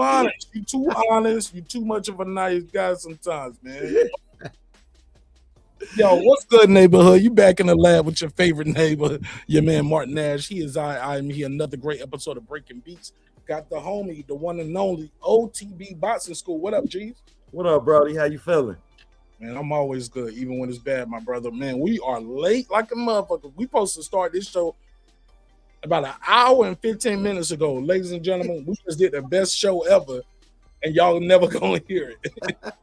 honest. You too honest. You too much of a nice guy sometimes, man. Yo, what's good, neighborhood? You back in the lab with your favorite neighbor, your man Martin Nash. He is I'm here. Another great episode of Breaking Beats. Got the homie, the one and only OTB Boxing School. What up, G's? What up, Brody? How you feeling? Man, I'm always good, even when it's bad, my brother. Man, we are late like a motherfucker. We supposed to start this show about an hour and 15 minutes ago. Ladies and gentlemen, we just did the best show ever, and y'all never gonna hear it.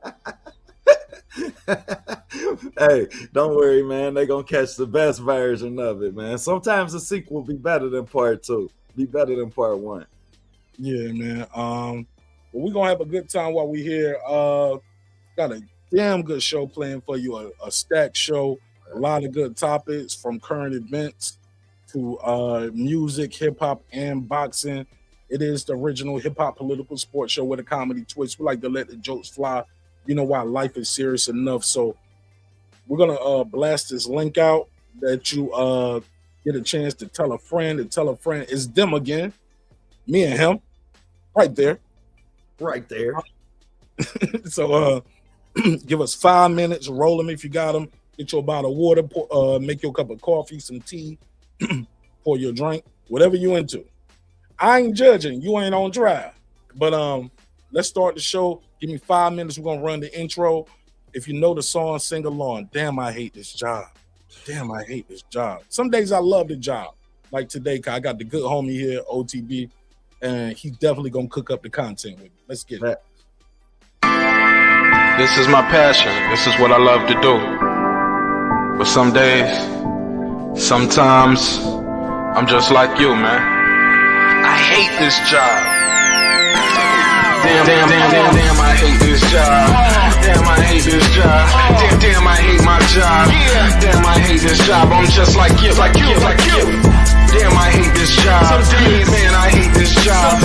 Hey, don't worry, man. They gonna catch the best version of it, man. Sometimes the sequel be better than part 2. Be better than part 1. Yeah, man. Well, we're gonna have a good time while we here. Got a damn good show playing for you, a stacked show, a lot of good topics from current events to music, hip-hop, and boxing. It is the original hip-hop political sports show with a comedy twist. We like to let the jokes fly. You know why life is serious enough. So we're gonna blast this link out that you get a chance to tell a friend. It's them again, me and him, right there. So give us 5 minutes, roll them if you got them. Get your bottle of water, make your cup of coffee, some tea, pour your drink, whatever you into. I ain't judging. You ain't on trial. But let's start the show. Give me 5 minutes. We're gonna run the intro. If you know the song, sing along. Damn, I hate this job. Damn, I hate this job. Some days I love the job. Like today, I got the good homie here, OTB, and he's definitely gonna cook up the content with me. Let's get it. This is my passion. This is what I love to do. But some days, sometimes, I'm just like you, man. I hate this job. Damn, I hate this job. Damn, I hate this job. Damn, I hate my job. Damn, I hate this job. I'm just like you. Damn, I hate this job. Man, I hate this job.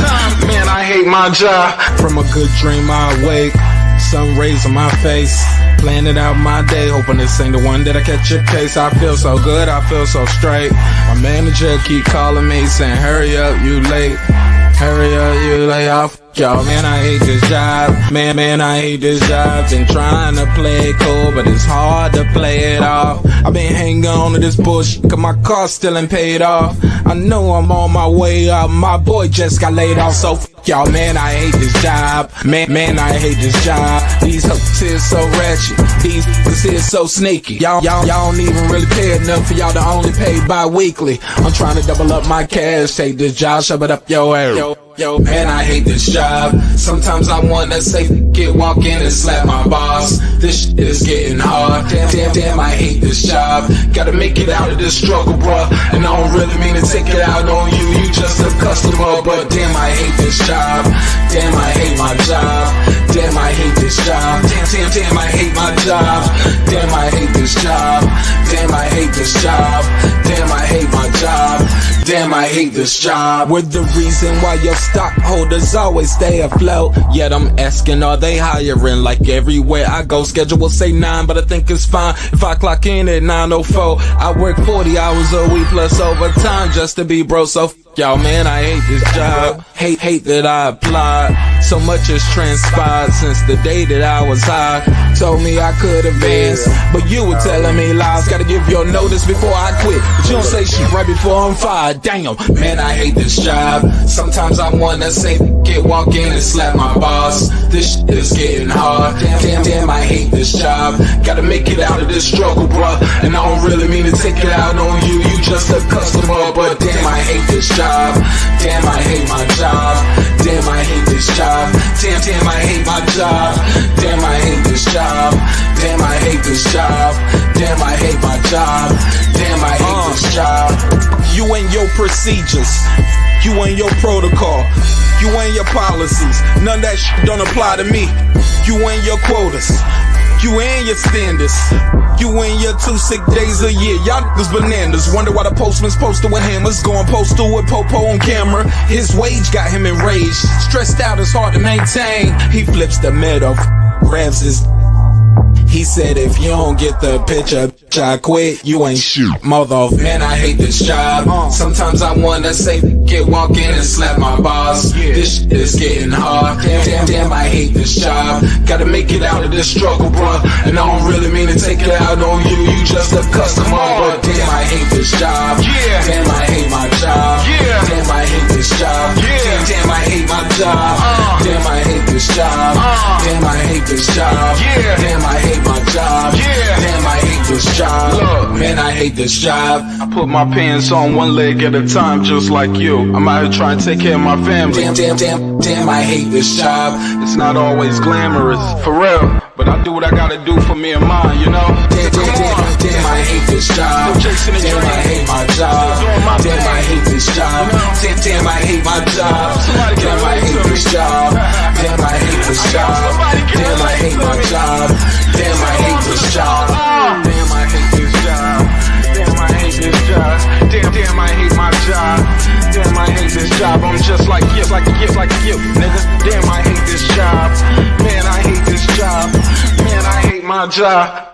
Man, I hate my job. From a good dream I wake, sun rays on my face, planning out my day, hoping this ain't the one that I catch a case. I feel so good, I feel so straight. My manager keep calling me saying, hurry up, you late. Hurry up, you lay off. Y'all, man, I hate this job. Man, I hate this job. Been trying to play it cool, but it's hard to play it off. I've been hanging on to this bullshit, cause my car still ain't paid off. I know I'm on my way up. My boy just got laid off, so y'all, man, I hate this job. Man, I hate this job. These hoes is so ratchet. These hoes is so sneaky. Y'all don't even really pay enough for y'all to only pay bi-weekly. I'm trying to double up my cash. Take this job, shove it up your ass. Yo, man, I hate this job. Sometimes I wanna say, walk in and slap my boss. This shit is getting hard. Damn, I hate this job. Gotta make it out of this struggle, bruh. And I don't really mean to take it out on you. You just a customer, but damn, I hate this job. Damn, I hate my job. Damn, I hate this job. Damn, I hate my job. Damn, I hate this job. Damn, I hate this job. Damn, I hate my job. Damn, I hate this job. We're the reason why your stockholders always stay afloat. Yet I'm asking, are they hiring? Like everywhere I go, schedule will say 9, but I think it's fine if I clock in at 9:04. I work 40 hours a week plus overtime just to be bro. So y'all, man, I hate this job. Hate that I applied. So much has transpired since the day that I was high. Told me I could advance, but you were telling me lies. Gotta give your notice before I quit, but you don't say shit right before I'm fired. Damn, man, I hate this job. Sometimes I wanna say, walk in and slap my boss. This shit is getting hard. Damn, I hate this job. Gotta make it out of this struggle, bruh. And I don't really mean to take it out on you. You just a customer, but damn, I hate this job. Damn, I hate my job. Damn, I hate this job. Damn, I hate my job. Damn, I hate this job. Damn, I hate this job. Damn, I hate my job. Damn, I hate this job. You and your procedures, you and your protocol, you and your policies, none of that shit don't apply to me. You and your quotas, you and your standards, you and your 2 sick days a year. Y'all niggas bananas. Wonder why the postman's posted with hammers, going postal with Popo on camera. His wage got him enraged, stressed out, it's hard to maintain. He flips the middle, grabs his. He said, if you don't get the picture, I quit, you ain't shit, mother. Man, I hate this job. Sometimes I wanna say, get walk in and slap my boss. This shit is getting hard. Damn, I hate this job. Gotta make it out of this struggle, bruh. And I don't really mean to take it out on you. You just a customer, but damn, I hate this job. Damn, I hate my job. Damn, I hate this job. Damn, I hate my job. Damn, I hate this job. Damn, I hate this job. Damn, I hate my job. Damn, I hate this job. Look, man, I hate this job. I put my pants on one leg at a time, just like you. I'm out here trying to take care of my family. Damn, I hate this job. It's not always glamorous, for real, but I do what I gotta do for me and mine, you know? Damn, I hate this job. Damn, I hate my job. Damn, I hate this job. Damn, I hate my job. Damn, I hate this job. Damn, I hate this job. Damn, I hate my job. Damn, I hate this job. Damn, I hate this job. Damn, I hate this job. Damn, I hate my job. Damn, I hate this job. I'm just like you, nigga. Damn, I hate this job. Man, I hate this job. Man, I hate my job.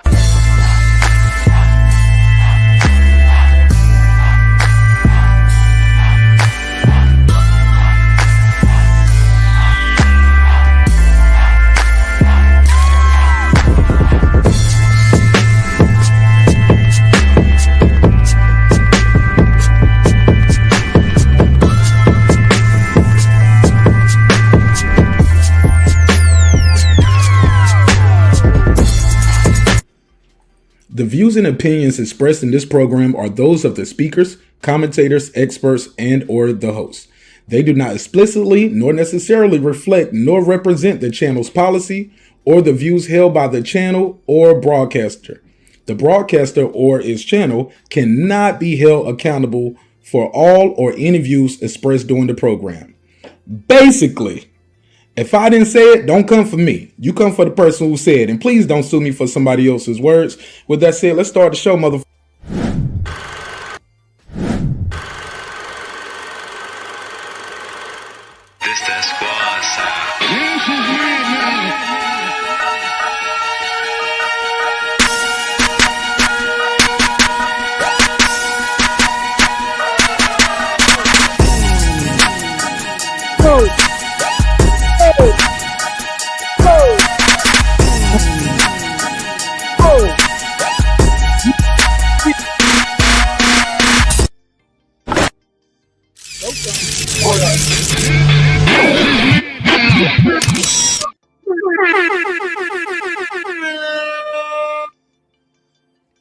The views and opinions expressed in this program are those of the speakers, commentators, experts, and or the host. They do not explicitly nor necessarily reflect nor represent the channel's policy or the views held by the channel or broadcaster. The broadcaster or its channel cannot be held accountable for all or any views expressed during the program. Basically, if I didn't say it, don't come for me. You come for the person who said it. And please don't sue me for somebody else's words. With that said, let's start the show, motherfucker. This that squad sound.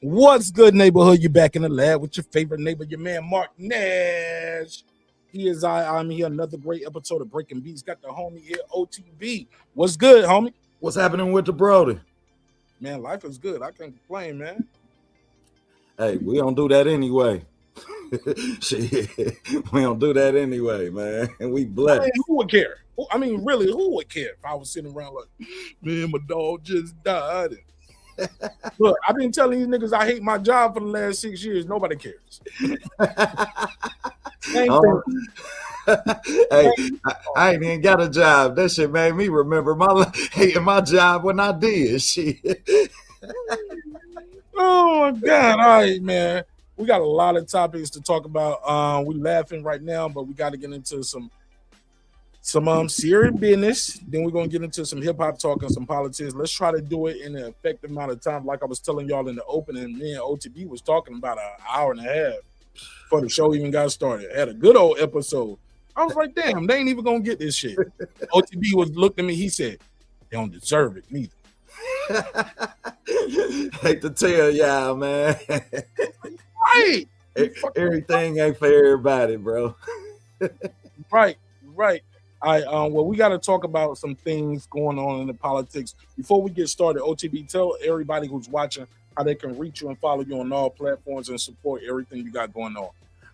What's good, neighborhood? You back in the lab with your favorite neighbor, your man Mark Nash. I'm here. Another great episode of Breaking Beats. Got the homie here, OTB. What's good, homie? What's happening with the Brody? Man, life is good. I can't complain, man. Hey, we don't do that anyway. Shit, we don't do that anyway, man. And we blessed. I mean, who would care? I mean, really, who would care if I was sitting around like, man, my dog just died? Look, I've been telling you niggas I hate my job for the last 6 years. Nobody cares. Hey, I ain't even got a job. That shit made me remember hating my job when I did. Shit. Oh my God. All right, man. We got a lot of topics to talk about. We laughing right now, but we got to get into some serious business. Then we're gonna get into some hip hop talk and some politics. Let's try to do it in an effective amount of time. Like I was telling y'all in the opening, me and OTB was talking about an hour and a half before the show even got started. Had a good old episode. I was like, damn, they ain't even gonna get this shit. OTB looked at me. He said, they don't deserve it neither. Hate to tell y'all, man. Right. Everything ain't for everybody, bro. Right. Well, we got to talk about some things going on in the politics. Before we get started, OTB, tell everybody who's watching how they can reach you and follow you on all platforms and support everything you got going on.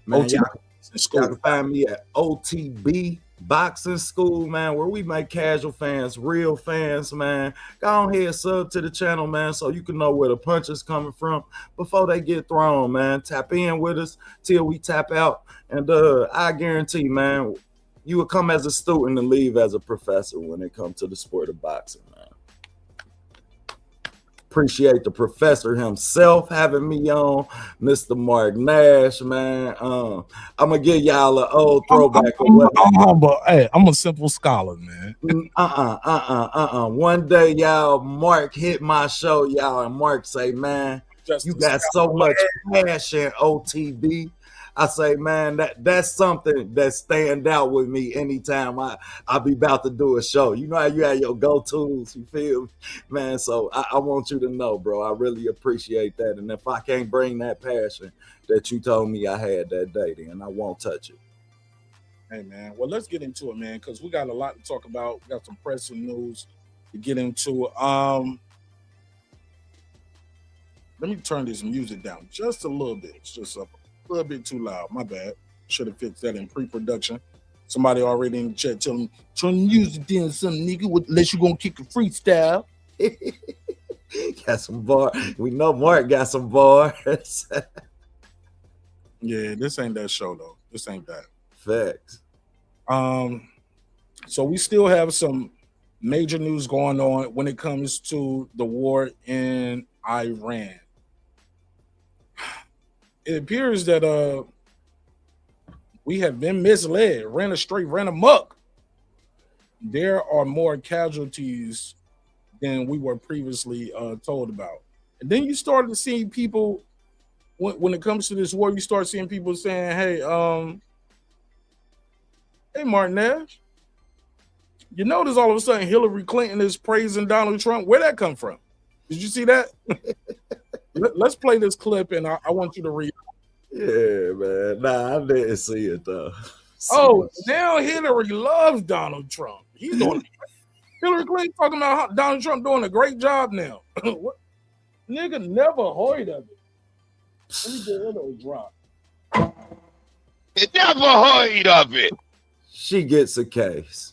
Man, OTB y'all can find me at OTB Boxing School, man, where we make casual fans, real fans, man. Go on ahead, sub to the channel, man, so you can know where the punches coming from before they get thrown, man. Tap in with us till we tap out. And I guarantee, man, you will come as a student and leave as a professor when it comes to the sport of boxing, man. Appreciate the professor himself having me on, Mr. Mark Nash, man. I'm gonna give y'all an old throwback. I'm humble. Hey, I'm a simple scholar, man. One day, y'all, Mark hit my show, y'all, and Mark say, man, you got so much passion, OTB. I say, man, that's something that stand out with me anytime I be about to do a show. You know how you have your go-tos, you feel me? Man, so I want you to know, bro, I really appreciate that. And if I can't bring that passion that you told me I had that day, then I won't touch it. Hey, man. Well, let's get into it, man, because we got a lot to talk about. We got some pressing news to get into. Let me turn this music down just a little bit. It's just a little bit too loud. My bad. Should have fixed that in pre-production. Somebody already in the chat telling me, turn the music down, something, nigga, unless you gonna kick a freestyle. Got some bars. We know Mark got some bars. Yeah, this ain't that show though. This ain't that. Facts. So we still have some major news going on when it comes to the war in Iran. It appears that we have been misled, ran amok. There are more casualties than we were previously told about. And then you started to see people, when it comes to this war, you start seeing people saying, hey, hey, Martin Nash, you notice all of a sudden Hillary Clinton is praising Donald Trump. Where'd that come from? Did you see that? Let's play this clip, and I want you to read. Yeah, man. Nah, I didn't see it, though. Oh, now Hillary loves Donald Trump. He's doing Hillary Clinton talking about how Donald Trump doing a great job now. What? Nigga never heard of it. Let me get rid of the drop. Never heard of it. She gets a case.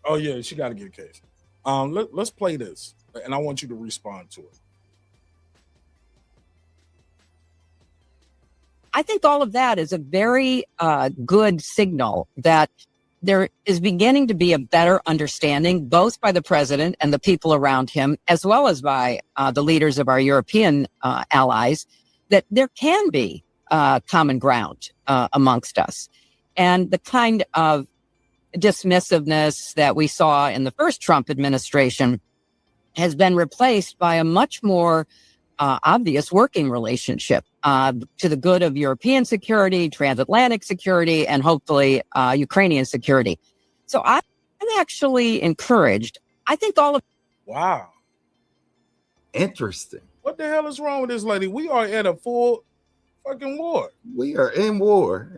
Oh, yeah, she got to get a case. Let's play this, and I want you to respond to it. I think all of that is a very good signal that there is beginning to be a better understanding, both by the president and the people around him, as well as by the leaders of our European allies, that there can be common ground amongst us. And the kind of dismissiveness that we saw in the first Trump administration has been replaced by a much more obvious working relationship to the good of European security, transatlantic security, and hopefully Ukrainian security. So I'm actually encouraged. I think all of... Wow. Interesting. What the hell is wrong with this lady? We are at a full fucking war. We are in war.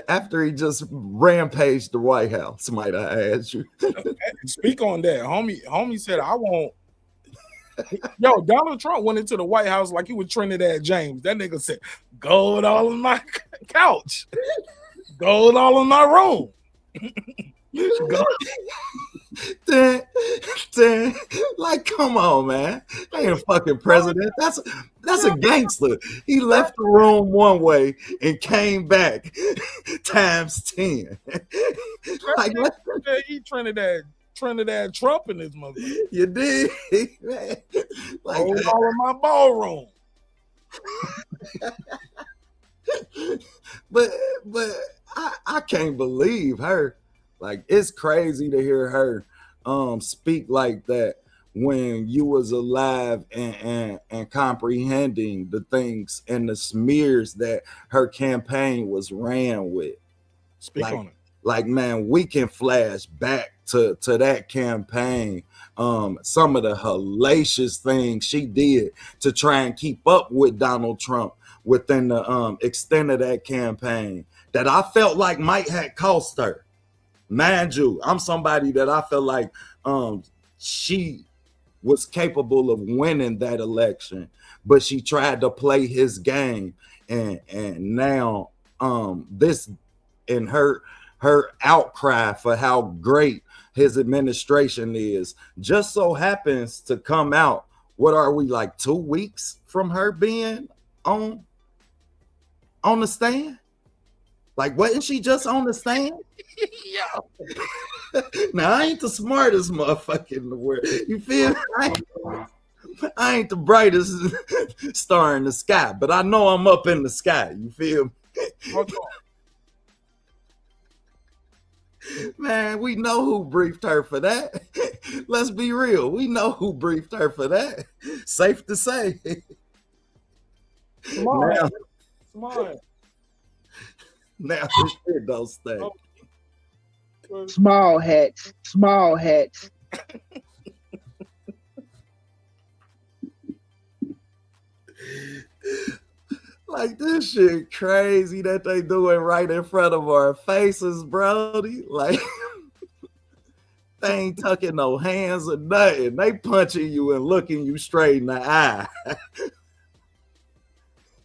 After he just rampaged the White House, might I ask you? Speak on that. Homie said, I won't. Yo, Donald Trump went into the White House like he was Trinidad James. That nigga said, gold all in my couch. Gold all in my room. Like, come on, man. That ain't a fucking president. That's a gangster. He left the room one way and came back times 10. Like, he Trinidad Trump in his mother. You did, man. Like, all in my ballroom. but I can't believe her. Like, it's crazy to hear her speak like that when you was alive and comprehending the things and the smears that her campaign was ran with. Speak on it. Like, man, we can flash back to that campaign. Some of the hellacious things she did to try and keep up with Donald Trump within the extent of that campaign that I felt like might have cost her. Mind you, I'm somebody that I feel like she was capable of winning that election, but she tried to play his game, and now this in her outcry for how great his administration is just so happens to come out. What are we, like 2 weeks from her being on the stand? Like, wasn't she just on the stand? Yo. Now, I ain't the smartest motherfucker in the world. You feel me? I ain't the brightest star in the sky, but I know I'm up in the sky. You feel me? Man, we know who briefed her for that. Let's be real. We know who briefed her for that. Safe to say. Smart. Now this shit don't stay. Small hats. Like, this shit crazy that they do it right in front of our faces, Brody. Like, they ain't tucking no hands or nothing. They punching you and looking you straight in the eye.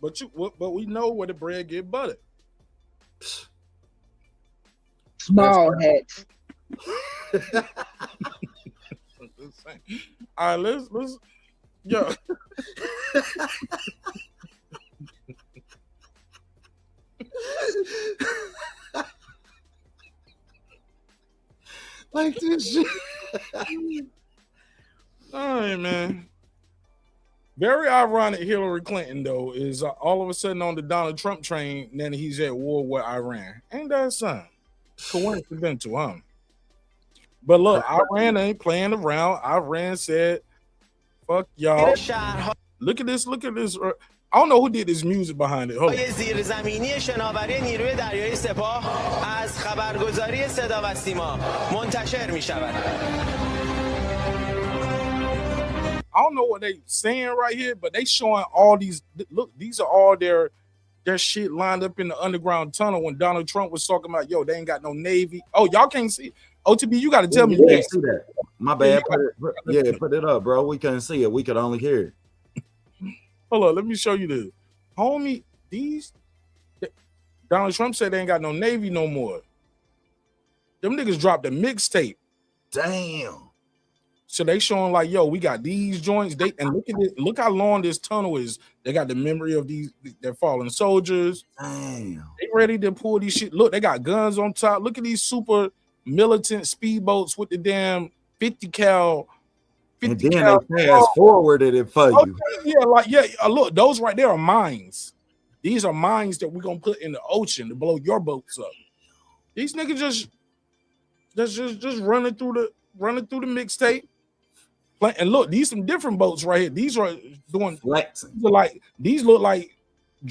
But we know where the bread get buttered. Small hats. All right, let's yo. Like this shit. All right, man. Very ironic. Hillary Clinton though is all of a sudden on the Donald Trump train, and then he's at war with Iran. Ain't that something? Coincidental, huh? But look, Iran ain't playing around. Iran said, "Fuck y'all." Look at this. I don't know who did this music behind it. Hold on. زیرزمینی شناوری نیروی دریایی سپاه از خبرگزاری صدا و سیما منتشر می شود. I don't know what they saying right here, but they showing all these. Look, these are all their shit lined up in the underground tunnel when Donald Trump was talking about, yo, they ain't got no Navy. Oh, y'all can't see. OTB, you got to tell me. You can't see that. My bad. Put it up, bro. We couldn't see it. We could only hear it. Hold on, let me show you this. Homie, Donald Trump said they ain't got no Navy no more. Them niggas dropped a mixtape. Damn. So they showing like, yo, we got these joints. And look at it. Look how long this tunnel is. They got the memory of their fallen soldiers. Damn. They ready to pull these shit. Look, they got guns on top. Look at these super militant speedboats with the damn 50 cal. And then they fast forwarded it for you. Look, those right there are mines. These are mines that we're gonna put in the ocean to blow your boats up. These niggas just running through the mixtape. And look, these some different boats right here. These are doing flexing. These look like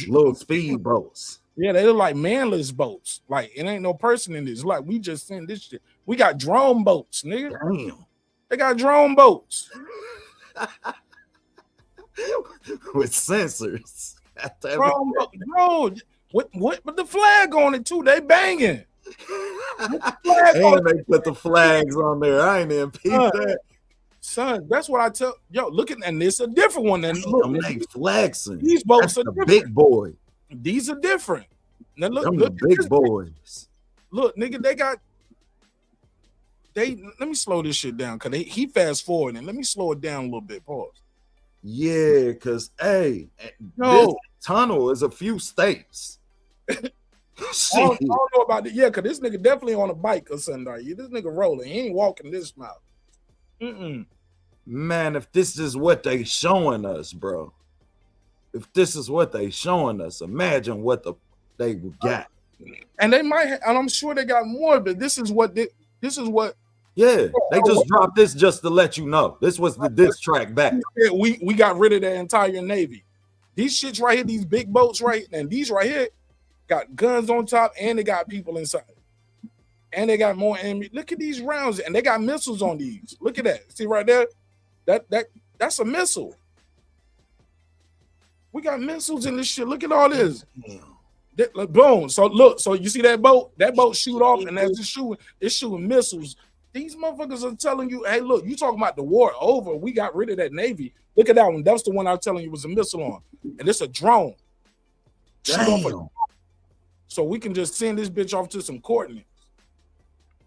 little speed boats. Yeah, they look like manless boats. Like, it ain't no person in this. Like, we just send this shit. We got drone boats, nigga. Damn. They got drone boats with sensors. Bro, with the flag on it too. They banging. And they put the flags on there. I ain't even peeped that. Son, that's what I tell. Yo, look at, and it's a different one. And look, they flexing. These boats are the big boy. These are different. Now look, the big boys. Look, nigga, let me slow this shit down because he fast forward and let me slow it down a little bit. Pause. Yeah, because this tunnel is a few states. I don't know about it. Yeah, because this nigga definitely on a bike or something. Like, this nigga rolling. He ain't walking this mouth. Man, if this is what they showing us, bro. If this is what they showing us, imagine what they got. And they might, and I'm sure they got more, but this is what. Yeah, they just dropped this just to let you know. This was the diss track back. We got rid of the entire Navy. These shits right here, these big boats right, and these right here got guns on top, and they got people inside. And they got more enemy. Look at these rounds, and they got missiles on these. Look at that. See right there? That's a missile. We got missiles in this shit. Look at all this. Boom. So look, so you see that boat? That boat shoot off, and as it's shooting missiles. These motherfuckers are telling you, hey, look, you talking about the war over. We got rid of that Navy. Look at that one. That's the one I was telling you was a missile on. And it's a drone. So we can just send this bitch off to some coordinates.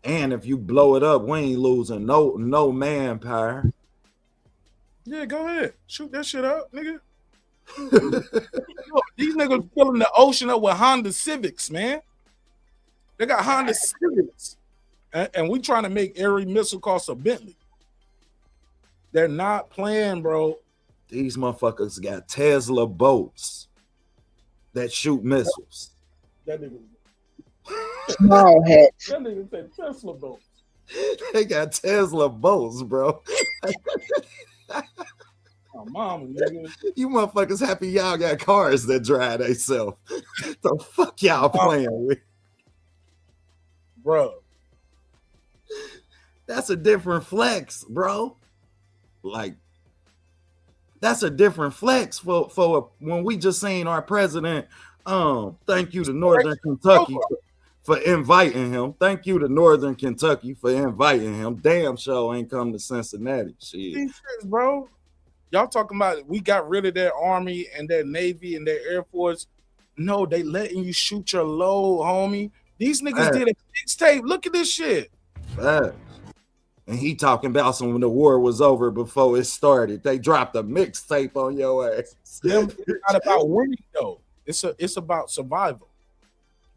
And if you blow it up, we ain't losing no manpower. Yeah, go ahead. Shoot that shit up, nigga. Look, these niggas filling the ocean up with Honda Civics, man. They got Honda Civics. And we trying to make every missile cost a Bentley. They're not playing, bro. These motherfuckers got Tesla boats that shoot missiles. That nigga, Small hats. that nigga said Tesla boats. They got Tesla boats, bro. Oh, mama, nigga. You motherfuckers happy y'all got cars that drive themselves. The fuck y'all playing with? Bro. That's a different flex, bro. Like, that's a different flex for when we just seen our president. Thank you to Northern Kentucky for inviting him. Thank you to Northern Kentucky for inviting him. Damn show ain't come to Cincinnati. Shit, bro. Y'all talking about we got rid of their army and their navy and their air force. No, they letting you shoot your load, homie. These niggas did a mixtape. Look at this shit. Facts. And he talking about some when the war was over before it started. They dropped a mixtape on your ass. It's not about winning though. It's about survival.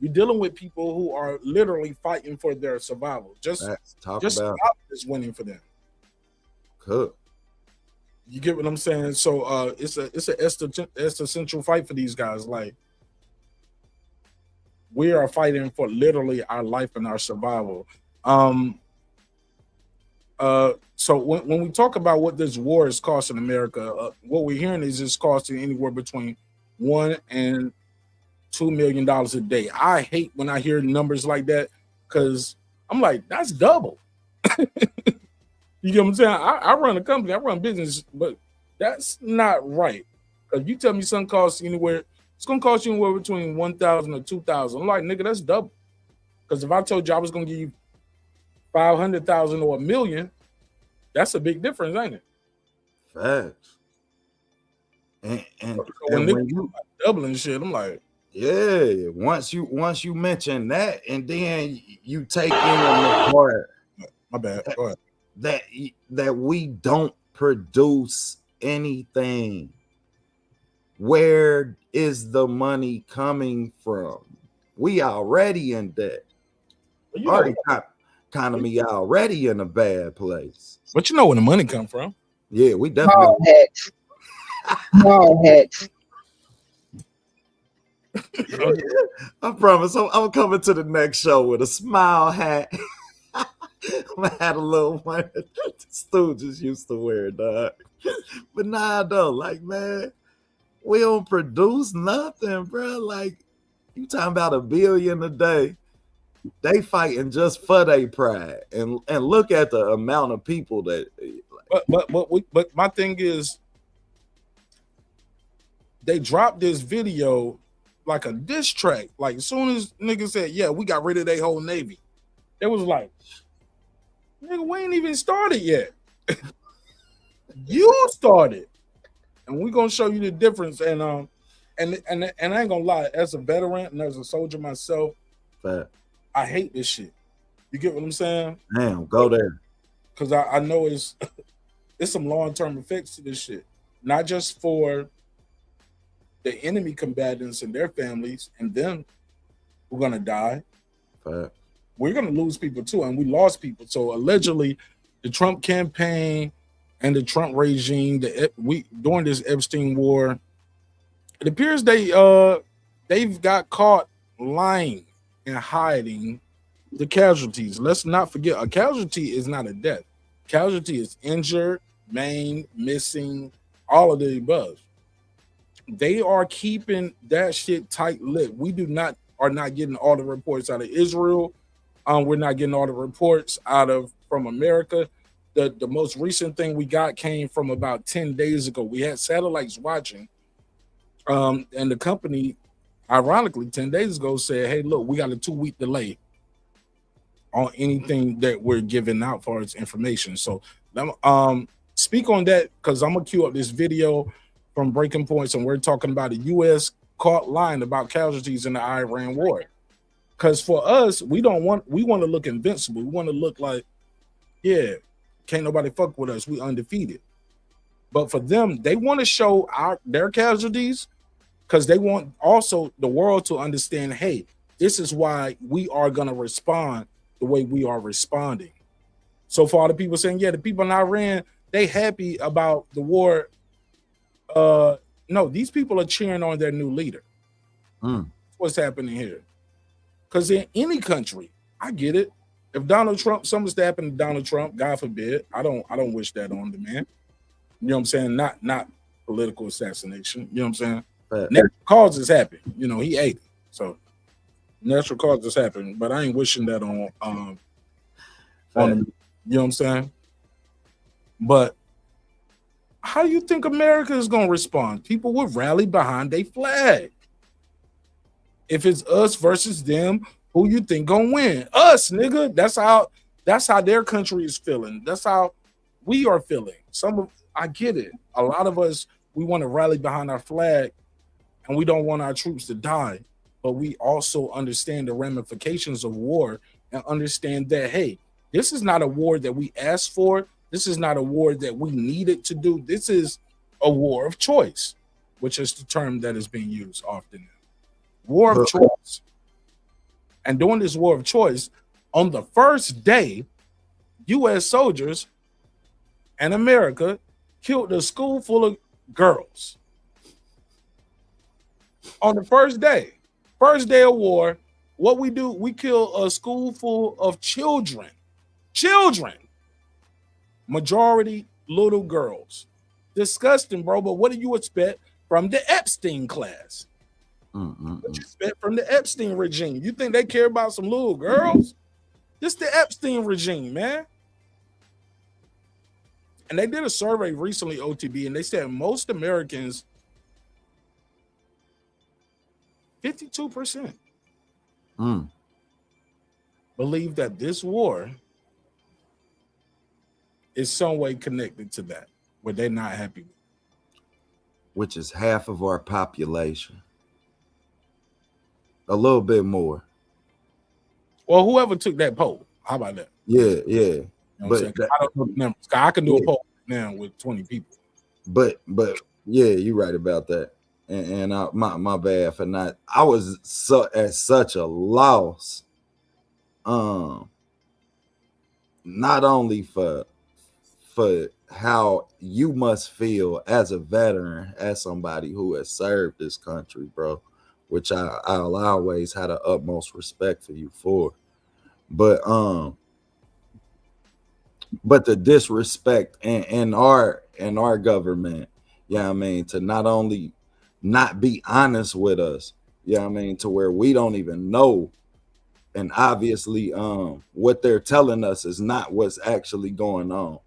You're dealing with people who are literally fighting for their survival. Just survival is winning for them. Cool. You get what I'm saying? So it's an existential fight for these guys. Like, we are fighting for literally our life and our survival. So when we talk about what this war is costing America, what we're hearing is it's costing anywhere between $1 and $2 million a day. I hate when I hear numbers like that because I'm like, that's double. You get what I'm saying? I run a company, I run business, but that's not right. If you tell me something costs anywhere, it's gonna cost you anywhere between 1,000 or 2,000. I'm like, nigga, that's double. Because if I told you I was gonna give you 500,000 or $1 million, that's a big difference, ain't it? Facts. And when you doubling shit, I'm like, yeah. Once you mention that, and then you take in the part. My bad. Go ahead. That we don't produce anything. Where is the money coming from? We already in debt. Our economy already in a bad place. But you know where the money come from. Yeah, we definitely. Small hats. I promise I'm coming to the next show with a smile hat. I had a little one that the Stooges used to wear, dog. But nah, though, like, man, we don't produce nothing, bro. Like, you talking about $1 billion a day. They fighting just for their pride. And look at the amount of people that. But my thing is, they dropped this video like a diss track. Like, as soon as niggas said, yeah, we got rid of their whole Navy, it was like, nigga, we ain't even started yet. You started. And we're gonna show you the difference. And I ain't gonna lie, as a veteran and as a soldier myself, I hate this shit. You get what I'm saying? Damn, go there. Because I know it's some long-term effects to this shit. Not just for the enemy combatants and their families and them who are gonna die. We're gonna lose people too, and we lost people. So allegedly, the Trump campaign and the Trump regime, during this Epstein war, it appears they've got caught lying and hiding the casualties. Let's not forget, a casualty is not a death. Casualty is injured, maimed, missing, all of the above. They are keeping that shit tight-lipped. We are not getting all the reports out of Israel. We're not getting all the reports from America. The most recent thing we got came from about 10 days ago. We had satellites watching, and the company, ironically, 10 days ago said, hey, look, we got a 2-week delay on anything that we're giving out for its information. So speak on that, because I'm going to cue up this video from Breaking Points, and we're talking about the U.S. caught lying about casualties in the Iran war. Because for us, we want to look invincible. We want to look like, yeah, can't nobody fuck with us. We undefeated. But for them, they want to show their casualties because they want also the world to understand, hey, this is why we are going to respond the way we are responding. So far, the people saying, yeah, the people in Iran, they happy about the war. No, these people are cheering on their new leader. What's happening here? Because in any country, I get it. If Donald Trump, something's to happen to Donald Trump, God forbid, I don't wish that on the man. You know what I'm saying? Not political assassination. You know what I'm saying? Natural causes happen. You know, he ate it. So natural causes happen, but I ain't wishing that on you know what I'm saying? But how do you think America is gonna respond? People will rally behind their flag. If it's us versus them, who you think gonna win? Us, nigga. That's how their country is feeling. That's how we are feeling. I get it. A lot of us, we want to rally behind our flag and we don't want our troops to die, but we also understand the ramifications of war and understand that, hey, this is not a war that we asked for. This is not a war that we needed to do. This is a war of choice, which is the term that is being used often. War of choice. And during this war of choice, on the first day, U.S. soldiers and America killed a school full of girls. On the first day of war, what we do, we kill a school full of children. Majority little girls. Disgusting, bro, but what do you expect from the Epstein class? What you expect from the Epstein regime? You think they care about some little girls? This the Epstein regime, man. And they did a survey recently, OTB, and they said most Americans, 52%, believe that this war is some way connected to that, where they're not happy with. Which is half of our population. A little bit more. Well, whoever took that poll, how about that? Yeah. You know but I don't know the numbers. I can do a poll now with 20 people. But yeah, you're right about that. And my bad for not. I was at such a loss. Not only for how you must feel as a veteran, as somebody who has served this country, bro, which I'll always had the utmost respect for you for. But the disrespect in our government, yeah, I mean, to not only not be honest with us, yeah, I mean, to where we don't even know, and obviously what they're telling us is not what's actually going on.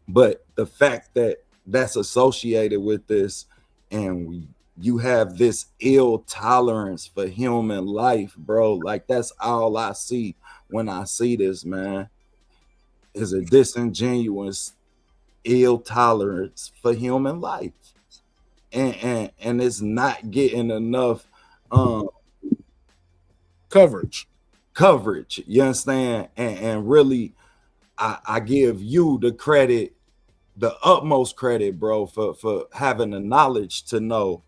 But the fact that that's associated with this, and you have this ill tolerance for human life, bro, like that's all I see when I see this, man, is a disingenuous ill tolerance for human life, and it's not getting enough coverage. You understand? And really, I give you the credit, the utmost credit, bro, for having the knowledge to know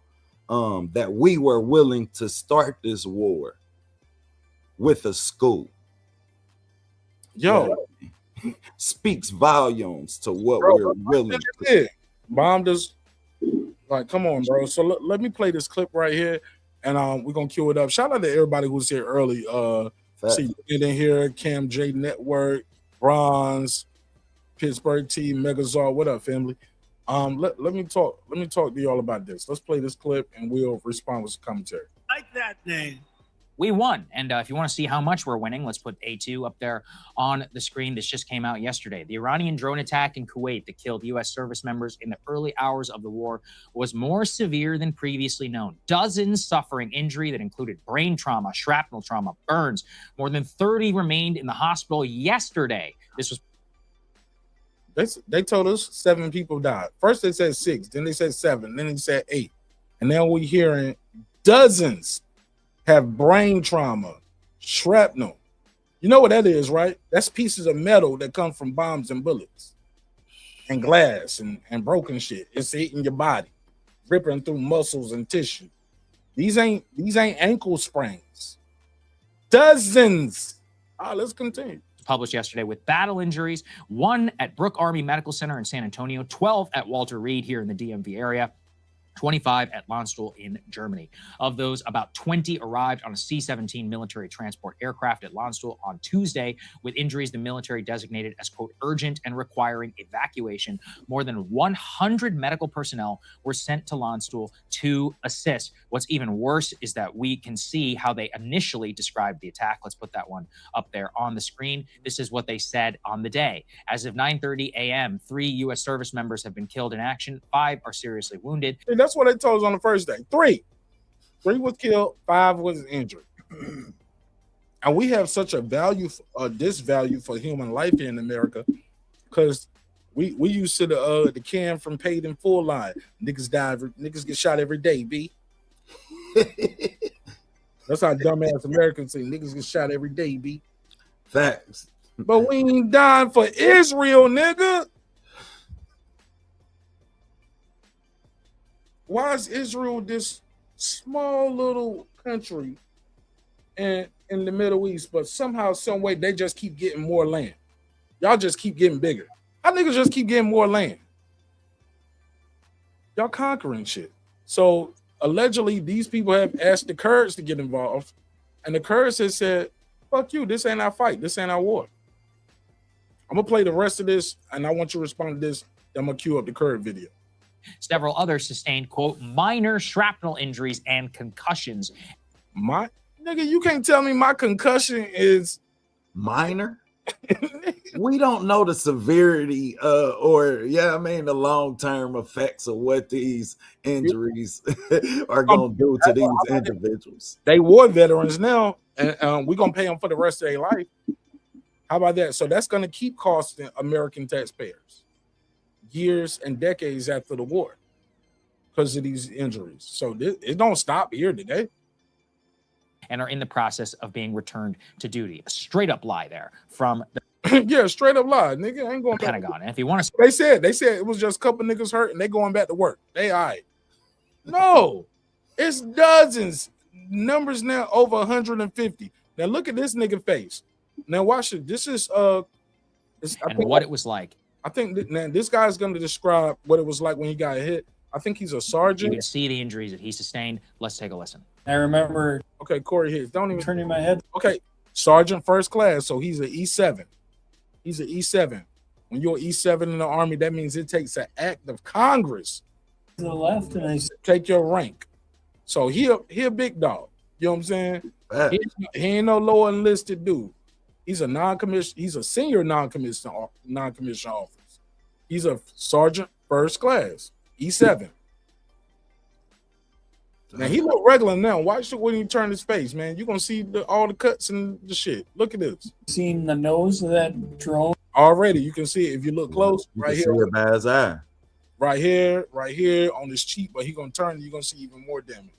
that we were willing to start this war with a school. Yo, speaks volumes to what we're willing to. Bombed us. Like, come on, bro. So let me play this clip right here, and we're gonna cue it up. Shout out to everybody who was here early. See in here, Cam J Network, Bronze, Pittsburgh T, Megazord. What up, family? Let me talk to y'all about this. Let's play this clip and we'll respond with some commentary. Like that name. We won. And if you want to see how much we're winning, let's put A2 up there on the screen. This just came out yesterday. The Iranian drone attack in Kuwait that killed U.S. service members in the early hours of the war was more severe than previously known. Dozens suffering injury that included brain trauma, shrapnel trauma, burns. More than 30 remained in the hospital yesterday. This was. They told us 7 people died. First they said 6, then they said 7, then they said 8. And now we're hearing dozens have brain trauma, shrapnel. You know what that is, right? That's pieces of metal that come from bombs and bullets and glass and broken shit. It's eating your body, ripping through muscles and tissue. These ain't ankle sprains. Dozens Let's continue. Published yesterday with battle injuries, 1 at Brooke Army Medical Center in San Antonio, 12 at Walter Reed here in the DMV area, 25 at Landstuhl in Germany. Of those, about 20 arrived on a C-17 military transport aircraft at Landstuhl on Tuesday with injuries the military designated as, quote, urgent and requiring evacuation. More than 100 medical personnel were sent to Landstuhl to assist. What's even worse is that we can see how they initially described the attack. Let's put that one up there on the screen. This is what they said on the day. As of 9:30 a.m., 3 U.S. service members have been killed in action. 5 are seriously wounded. And that's what they told us on the first day. 3 was killed, 5 was injured. And we have such a value, disvalue for human life here in America, because we used to the can from paid in full line. Niggas die, niggas get shot every day, B. That's how dumbass Americans say niggas get shot every day, B. Facts. But we ain't dying for Israel, nigga. Why is Israel this small little country in the Middle East, but somehow, some way, they just keep getting more land? Y'all just keep getting bigger. How niggas just keep getting more land? Y'all conquering shit. So allegedly, these people have asked the Kurds to get involved, and the Kurds has said, fuck you, this ain't our fight, this ain't our war. I'm gonna play the rest of this, and I want you to respond to this. Then I'm gonna cue up the Kurd video. Several others sustained, quote, minor shrapnel injuries and concussions. My nigga, you can't tell me my concussion is minor. We don't know the severity or the long-term effects of what these injuries are gonna do to these individuals. They war veterans now, and we're gonna pay them for the rest of their life. How about that? So that's gonna keep costing American taxpayers years and decades after the war because of these injuries. So it don't stop here today. And are in the process of being returned to duty. A straight up lie there from the yeah, straight up lie, nigga. I ain't going back. Pentagon. And if you want to, they said it was just a couple niggas hurt and they going back to work. They all right. No, it's dozens. Numbers now over 150. Now look at this nigga face. Now watch it. This is what it was like. I think that this guy's going to describe what it was like when he got hit. I think he's a sergeant. You can see the injuries that he sustained. Let's take a listen. I remember. Okay, Corey hits. Don't even turning my head. Okay, sergeant first class. So he's an E7. He's an E7. When you're E7 in the Army, that means it takes an act of Congress to the left, and I take your rank. So he a big dog. You know what I'm saying? He ain't no lower enlisted dude. He's a non-commissioned. He's a senior non-commissioned officer. He's a sergeant first class, E7. Now he look regular now. Watch it when he turn his face, man. You're gonna see all the cuts and the shit. Look at this. Seen the nose of that drone already. You can see it if you look close. You right here, see it by his eye. Right here on his cheek. But he gonna turn. You're gonna see even more damage.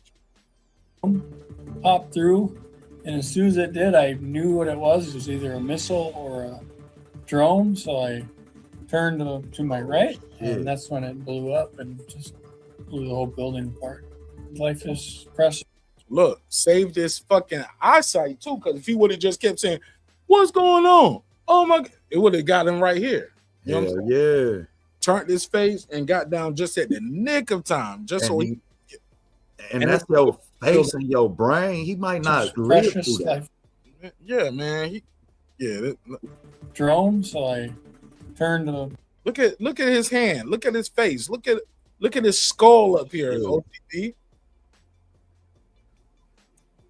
Popped through, and as soon as it did, I knew what it was. It was either a missile or a drone. So I turned to my right, and that's when it blew up and just blew the whole building apart. Life is precious. Look, save this fucking eyesight too, because if he would have just kept saying, "What's going on?" Oh my God, it would have got him right here. You know what I'm saying? Turned his face and got down just at the nick of time, just so he. And that's your face and your brain. He might not live through that. Yeah, man. Drone. So I turned to look at his hand. Look at his face. Look at his skull up here. OTP.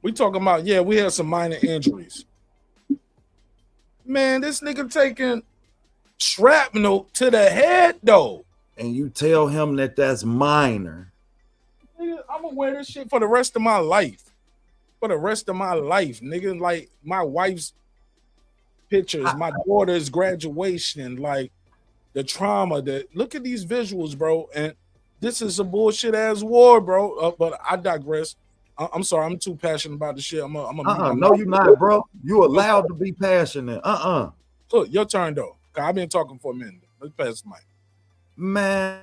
We talking about, we had some minor injuries. Man, this nigga taking shrapnel to the head, though. And you tell him that that's minor. Nigga, I'm gonna wear this shit for the rest of my life. For the rest of my life, nigga. Like, my wife's pictures, my daughter's graduation, like, the trauma. Look at these visuals, bro. And this is a bullshit-ass war, bro. But I digress. I'm sorry, I'm too passionate about the shit. No, you're not, bro. You allowed to be passionate. Look, your turn though. I've been talking for a minute. Let's pass the mic. Man,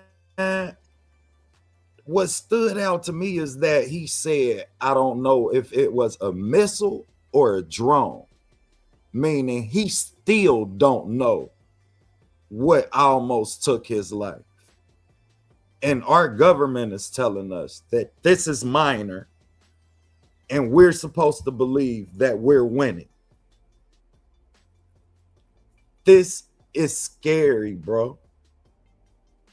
what stood out to me is that he said, I don't know if it was a missile or a drone. meaning he still don't know what almost took his life. And our government is telling us that this is minor and we're supposed to believe that we're winning. This is scary, bro.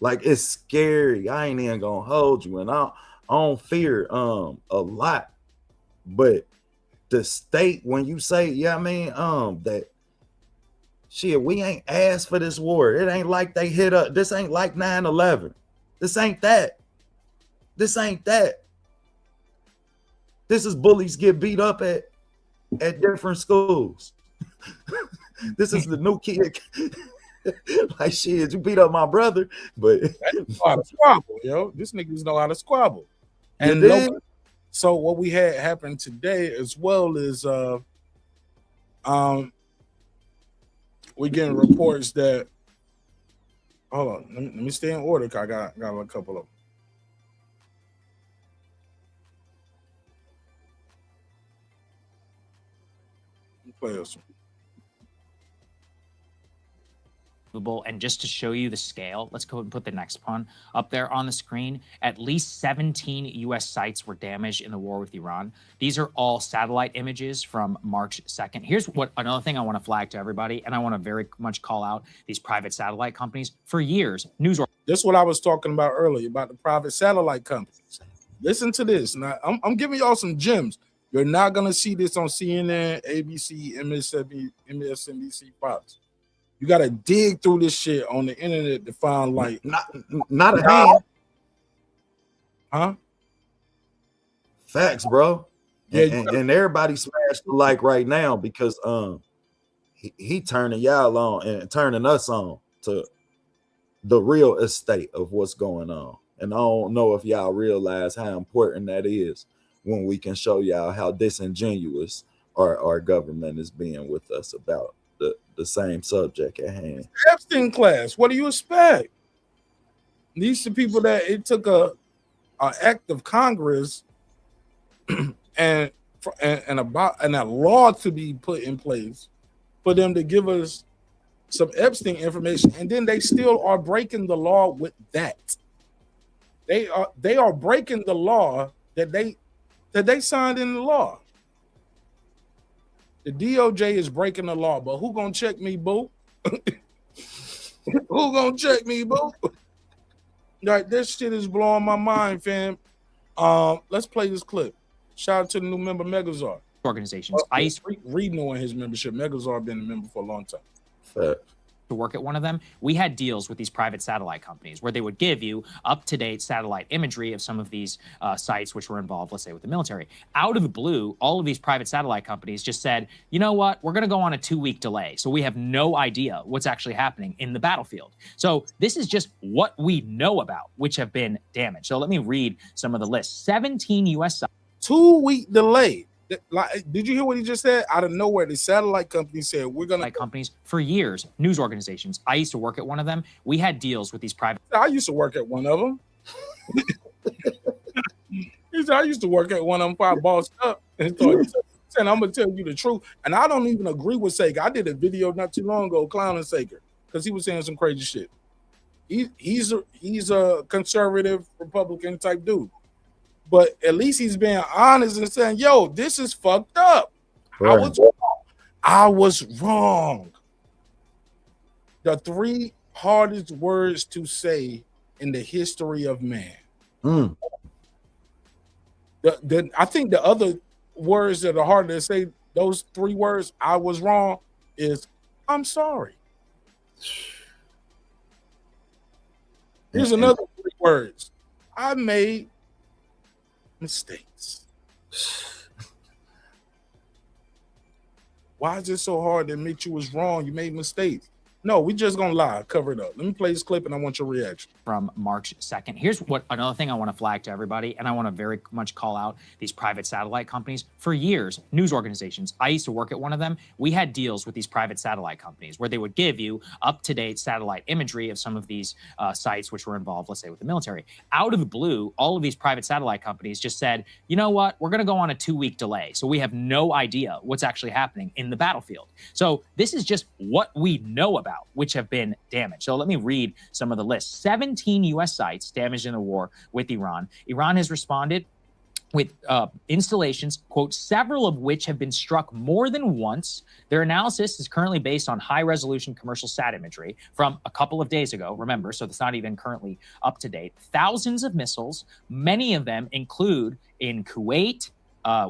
Like, it's scary. I ain't even gonna hold you, and I don't fear a lot. But the state, when you say, yeah, I mean, that shit, we ain't asked for this war. It ain't like they hit up. This ain't like 9/11. This ain't that. This ain't that. This is bullies get beat up at different schools. This is the new kid. Like, shit, you beat up my brother, but know how to squabble, yo. This niggas know how to squabble. And so what we had happen today as well is we're getting reports that, hold on, let me stay in order, cause I got a couple of them. Let me play this one. And just to show you the scale, let's go and put the next one up there on the screen. At least 17 U.S. sites were damaged in the war with Iran. These are all satellite images from March 2nd. Here's what another thing I want to flag to everybody, and I want to very much call out these private satellite companies. For years, news. This is what I was talking about earlier about the private satellite companies. Listen to this. Now, I'm giving y'all some gems. You're not gonna see this on CNN, ABC, MSNBC, Fox. You gotta dig through this shit on the internet to find like not a hand. Huh? Facts, bro. Yeah, and everybody smashed the like right now because he turning y'all on and turning us on to the real estate of what's going on. And I don't know if y'all realize how important that is when we can show y'all how disingenuous our government is being with us about the same subject at hand. Epstein class. What do you expect? These are people that it took a act of Congress and a law to be put in place for them to give us some Epstein information, and then they still are breaking the law with that. They are breaking the law that they signed in the law. The DOJ is breaking the law, but who gonna check me, boo? Who gonna check me, boo? Like, this shit is blowing my mind, fam. Let's play this clip. Shout out to the new member, Megazar. Organizations. ICE renewing his membership. Megazar been a member for a long time. Fact. To work at one of them, we had deals with these private satellite companies where they would give you up-to-date satellite imagery of some of these sites which were involved, let's say, with the military. Out of the blue, all of these private satellite companies just said, you know what, we're going to go on a 2-week delay. So we have no idea what's actually happening in the battlefield. So this is just what we know about, which have been damaged. So let me read some of the list. 17 U.S. sites. 2-week delay. Like, did you hear what he just said? Out of nowhere, the satellite company said we're gonna. Companies for years, news organizations. I used to work at one of them. We had deals with these private. I used to work at one of them. I used to work at one of them before I bossed up. And I'm gonna tell you the truth. And I don't even agree with Sager. I did a video not too long ago clowning Sager because he was saying some crazy shit. He's a conservative Republican type dude. But at least he's being honest and saying, yo, this is fucked up. Right. I was wrong. The 3 hardest words to say in the history of man. I think the other words that are harder to say, those 3 words, I was wrong, is I'm sorry. Here's another 3 words. I made mistakes. Why is it so hard to admit you was wrong? You made mistakes. No, we just gonna lie, cover it up. Let me play this clip and I want your reaction. From March 2nd. Here's what another thing I want to flag to everybody, and I want to very much call out these private satellite companies. For years, news organizations, I used to work at one of them. We had deals with these private satellite companies where they would give you up-to-date satellite imagery of some of these sites which were involved, let's say, with the military. Out of the blue, all of these private satellite companies just said, you know what, we're going to go on a 2-week delay. So we have no idea what's actually happening in the battlefield. So this is just what we know about, which have been damaged. So let me read some of the list. 17 U.S. sites damaged in the war with Iran. Iran has responded with installations, quote, several of which have been struck more than once. Their analysis is currently based on high-resolution commercial sat imagery from a couple of days ago, remember, so it's not even currently up to date. Thousands of missiles, many of them include in Kuwait,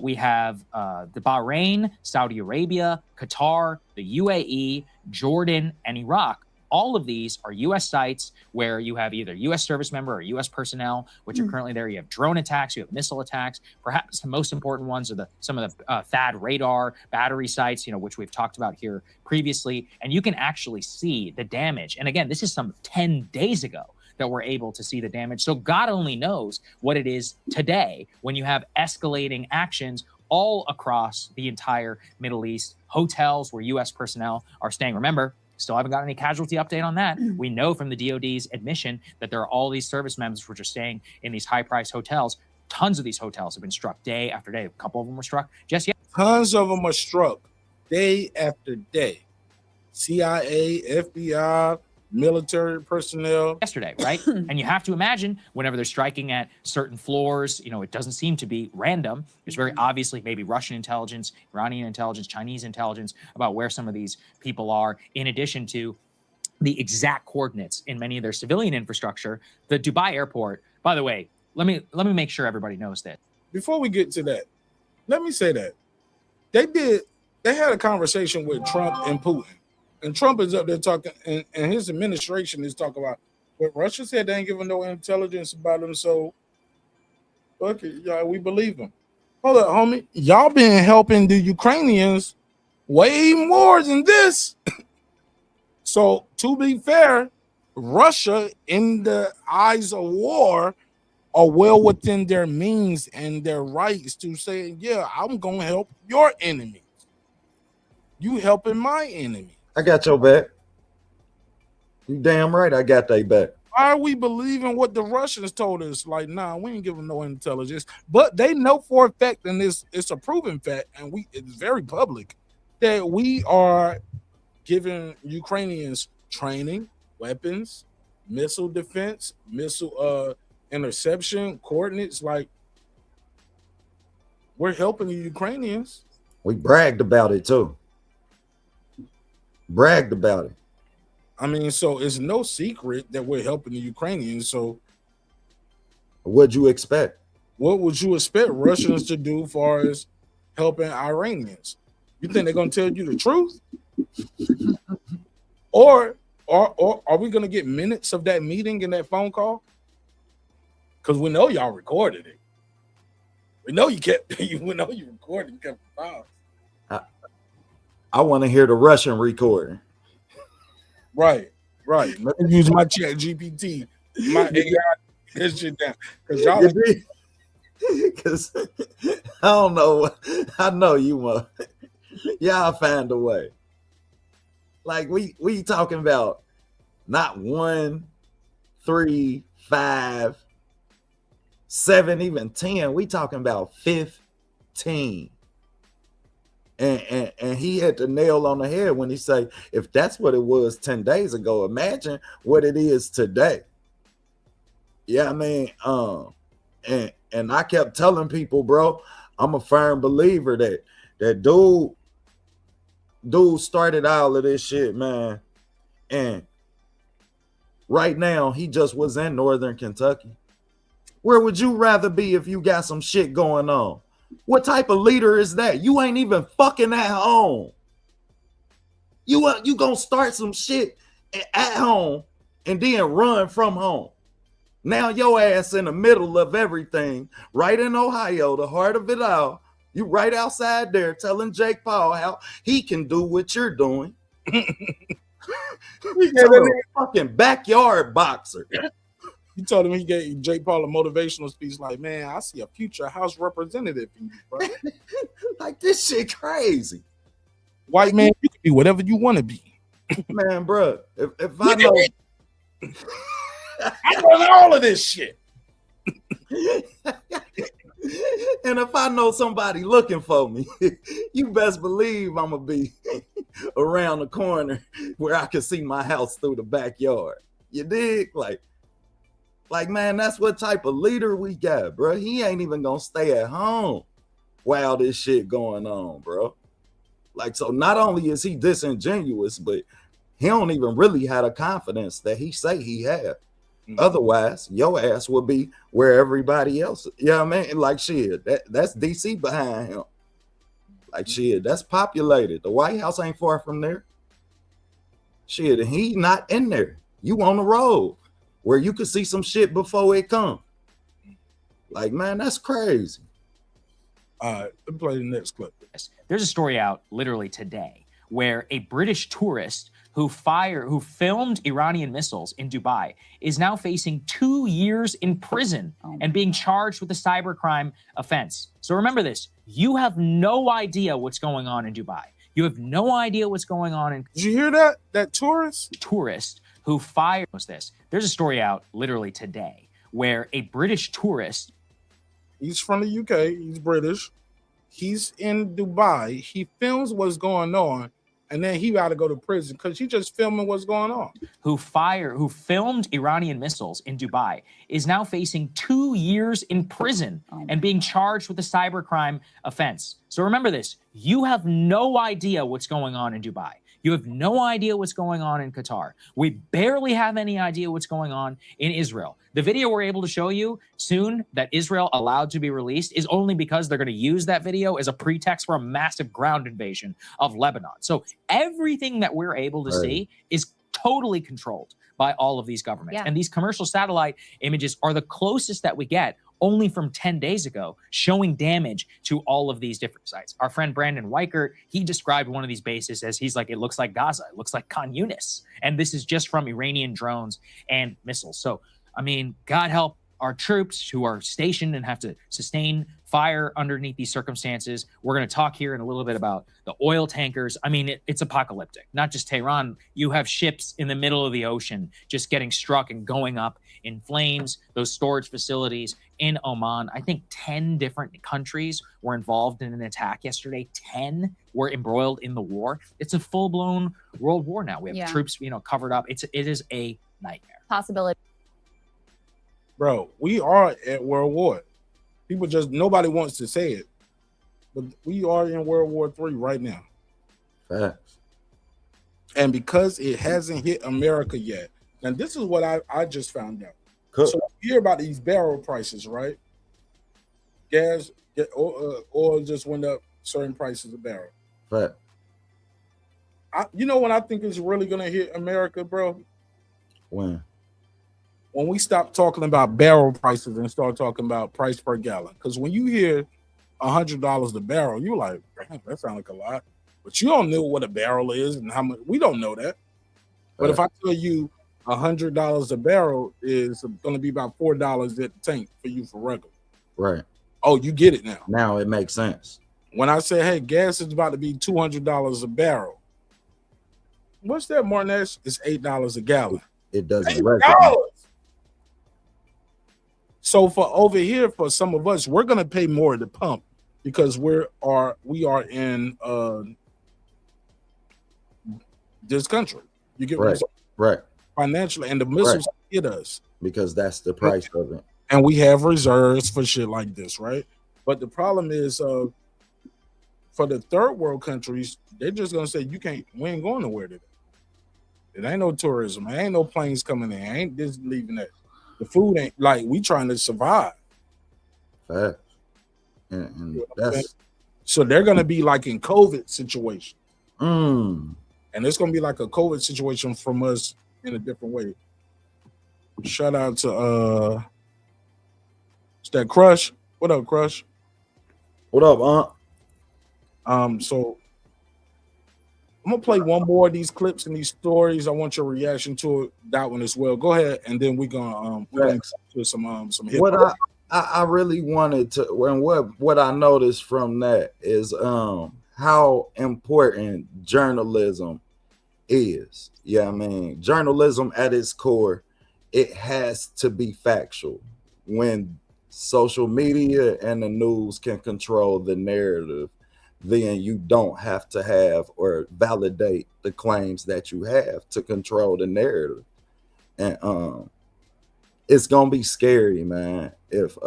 we have the Bahrain, Saudi Arabia, Qatar, the UAE, Jordan, and Iraq. All of these are U.S. sites where you have either U.S. service member or U.S. personnel, which are currently there. You have drone attacks, you have missile attacks. Perhaps the most important ones are some of the THAAD radar battery sites, which we've talked about here previously. And you can actually see the damage. And again, this is some 10 days ago that we're able to see the damage. So God only knows what it is today when you have escalating actions all across the entire Middle East, hotels where U.S. personnel are staying. Remember, still haven't got any casualty update on that. We know from the DoD's admission that there are all these service members which are staying in these high-priced hotels. Tons of these hotels have been struck day after day. A couple of them were struck just yesterday. Tons of them are struck day after day. CIA, FBI, military personnel. Yesterday, right? And you have to imagine whenever they're striking at certain floors, it doesn't seem to be random. There's very obviously maybe Russian intelligence, Iranian intelligence, Chinese intelligence about where some of these people are, in addition to the exact coordinates in many of their civilian infrastructure. The Dubai airport, by the way, let me make sure everybody knows that. Before we get to that, let me say that they had a conversation with Trump and Putin. And Trump is up there talking, and his administration is talking about what Russia said they ain't giving no intelligence about them. So, fuck it, y'all, we believe them. Hold up, homie. Y'all been helping the Ukrainians way more than this. So, to be fair, Russia, in the eyes of war, are well within their means and their rights to say, yeah, I'm going to help your enemies. You helping my enemy. I got your back. You damn right I got that back. Why are we believing what the Russians told us? Like, nah, we ain't giving no intelligence. But they know for a fact, and it's a proven fact, and it's very public, that we are giving Ukrainians training, weapons, missile defense, missile interception, coordinates. Like, we're helping the Ukrainians. We bragged about it too. Bragged about it. I mean, so it's no secret that we're helping the Ukrainians. So what'd you expect? What would you expect Russians to do as far as helping Iranians? You think they're going to tell you the truth? or are we going to get minutes of that meeting and that phone call? Because we know y'all recorded it. We know you recorded. You kept the files. I want to hear the Russian recording. Right. Let me use my chat GPT. My AI, this shit down. Because I don't know. I know you will. Y'all find a way. Like we talking about not 1, 3, 5, 7, even 10. We talking about 15. And he had the nail on the head when he say, if that's what it was 10 days ago, imagine what it is today. Yeah, I mean, and I kept telling people, bro, I'm a firm believer that dude started all of this shit, man. And right now, he just was in Northern Kentucky. Where would you rather be if you got some shit going on? What type of leader is that? You ain't even fucking at home. You gonna start some shit at home and then run from home. Now your ass in the middle of everything, right in Ohio, the heart of it all. You right outside there telling Jake Paul how he can do what you're doing. Fucking backyard boxer. You told him he gave Jake Paul a motivational speech like, man, I see a future House representative in you, bro. Like, this shit crazy. White man, you can be whatever you want to be. Man, bro, if I know... I know all of this shit. And if I know somebody looking for me, you best believe I'm going to be around the corner where I can see my house through the backyard. You dig? Like, man, that's what type of leader we got, bro. He ain't even going to stay at home while this shit going on, bro. Like, so not only is he disingenuous, but he don't even really have the confidence that he say he have. Otherwise, your ass would be where everybody else. You know what I mean? Like, shit, that's DC behind him. Like, shit, that's populated. The White House ain't far from there. Shit, and he not in there. You on the road where you could see some shit before it come. Like, man, that's crazy. All right, let's play the next clip. There's a story out literally today where a British tourist who filmed Iranian missiles in Dubai is now facing 2 years in prison and being charged with a cybercrime offense. So remember this, you have no idea what's going on in Dubai. You have no idea what's going on in... Did you hear that? That tourist who fired this. There's a story out literally today where a British tourist... He's from the UK, he's British. He's in Dubai. He films what's going on. And then he got to go to prison because he just filming what's going on. Who filmed Iranian missiles in Dubai is now facing 2 years in prison and being charged with a cybercrime offense. So remember this, you have no idea what's going on in Dubai. You have no idea what's going on in Qatar. We barely have any idea what's going on in Israel. The video we're able to show you soon that Israel allowed to be released is only because they're going to use that video as a pretext for a massive ground invasion of Lebanon. So everything that we're able to see is totally controlled by all of these governments. Yeah. And these commercial satellite images are the closest that we get only from 10 days ago, showing damage to all of these different sites. Our friend Brandon Weichert, he described one of these bases as, he's like, it looks like Gaza, it looks like Khan Yunis. And this is just from Iranian drones and missiles. So, I mean, God help our troops who are stationed and have to sustain fire underneath these circumstances. We're going to talk here in a little bit about the oil tankers. I mean, it's apocalyptic. Not just Tehran. You have ships in the middle of the ocean just getting struck and going up in flames. Those storage facilities in Oman. I think 10 different countries were involved in an attack yesterday. 10 were embroiled in the war. It's a full-blown world war now. We have troops, covered up. It is a nightmare. Possibility. Bro, we are at World War. People nobody wants to say it, but we are in World War III right now. Facts. And because it hasn't hit America yet, and this is what I just found out. Cool. So you hear about these barrel prices, right? Oil just went up certain prices a barrel. Fact. You know when I think it's really gonna hit America, bro? When we stop talking about barrel prices and start talking about price per gallon. Because when you hear $100 a barrel, you're like, damn, that sounds like a lot. But you don't know what a barrel is and how much. We don't know that. But if I tell you $100 a barrel is going to be about $4 at the tank for you for regular. Right. Oh, you get it now. Now it makes sense. When I say, hey, gas is about to be $200 a barrel. What's that, Martinez? It's $8 a gallon. It doesn't $8. So for over here, for some of us, we're gonna pay more at the pump because we are in this country. You get right financially, and the missiles hit us because that's the price of it. And we have reserves for shit like this, right? But the problem is, for the third world countries, they're just gonna say we ain't going nowhere today. It ain't no tourism. There ain't no planes coming in. I ain't just leaving that. The food ain't like we trying to survive. Facts. And that's so they're gonna be like in COVID situation. And it's gonna be like a COVID situation from us in a different way. Shout out to it's that Crush. What up, Crush? What up, Aunt? So I'm gonna play one more of these clips and these stories. I want your reaction to it, that one as well. Go ahead, and then we're gonna do some hip What hop. I really wanted to, and what I noticed from that is how important journalism is. Yeah, I mean, journalism at its core, it has to be factual. When social media and the news can control the narrative, then you don't have to have or validate the claims that you have to control the narrative. And it's gonna be scary, man, if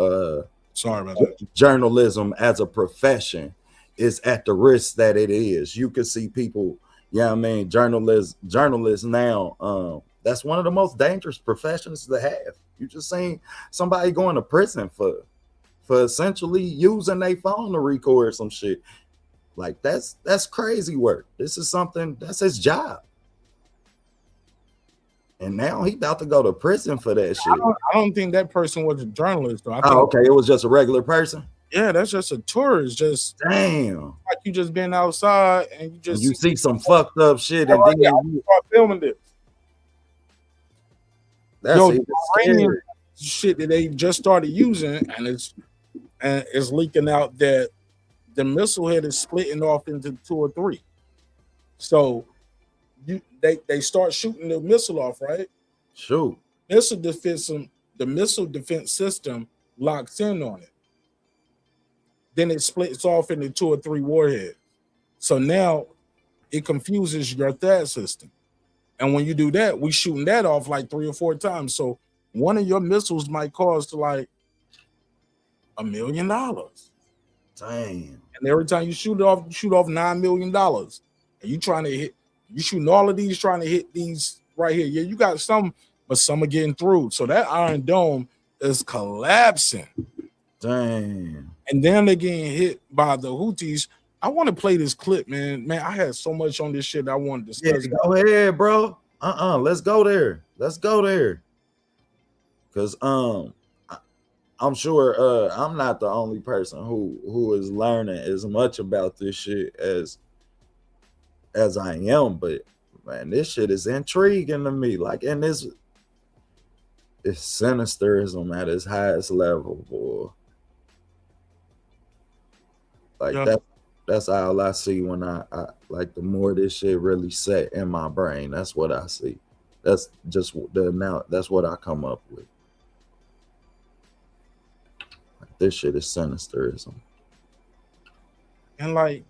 sorry about that, journalism as a profession is at the risk that it is. You can see people, yeah, I mean, journalists now, that's one of the most dangerous professions to have. You just seen somebody going to prison for essentially using their phone to record some shit. Like that's crazy work. This is something that's his job. And now he about to go to prison for that shit. I don't think that person was a journalist though. I think, okay, it was just a regular person. Yeah, that's just a tourist. Just damn, like you just been outside and you see some fucked up shit, and then you start filming this. That's Iranian shit that they just started using, and it's leaking out that the missile head is splitting off into 2 or 3. So they start shooting the missile off, right? Shoot. The missile defense system locks in on it. Then it splits off into 2 or 3 warheads. So now it confuses your THAAD system. And when you do that, we shooting that off like 3 or 4 times. So one of your missiles might cost like $1 million. Damn. And every time you shoot off $9 million. And you shooting all of these trying to hit these right here. Yeah, you got some, but some are getting through. So that Iron Dome is collapsing. Damn. And then they're getting hit by the Houthis. I want to play this clip, man. Man, I had so much on this shit I want to discuss. Yeah, go ahead, bro. Let's go there. Because I'm sure I'm not the only person who is learning as much about this shit as I am, but man, this shit is intriguing to me. Like, and it's sinisterism at its highest level, boy. Like that's all I see when I like the more this shit really set in my brain. That's what I see. That's just that's what I come up with. Like, this shit is sinisterism. And like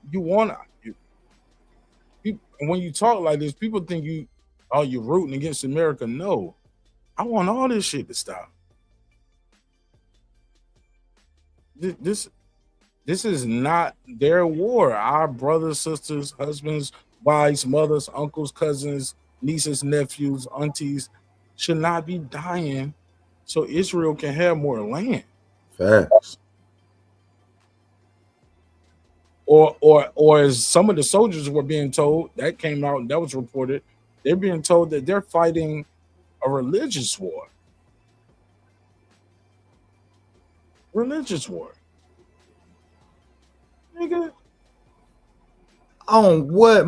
when you talk like this, people think you're rooting against America. No, I want all this shit to stop. This is not their war. Our brothers, sisters, husbands, wives, mothers, uncles, cousins, nieces, nephews, aunties should not be dying so Israel can have more land. Facts. Or as some of the soldiers were being told, that came out and that was reported, they're being told that they're fighting a religious war. Religious war. Nigga. On what,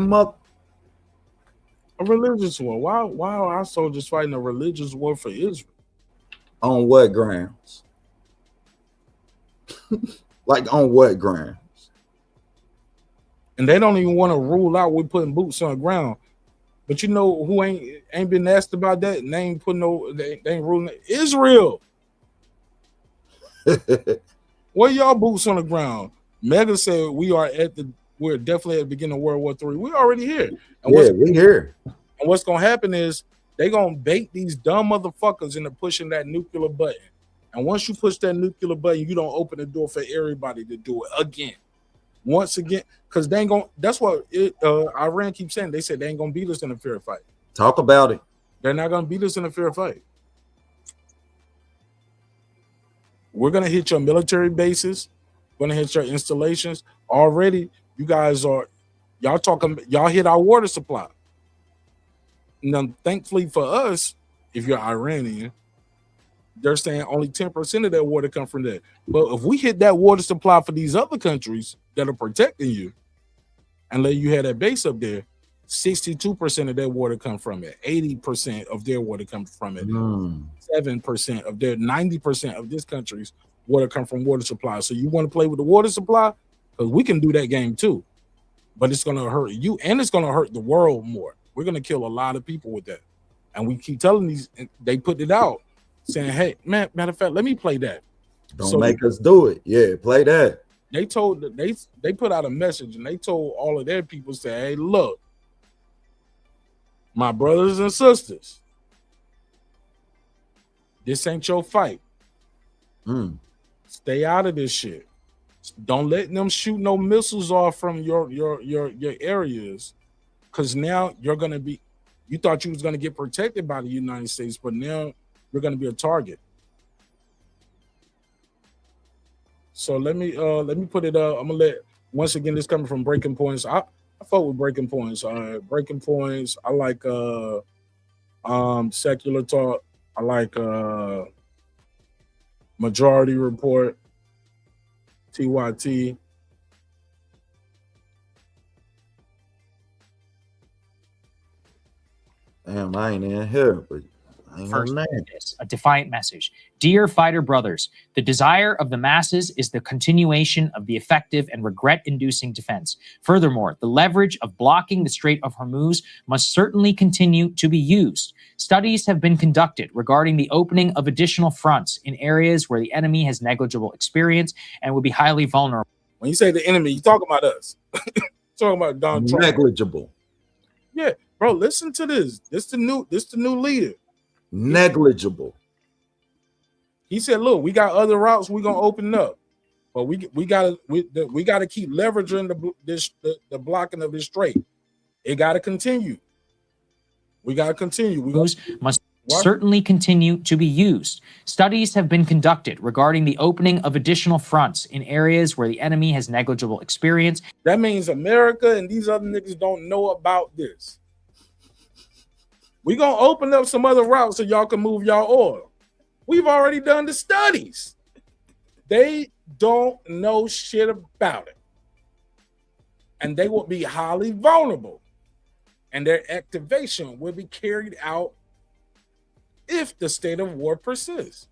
a religious war. Why are our soldiers fighting a religious war for Israel? On what grounds? Like, on what grounds? And they don't even want to rule out we're putting boots on the ground. But you know who ain't been asked about that? And they ain't ruling Israel. Where y'all boots on the ground? Mega said we're definitely at the beginning of World War III. We're already here. And we're here. And what's gonna happen is they're gonna bait these dumb motherfuckers into pushing that nuclear button. And once you push that nuclear button, you don't open the door for everybody to do it again. Once again, because they ain't gonna. That's what Iran keeps saying. They said they ain't gonna beat us in a fair fight. Talk about it. They're not gonna beat us in a fair fight. We're gonna hit your military bases. We're gonna hit your installations. Already, you guys y'all hit our water supply. Now, thankfully for us, if you're Iranian, they're saying only 10% of that water come from there. But if we hit that water supply for these other countries that are protecting you and let you have that base up there, 62% of their water come from it. 80% of their water comes from it. 7% of their 90% of this country's water come from water supply. So you want to play with the water supply? Because we can do that game too. But it's going to hurt you, and it's going to hurt the world more. We're going to kill a lot of people with that. And we keep telling these, they put it out, saying, hey, man, matter of fact, let me play that. Don't make us do it. Yeah, play that. They told, they put out a message, and they told all of their people, say, hey, look, my brothers and sisters, this ain't your fight. Stay out of this shit. Don't let them shoot no missiles off from your areas, because now you're gonna be. You thought you was gonna get protected by the United States, but now you're gonna be a target. So let me put it up. I'm gonna let, once again, this coming from Breaking Points. I fuck with Breaking Points. Breaking Points. I like Secular Talk. I like Majority Report. TYT. Damn, I ain't in here, but I ain't First, on that. a defiant message. Dear fighter brothers, the desire of the masses is the continuation of the effective and regret-inducing defense. Furthermore, the leverage of blocking the Strait of Hormuz must certainly continue to be used. Studies have been conducted regarding the opening of additional fronts in areas where the enemy has negligible experience and will be highly vulnerable. When you say the enemy, you talking about us. Talking about Donald Trump. Negligible. Yeah, bro, listen to this. This the new leader. Negligible. He said, look, we got other routes we're gonna open up, but we gotta keep leveraging the blocking of this strait. It gotta continue. We gotta continue. We must certainly continue to be used. Studies have been conducted regarding the opening of additional fronts in areas where the enemy has negligible experience. That means America and these other niggas don't know about this. We're gonna open up some other routes so y'all can move y'all oil. We've already done the studies. They don't know shit about it. And they will be highly vulnerable. And their activation will be carried out if the state of war persists.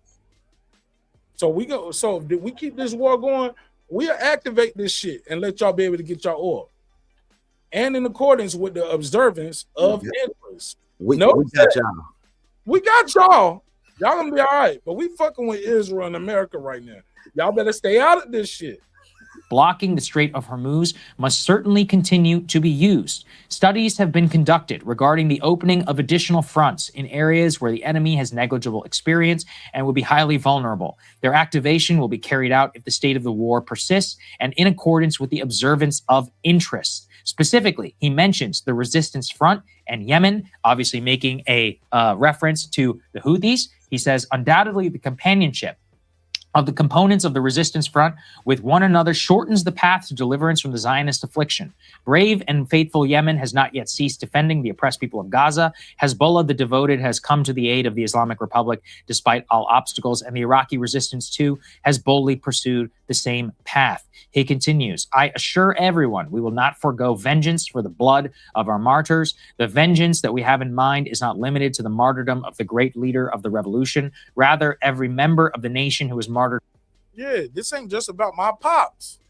So if we keep this war going, we'll activate this shit and let y'all be able to get y'all oil. And in accordance with the observance of interest. We got y'all. We got y'all. Y'all gonna be all right. But we fucking with Israel and America right now. Y'all better stay out of this shit. Blocking the Strait of Hormuz must certainly continue to be used. Studies have been conducted regarding the opening of additional fronts in areas where the enemy has negligible experience and will be highly vulnerable. Their activation will be carried out if the state of the war persists and in accordance with the observance of interests. Specifically, he mentions the Resistance Front and Yemen, obviously making a reference to the Houthis. He says, undoubtedly, the companionship of the components of the resistance front with one another shortens the path to deliverance from the Zionist affliction. Brave and faithful Yemen has not yet ceased defending the oppressed people of Gaza. Hezbollah, the devoted, has come to the aid of the Islamic Republic despite all obstacles, and the Iraqi resistance, too, has boldly pursued the same path. He continues, I assure everyone we will not forego vengeance for the blood of our martyrs. The vengeance that we have in mind is not limited to the martyrdom of the great leader of the revolution. Rather, every member of the nation who was martyred. Yeah, this ain't just about my pops.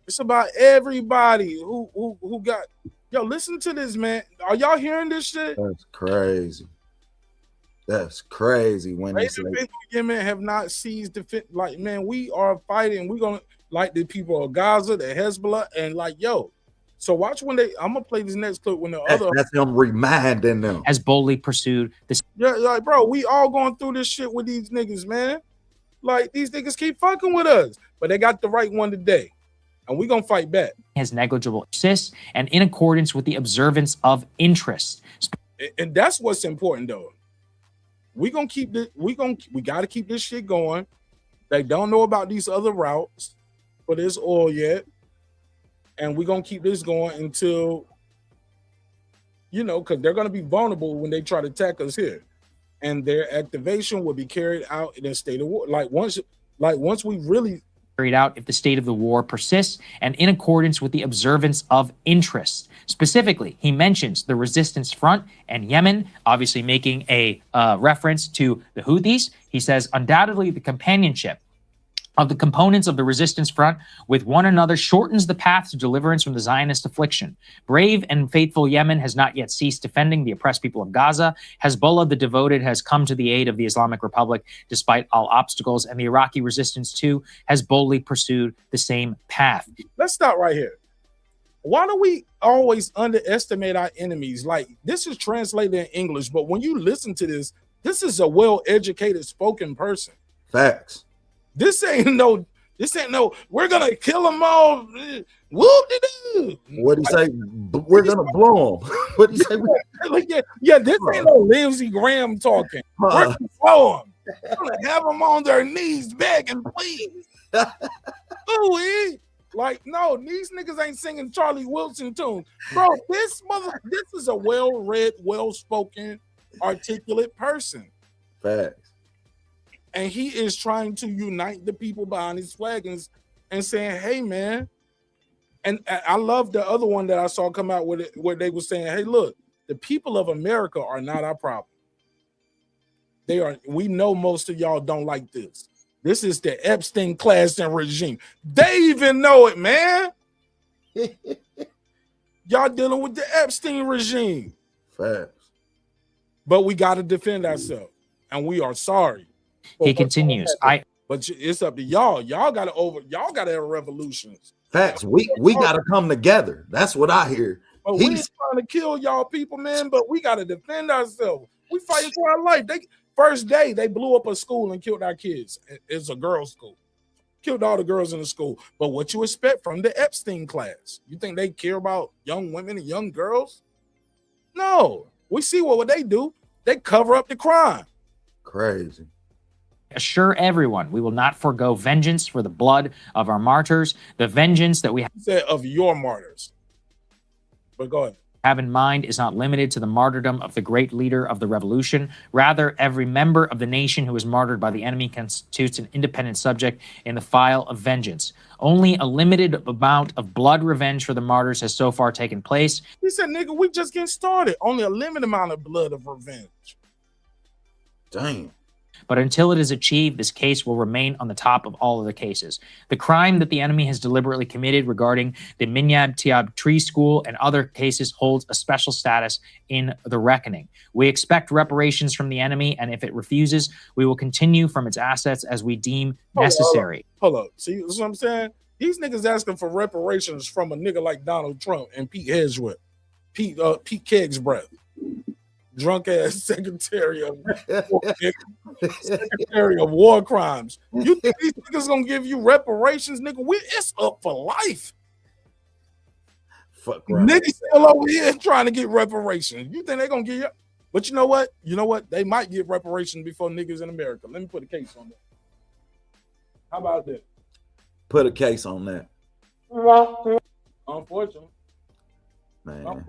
It's about everybody who got. Yo, listen to this, man. Are y'all hearing this shit? That's crazy. That's crazy. When they say Yemen have not seized defense, like, man, we are fighting. We're gonna, like, the people of Gaza, the Hezbollah, and like, yo. So watch when I'm gonna play this next clip when that's them reminding them has boldly pursued this. Yeah, like, bro, we all going through this shit with these niggas, man. Like, these niggas keep fucking with us, but they got the right one today, and we gonna fight back. Has negligible assists and in accordance with the observance of interests. And that's what's important, though. We gonna keep this. We gotta keep this shit going. They don't know about these other routes for this oil yet, and we gonna keep this going until, because they're gonna be vulnerable when they try to attack us here, and their activation will be carried out in a state of war. Like once we really carried out if the state of the war persists and in accordance with the observance of interests. Specifically, he mentions the resistance front and Yemen, obviously making a reference to the Houthis. He says, undoubtedly, the companionship of the components of the resistance front with one another shortens the path to deliverance from the Zionist affliction. Brave and faithful Yemen has not yet ceased defending the oppressed people of Gaza. Hezbollah, the devoted, has come to the aid of the Islamic Republic despite all obstacles, and the Iraqi resistance too has boldly pursued the same path. Let's stop right here. Why do we always underestimate our enemies? Like, this is translated in English, but when you listen to this, this is a well-educated spoken person. Facts. This ain't no, we're gonna kill them all. Whoop-de-doo. What'd he say? We're gonna blow them. What'd he say? Like, yeah, this ain't no Lindsey Graham talking. We're gonna blow them. We're gonna have them on their knees begging, please. Ooh, like, no, these niggas ain't singing Charlie Wilson tunes. Bro, this is a well-read, well-spoken, articulate person. Facts. And he is trying to unite the people behind his flag and saying, hey, man. And I love the other one that I saw come out with it, where they were saying, hey, look, the people of America are not our problem. They are. We know most of y'all don't like this. This is the Epstein class and regime. They even know it, man. Y'all dealing with the Epstein regime. Facts. But we got to defend ourselves. And we are sorry. He continues. But it's up to y'all. Y'all gotta have revolutions. Facts. We gotta come together. That's what I hear. But we ain't trying to kill y'all people, man. But we gotta defend ourselves. We fighting for our life. First day they blew up a school and killed our kids. It's a girls' school. Killed all the girls in the school. But what you expect from the Epstein class? You think they care about young women and young girls? No. We see what they do. They cover up the crime. Crazy. Assure everyone we will not forego vengeance for the blood of our martyrs, the vengeance that we said of your martyrs. But go ahead. Have in mind is not limited to the martyrdom of the great leader of the revolution. Rather, every member of the nation who is martyred by the enemy constitutes an independent subject in the file of vengeance. Only a limited amount of blood revenge for the martyrs has so far taken place. He said, nigga, we just getting started. Only a limited amount of blood of revenge. Damn. But until it is achieved, this case will remain on the top of all other cases. The crime that the enemy has deliberately committed regarding the Minyab Tiab Tree School and other cases holds a special status in the reckoning. We expect reparations from the enemy, and if it refuses, we will continue from its assets as we deem necessary. Hold up. See what I'm saying? These niggas asking for reparations from a nigga like Donald Trump and Pete Hedgewood, Pete Keg's breath. Drunk ass Secretary of War Crimes. You think these niggas gonna give you reparations, nigga? It's up for life. Fuck right. Niggas still over here trying to get reparations. You think they gonna give you? But you know what? They might get reparations before niggas in America. Let me put a case on that. How about that? Put a case on that. Unfortunately. Man.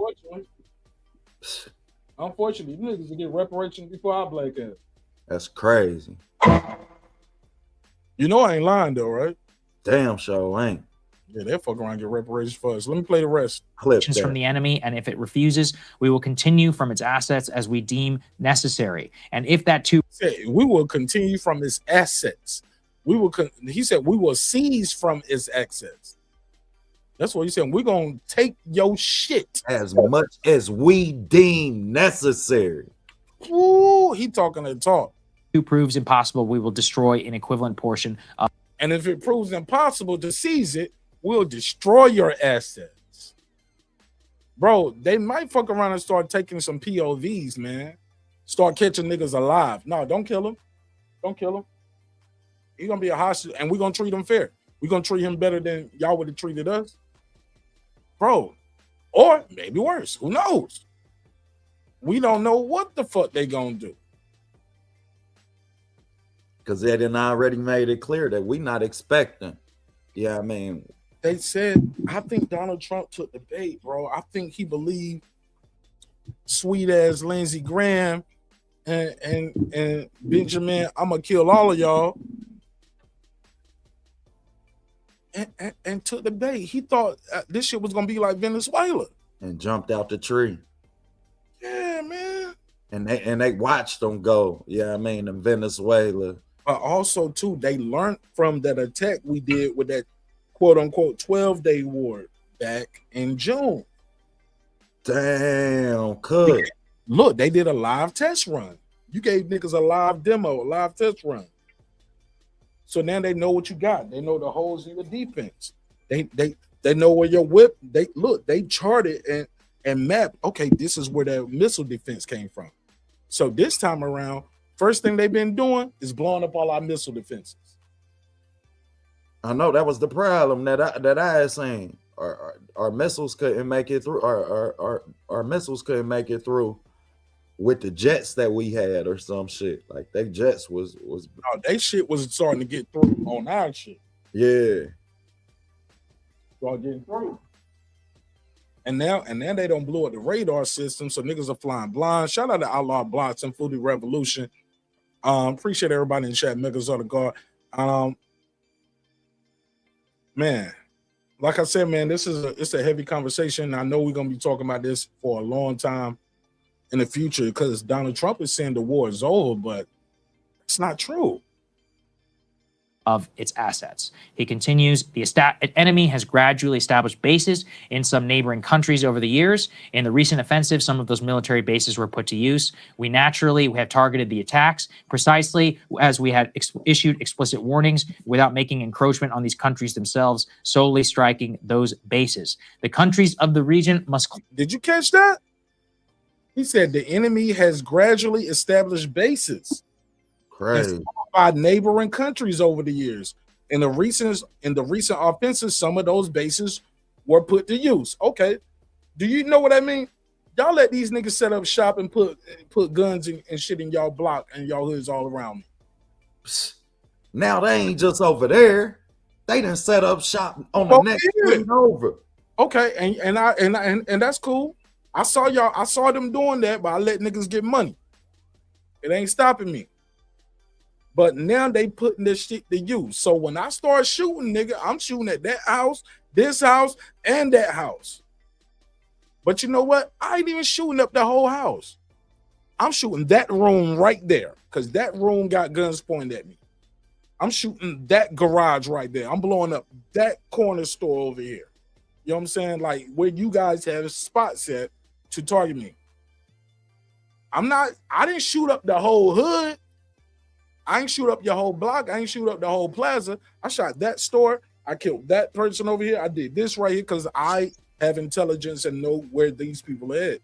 Unfortunately, you niggas will get reparations before our black ass. That's crazy. You know I ain't lying though, right? Damn sure ain't. Yeah, they'll fuck around and get reparations for us. Let me play the rest. Clips from the enemy, and if it refuses, we will continue from its assets as we deem necessary. And if that too, we will continue from its assets. He said we will seize from its assets. That's what he said. We're gonna take your shit as much as we deem necessary. Ooh, he talking that talk. If it proves impossible, we will destroy an equivalent portion of. And if it proves impossible to seize it, we'll destroy your assets. Bro, they might fuck around and start taking some POVs, man. Start catching niggas alive. No, don't kill him. Don't kill him. He's gonna be a hostage, and we're gonna treat him fair. We're gonna treat him better than y'all would have treated us. Bro, or maybe worse. Who knows? We don't know what the fuck they gonna do. Because they done already made it clear that we not expecting. Yeah, I mean. They said, I think Donald Trump took the bait, bro. I think he believed sweet ass Lindsey Graham and Benjamin, I'm gonna kill all of y'all. and took the bait. He thought this shit was gonna be like Venezuela and jumped out the tree. Yeah, man. And they watched them go. Yeah, I mean, in Venezuela. But also too, they learned from that attack we did with that quote unquote 12-day war back in June. Damn, cuz. Look, they did a live test run. You gave niggas a live demo, a live test run. So now they know what you got. They know the holes in your defense. They know where your whip. They charted and mapped. Okay, this is where that missile defense came from. So this time around, first thing they've been doing is blowing up all our missile defenses. I know that was the problem that I had seen. Our missiles couldn't make it through. Our missiles couldn't make it through with the jets that we had or some shit. Like they jets was no, they shit was starting to get through on our shit. Yeah. Start getting through. And now they don't blow up the radar system, so niggas are flying blind. Shout out to Outlaw Blocks and Foodie Revolution. Appreciate everybody in the chat. Niggas on the guard. Man, like I said, man, it's a heavy conversation. I know we're gonna be talking about this for a long time in the future because Donald Trump is saying the war is over, but it's not true. Of its assets. He continues, the enemy has gradually established bases in some neighboring countries over the years. In the recent offensive, some of those military bases were put to use. We have targeted the attacks precisely as we had issued explicit warnings without making encroachment on these countries themselves, solely striking those bases. The countries of the region must... Did you catch that? He said the enemy has gradually established bases. Crazy. By neighboring countries over the years. In the recent offenses, some of those bases were put to use. Okay. Do you know what I mean? Y'all let these niggas set up shop and put guns and shit in y'all block and y'all hoods all around me. Now they ain't just over there. They done set up shop on the next street over. Okay, and that's cool. I saw them doing that, but I let niggas get money. It ain't stopping me. But now they putting this shit to use. So when I start shooting, nigga, I'm shooting at that house, this house, and that house. But you know what? I ain't even shooting up the whole house. I'm shooting that room right there because that room got guns pointed at me. I'm shooting that garage right there. I'm blowing up that corner store over here. You know what I'm saying? Like where you guys have a spot set to target me. I didn't shoot up the whole hood. I ain't shoot up your whole block. I ain't shoot up the whole plaza. I shot that store. I killed that person over here. I did this right here because I have intelligence and know where these people are at.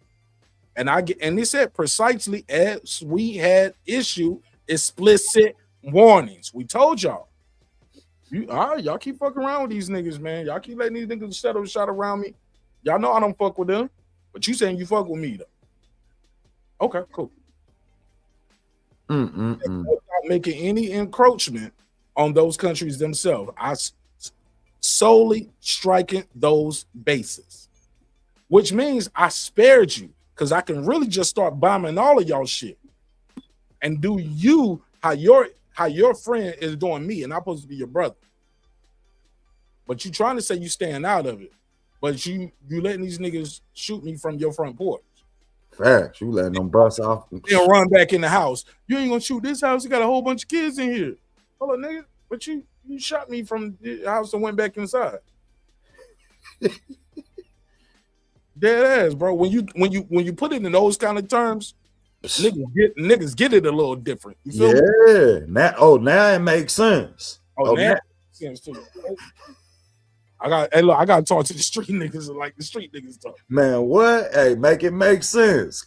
And they said precisely as we had issued explicit warnings. We told y'all. Y'all keep fucking around with these niggas, man. Y'all keep letting these niggas set up shot around me. Y'all know I don't fuck with them, but you saying you fuck with me though. Okay, cool. Not making any encroachment on those countries themselves. I solely striking those bases, which means I spared you because I can really just start bombing all of y'all shit and do you how your friend is doing me, and I'm supposed to be your brother. But you trying to say you staying out of it, but you letting these niggas shoot me from your front porch. Facts, you letting them bust off and run back in the house. You ain't gonna shoot this house. You got a whole bunch of kids in here. Hold on, nigga. But you shot me from the house and went back inside. Dead ass, bro. When you put it in those kind of terms, niggas get it a little different. You feel me? Now it makes sense. Now it makes sense too. I gotta talk to the street niggas like the street niggas talk. Man, what? Hey, make it make sense.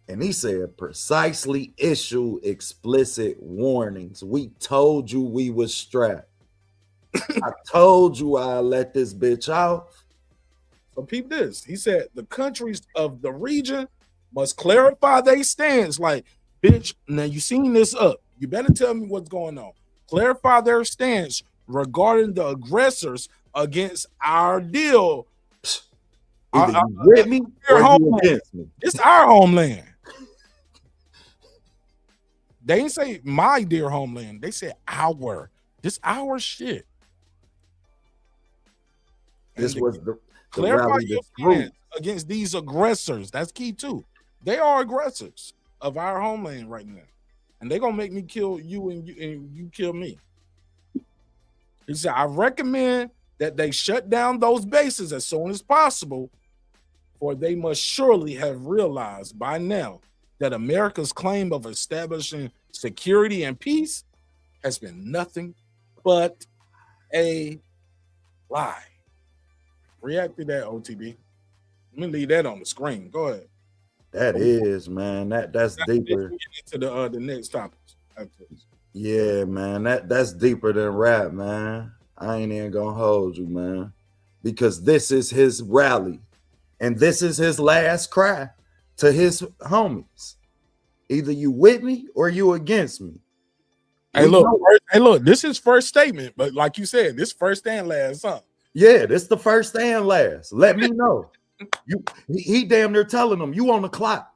And he said precisely issue explicit warnings. We told you we was strapped. I told you I let this bitch out. So peep this. He said the countries of the region must clarify their stance. Like, bitch, now you seen this up. You better tell me what's going on. Clarify their stance regarding the aggressors against our deal. Either you with me or you against me. It's our homeland. They ain't say my dear homeland. They said our This our shit. This was the clarify rally your stance against these aggressors. That's key too. They are aggressors of our homeland right now, and they're gonna make me kill you and you kill me. He said, I recommend that they shut down those bases as soon as possible, for they must surely have realized by now that America's claim of establishing security and peace has been nothing but a lie. React to that, OTB. Let me leave that on the screen. Go ahead. That is, man. That's deeper. Into the next topics. Yeah, man. That's deeper than rap, man. I ain't even gonna hold you, man, because this is his rally, and this is his last cry to his homies. Either you with me or you against me. Hey, look, this is first statement, but like you said, this first and last, huh? Yeah, this the first and last. Let me know. He damn near telling them you on the clock.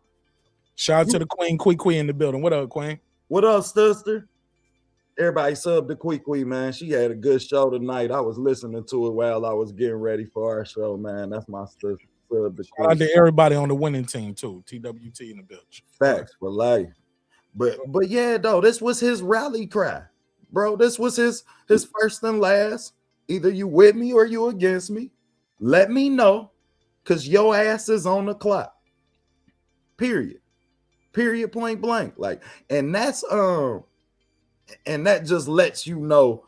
Shout out to the Queen in the building. What up, Queen? What up, sister? Everybody sub to Quee, man. She had a good show tonight. I was listening to it while I was getting ready for our show, man. That's my sister. Shout out to everybody on the winning team too. TWT in the building. Facts for life. But yeah, though, this was his rally cry, bro. This was his first and last. Either you with me or you against me. Let me know, cause your ass is on the clock. Period. Point blank. Like, and that's and that just lets you know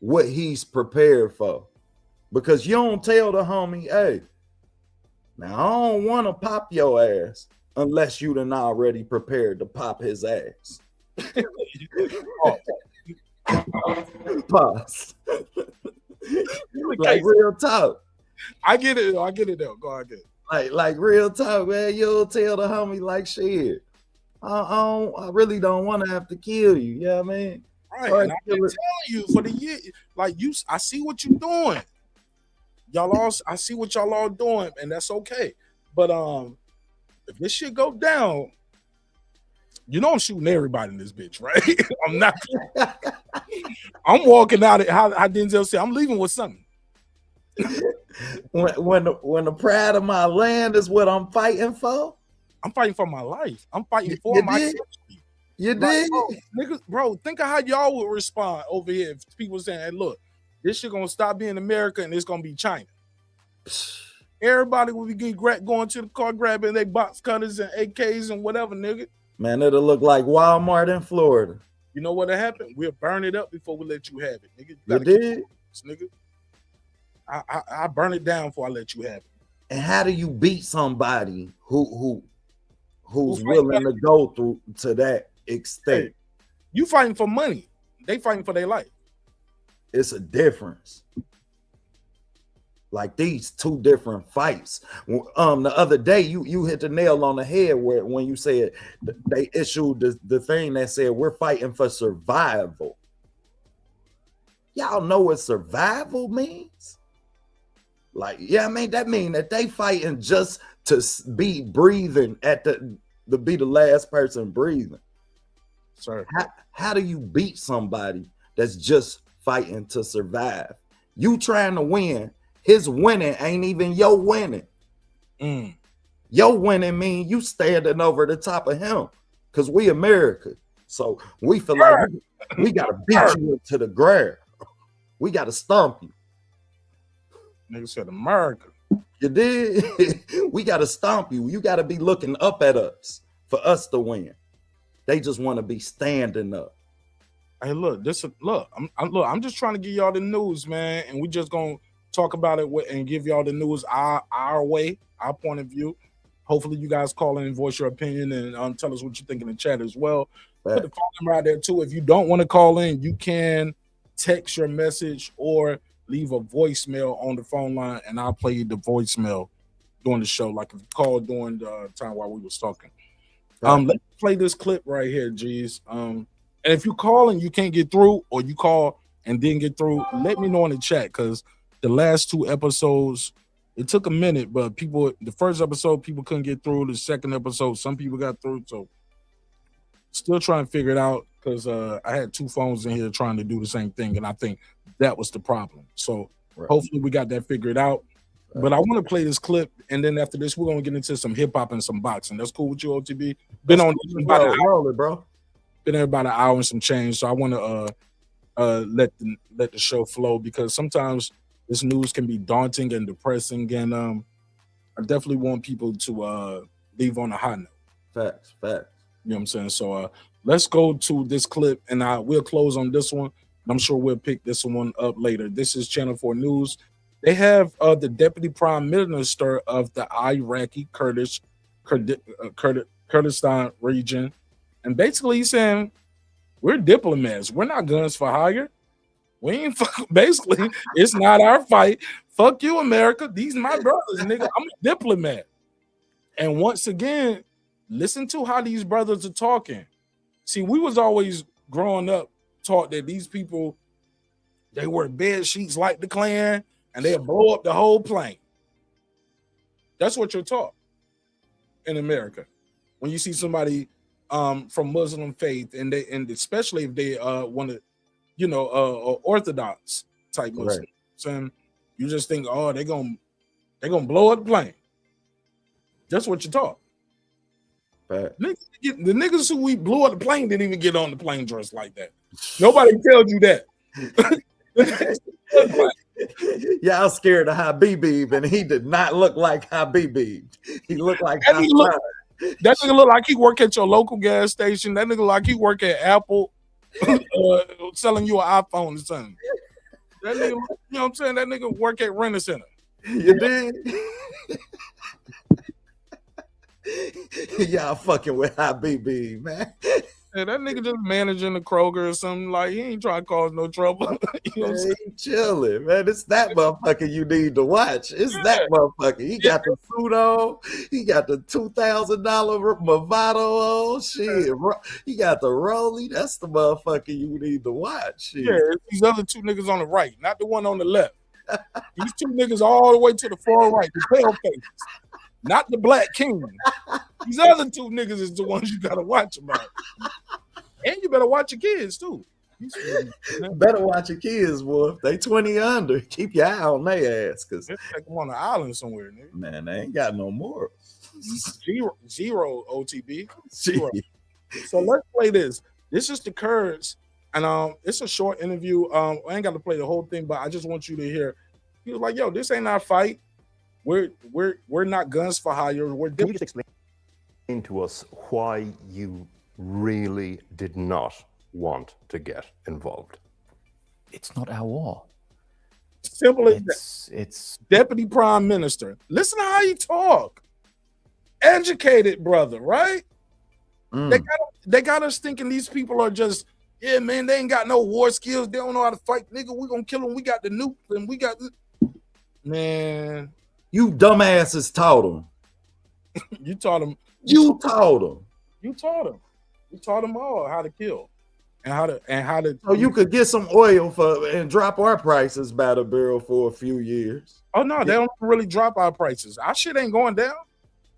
what he's prepared for, because you don't tell the homie, hey, now I don't want to pop your ass unless you done already prepared to pop his ass. Pause. Like real talk. I get it though. Go ahead. Like real talk, man. You'll tell the homie like, shit, I really don't want to have to kill you. Yeah, man. Right. And I've been telling you for the year, like I see what you're doing. I see what y'all all doing, and that's okay. But if this shit go down, you know I'm shooting everybody in this bitch, right? I'm not. I'm walking out. How Denzel said, I'm leaving with something. When the pride of my land is what I'm fighting for. I'm fighting for my life. I'm fighting for my country. You did, bro. Think of how y'all would respond over here if people saying, "Hey, look, this shit gonna stop being America and it's gonna be China." Everybody will be going to the car grabbing their box cutters and AKs and whatever, nigga. Man, it'll look like Walmart in Florida. You know what'll happen? We'll burn it up before we let you have it, nigga. You did, nigga. I burn it down before I let you have it. And how do you beat somebody who's willing to go through to that extent? Hey, you fighting for money. They fighting for their life. It's a difference. Like these two different fights. The other day you hit the nail on the head when you said they issued the thing that said we're fighting for survival. Y'all know what survival means? Like, yeah, I mean that mean that they fighting just to be breathing to be the last person breathing. Sir, how do you beat somebody that's just fighting to survive? You trying to win. His winning ain't even your winning. Your winning mean you standing over the top of him, because we America. So we feel like we got to beat you into the ground. We got to stomp you. Nigga said America. You did. We got to stomp you. You got to be looking up at us for us to win. They just want to be standing up. Hey, look, I'm just trying to give y'all the news, man, and we just gonna talk about it and give y'all the news our way, our point of view. Hopefully you guys call in and voice your opinion and tell us what you think in the chat as well. Put the phone number out there too. If you don't want to call in, you can text your message or leave a voicemail on the phone line, and I'll play the voicemail during the show, like if you called during the time while we was talking. Let's play this clip right here, G's. And if you call and you can't get through, or you call and didn't get through, let me know in the chat, because the last two episodes, it took a minute, but the first episode, people couldn't get through. The second episode, some people got through. So still trying to figure it out. because I had 2 phones in here trying to do the same thing, and I think that was the problem. So hopefully we got that figured out. But I want to play this clip, and then after this, we're gonna get into some hip hop and some boxing. That's cool with you, OTB? Been on about an hour, bro. Been there about an hour and some change. So I want to let the show flow, because sometimes this news can be daunting and depressing, and I definitely want people to leave on a high note. Facts. You know what I'm saying? So let's go to this clip, and we'll close on this one. I'm sure we'll pick this one up later. This is Channel 4 News. They have the deputy prime minister of the Iraqi Kurdistan region, and basically he's saying, we're diplomats. We're not guns for hire. We ain't basically, it's not our fight. Fuck you, America. These my brothers, nigga. I'm a diplomat. And once again, listen to how these brothers are talking. See, we was always growing up taught that these people, they wear bed sheets like the Klan, and they'll blow up the whole plane. That's what you're taught in America. When you see somebody from Muslim faith, and especially if they want to, Orthodox type Muslim, Right. so you just think, oh, they're gonna blow up the plane. That's what you're taught. The niggas who we blew up the plane didn't even get on the plane dressed like that. Nobody tells you that. Y'all scared of Habibib, and he did not look like Habibib. He looked like that nigga look like he work at your local gas station. That nigga like he work at Apple, selling you an iPhone or something. That nigga, you know what I'm saying? That nigga work at Rent a Center. You did? Y'all fucking with Habibib, man. Yeah, that nigga just managing the Kroger or something. Like, he ain't trying to cause no trouble. You know what I'm saying? He chilling, man. It's that motherfucker you need to watch. It's that motherfucker. He got the suit on. He got the $2,000 Movado on. Shit, he got the Rollie. That's the motherfucker you need to watch. Shit. Yeah, these other 2 niggas on the right, not the one on the left. These 2 niggas all the way to the far right, the pale faces, not the Black King. These other 2 niggas is the ones you gotta watch about. And you better watch your kids too. Better watch your kids, boy. If they 20 under, keep your eye on their ass, cause take them on an island somewhere, nigga. Man, they ain't got no morals. Zero OTB. Zero. So let's play this. This is the Kurds, and it's a short interview. I ain't got to play the whole thing, but I just want you to hear. He was like, "Yo, this ain't our fight. We're not guns for hire. Can you just explain to us why you really did not want to get involved? It's not our war. Simple as that. It's Deputy Prime Minister. Listen to how you talk. Educated brother, right? They got us thinking these people are just, yeah, man, they ain't got no war skills. They don't know how to fight. Nigga, we gonna kill them. We got the nuke, and we got man. You dumbasses taught them. You taught them. You taught them. You taught them. You taught them all how to kill and how to. So you could get some oil and drop our prices by the barrel for a few years. Oh no, they don't really drop our prices. Our shit ain't going down.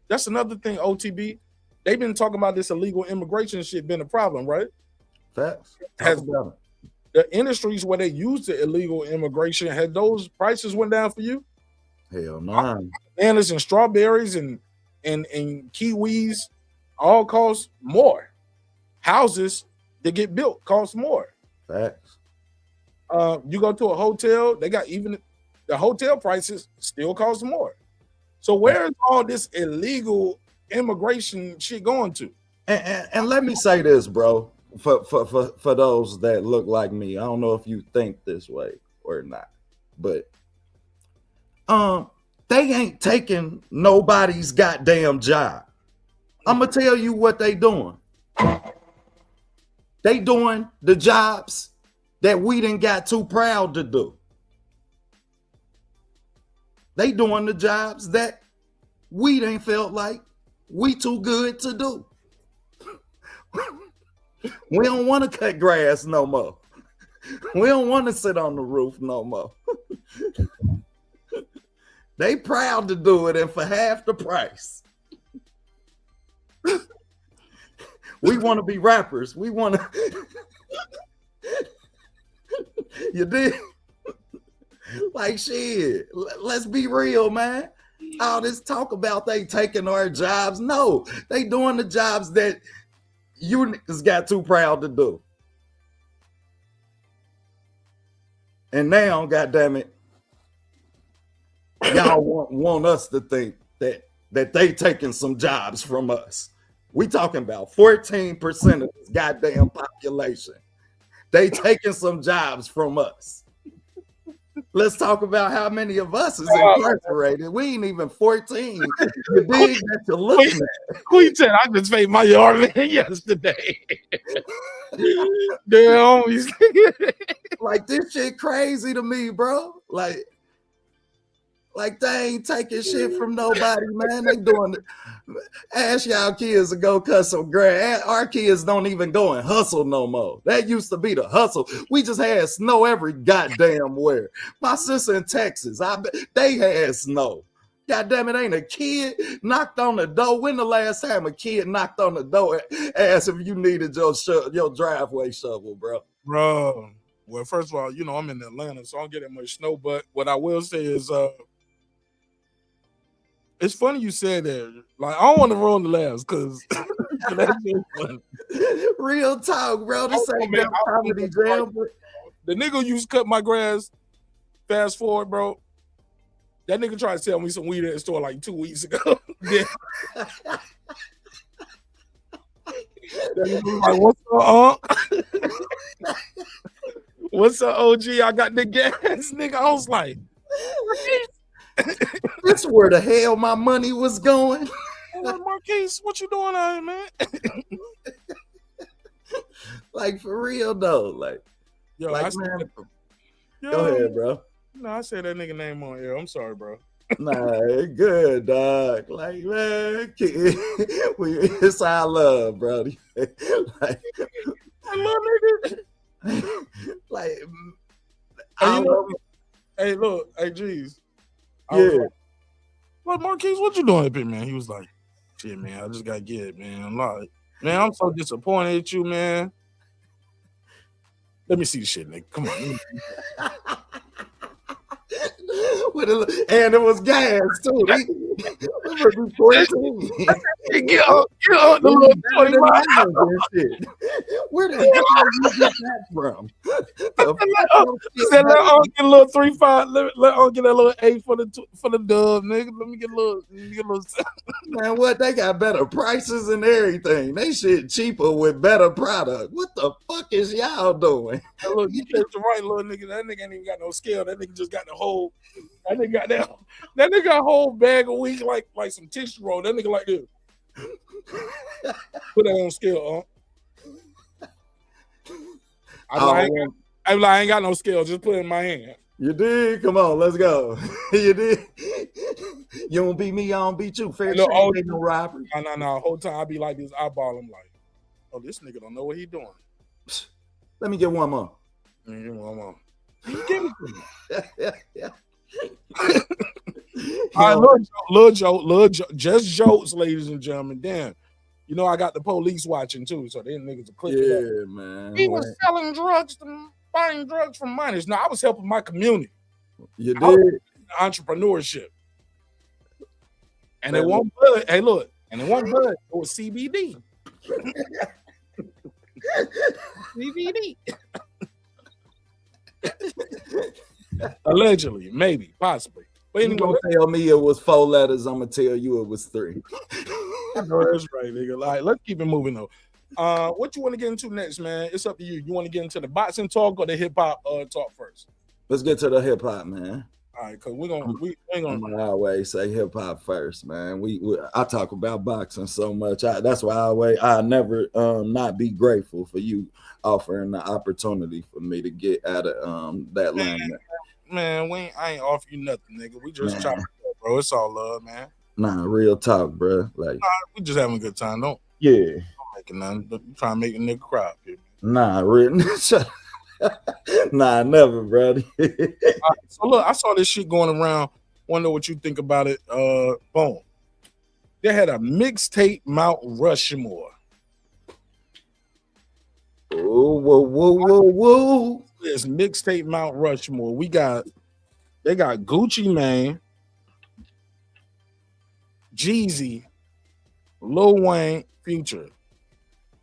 That's another thing. OTB, they've been talking about this illegal immigration shit being a problem, right? Facts. Has the industries where they use the illegal immigration, had those prices went down for you? Hell no. Bananas and strawberries and kiwis all cost more. Houses that get built cost more. Facts. You go to a hotel, they got even the hotel prices still cost more. So where is all this illegal immigration shit going to? And let me say this, bro, for those that look like me. I don't know if you think this way or not, but they ain't taking nobody's goddamn job. I'm gonna tell you what they doing. They doing the jobs that we didn't got too proud to do. They doing the jobs that we didn't felt like we too good to do. We don't want to cut grass no more. We don't want to sit on the roof no more. They proud to do it, and for half the price. We want to be rappers. We want to You did? Like, shit, let's be real, man. All this talk about they taking our jobs. No, they doing the jobs that you niggas got too proud to do. And now, goddammit, y'all want us to think that they taking some jobs from us. We talking about 14% of this goddamn population. They taking some jobs from us. Let's talk about how many of us is incarcerated. We ain't even 14. You dig that you're looking at. Queen said, I just paid my yard man yesterday. Damn. Like, this shit crazy to me, bro. Like they ain't taking shit from nobody, man. They doing it. Ask y'all kids to go cut some grass. Our kids don't even go and hustle no more. That used to be the hustle. We just had snow every goddamn where. My sister in Texas, I bet they had snow. God damn it, ain't a kid knocked on the door. When the last time a kid knocked on the door and asked if you needed your driveway shovel, bro? Bro, well, first of all, you know, I'm in Atlanta, so I don't get that much snow. But what I will say is, it's funny you said that. Like, I don't want to ruin the laughs because real talk, bro. This ain't no comedy jam. The nigga used to cut my grass. Fast forward, bro. That nigga tried to sell me some weed at the store like 2 weeks ago. That nigga was like, what's up, what's up, OG? I got the gas, nigga. I was like, this where the hell my money was going. Marquise, what you doing out here, man? Like, for real though. Like, yo, like, man, go ahead, bro. No, I said that nigga name on air. I'm sorry, bro. Nah, good, dog. Like, man, it's our love, bro. Like, I love nigga. Like, hey, look, hey, geez. Yeah. Like, Marquise, what you doing up here, man? He was like, shit, man, I just got to get it, man. I'm like, man, I'm so disappointed at you, man. Let me see the shit, nigga. Come on. And it was gas, too. Get up the little 25. Where the hell did you get that from? Said, let Unc get a little 3-5. Let Unc get that little 8 for the dub, nigga. Let me get a little. Man, what? They got better prices and everything. They shit cheaper with better product. What the fuck is y'all doing? Hey, look, you said the right little nigga. That nigga ain't even got no scale. That nigga just got the whole. That nigga got that nigga got a whole bag of weed like some tissue roll. That nigga like this. Put that on scale, I ain't got no scale. Just put it in my hand. You did? Come on, let's go. You did? You don't beat me, I don't beat you. Fair shake, ain't no robbery. No. Whole time I be like this, eyeball him like, oh, this nigga don't know what he doing. Let me get one more. Give me one more. Give it to me. All right, little joke, just jokes, ladies and gentlemen. Damn, you know I got the police watching too, so them niggas are clicking. Yeah, man. He was selling drugs, buying drugs from minors. No, I was helping my community. You did entrepreneurship, and it won't bud. Hey, look, and it won't bud. It was CBD. CBD. Allegedly, maybe, possibly. But anyway, you gonna tell me it was 4 letters, I'm gonna tell you it was 3. I know that's right, nigga. Like, let's keep it moving though. What you want to get into next, man? It's up to you. You want to get into the boxing talk or the hip hop talk first? Let's get to the hip hop, man. All right, cause we ain't gonna I always say hip hop first, man. I talk about boxing so much. That's why I never not be grateful for you offering the opportunity for me to get out of that line. Man, I ain't offer you nothing, nigga. We just chopping up, bro. It's all love, man. Nah, real talk, bro. Like, we just having a good time. Don't making nothing. You trying to make a nigga cry up here. Nah, real. Nah, never, brother. So look, I saw this shit going around. Wonder what you think about it. Boom. They had a mixtape Mount Rushmore. Whoa. It's Mixtape Mount Rushmore. They got Gucci Mane, Jeezy, Lil Wayne, Future.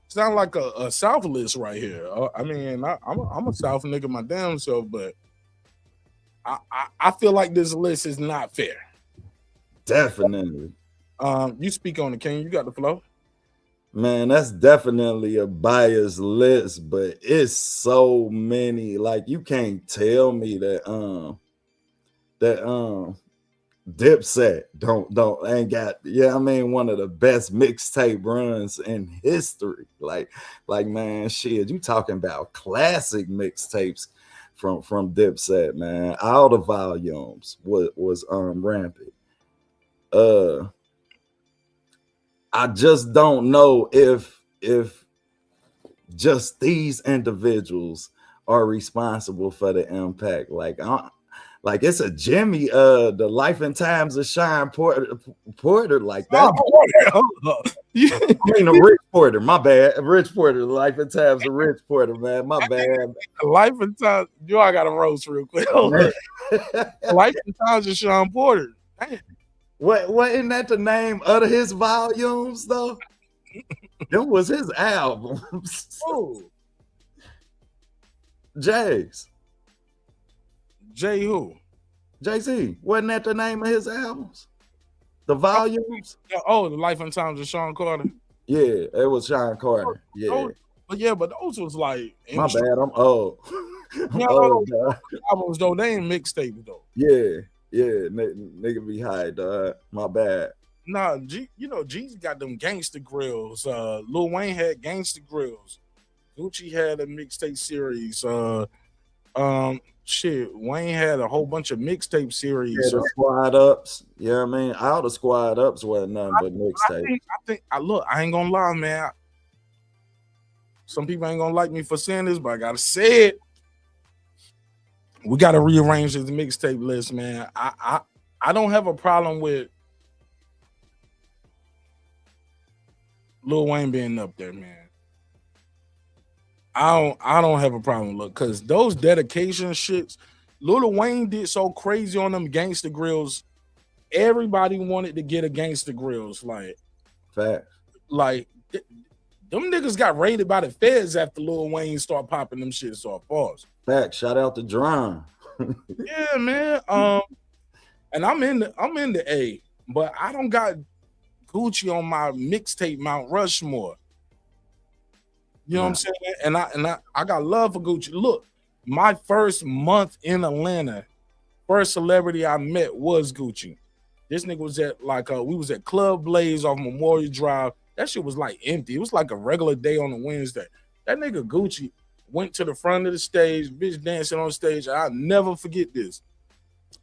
Sound like a South list right here. I mean, I'm a South nigga my damn self, but I feel like this list is not fair. Definitely. You speak on it, King. You got the flow. Man, that's definitely a biased list, but it's so many. Like, you can't tell me that Dipset ain't got, I mean, one of the best mixtape runs in history. Like man, shit, you talking about classic mixtapes from Dipset, man. All the volumes was rampant. I just don't know if just these individuals are responsible for the impact. Like it's a Jimmy, the Life and Times of Sean Porter, like that. I mean, a Rich Porter, my bad. Rich Porter, the Life and Times of Rich Porter, man, my bad. Life and Times, I got to roast real quick. Life and Times of Sean Porter. Damn. Wasn't that the name of his volumes though? Them was his albums. Oh, Jay's. Jay who? Jay-Z. Wasn't that the name of his albums? The volumes? Oh, the Life and Times of Sean Carter. Yeah, it was Sean Carter. Yeah. But those was like, my bad, I'm old. Albums though, they ain't mixtapes though. Yeah, nigga be high, dog. My bad. Nah, G's got them gangster grills. Lil Wayne had gangster grills. Gucci had a mixtape series. Wayne had a whole bunch of mixtape series. Yeah, the squad ups. You know what I mean? All the squad ups wasn't nothing but mixtape. I ain't gonna lie, man. Some people ain't gonna like me for saying this, but I gotta say it. We gotta rearrange this mixtape list, man. I don't have a problem with Lil Wayne being up there, man. I don't have a problem, look, because those dedication shits, Lil Wayne did so crazy on them gangster grills. Everybody wanted to get a gangster grills, like, fact. Like them niggas got raided by the feds after Lil Wayne start popping them shits off. Pause. Fact. Shout out to Drum. Yeah, man. And I'm in the A, but I don't got Gucci on my mixtape Mount Rushmore. You know what I'm saying? And I got love for Gucci. Look, my first month in Atlanta, first celebrity I met was Gucci. This nigga was at we was at Club Blaze off Memorial Drive. That shit was like empty. It was like a regular day on a Wednesday. That nigga Gucci went to the front of the stage, bitch dancing on stage. I'll never forget this.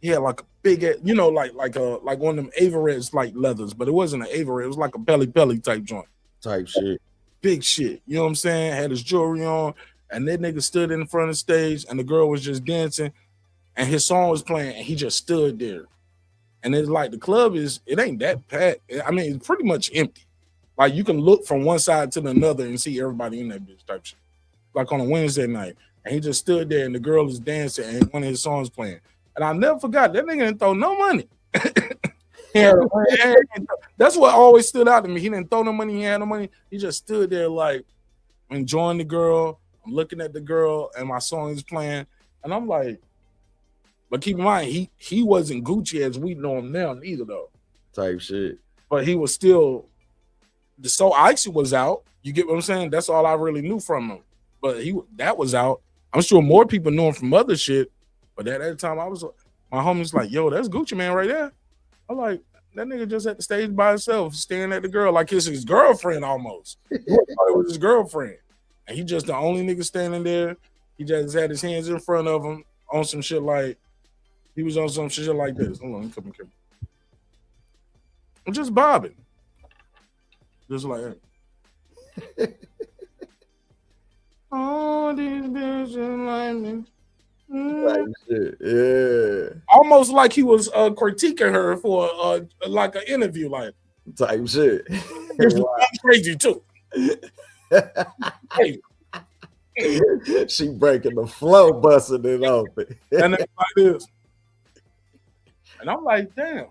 He had like a big, like one of them Averets like leathers, but it wasn't an Avery. It was like a Pelly type joint. Type shit. Big shit. You know what I'm saying? Had his jewelry on, and that nigga stood in front of the stage, and the girl was just dancing, and his song was playing, and he just stood there. And it's like the club it ain't that packed. I mean, it's pretty much empty. Like you can look from one side to the other and see everybody in that bitch type shit. Like on a Wednesday night. And he just stood there and the girl is dancing and one of his songs playing. And I never forgot that nigga didn't throw no money. That's what always stood out to me. He didn't throw no money, he had no money. He just stood there like enjoying the girl. I'm looking at the girl and my song is playing. And I'm like, but keep in mind, he wasn't Gucci as we know him now neither though. Type shit. But he was still, the So Icy was out. You get what I'm saying? That's all I really knew from him. But that was out. I'm sure more people knew him from other shit. But at that time, my homie's like, yo, that's Gucci Man right there. I'm like, that nigga just at the stage by himself, staring at the girl like it's his girlfriend almost. It was his girlfriend. And he just the only nigga standing there. He just had his hands in front of him on some shit like, he was on some shit like this. Hold on, come here. I'm just bobbing. Just like that. All these bitches like me. Like shit. Yeah. Almost like he was critiquing her for like an interview, like type shit. Wow. Crazy too. Hey, She breaking the flow, busting it open. And it's like this. And I'm like, damn.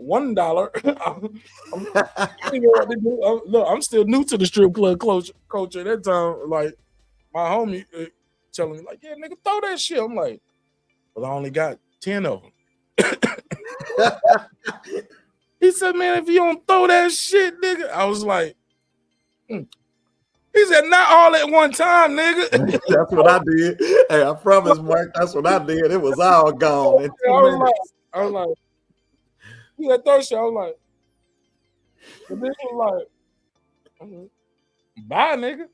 $1. Look, I'm still new to the strip club culture at that time. Like, my homie telling me, like, yeah, nigga, throw that shit. I'm like, but I only got 10 of them. He said, man, if you don't throw that shit, nigga. I was like, He said, not all at one time, nigga. That's what I did. Hey, I promise, Mark, that's what I did. It was all gone in 2 minutes. I was like, he said, throw shit. I was like, and then he was like, bye, nigga.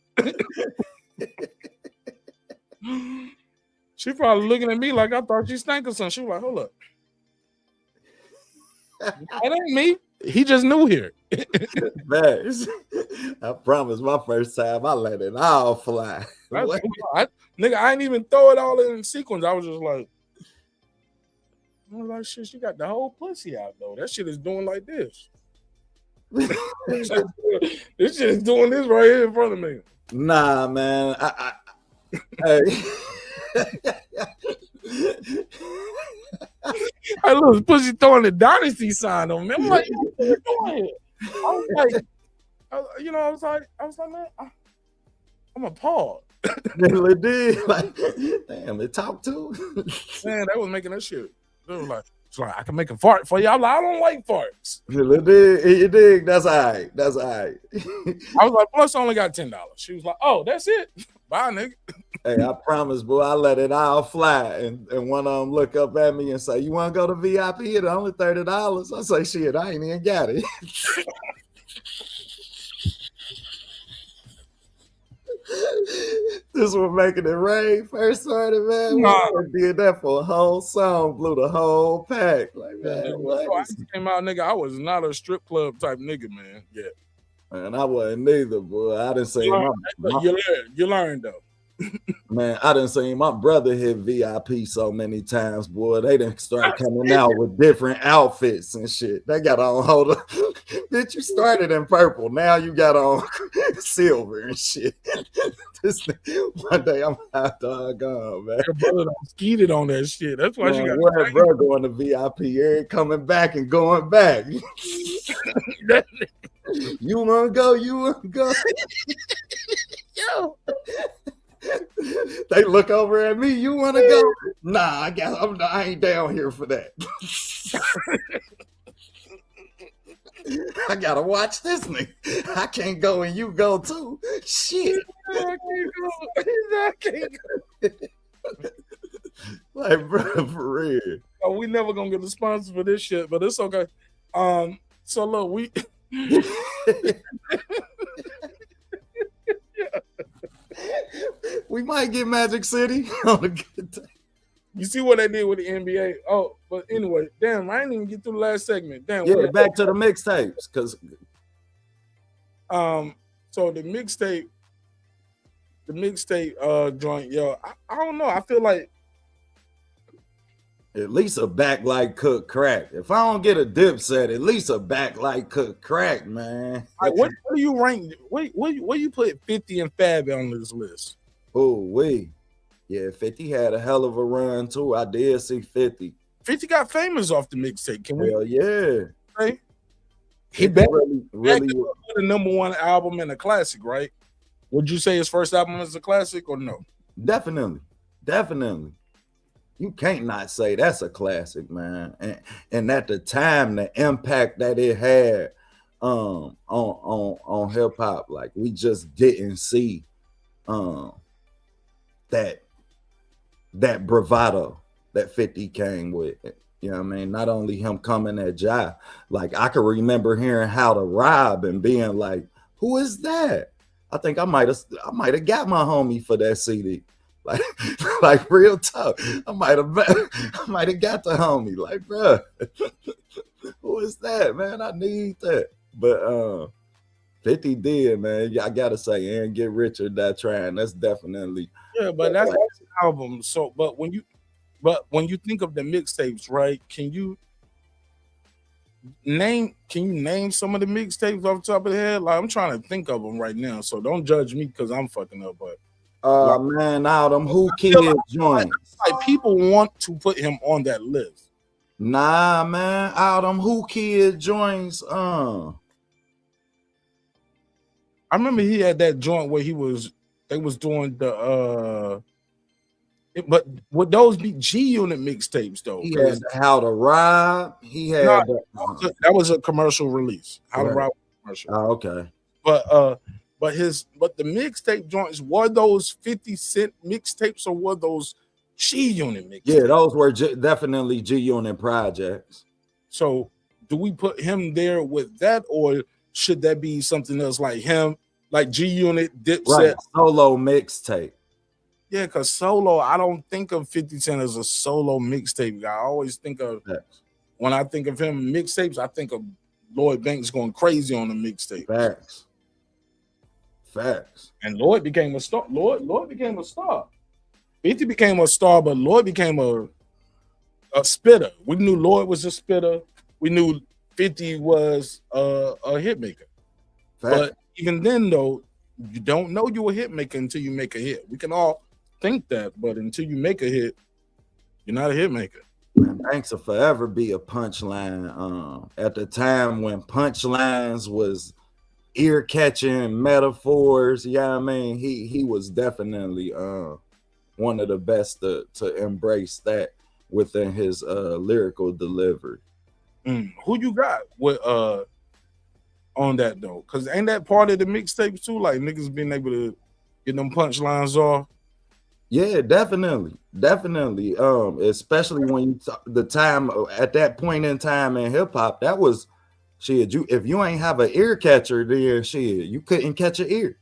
She probably looking at me like I thought she stank or something. She was like, hold up. That ain't me. He just new here. Man, I promise my first time I let it all fly. Nigga, I ain't even throw it all in sequence. I was just like, shit, she got the whole pussy out though. That shit is doing like this. This shit is doing this right here in front of me. Nah, man. Hey. I look, pussy throwing the dynasty sign on me. I'm like, what are you doing? I was like, I was like, man, I'm appalled. It did. Like, damn, it talked to. Man, that was making that shit. It was like, it's like, I can make a fart for you. I'm like, I don't like farts. You dig? That's all right. That's all right. I was like, plus I only got $10. She was like, oh, that's it. Bye, nigga. Hey, I promise, boy, I let it all fly. And one of them look up at me and say, you want to go to VIP? It's only $30. I say, shit, I ain't even got it. This was making it rain first started, man. We did that for a whole song, blew the whole pack. Like, man, what? I came out, nigga. I was not a strip club type nigga, man. Yeah. Man, I wasn't neither, boy. I didn't say you learned though. Man, I done seen my brother hit VIP so many times, boy. They done start coming out with different outfits and shit. They got on, hold up. Bitch, you started in purple. Now you got on silver and shit. One day I'm out doggone, man. Your brother skeeted on that shit. That's why man, you got brother going to VIP. You're coming back and going back. You wanna go? You wanna go? Yo. They look over at me. You want to go? Nah, I ain't down here for that. I gotta watch this nigga. I can't go and you go too. Shit. I can't go. Like, bro, for real. Oh, we never gonna get a sponsor for this shit, but it's okay. So look, we. We might get Magic City on a good day. You see what they did with the NBA? Oh, but anyway, damn, I didn't even get through the last segment. Damn, yeah, back to the mixtapes, cause so the mixtape joint, yo, I don't know. I feel like at least a back like Cook Crack. If I don't get a Dipset, at least a back like Cook Crack, man. Like, what do you rank? Where you put 50 and Fab on this list? Oh, yeah, 50 had a hell of a run too. I did see 50. 50 got famous off the mixtape. Can we? Hell yeah. Right? He back really the #1 album and a classic, right? Would you say his first album is a classic or no? Definitely. You can't not say that's a classic, man. And at the time, the impact that it had on hip hop, like we just didn't see that bravado that 50 came with. You know what I mean? Not only him coming at Jai, like I could remember hearing How to Rob and being like, who is that? I think I might have got my homie for that CD. Like real talk. I might have got the homie. Like, bro, who is that, man? I need that. But 50 did, man. I gotta say, and Get Rich or Die Trying. That's definitely but that's an album. So, but when you think of the mixtapes, right? Can you name some of the mixtapes off the top of the head? Like I'm trying to think of them right now, so don't judge me because I'm fucking up. But man, all them Who Kid joints. Like people want to put him on that list. Nah, man, all them Who Kid joints. I remember he had that joint where they was doing the but would those be G Unit mixtapes though? He had How to Rob. He had that was a commercial release. How to Rob commercial. Oh, okay. But the mixtape joints, were those 50 Cent mixtapes or were those G Unit mixtapes? Yeah, those were definitely G Unit projects. So do we put him there with that, or should that be something else like him, like G Unit, Dipset? Right, solo mixtape. Yeah, because solo, I don't think of 50 Cent as a solo mixtape guy. I always think of, when I think of him mixtapes, I think of Lloyd Banks going crazy on the mixtape. Facts. And Lloyd became a star. Lloyd became a star. 50 became a star, but Lloyd became a spitter. We knew Lloyd was a spitter. We knew 50 was a hit maker. But even then, though, you don't know you're a hit maker until you make a hit. We can all think that, but until you make a hit, you're not a hit maker. Man, Banks will forever be a punchline. At the time when punchlines was ear-catching metaphors, I mean, he was definitely one of the best to embrace that within his lyrical delivery. Who you got with on that though? Because ain't that part of the mixtapes too? Like niggas being able to get them punchlines off. Yeah, definitely. Especially when you the time at that point in time in hip hop, that was shit. If you ain't have an ear catcher, then shit, you couldn't catch an ear.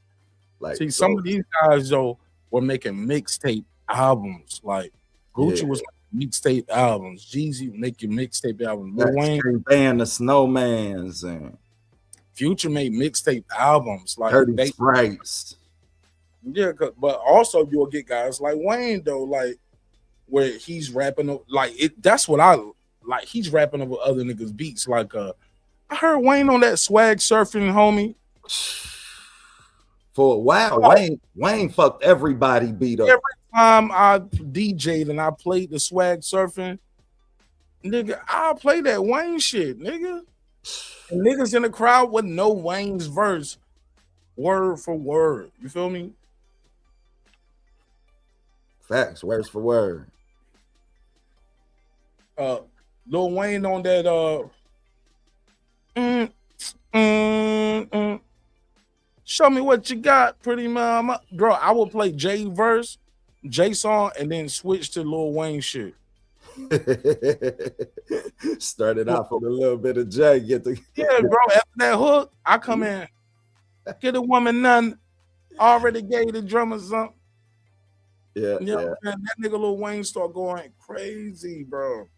Like, see, some of these guys though were making mixtape albums. Like Gucci was making mixtape albums. Jeezy making mixtape albums. Lil Wayne band the Snowmans and Future made mixtape albums. Like Dirty Sprites. Yeah, but also you'll get guys like Wayne though, like where he's rapping like it. That's what I like. He's rapping over other niggas' beats. Like I heard Wayne on that Swag Surfing, homie. For a while, Wayne fucked everybody beat up. Every time I DJ'd and I played the Swag Surfing, nigga, I'll play that Wayne shit, nigga. And niggas in the crowd would know Wayne's verse word for word. You feel me? Facts, words for word. Lil Wayne on that show me what you got, pretty mama. Bro, I would play J verse, J song, and then switch to Lil Wayne shit. Started off with a little bit of J. Yeah, bro. After that hook, I come in, get a woman none, already gave the drummer something. Yeah, Man, that nigga Lil Wayne start going crazy, bro.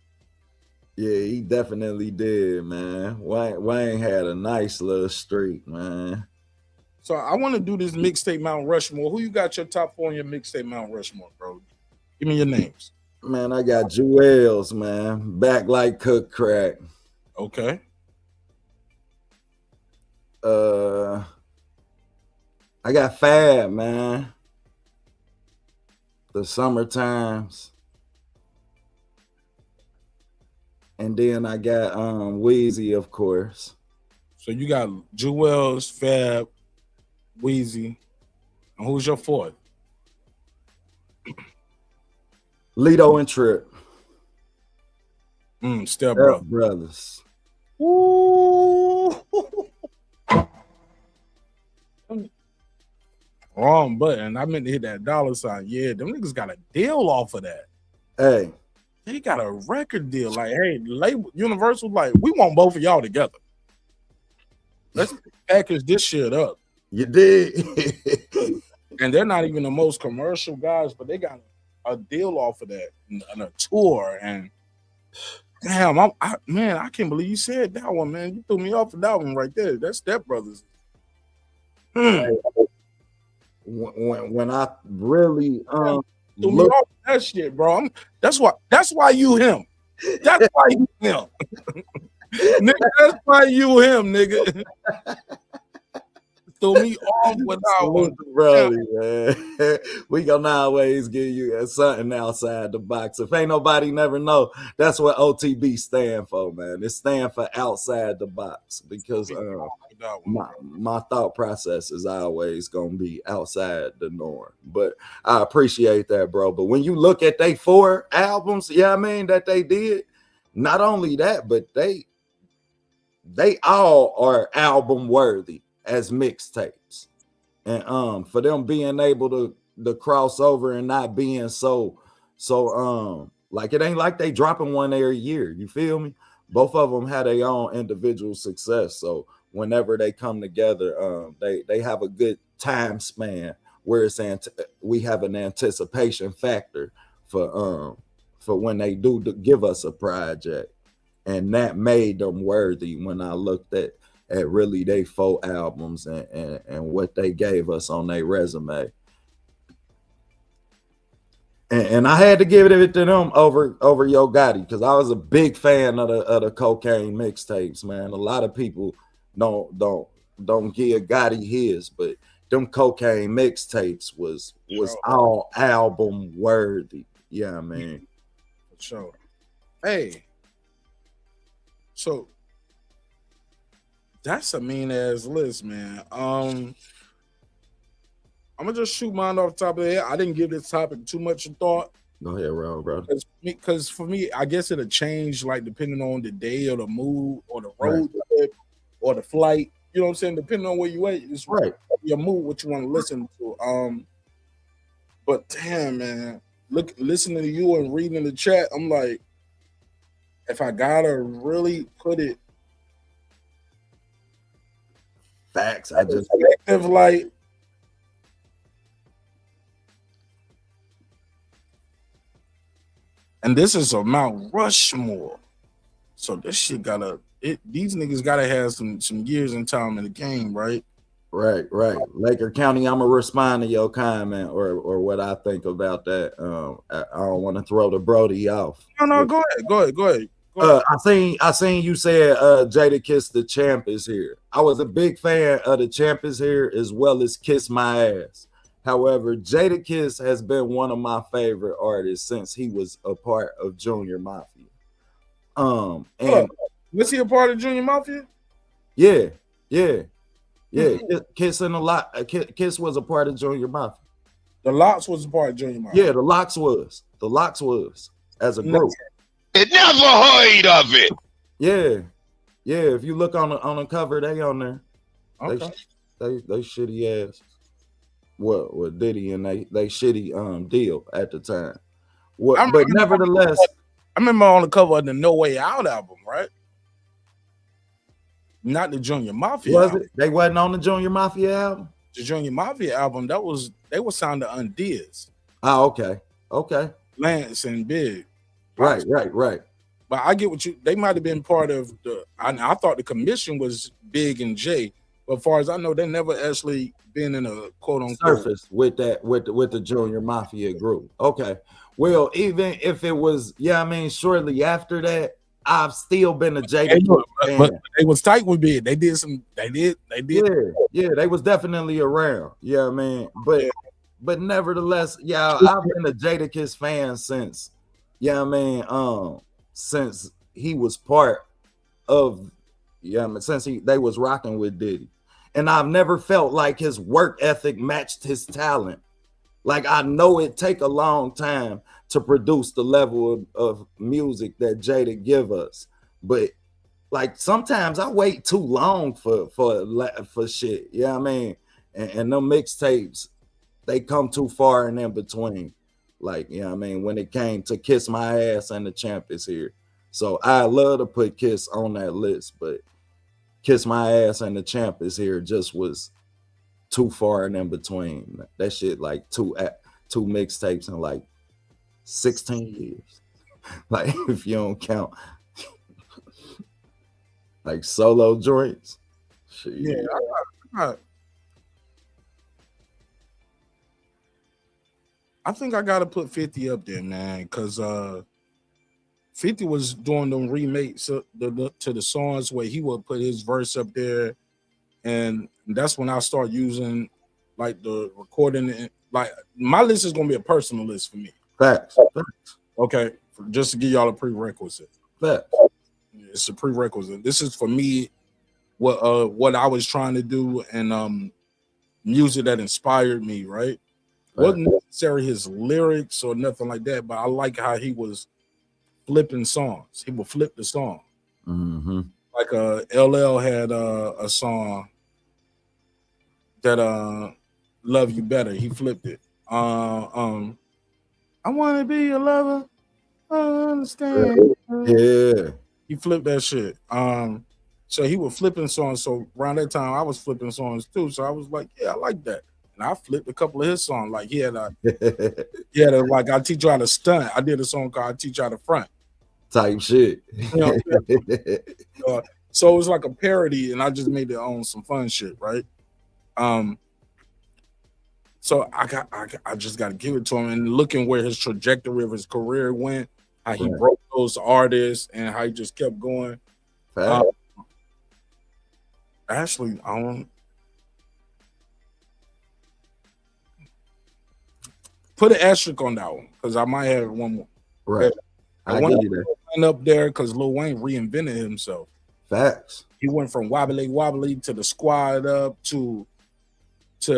Yeah, he definitely did, man. Wayne had a nice little streak, man. So I want to do this mixtape Mount Rushmore. Who you got your top 4 on your mixtape Mount Rushmore, bro? Give me your names. Man, I got Jewels, man. Back like cook crack. Okay. I got Fab, man. The Summer Times. And then I got Weezy, of course. So you got Jewels, Fab, Weezy. And who's your 4th? Lito and Trip. Step Brothers. Ooh. Wrong button. I meant to hit that $sign. Yeah, them niggas got a deal off of that. Hey. They got a record deal. Like, hey, label Universal, like, we want both of y'all together. Let's package this shit up. You did. And they're not even the most commercial guys, but they got a deal off of that and a tour. And damn, I can't believe you said that one, man. You threw me off of that one right there. That's Step Brothers. When I really threw me off that shit, bro. That's why you him. That's why you him. Nigga, that's why you him, nigga. Throw me off with that one. Brody, man. We gonna always give you something outside the box. If ain't nobody never know, that's what OTB stand for, man. It stand for outside the box because my thought process is always gonna be outside the norm. But I appreciate that, bro. But when you look at they 4 albums, I mean, that they did, not only that, but they all are album worthy as mixtapes. And for them being able to cross over and not being so like, it ain't like they dropping one every year, you feel me? Both of them had their own individual success, so whenever they come together, they have a good time span where we have an anticipation factor for when they do give us a project, and that made them worthy when I looked at really they 4 albums and what they gave us on their resume. And I had to give it to them over Yo Gotti, because I was a big fan of the cocaine mixtapes, man. A lot of people don't give Gotti his, but them cocaine mixtapes was all album worthy. Yeah, man. For sure. Hey, so that's a mean ass list, man. I'm gonna just shoot mine off the top of the head. I didn't give this topic too much thought. Go ahead, bro. Because for me, I guess it'll change like depending on the day or the mood or the road trip or the flight. You know what I'm saying? Depending on where you at, it's right. Your mood, what you want to listen to. But damn, man, listening to you and reading the chat, I'm like, if I gotta really put it. Facts. I just like, and this is a Mount Rushmore, so this shit these niggas gotta have some years in time in the game, right? Right. Laker County, I'm gonna respond to your comment or what I think about that. I don't want to throw the Brody off. No, go ahead. I seen you said Jadakiss the Champ is here. I was a big fan of the Champ is here as well as Kiss My Ass. However, Jadakiss has been one of my favorite artists since he was a part of Junior Mafia. And was he a part of Junior Mafia? Yeah. Kiss and a lot. Kiss was a part of Junior Mafia. The Locks was a part of Junior Mafia. Yeah, the Locks was as a group. It never heard of it. Yeah. If you look on the cover, they on there. Okay. They shitty ass. What Diddy and they shitty deal at the time. But nevertheless, I remember on the cover of the No Way Out album, right? Not the Junior Mafia. Was it? They wasn't on the Junior Mafia album. The Junior Mafia album, they were sounding on Diaz. Oh, okay. Lance and Big. Right. But I get what they might have been part of I thought the commission was Big and Jay, but as far as I know, they never actually been in a quote unquote surface with the Junior Mafia group. Okay. Well, even if it was, shortly after that, I've still been a Jada fan. But they was tight with Big. They did. Yeah, they was definitely around. Yeah, man. But nevertheless, I've been a Jadakiss fan since. Since he was part of, since they was rocking with Diddy, and I've never felt like his work ethic matched his talent. Like, I know it take a long time to produce the level of music that Jada give us, but like sometimes I wait too long for shit. And them mixtapes, they come too far and in between. Like, when it came to Kiss My Ass and the Champ is here. So I love to put Kiss on that list, but Kiss My Ass and the Champ is here just was too far and in between. That shit like two mixtapes in like 16 years. Like, if you don't count like solo joints. Shit. Yeah, I think I gotta put 50 up there, man, because 50 was doing them remakes to the songs where he would put his verse up there, and that's when I start using like the recording. Like my list is gonna be a personal list for me. Facts. Okay, just to give y'all a prerequisite. Facts. It's a prerequisite. This is for me what I was trying to do, and music that inspired me, right? Wasn't necessarily his lyrics or nothing like that, but I like how he was flipping songs. He would flip the song. Mm-hmm. Like LL had a song that Love You Better. He flipped it. I want to be your lover. I understand. Yeah. He flipped that shit. So he was flipping songs. So around that time, I was flipping songs too. So I was like, yeah, I like that. And I flipped a couple of his songs. Like he had like I teach you how to stunt. I did a song called I Teach You How to Front. Type shit. You know, so it was like a parody, and I just made it on some fun shit, right? So I just got to give it to him, and looking where his trajectory of his career went, how he broke those artists, and how he just kept going. Actually, I don't put an asterisk on that one because I might have one more. Right. I want to up there because Lil Wayne reinvented himself. Facts. He went from wobbly wobbly to the squad up to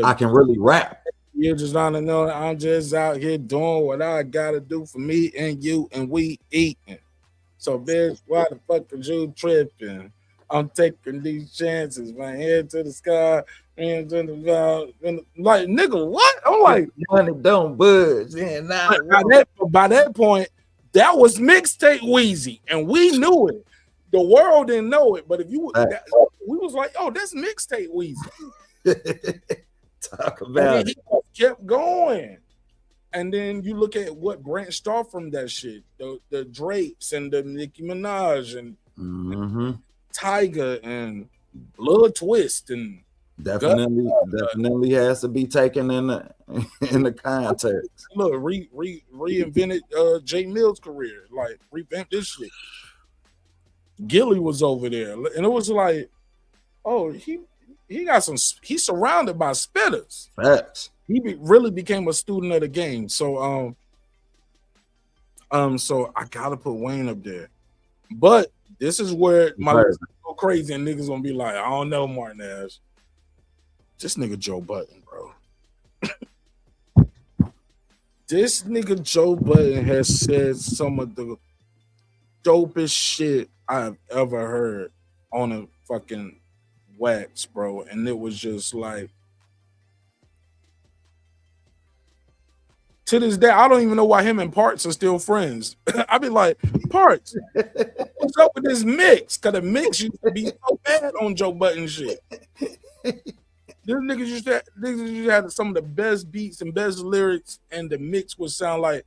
I can really rap. You just don't know. I'm just out here doing what I gotta do for me and you, and we eating. So, bitch, why the fuck are you tripping? I'm taking these chances, my head to the sky, and to the ground. Like, nigga, what? I'm like, money don't budge. And by that point, that was mixtape Wheezy, and we knew it. The world didn't know it, but if you, we was like, oh, that's mixtape Wheezy. Talk about it. He kept going. And then you look at what branched off from that shit, the Drapes and the Nicki Minaj and Tyga and Blood Twist and definitely has to be taken in the context. Look, reinvented Jay Mill's career, like revamped this shit. Gilly was over there, and it was like, oh, he got some. He's surrounded by spitters. Facts. He really became a student of the game. So so I gotta put Wayne up there. But this is where my list go crazy, and niggas gonna be like, I don't know, Martinez. This nigga Joe Budden, bro. This nigga Joe Budden has said some of the dopest shit I've ever heard on a fucking wax, bro. And it was just like, to this day, I don't even know why him and Parks are still friends. I be like, Parks, what's up with this mix? Because the mix used to be so bad on Joe Budden shit. These niggas used to have some of the best beats and best lyrics, and the mix would sound like,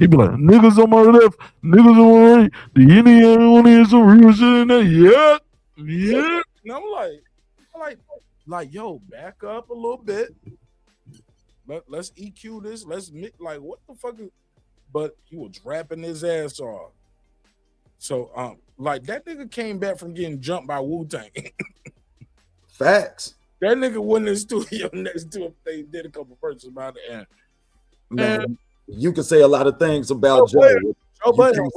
he'd be like, niggas on my left, niggas on my right, the Indiana one is some real shit in there, yeah. And I'm like, yo, back up a little bit. Let's EQ this. Let's like, what the fuck is? But he was rapping his ass off. So like that nigga came back from getting jumped by Wu-Tang. Facts. That nigga went in the studio next to him. They did a couple verses about it. And man, you can say a lot of things about Joe. Joe Budden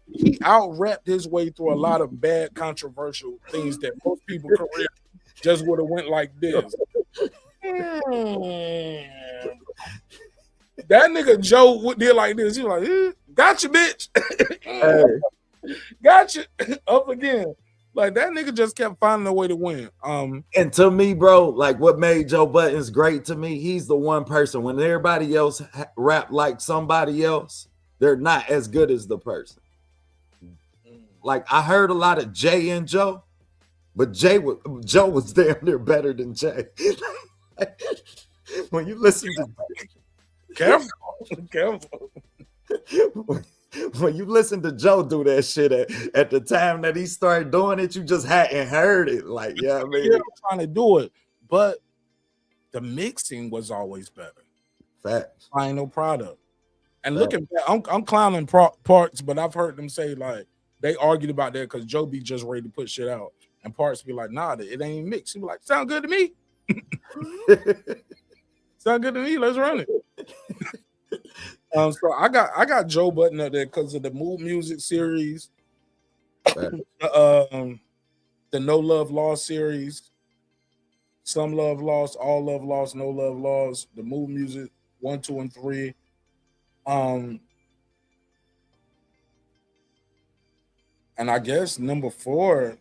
he out-rapped his way through a lot of bad, controversial things that most people career just would have went like this. That nigga Joe did like this. He was like, gotcha, bitch. Gotcha. Up again. Like that nigga just kept finding a way to win. And to me, bro, like what made Joe Budden's great to me, he's the one person when everybody else rap like somebody else, they're not as good as the person. Like I heard a lot of Jay and Joe, but Joe was damn near better than Jay. When you listen to careful. When you listen to Joe do that shit at the time that he started doing it, you just hadn't heard it. Like, yeah, I mean, I'm trying to do it, but the mixing was always better. Facts. Final product. And looking back, I'm clowning Parks, but I've heard them say like they argued about that because Joe be just ready to put shit out, and Parks be like, nah, it ain't even mixed. He be like, sound good to me. Sound good to me. Let's run it. So I got Joe Budden up there because of the Mood Music series, the No Love Lost series, Some Love Lost, All Love Lost, No Love Lost, the Mood Music 1, 2, and 3. And I guess number 4.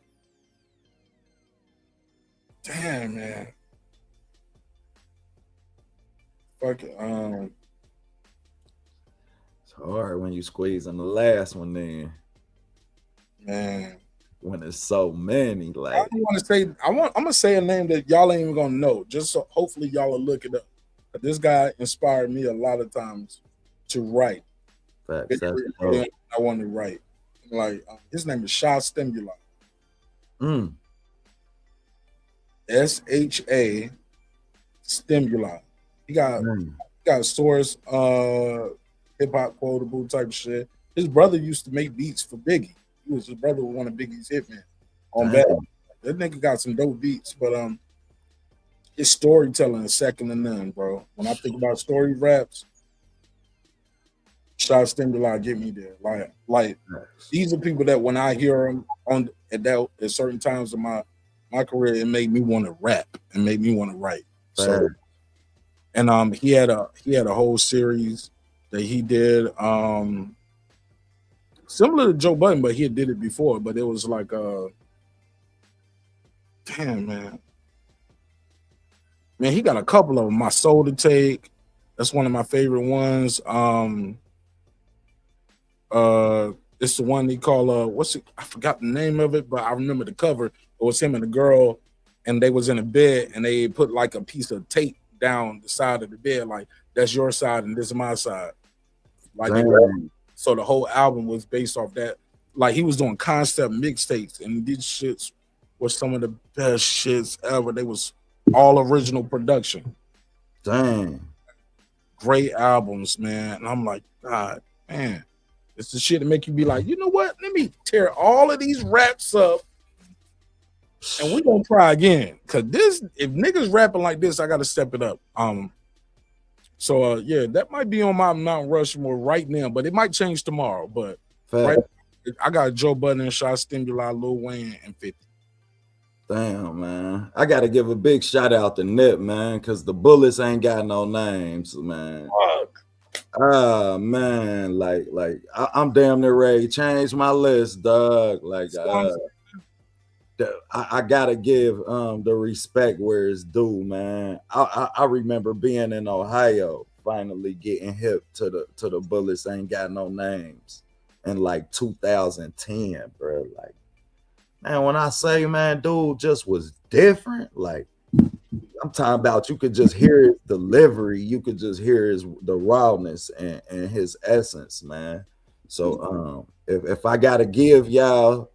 Damn, man. Fuck it. It's hard when you squeeze in the last one, then. Man. When there's so many, like I don't want to say. I'm gonna say a name that y'all ain't even gonna know. Just so hopefully y'all will look it up. But this guy inspired me a lot of times to write. Facts, I want to write. Like his name is Sha Stimuli. SHA Stimuli. He got a source, hip hop quotable type shit. His brother used to make beats for Biggie. His brother was one of Biggie's hitmen on Bad. That nigga got some dope beats, but his storytelling is second to none, bro. When I think about story raps, Sha Stimuli get me there. Like these are people that when I hear them at certain times of my career, it made me want to rap and made me want to write. So, and he had a whole series that he did. Similar to Joe Budden, but he did it before. But it was like, damn, man, he got a couple of them. My Soul to Take, that's one of my favorite ones. It's the one they call what's it? I forgot the name of it, but I remember the cover. It was him and a girl, and they was in a bed, and they put like a piece of tape down the side of the bed, like that's your side and this is my side. Like. So the whole album was based off that. Like he was doing concept mixtapes, and these shits were some of the best shits ever. They was all original production. Dang. Great albums, man. And I'm like, God, man, it's the shit that make you be like, you know what? Let me tear all of these raps up, and we gonna try again. Cause if niggas rapping like this, I gotta step it up. So yeah, that might be on my Mount Rushmore right now, but it might change tomorrow. But right, I got Joe Budden and Sha Stimuli, Lil Wayne, and 50. Damn, man. I gotta give a big shout out to Nip, man, because the bullets ain't got no names, man. Man, like I'm damn near ready to change my list, dog. Like I gotta give the respect where it's due, man. I remember being in Ohio, finally getting hip to the bullets ain't got no names in like 2010, bro. Like, man, when I say, man, dude just was different. Like, I'm talking about you could just hear his delivery, you could just hear the rawness and his essence, man. So if I gotta give y'all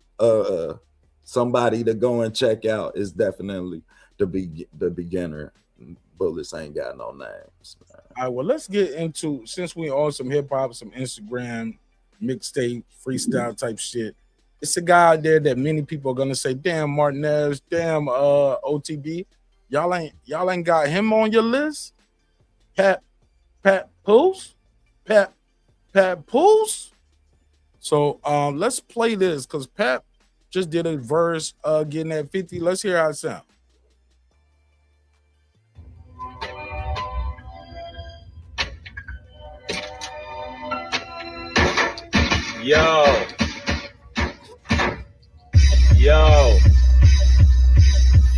somebody to go and check out, is definitely the beginner. Bullets ain't got no names, man. All right, well, let's get into, since we on some hip hop, some Instagram mixtape freestyle type shit. It's a guy out there that many people are gonna say, damn, Martinez, damn, OTB, y'all ain't got him on your list. Pat Poos. So let's play this because Pat just did a verse getting at 50. Let's hear how it sounds. Yo.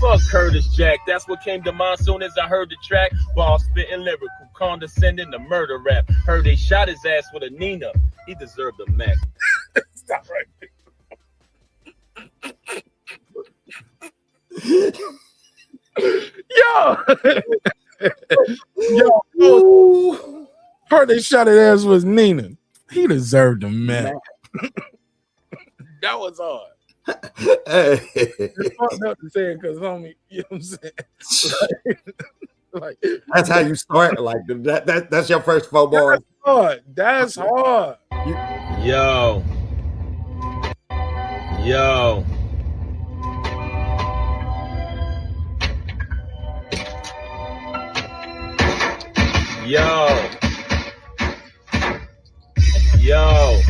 Fuck Curtis Jack. That's what came to mind soon as I heard the track. Ball spitting lyrical, condescending to murder rap. Heard they shot his ass with a Nina. He deserved a Mac. Stop right there. Yo, heard they shot his ass was Nina. He deserved a man. That was hard. It's fucked up to say it because homie, you know what I'm saying? Like, that's how you start. Like that's your first 4 bars. hard. That's hard. Yo. Yo. Yo. Yo.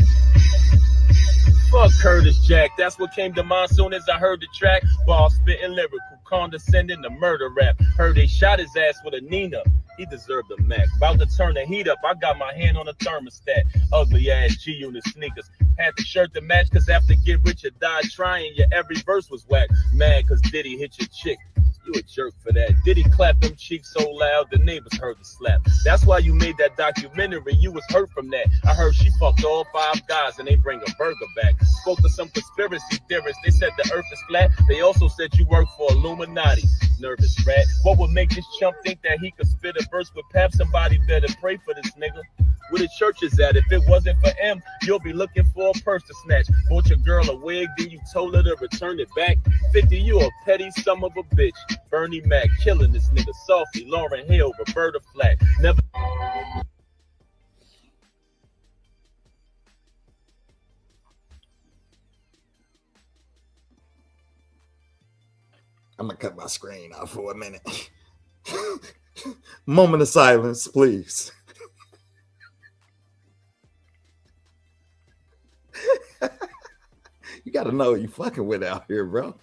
Fuck Curtis Jack. That's what came to mind soon as I heard the track. Ball spitting lyrical, condescending the murder rap. Heard they shot his ass with a Nina. He deserved a Mac. About to turn the heat up, I got my hand on a thermostat. Ugly ass G-Unit sneakers. Had the shirt to match, cause after Get Rich or Die Trying, your every verse was whack. Mad cause Diddy hit your chick. You a jerk for that. Diddy clap them cheeks so loud, the neighbors heard the slap. That's why you made that documentary, you was hurt from that. I heard she fucked all 5 guys and they bring a burger back. Spoke to some conspiracy theorists, they said the earth is flat. They also said you work for Illuminati. Nervous rat. What would make this chump think that he could spit a verse with Pap? Somebody better pray for this nigga. Where the church is at? If it wasn't for M, you'll be looking for a purse to snatch. Bought your girl a wig, then you told her to return it back. 50, you a petty son of a bitch. Bernie Mac killing this nigga softly. Lauren Hill, Roberta Flack. Never. I'm gonna cut my screen off for a minute. Moment of silence, please. You gotta know you fucking with out here, bro.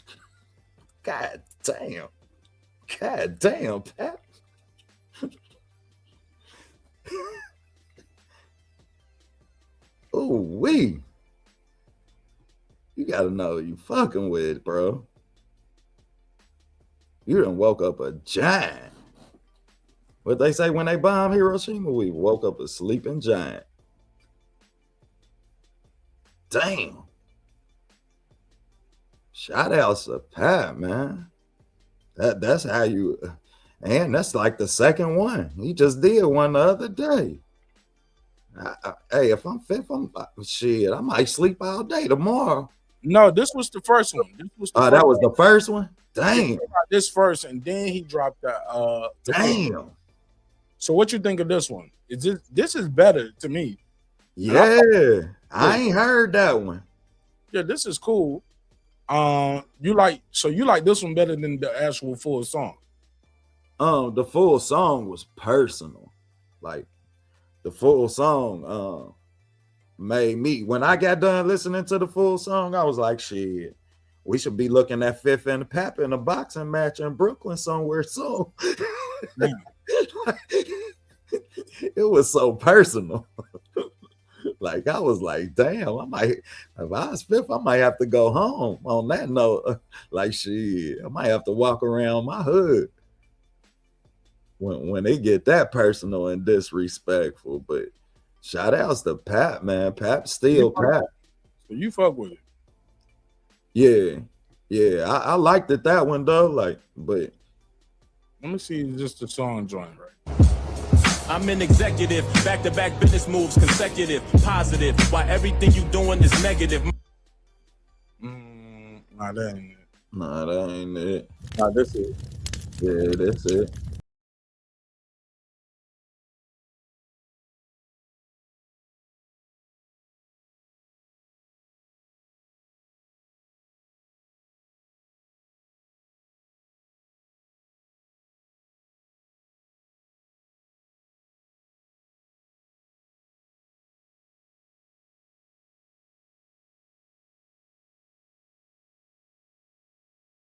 God damn. God damn, Pat. Ooh wee. You gotta know you fucking with, bro. You done woke up a giant. What they say when they bomb Hiroshima? We woke up a sleeping giant. Damn. Shout out to Pat, man. That's how you, and that's like the second one. He just did one the other day. Hey, if I'm fit, shit, I might sleep all day tomorrow. No, this was the first one. This was the that was the first one. Damn. This first, and then he dropped the damn. So what you think of this one? Is this is better to me? Yeah, I ain't heard that one. Yeah, this is cool. You like this one better than the actual full song? The full song was personal. Like the full song made me, when I got done listening to the full song, I was like, shit, we should be looking at Fifth and Pap in a boxing match in Brooklyn somewhere soon. It was so personal. Like I was like, damn, if I was Fifth, I might have to go home. On that note, like shit, I might have to walk around my hood when they get that personal and disrespectful. But shout outs to Pap, man. Pap still Pap. So you fuck with it. Yeah. I liked it that one though. Like, but let me see just the song joint right. I'm an executive, back-to-back business moves, consecutive, positive, while everything you doing is negative. Nah, that ain't it. Nah, that ain't it. Nah, this is. Yeah, that's it.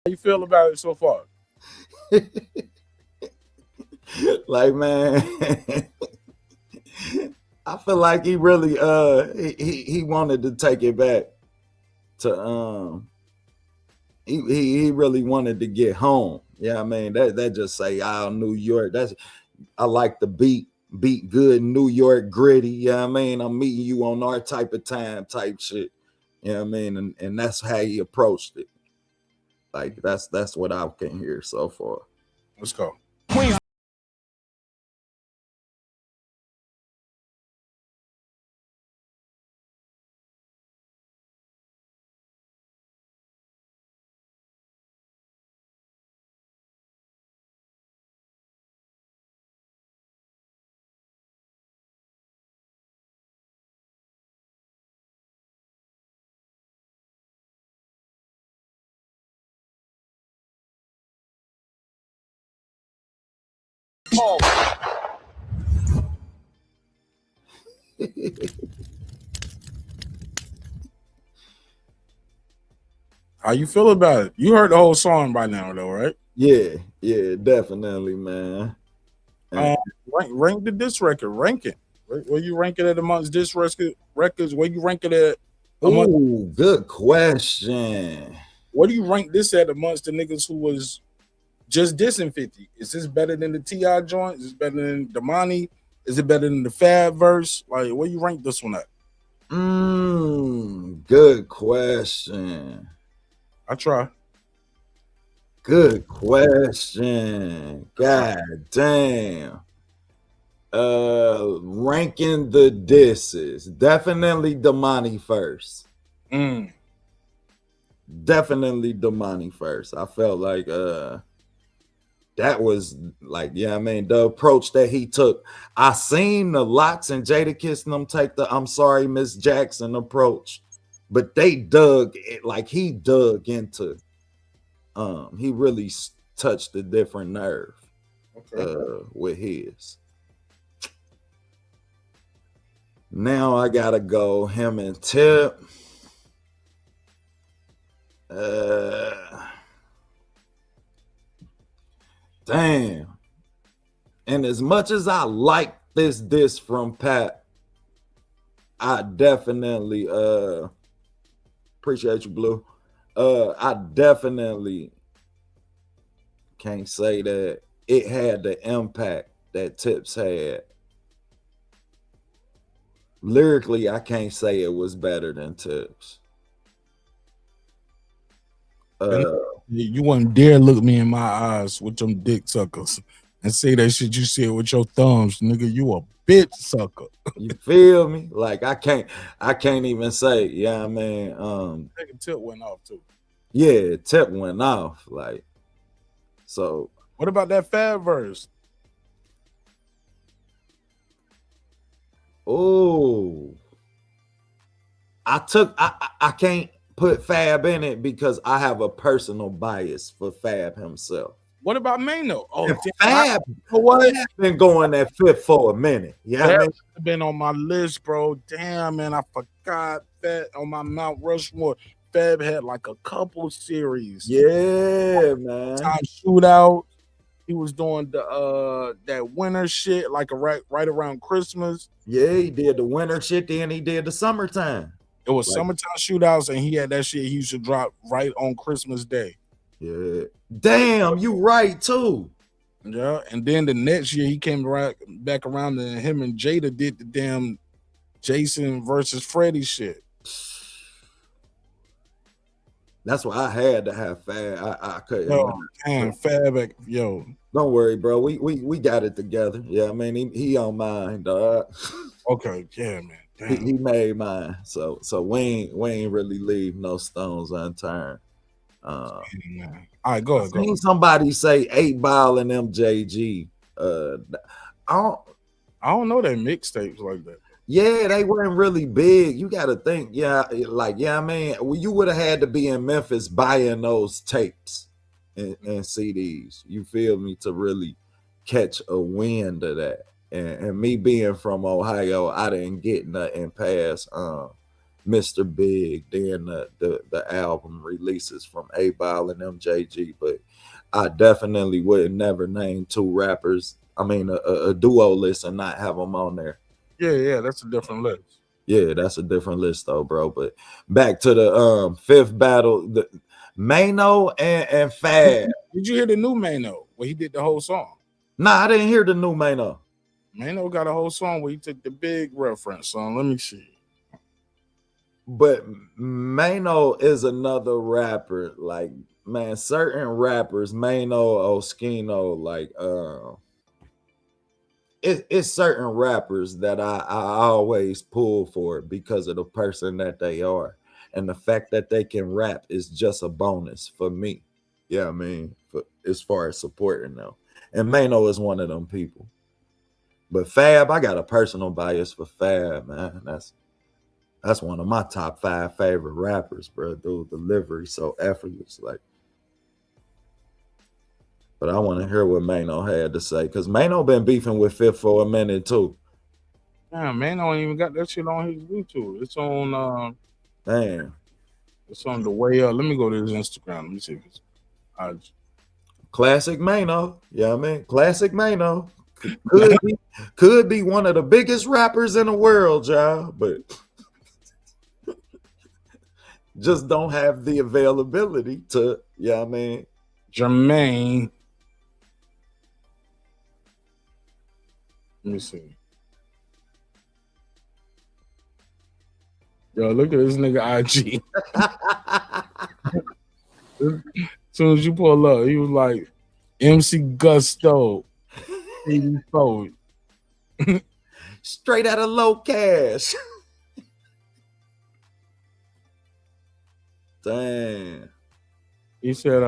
How you feel about it so far? Like, man, I feel like he really he wanted to take it back to he really wanted to get home. Yeah, I mean that just say New York. I like the beat good New York gritty. Yeah, I mean I'm meeting you on our type of time type shit. Yeah, I mean, and that's how he approached it. Like that's what I can hear so far. Let's go. Queens. How you feel about it? You heard the whole song by now, though, right? Yeah, definitely, man. Rank the diss record. Rank it. Where you rank it at amongst diss records? Where you rank it at? Oh, good question. What do you rank this at amongst the niggas who was just dissing 50? Is this better than the T.I. joint? Is this better than Damani? Is it better than the Fab verse? Like, where you rank this one at? Good question. I try. Good question. God damn. Ranking the disses. Definitely Damani first. Definitely Damani first. I felt like that was like, yeah, I mean, the approach that he took. I seen the Lots and Jadakiss and them take the I'm sorry, Miss Jackson approach, but they dug it, like he dug into he really touched a different nerve with his. Now I gotta go him and Tip. Damn. And as much as I like this from Pat, I definitely appreciate you, Blue. I definitely can't say that it had the impact that Tips had. Lyrically, I can't say it was better than Tips. You wouldn't dare look me in my eyes with them dick suckers and say that shit you said with your thumbs, nigga. You a bitch sucker. You feel me? Like I can't even say, yeah, I mean, Tip went off too. Yeah, Tip went off. Like, so what about that Fab verse? Oh, I can't put Fab in it because I have a personal bias for Fab himself. What about Mano? Oh, Fab, what been going that fifth for a minute? Yeah, Fab I mean, been on my list, bro. Damn, man, I forgot that on my Mount Rushmore. Fab had like a couple series. Yeah, man. Time Shootout. He was doing the that winter shit like right around Christmas. Yeah, he did the winter shit, then he did the summertime. It was summertime shootouts, and he had that shit he used to drop right on Christmas Day. Yeah. Damn, you right too. Yeah, and then the next year he came back around and him and Jada did the damn Jason versus Freddy shit. That's why I had to have Fab. I couldn't. Yo, damn, Fab, yo. Don't worry, bro. We got it together. Yeah, I mean he on mine, dog. Okay, yeah, man. Damn. He made mine. So we ain't really leave no stones unturned. All right, go ahead. Seen somebody say 8 Ball and MJG. I don't know that mixtapes like that. Yeah, they weren't really big. You got to think, I mean, you would have had to be in Memphis buying those tapes and CDs. You feel me? To really catch a wind of that. And me being from Ohio, I didn't get nothing past Mr. Big, then the album releases from 8 Ball and MJG. But I definitely would never name two rappers. I mean, a duo list and not have them on there. Yeah, that's a different list. Yeah, that's a different list though, bro. But back to the fifth battle, the Mano and Fab. Did you hear the new Mano where he did the whole song? Nah, I didn't hear the new Mano. Mano got a whole song where he took the big reference song. Let me see. But Mano is another rapper. Like, man, certain rappers, Mano, Oskino, like it's certain rappers that I always pull for because of the person that they are. And the fact that they can rap is just a bonus for me. Yeah, I mean, as far as supporting them. And Mano is one of them people. But Fab, I got a personal bias for Fab, man. That's one of my top 5 favorite rappers, bro. Dude, delivery so effortless. Like, But I want to hear what Mano had to say, because Mano been beefing with Fifth for a minute too. Damn, Mano ain't even got that shit on his YouTube. It's on Damn. It's on the way up. Let me go to his Instagram. Let me see if it's Classic Mano. Yeah, I mean, classic Mano. Could be one of the biggest rappers in the world, y'all, but just don't have the availability to, yeah, I mean. Jermaine. Let me see. Yo, look at this nigga IG. As soon as you pull up, he was like MC Gusto 84. Straight out of Low Cash. Damn. He said,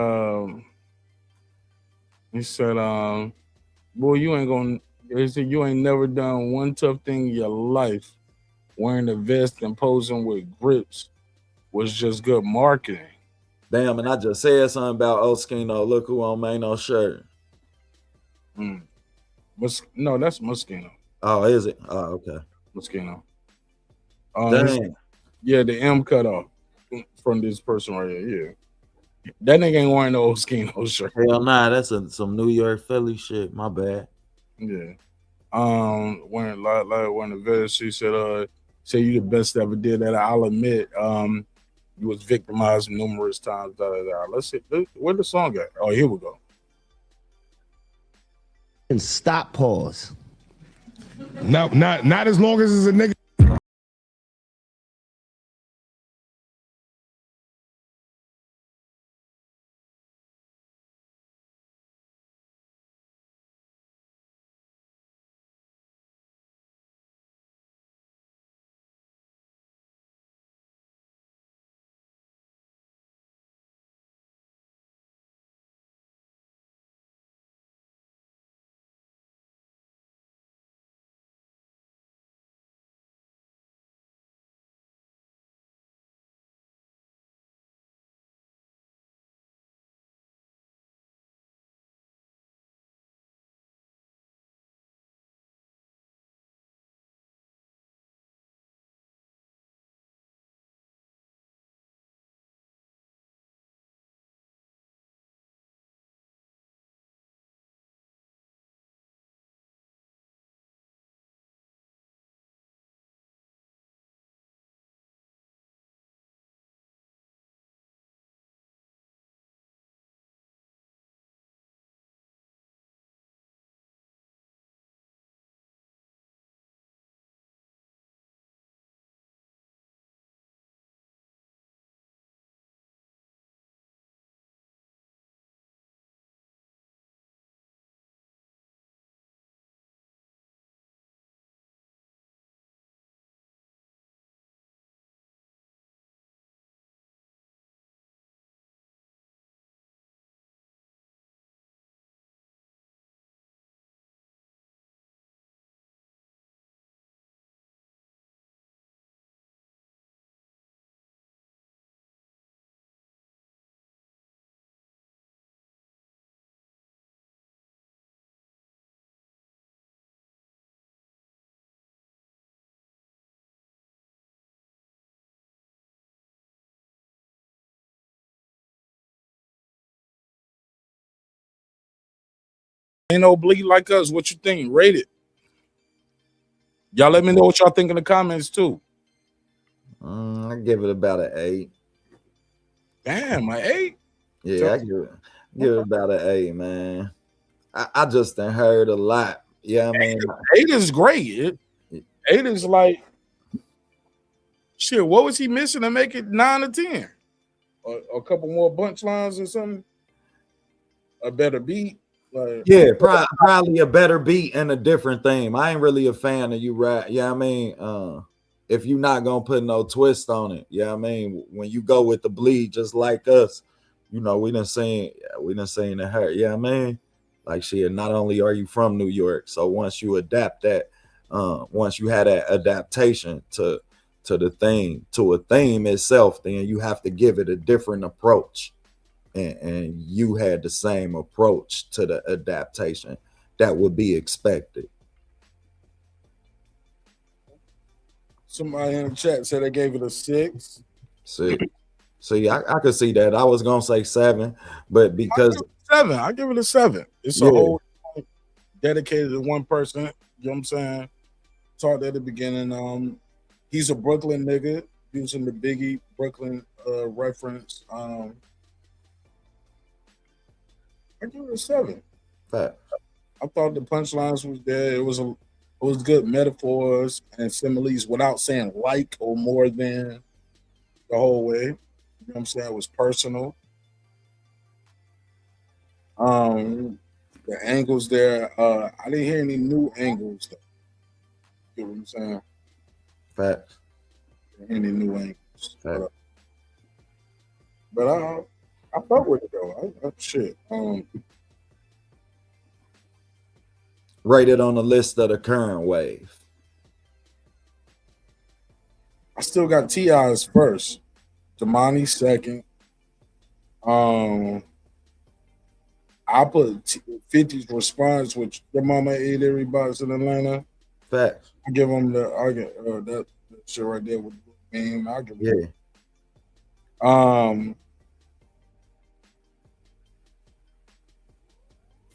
boy, you ain't gonna, he said, you ain't never done one tough thing in your life. Wearing a vest and posing with grips was just good marketing. Damn, and I just said something about Oskino. Look who on Mano's shirt. No, that's Moschino. Oh, is it? Oh, okay. Moschino. Damn. Yeah, the M cut off from this person right here. Yeah. That nigga ain't wearing no Moschino shirt. Hell nah, that's some New York Philly shit. My bad. Yeah. When the vest, she said, say you the best ever did that. I'll admit, you was victimized numerous times. Let's see, where the song at? Oh, here we go. And stop, pause. No, not as long as it's a nigga. Ain't no bleed like us. What you think? Rate it. Y'all let me know what y'all think in the comments too. I give it about an 8. Damn, an 8? Yeah, I give it about an 8, man. I just done heard a lot. Yeah, I mean, 8 is great. 8 is like shit. What was he missing to make it 9 or 10? A couple more bunch lines or something. A better beat. Like, yeah, probably a better beat and a different theme. I ain't really a fan of you rap. Yeah, I mean, if you're not gonna put no twist on it, yeah, I mean, when you go with the bleed, just like us, you know, we done seen it hurt. Yeah, I mean, like shit. Not only are you from New York, so once you adapt that, once you had that adaptation to a theme itself, then you have to give it a different approach and you had the same approach to the adaptation that would be expected. Somebody in the chat said they gave it a 6. 6. See, I could see that. I was gonna say 7, but because I give it a 7. It's a whole dedicated to one person. You know what I'm saying? Talked at the beginning. He's a Brooklyn nigga, using the Biggie Brooklyn reference. I give it a 7. Fact. I thought the punchlines was there. It was good metaphors and similes without saying like or more than the whole way. You know what I'm saying? It was personal. The angles there, I didn't hear any new angles though. You know what I'm saying? Fact. Any new angles. But I fuck with it though. Shit. Rated on the list of the current wave. I still got T.I.'s first. Damani second. I put 50's response, which your mama ate everybody's in Atlanta. Facts. I give them that shit right there with the meme. I give them.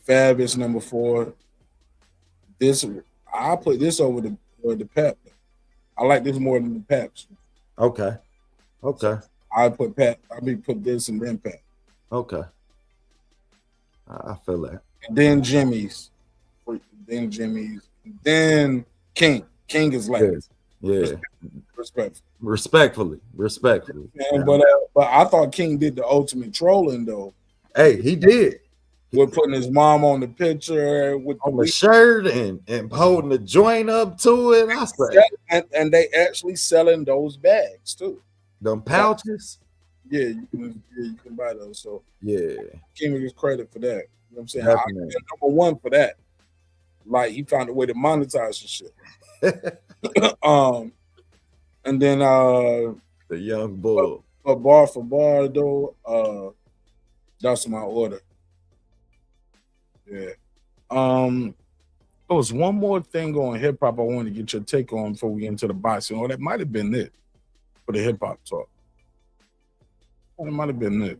Fab is number 4. I put this over the Pep. I like this more than the Peps. Okay. I put Pep. I put this and then Pep. Okay. I feel that. And then Jimmy's. Then King. King is last. Yeah. Respectfully. Yeah. But I thought King did the ultimate trolling though. Hey, he did. With putting his mom on the picture with the shirt and holding the joint up to it. I say, and they actually selling those bags too. Them pouches. Yeah, you can buy those. So yeah, King gets credit for that. You know what I'm saying? I give number 1 for that. Like he found a way to monetize the shit. And then the young bull. But bar for bar though, that's my order. Yeah. There was one more thing on hip hop I wanted to get your take on before we get into the boxing. Or that might have been it for the hip hop talk. That might have been it.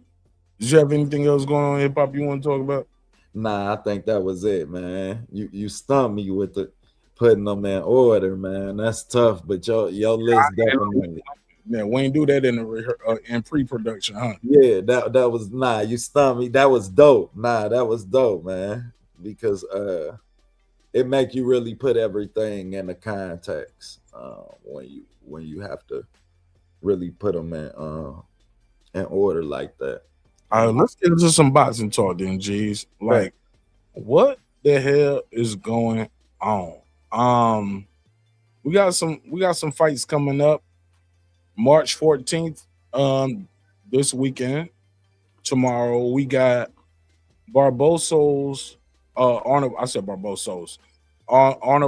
Did you have anything else going on in hip hop you want to talk about? Nah, I think that was it, man. You stumped me with the putting them in order, man. That's tough, but your list definitely. Yeah, we ain't do that in pre-production, huh? Yeah, that was you stumped me. That was dope. That was dope, man. Because it make you really put everything in the context when you have to really put them in order like that. All right, let's get into some boxing talk then, G's. Like, what the hell is going on? We got some fights coming up. March 14th, this weekend. Tomorrow we got Barboso's Arnold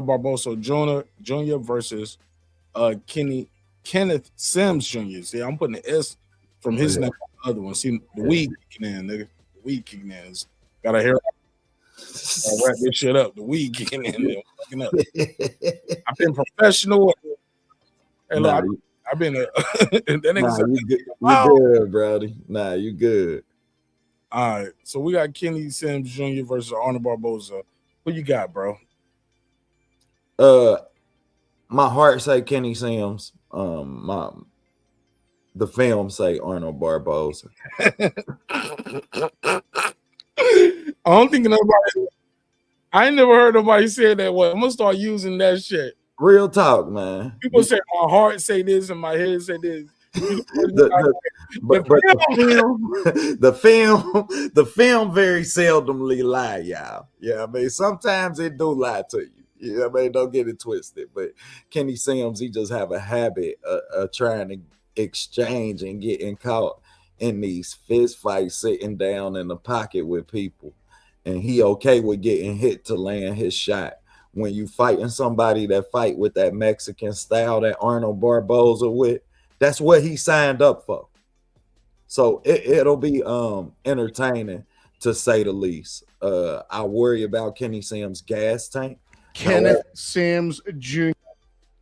Barboso Jr. versus Kenneth Sims Jr. See, I'm putting the S from his name on the other one. See, the weed kicking in, nigga. The weed kicking in. Gotta hear. I'll wrap this shit up. The weed kicking in. There. I've been professional. Hey, look, I've been that nigga you good, brody. You good. All right, so we got Kenny Sims Jr. versus Arnold Barboza. Who you got, bro? My heart say Kenny Sims. The film say Arnold Barboza. I ain't never heard nobody say that way. I'm gonna start using that shit. Real talk, man. People say my heart say this and my head say this. The film very seldomly lie, y'all. Yeah, I mean, sometimes it do lie to you. Yeah, I mean, don't get it twisted. But Kenny Sims, he just have a habit of trying to exchange and getting caught in these fist fights, sitting down in the pocket with people, and he okay with getting hit to land his shot. When you fighting somebody that fight with that Mexican style that Arnold Barboza with, that's what he signed up for. So it'll be entertaining to say the least. I worry about Kenny Sims' gas tank. Kenneth Sims Jr.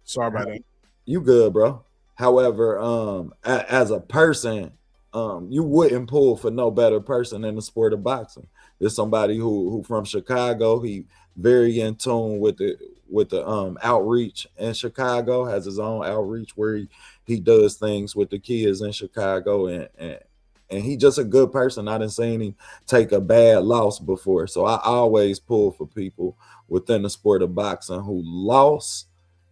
Sorry about that. You good, bro. However, as a person, you wouldn't pull for no better person in the sport of boxing. There's somebody who from Chicago. He very in tune with the outreach in Chicago, has his own outreach where he does things with the kids in Chicago, and he just a good person. I didn't see him take a bad loss before. So I always pull for people within the sport of boxing who lost,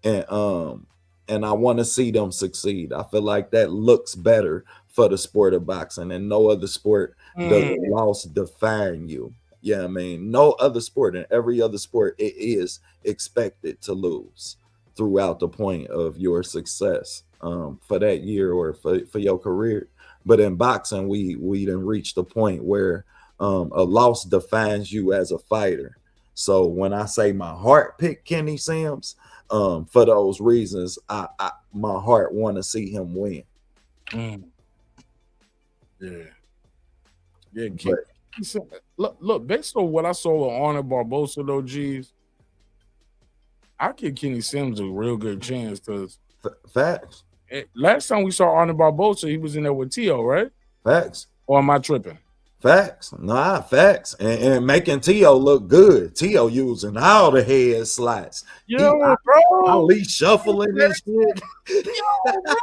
and I want to see them succeed. I feel like that looks better for the sport of boxing, and no other sport does a loss define you. Yeah, I mean, no other sport, in every other sport, it is expected to lose throughout the point of your success for that year or for your career. But in boxing, we didn't reach the point where a loss defines you as a fighter. So when I say my heart picked Kenny Sims, for those reasons, my heart want to see him win. Yeah. Look, based on what I saw of Arnold Barbosa, though, G's, I give Kenny Sims a real good chance because facts. Last time we saw Arnold Barbosa, he was in there with Tio, right? Facts. Or am I tripping? Facts. Nah, facts. And making Tio look good. Tio using all the head slots. Yo, bro. Ali shuffling this shit. Yo, bro.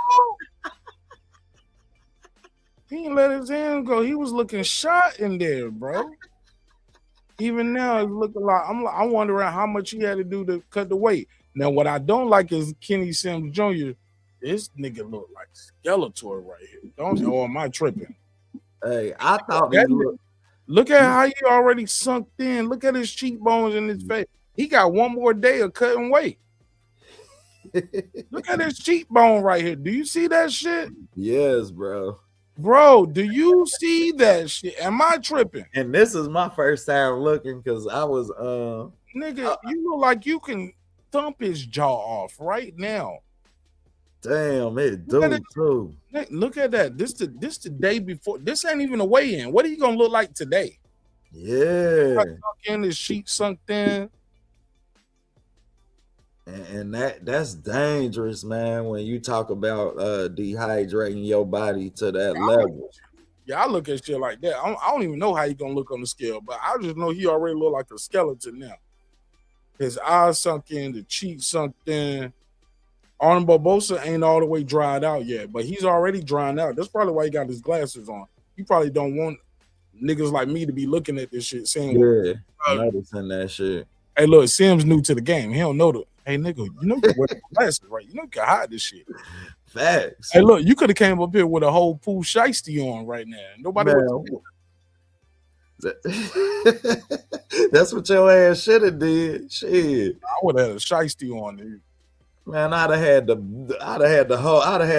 He didn't let his hands go. He was looking shot in there, bro. Even now, it's looking like I'm wondering how much he had to do to cut the weight. Now, what I don't like is Kenny Sims Jr. This nigga look like Skeletor right here. Don't you? Or am I tripping? Hey, I thought look at how he already sunk in. Look at his cheekbones and his face. He got one more day of cutting weight. Look at his cheekbone right here. Do you see that shit? Yes, bro. Bro, do you see that shit? Am I tripping? And this is my first time looking because I was nigga, you look like you can thump his jaw off right now. Damn, it do too. Look at that. This the day before. This ain't even a weigh-in. What are you gonna look like today? Yeah. In his sheet sunk in. And that's dangerous, man, when you talk about dehydrating your body to that level. Yeah, I look at shit like that. I don't even know how he gonna look on the scale, but I just know he already look like a skeleton now. His eyes sunk in, the cheeks sunk in. Arnold Barbosa ain't all the way dried out yet, but he's already drying out. That's probably why he got his glasses on. He probably don't want niggas like me to be looking at this shit saying, noticing that shit. Hey, look, Sims new to the game. He don't know the. Hey, nigga, you know you wear glasses, right? You know you can hide this shit. Facts. Hey, look, you could have came up here with a whole pool shiesty on right now. Nobody That's what your ass should have did. Shit. I would have had a shiesty on, dude. Man, I'd have had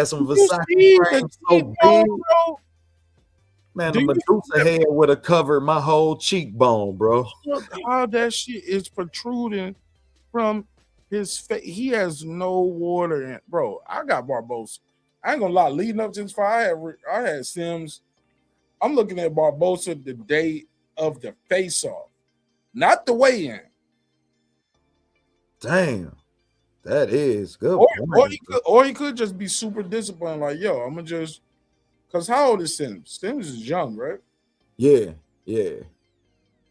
some Versace frames so big. Man, the Medusa head would have covered my whole cheekbone, bro. Look how that shit is protruding from his face. He has no water in, bro. I got Barbosa. I ain't gonna lie. Leading up to this fight, I had Sims. I'm looking at Barbosa the day of the face-off, not the weigh-in. Damn. That is good. Or he could just be super disciplined, like, yo, I'm gonna just, because how old is Sims? Sims is young, right? Yeah. I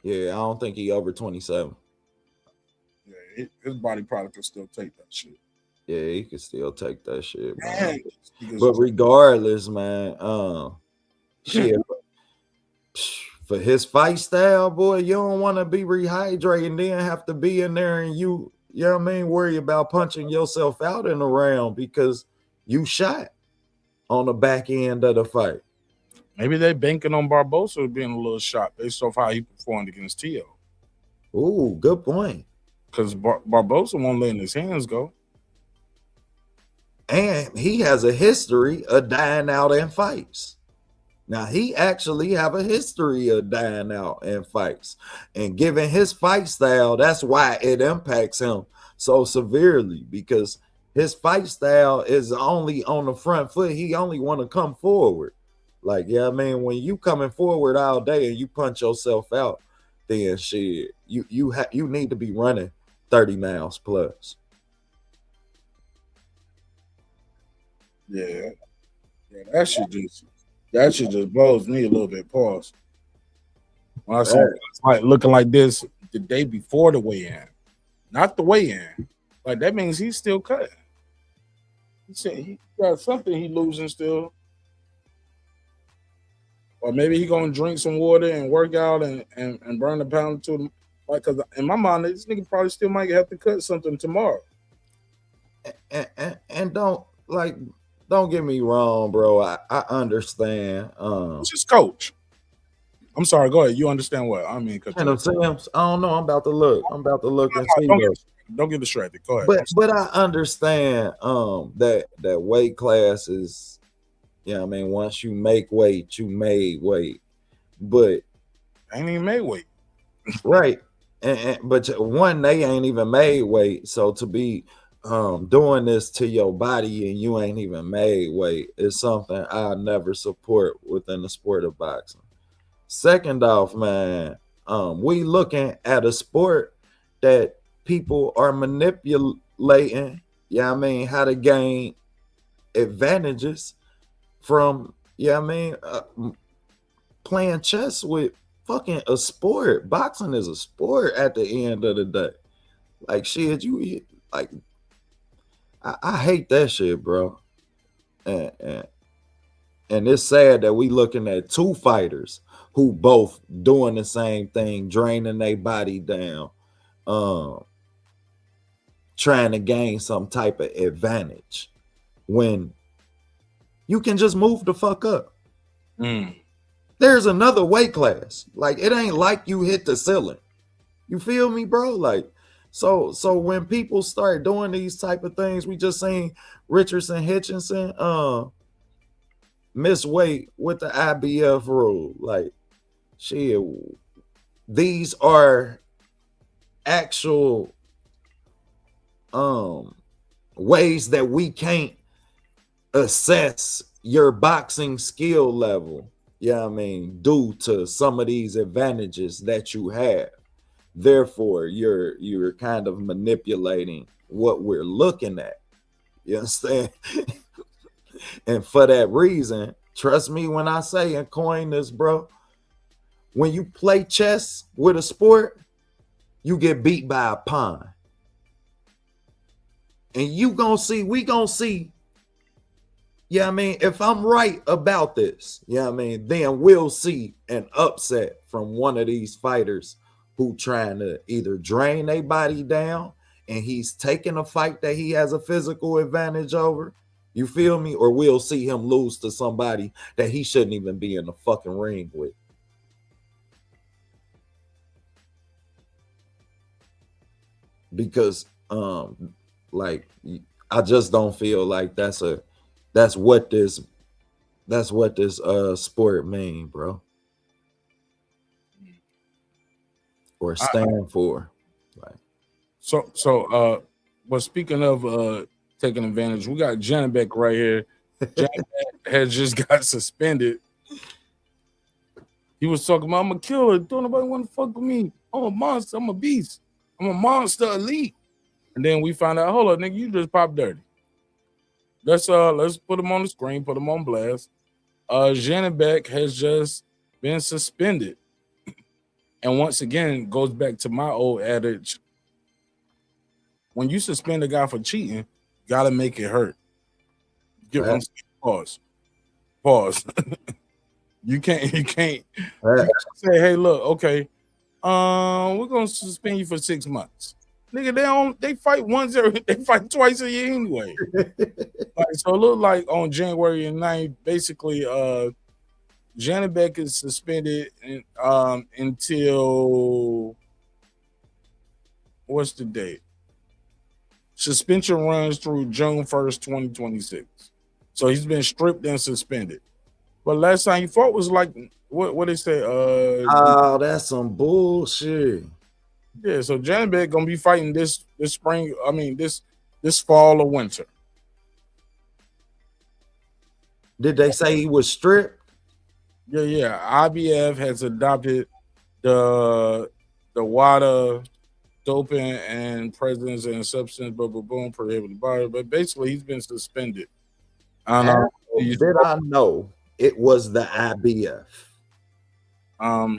don't think he over 27. Yeah, his body probably could still take that shit. Yeah, he could still take that shit, man. But regardless, man, shit, for his fight style, boy, you don't want to be rehydrated and then have to be in there and you know what I mean, worry about punching yourself out in the round because you shot on the back end of the fight. Maybe they banking on Barbosa being a little shot based off how he performed against Tio. Ooh, good point. Because Barbosa won't let his hands go. And he has a history of dying out in fights. Now, he actually have a history of dying out in fights. And given his fight style, that's why it impacts him so severely, because his fight style is only on the front foot. He only want to come forward. Like, yeah, I mean, when you coming forward all day and you punch yourself out, then shit, you need to be running 30 miles plus. Yeah, that should just blows me a little bit. Pause. When I saw it's like looking like this the day before the weigh-in, not the weigh-in. Like that means he's still cutting. He said he got something he losing still. Or maybe he gonna drink some water and work out and burn a pound to him. Like, cause in my mind, this nigga probably still might have to cut something tomorrow. And don't get me wrong, bro. I understand. It's just coach. I'm sorry. Go ahead. You understand what I mean? I don't know. I'm about to look. And see. Don't get distracted. Go ahead. But I understand that weight class is. Yeah, I mean, once you make weight, you made weight, but ain't even made weight, right? But one, they ain't even made weight. So to be doing this to your body and you ain't even made weight is something I never support within the sport of boxing. Second off, man, we looking at a sport that people are manipulating. Yeah, I mean, how to gain advantages from, playing chess with fucking a sport. Boxing is a sport at the end of the day. Like, shit, I hate that shit, bro. And it's sad that we looking at two fighters who both doing the same thing, draining their body down, trying to gain some type of advantage when you can just move the fuck up. There's another weight class. Like, it ain't like you hit the ceiling. You feel me, bro? Like, so when people start doing these type of things, we just seen Richardson Hitchinson miss weight with the IBF rule. Like, shit, these are actual ways that we can't assess your boxing skill level, I mean, due to some of these advantages that you have. Therefore, you're kind of manipulating what we're looking at. You understand? And for that reason, trust me when I say and coin this, bro, when you play chess with a sport, you get beat by a pawn. And we gonna see, I mean, if I'm right about this, I mean, then we'll see an upset from one of these fighters who trying to either drain their body down and he's taking a fight that he has a physical advantage over. You feel me? Or we'll see him lose to somebody that he shouldn't even be in the fucking ring with. Because like, I just don't feel like that's what this sport mean, bro, or stand for. Like, so but speaking of taking advantage, we got Janabek right here. Janabek has just got suspended. He was talking about, I'm a killer, don't nobody want to fuck with me, I'm a monster, I'm a beast, I'm a monster elite. And then we found out, hold up, nigga, you just popped dirty. Let's put him on the screen, put him on blast. Janabek has just been suspended. And once again, goes back to my old adage. When you suspend a guy for cheating, gotta make it hurt. Get one pause. You can't say, hey, look, okay, we're gonna suspend you for 6 months. Nigga, they fight they fight twice a year anyway. Like, so it looked like on January 9th, basically, Janabek is suspended until what's the date? Suspension runs through June 1st, 2026. So he's been stripped and suspended. But last time he fought was like what they say? That's some bullshit. Yeah, so Janabek gonna be fighting this spring. I mean, this fall or winter. Did they say he was stripped? IBF has adopted the water, doping, and presence and substance, boom, prohibited by it. But basically, he's been suspended. Did I know it was the IBF?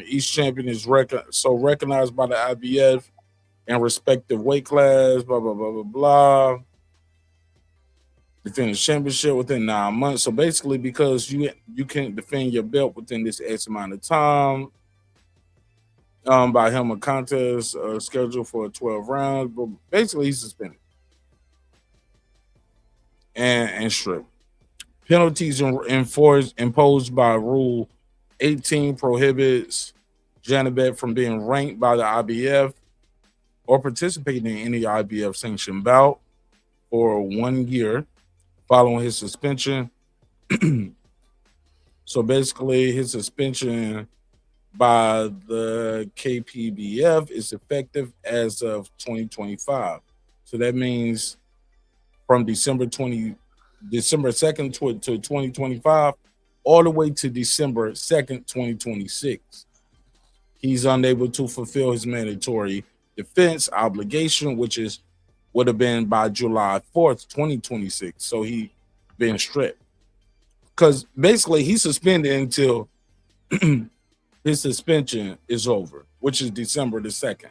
Each champion is recognized by the IBF in respective weight class, blah, blah, blah, blah, blah. Defend the championship within 9 months. So basically, because you can't defend your belt within this X amount of time, by him a contest scheduled for 12 rounds, but basically he's suspended and stripped. Penalties imposed by Rule 18 prohibits Janibek from being ranked by the IBF or participating in any IBF sanctioned bout for 1 year following his suspension. So basically, his suspension by the KPBF is effective as of 2025. So that means from December 2nd to 2025, all the way to December 2nd, 2026. He's unable to fulfill his mandatory defense obligation, which would have been by July 4th, 2026. So he been stripped. Because basically he's suspended until his suspension is over, which is December the 2nd.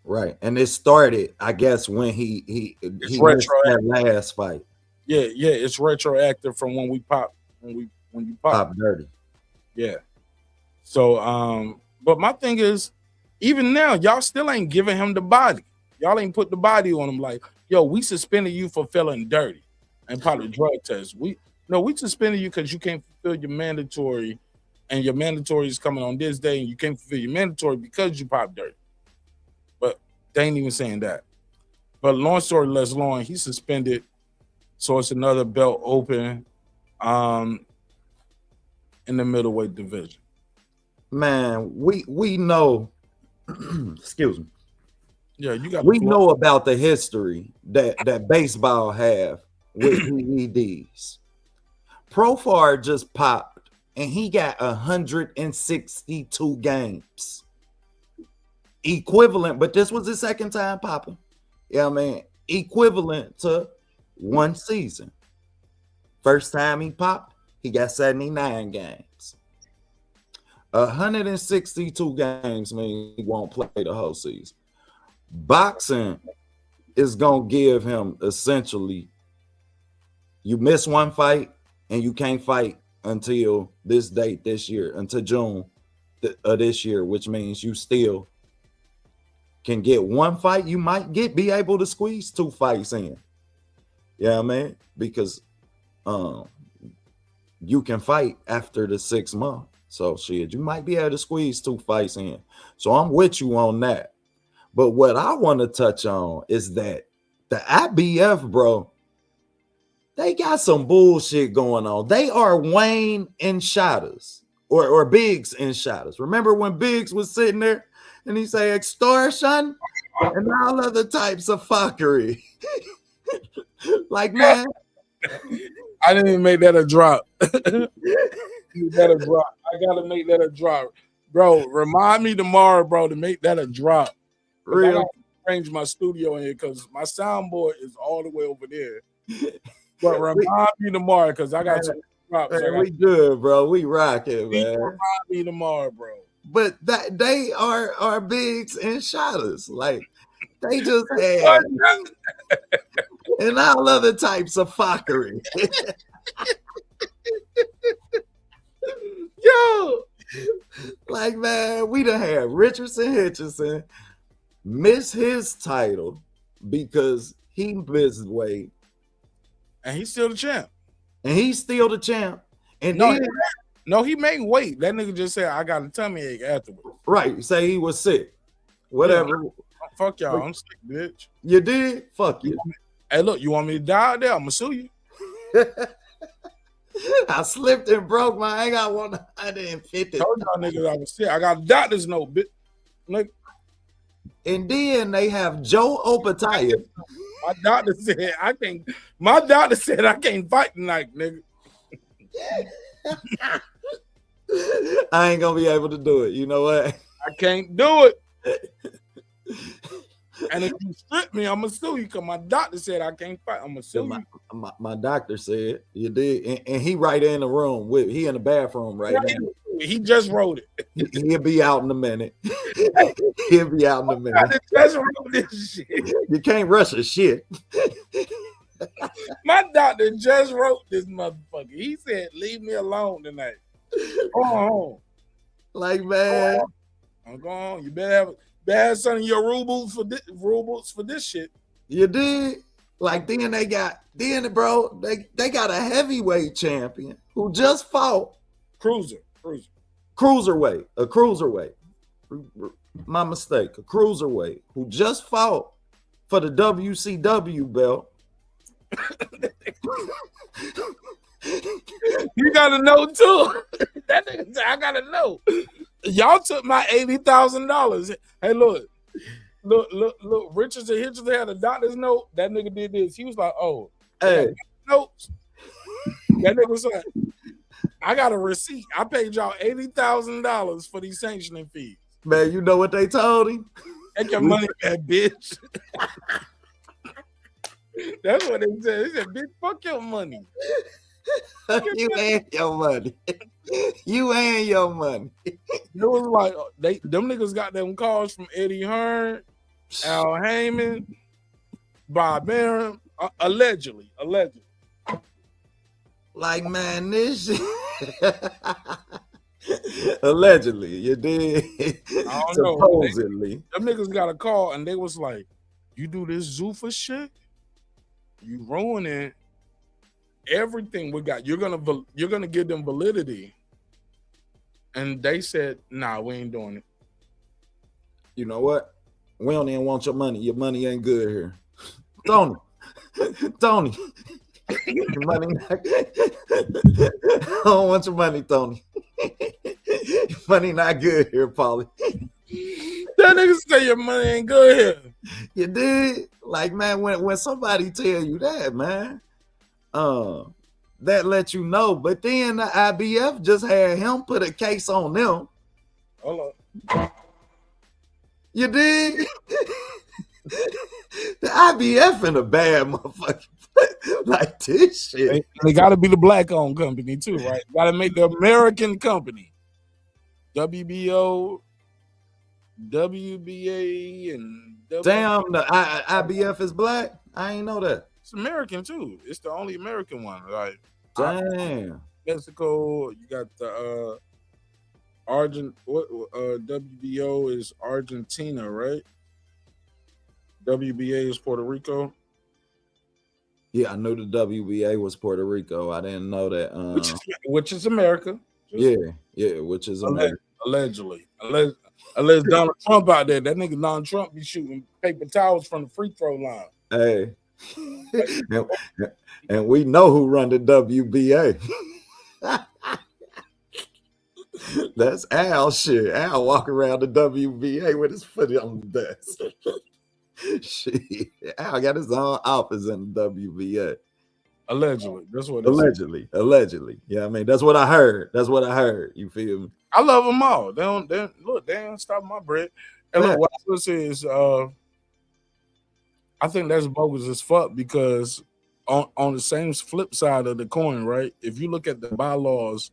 Right. And it started, I guess, when he missed that last fight. Yeah, it's retroactive from when we popped when you pop dirty. Yeah. So but my thing is, even now, y'all still ain't giving him the body. Y'all ain't put the body on him like, yo, we suspended you for feeling dirty and part of the drug test. We suspended you because you can't fulfill your mandatory, and your mandatory is coming on this day, and you can't fulfill your mandatory because you popped dirty. But they ain't even saying that. But long story less long, he's suspended. So it's another belt open in the middleweight division. Man, we know, excuse me. Yeah, you got. We know about the history that baseball have with PEDs. Profar just popped, and he got 162 games, equivalent. But this was his second time popping. Yeah, man, equivalent to 1 season. First time he popped, he got 79 games. 162 games mean he won't play the whole season. Boxing is gonna give him essentially, you miss 1 fight and you can't fight until this date this year, until June of this year, which means you still can get 1 fight. You might be able to squeeze 2 fights in. Yeah, man, because you can fight after the 6 months. So shit, you might be able to squeeze 2 fights in. So I'm with you on that. But what I want to touch on is that the IBF, bro, they got some bullshit going on. They are Wayne and Shotters or Biggs and Shotters. Remember when Biggs was sitting there and he say extortion and all other types of fuckery? Like, man, I didn't even make that a drop. I gotta make that a drop, bro. Remind me tomorrow, bro, to make that a drop. Real. I gotta arrange my studio in here because my soundboard is all the way over there. But remind me tomorrow because I got to drop. Man, we good, bro. We rocking, man. Remind me tomorrow, bro. But that they are Biggs and Shotters. Like, they just had and all other types of fuckery. Yo, like, man, we done had Richardson Hitchison miss his title because he missed weight. And he's still the champ. And he's still the champ. And no, he made weight. That nigga just said, I got a tummy ache afterwards. Right. Say he was sick. Whatever. Yeah, fuck y'all. I'm sick, bitch. You did? Fuck you. Hey, look, you want me to die out there? I'm gonna sue you. I slipped and broke my. I got 150. Told y'all niggas I was sick. I got a doctor's note, bitch. Like, and then they have Joe Opataya. My doctor said I can't. My doctor said I can't fight tonight, nigga. I ain't gonna be able to do it. You know what? I can't do it. And if you strip me, I'm gonna sue you because my doctor said I can't fight. I'm gonna sue you. My doctor said you did, and he right in the room with he in the bathroom right now. He just wrote it. He'll be out in a minute. He'll be out in a minute. I just wrote this shit. You can't rush a shit. My doctor just wrote this motherfucker. He said, "Leave me alone tonight." Go home. Like, man, I'm going. You better have some of your rubles for this shit. You did. Like then they got they got a heavyweight champion who just fought cruiserweight. My mistake. A cruiserweight who just fought for the WCW belt. You gotta know too. That nigga said, I gotta know. Y'all took my $80,000. Hey, look. Richards and Hitchens had a doctor's note. That nigga did this. He was like, "Oh, hey, notes." That nigga was like, "I got a receipt. I paid y'all $80,000 for these sanctioning fees." Man, you know what they told him? Take your money back, bitch. That's what they said. They said, "Bitch, fuck your money." You and your money. You and your money. It was like them niggas got them calls from Eddie Hearn, Al Heyman, Bob Arum, allegedly. Like, man, this shit. Allegedly, you did. I don't Supposedly. know. Them niggas got a call and they was like, "You do this Zuffa shit, you ruining everything we got. You're gonna give them validity." And they said, "Nah, we ain't doing it." You know what? We don't even want your money. Your money ain't good here. Tony. Your money not good. I don't want your money, Tony. Your money not good here, Paulie. That nigga say your money ain't good here. You did? Like, man, when somebody tell you that, man, that lets you know. But then the IBF just had him put a case on them. Hold on. You did? The IBF in a bad motherfucker. Like this shit. They got to be the black-owned company too, right? Got to make the American company. WBO, WBA, and damn, the IBF is black. I ain't know that. It's American too. It's the only American one. Like, damn. Mexico, you got the WBO is Argentina, right? WBA is Puerto Rico. Yeah, I knew the WBA was Puerto Rico. I didn't know that. Which is America. Yeah, which is America. Allegedly. Unless Donald Trump out there, that nigga Donald Trump be shooting paper towels from the free throw line. Hey. And we know who run the WBA. That's Al shit. Al walk around the WBA with his foot on the desk. Shit. Al got his own office in the WBA. Allegedly. That's what Allegedly. Yeah, I mean, that's what I heard. You feel me? I love them all. They don't stop my bread. And look, what I was say is I think that's bogus as fuck because on the same flip side of the coin, right? If you look at the bylaws,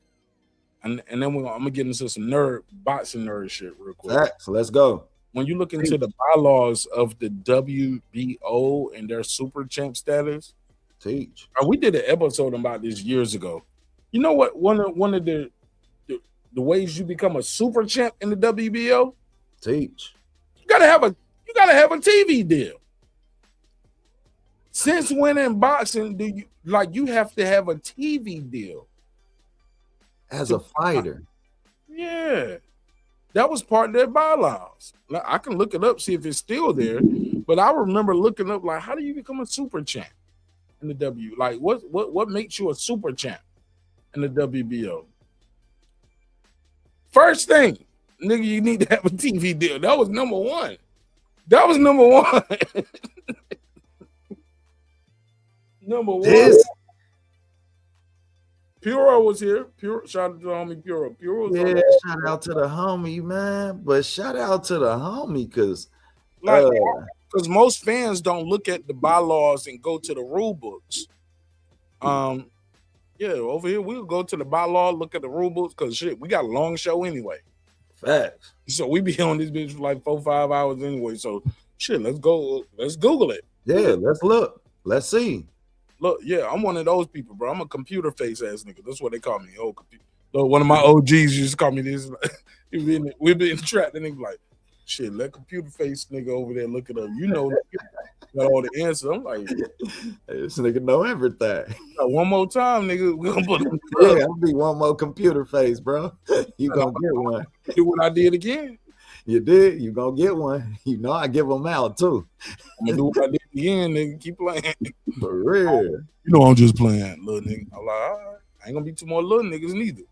and then I'm gonna get into some boxing nerd shit real quick. All right, so let's go. When you look into the bylaws of the WBO and their super champ status, we did an episode about this years ago. You know what? One of the ways you become a super champ in the WBO? You gotta have a TV deal. Since when in boxing do you have to have a TV deal as a fighter? Yeah, that was part of their bylaws. I can look it up, see if it's still there. But I remember looking up like, how do you become a super champ in the W? Like, what makes you a super champ in the WBO? First thing, nigga, you need to have a TV deal. That was number one. Number one. Puro was here. Puro, shout out to the homie Puro. Puro was Yeah, shout out to the homie, man. But shout out to the homie, because most fans don't look at the bylaws and go to the rule books. Yeah, over here we'll go to the bylaw, look at the rule books, because shit, we got a long show anyway. Facts. So we be on this bitch for like 4-5 hours anyway. So shit, let's go. Let's Google it. Yeah, let's look. Let's see. Look, yeah, I'm one of those people, bro. I'm a computer face ass nigga. That's what they call me. Old computer. Look, one of my OGs used to call me this. We've been trapped, and they be like, shit, let computer face nigga over there look it up. You know, got all the answers. I'm like, this nigga know everything. One more time, nigga. We gonna put him. Yeah, I'll be one more computer face, bro. You gonna get one. Do what I did again. You did. You gonna get one. You know I give them out too. I'm gonna do what I did again, nigga. Keep playing. For real. You know I'm just playing, little nigga. I'm like, all right. I ain't gonna be two more little niggas neither.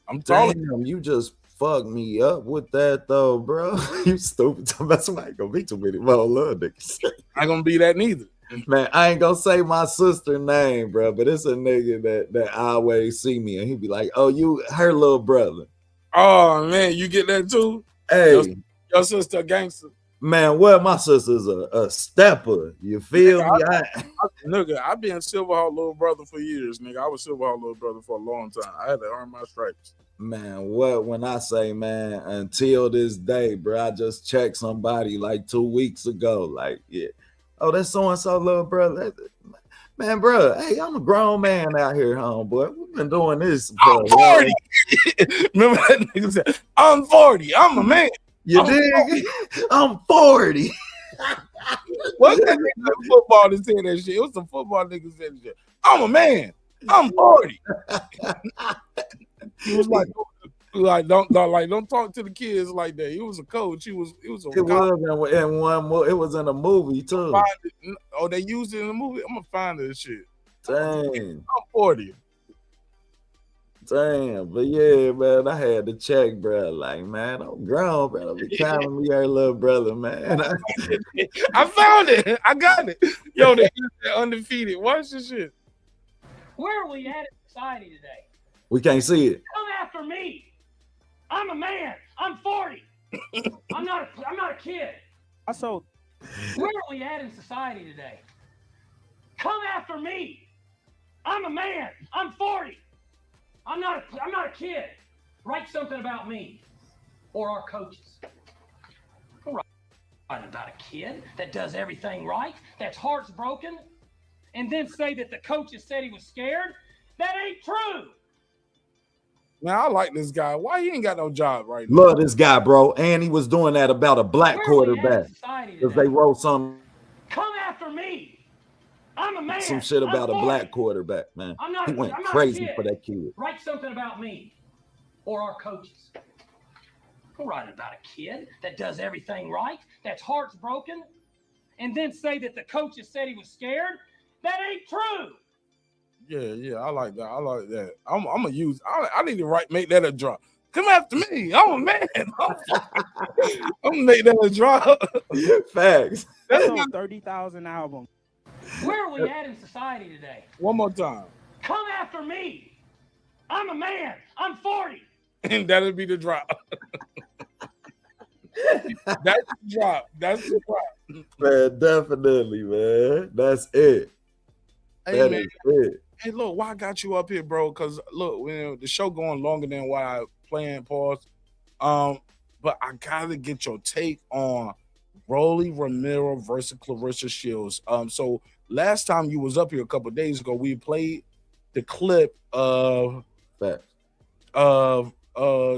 I'm tall. Damn, you just fucked me up with that though, bro. You stupid. That's why I ain't gonna be too many more little niggas. I ain't gonna be that neither. Man, I ain't gonna say my sister's name, bro, but it's a nigga that always see me and he be like, oh, you her little brother. Oh man, you get that too? Hey, your sister a gangster. Man, well, my sister's a stepper. You feel me? Nigga, I've been Silverhawk little brother for years, nigga. I was Silverhawk little brother for a long time. I had to earn my stripes. Man, what when I say, man, until this day, bro, I just checked somebody like 2 weeks ago. Like, yeah, oh, that's so-and-so little brother. Man, bro, hey, I'm a grown man out here, homeboy. We've been doing this. I'm 40. Remember that nigga said, I'm 40. I'm a man. You dig? I'm 40. What's that nigga football that said that shit? It was some football niggas said that shit. I'm a man. I'm 40. He was like don't talk to the kids like that. He was a coach. It was in a movie too. Oh, they used it in the movie. I'm gonna find this shit. Dang. I'm 40. Damn, but yeah, man, I had to check, bro. Like, man, I'm grown, bro. Don't be calling me your little brother, man. I found it. I got it. Yo, they undefeated. Watch this shit. Where are we at in society today? We can't see it. Come after me. I'm a man. I'm 40. I'm not a kid. Also, where are we at in society today? Come after me. I'm a man. I'm 40. I'm not a kid. Write something about me or our coaches. Don't write about a kid that does everything right, that's heart's broken, and then say that the coaches said he was scared. That ain't true. Man, I like this guy. Why he ain't got no job right now? Love this guy, bro. And he was doing that about a black quarterback. Because they wrote some. Come after me. I'm a man. Some shit about a black quarterback, man. He went crazy for that kid. Write something about me or our coaches. Don't write about a kid that does everything right, that's heart's broken, and then say that the coaches said he was scared. That ain't true. Yeah, I like that. I like that. I'm gonna use. I need to make that a drop. Come after me. I'm a man. I'm gonna make that a drop. Facts. That's on 30,000 album. Where are we at in society today? One more time. Come after me. I'm a man. I'm 40. And that'll be the drop. That's the drop. That's the drop. Man, definitely, man. That's it. Hey, that man. is it. Hey, look, why I got you up here, bro? Because look, the show going longer than why I playing pause. But I gotta get your take on Rolly Romero versus Clarissa Shields. So last time you was up here a couple of days ago, we played the clip of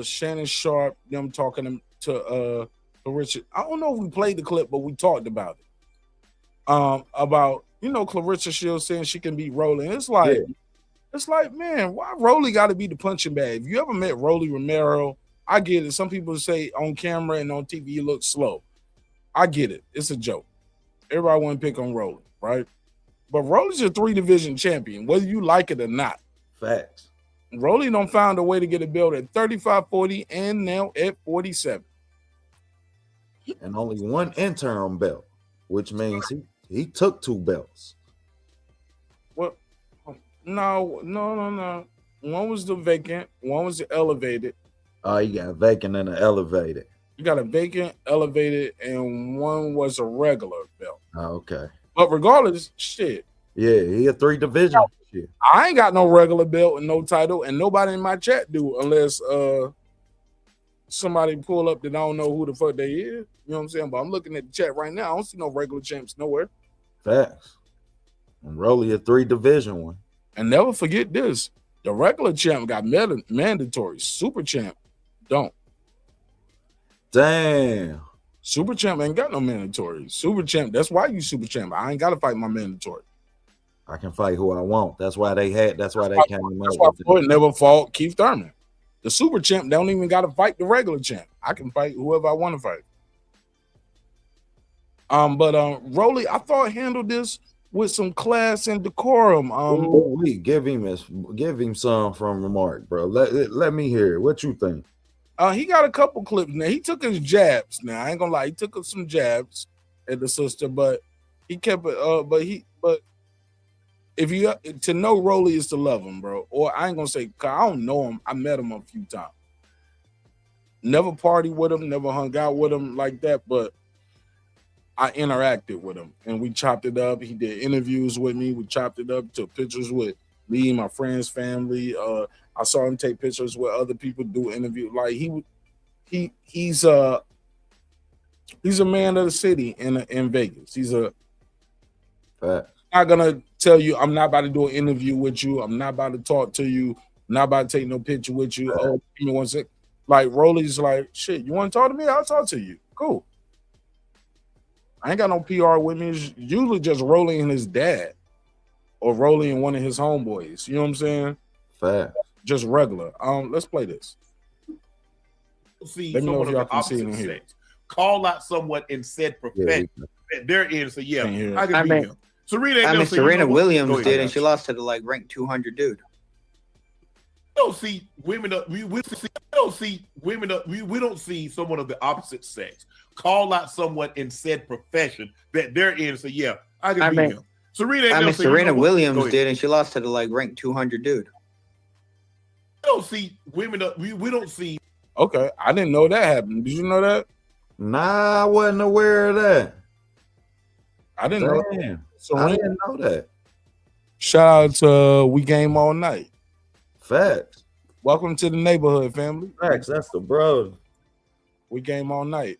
Shannon Sharp, them talking to Clarissa. I don't know if we played the clip, but we talked about it. About Clarissa Shields saying she can beat Rolly. And it's like, man, why Rolly got to be the punching bag? If you ever met Rolly Romero, I get it. Some people say on camera and on TV he looks slow. I get it. It's a joke. Everybody want to pick on Rolly, right? But Rolly's a 3-division champion, whether you like it or not. Facts. Rolly don't found a way to get a belt at 35, 40, and now at 47. And only one interim belt, which means he took 2 belts. Well, no. One was the vacant. One was the elevated. Oh, you got vacant and an elevated. You got a vacant, elevated, and one was a regular belt. Oh, okay. But regardless, shit. Yeah, he a 3 division. Shit. I ain't got no regular belt and no title, and nobody in my chat do unless somebody pull up that I don't know who the fuck they is. You know what I'm saying? But I'm looking at the chat right now. I don't see no regular champs nowhere. Facts. And Rolly a 3 division one. And never forget this. The regular champ got mandatory. Super champ don't. Damn. Super champ ain't got no mandatory. Super champ, that's why you super champ. I ain't got to fight my mandatory. I can fight who I want. That's why they came That's up why Floyd never fought Keith Thurman. The super champ don't even got to fight the regular champ. I can fight whoever I want to fight. But Rolly, I thought handled this with some class and decorum. Give him some from Remark, bro. Let me hear it. What you think? He got a couple clips now. He took his jabs. Now I ain't gonna lie, he took some jabs at the sister, but he kept it. But if you to know Rolly is to love him, bro. Or I ain't gonna say, cause I don't know him. I met him a few times. Never partied with him, never hung out with him like that, but I interacted with him and we chopped it up. He did interviews with me. We chopped it up, took pictures with me, my friends, family. I saw him take pictures with other people, do interviews. Like he's a man of the city in Vegas. He's a not gonna tell you I'm not about to do an interview with you. I'm not about to talk to you. I'm not about to take no picture with you. Oh, you want to like Rolly's like shit. You want to talk to me? I'll talk to you. Cool. I ain't got no PR with me. It's usually just Rolly and his dad, or Rolly and one of his homeboys. You know what I'm saying? Fact. Just regular. Let's play this. See Let me know someone if of y'all the can see it opposite in here. sex call out someone in said profession that they're in. So yeah, I can be him. Serena, Serena Williams did, and she lost to the ranked 200 dude. We don't see women. We don't see women. We don't see someone of the opposite sex call out someone in said profession that they're in. So yeah, I can be him. Serena, Serena Williams did, and she lost to the ranked 200 dude. We don't see women. We don't see. Okay, I didn't know that happened. Did you know that? Nah, I wasn't aware of that. I didn't know that. I didn't know that. Shout out to We Game All Night. Facts. Welcome to the neighborhood, family. Facts. That's the bro. We Game All Night.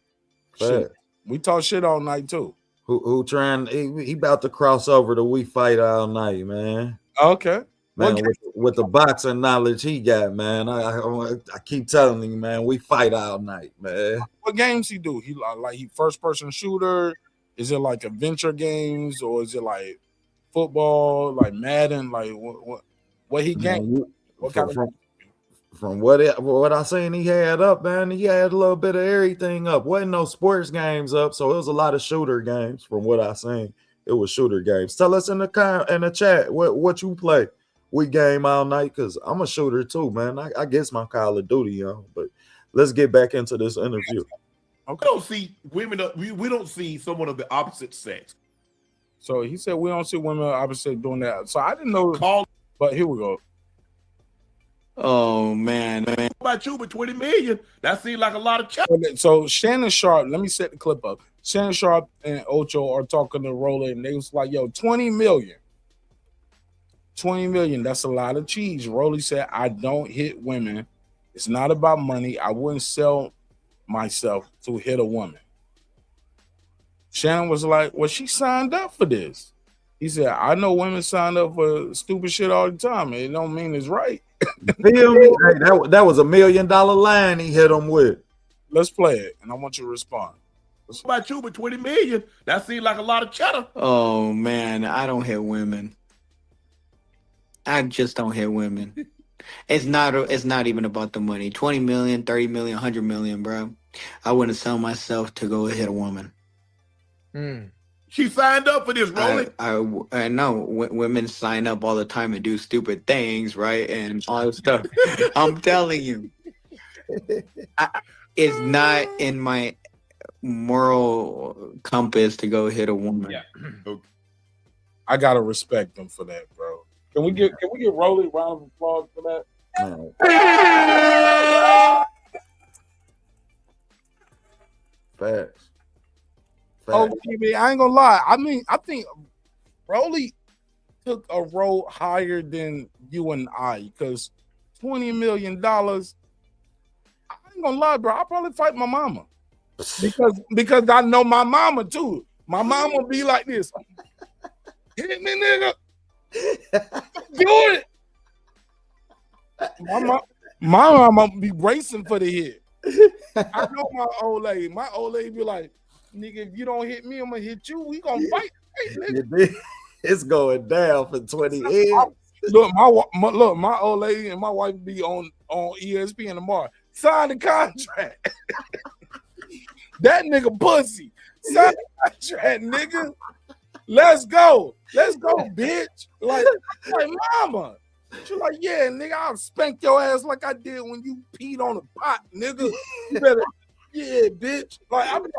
Facts. Shit. We talk shit all night too. Who trying? He about to cross over to We Fight All Night, man. Okay. Man, with the boxing knowledge he got, man, I keep telling him, man, we fight all night, man. What games he do? He first person shooter? Is it like adventure games, or is it like football, like Madden? Like what he game? What kind of from what I seen he had up, man, he had a little bit of everything up. Wasn't no sports games up, so it was a lot of shooter games. From what I seen, it was shooter games. Tell us in the chat what you play. We game all night, because I'm a shooter too, man. I guess my Call of Duty on, but let's get back into this interview. Okay. We don't see women. We don't see someone of the opposite sex. So he said we don't see women of the opposite doing that. So I didn't know. But here we go. Oh man. What about you with 20 million? That seems like a lot of chat. So Shannon Sharp, let me set the clip up. Shannon Sharp and Ocho are talking to Roller, and they was like, yo, 20 million. 20 million, that's a lot of cheese. Rolly said, I don't hit women. It's not about money. I wouldn't sell myself to hit a woman. Shannon was like, well, she signed up for this. He said, I know women sign up for stupid shit all the time. It don't mean it's right. Feel me? Hey, that was $1 million line he hit him with. Let's play it, and I want you to respond. What about you with 20 million? That seems like a lot of cheddar. Oh man, I don't hit women. I just don't hit women. It's not even about the money. 20 million, 30 million, 100 million, bro. I wouldn't sell myself to go hit a woman. She signed up for this, Rolly. I know women sign up all the time and do stupid things, right? And all that stuff. I'm telling you. It's not in my moral compass to go hit a woman. Yeah. I gotta respect them for that, bro. Can we get Rolly a round of applause for that? Man. Facts. Oh, TV, I ain't gonna lie. I mean, I think Broly took a road higher than you and I, because $20 million. I ain't gonna lie, bro. I'll probably fight my mama. Because I know my mama too. My mama be like this. Hit me, nigga. Do it. My mama be racing for the hit. I know my old lady. My old lady be like, nigga, if you don't hit me, I'm gonna hit you. We gonna fight. Hey, nigga. It's going down for 20 years. Look, my old lady and my wife be on ESPN tomorrow. Sign the contract. That nigga pussy. Sign the contract, nigga. Let's go, bitch. Like mama. She's like, yeah, nigga, I'll spank your ass like I did when you peed on a pot, nigga. You better, yeah, bitch. Like I'm like,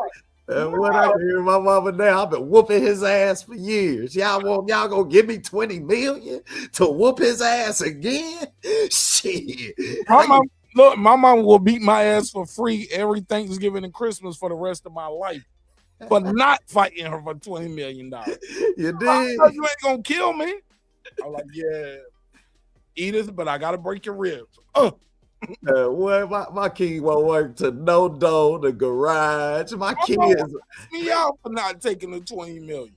what I hear my mama now, I've been whooping his ass for years. Y'all gonna give me 20 million to whoop his ass again? Shit. My mom will beat my ass for free every Thanksgiving and Christmas for the rest of my life, but not fighting her for $20 million. You did. You ain't gonna kill me. I'm like, yeah, Edith, but I gotta break your ribs. Well, my kid won't work to no dough, the garage. My kids me out for not taking the $20 million.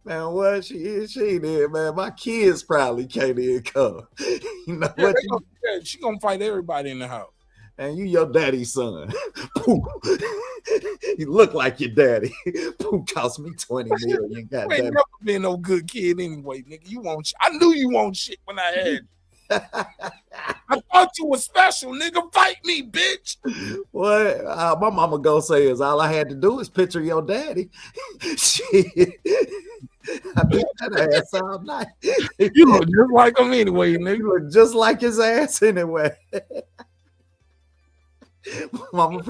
Man, what she did, man. My kids probably can't even come. You know what? She gonna fight everybody in the house. And you your daddy's son. You look like your daddy. Pooh cost me 20 million. You ain't never been no good kid anyway, nigga. You want shit. I knew you want shit when I had you. I thought you was special, nigga. Fight me, bitch. What my mama gonna say is all I had to do is picture your daddy. Shit. I beat that ass all night. You look just like him anyway, nigga. You look just like his ass anyway. Mama,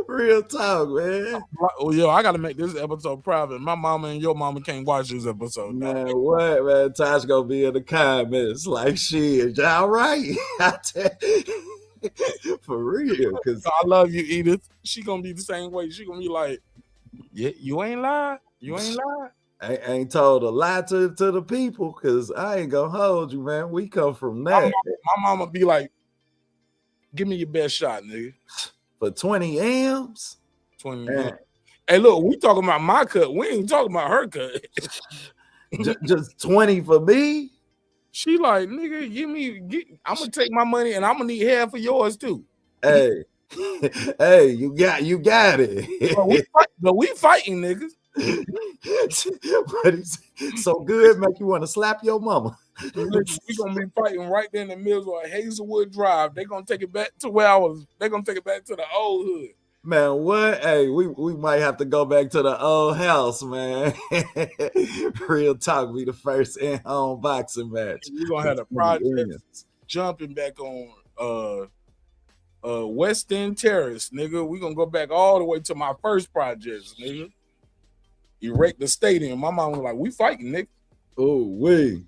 real talk, man. Oh, yo, I gotta make this episode private. My mama and your mama can't watch this episode. Man, what, man? Tosh gonna be in the comments like, shit, y'all right? For real, because I love you, Edith. She gonna be the same way. She gonna be like, yeah, you ain't lie. You ain't lie. I ain't told a lie to the people, because I ain't gonna hold you, man. We come from that. My mama be like, give me your best shot, nigga. For 20 M's? 20 M's. Hey, look, we talking about my cut. We ain't talking about her cut. just 20 for me? She like, nigga, I'm gonna take my money and I'm gonna need half of yours too. Hey, hey, you got it. But we fighting, niggas. So good, make you want to slap your mama. We gonna be fighting right there in the middle of Hazelwood Drive. They gonna take it back to where I was. They gonna take it back to the old hood. Man, what? Hey, we might have to go back to the old house, man. Real talk, be the first in-home boxing match. We gonna have the projects jumping back on West End Terrace, nigga. We gonna go back all the way to my first projects, nigga. Erect the stadium. My mom was like, "We fighting, nigga." Oh, wait.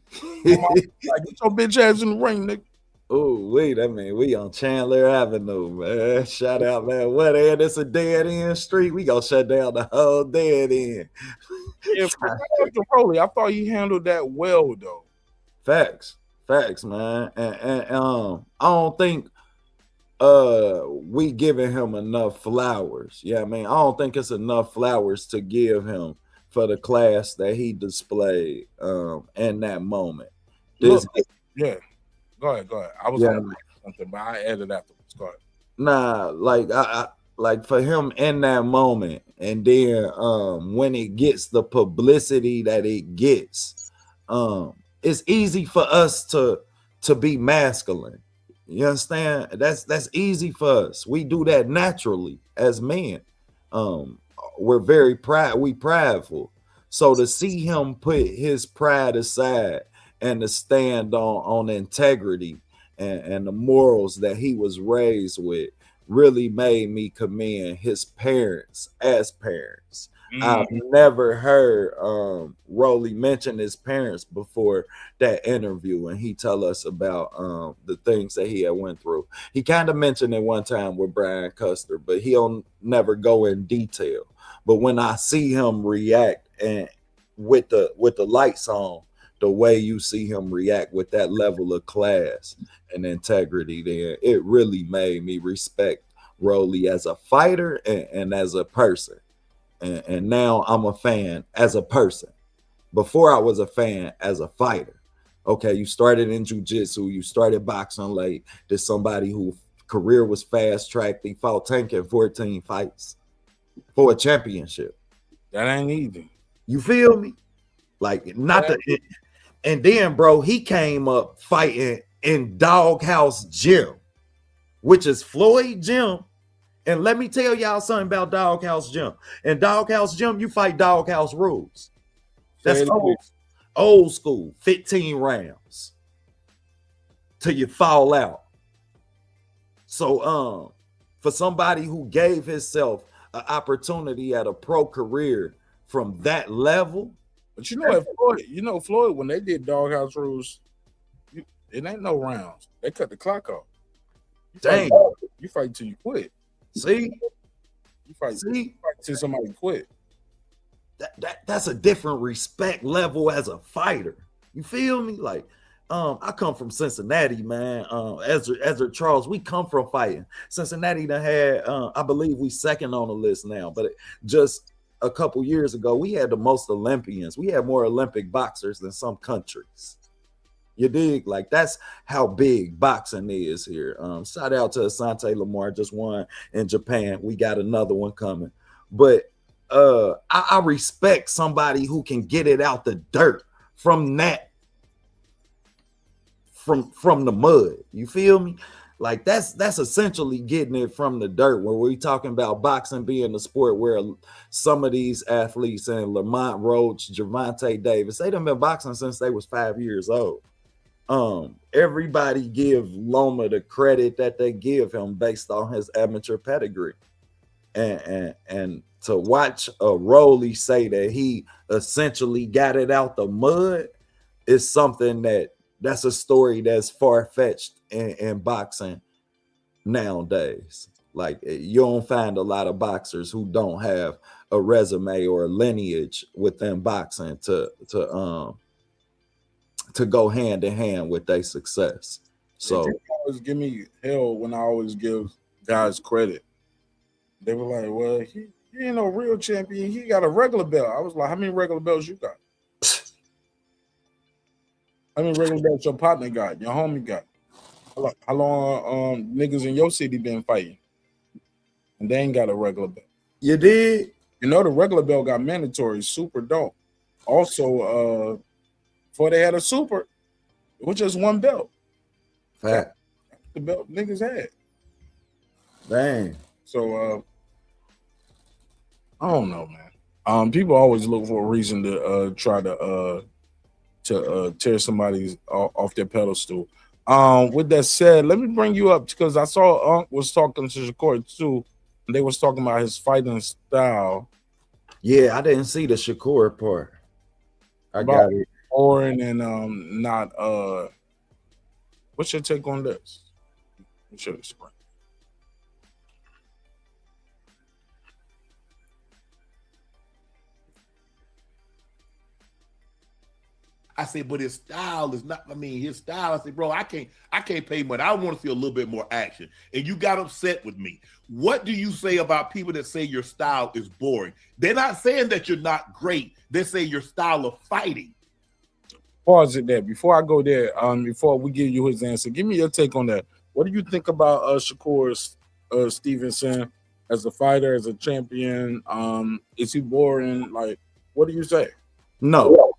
Like, get your bitch ass in the ring, nigga. Oh, wait, I mean, we on Chandler Avenue, man. Shout out, man. What, and it's a dead end street. We gonna shut down the whole dead end. Yeah, I thought he handled that well, though. Facts, man. And I don't think we giving him enough flowers. Yeah, I mean, I don't think it's enough flowers to give him for the class that he displayed in that moment. Yeah. Go ahead. I was on something, but I added afterwards. Go ahead. Nah, like I like for him in that moment, and then when it gets the publicity that it gets, it's easy for us to be masculine. You understand? That's easy for us. We do that naturally as men. We're very prideful. So to see him put his pride aside and to stand on integrity and the morals that he was raised with really made me commend his parents as parents. I've never heard Rolly mention his parents before that interview, and he tell us about the things that he had went through. He kind of mentioned it one time with Brian Custer, but he'll never go in detail. But when I see him react and with the lights on, the way you see him react with that level of class and integrity, then it really made me respect Rolly as a fighter and as a person. And now I'm a fan as a person. Before I was a fan as a fighter. Okay, you started in jiu-jitsu, you started boxing late. There's somebody whose career was fast-tracked. He fought Tank in 14 fights for a championship. That ain't easy. You feel me? Like, not the... And then, bro, he came up fighting in Doghouse Gym, which is Floyd Gym. And let me tell y'all something about Doghouse Gym. In Doghouse Gym, you fight Doghouse rules. That's old school, 15 rounds till you fall out. So, for somebody who gave himself an opportunity at a pro career from that level. But you know, Floyd, when they did Doghouse rules, it ain't no rounds. They cut the clock off. Dang. You fight till you quit. See? You fight till somebody quit. That's a different respect level as a fighter. You feel me? Like, I come from Cincinnati, man. Ezra Charles, we come from fighting. Cincinnati done had, I believe we second on the list now, but just a couple years ago, we had the most Olympians. We had more Olympic boxers than some countries. You dig? Like, that's how big boxing is here. Shout out to Asante Lamar, just won in Japan. We got another one coming. But I respect somebody who can get it out the dirt from that, from the mud. You feel me? Like, that's essentially getting it from the dirt, where we talking about boxing being the sport where some of these athletes, and Lamont Roach, Gervonta Davis, they done been boxing since they was 5 years old. Everybody give Loma the credit that they give him based on his amateur pedigree. And to watch a Rolly say that he essentially got it out the mud is something that's a story that's far-fetched in boxing nowadays. Like, you don't find a lot of boxers who don't have a resume or a lineage within boxing to go hand in hand with their success. So they always give me hell when I always give guys credit. They were like, well, he ain't no real champion. He got a regular belt. I was like, how many regular belts you got? How many regular belts your partner got? Your homie got? How long niggas in your city been fighting? And they ain't got a regular belt. You did? You know, the regular belt got mandatory, super dope. Also, before they had a super, it was just one belt. Fact. The belt niggas had. Dang. So I don't know, man. People always look for a reason to try to tear somebody off their pedestal. With that said, let me bring you up because I saw Unc was talking to Shakur too, and they was talking about his fighting style. Yeah, I didn't see the Shakur part. I got it. Boring and not what's your take on this? What's your explain? I said, but his style is not, I mean, his style, I said, bro, I can't pay money. I want to see a little bit more action. And you got upset with me. What do you say about people that say your style is boring? They're not saying that you're not great. They say your style of fighting. Pause it there. Before I go there, before we give you his answer, give me your take on that. What do you think about Shakur Stevenson as a fighter, as a champion? Is he boring? Like, what do you say? No.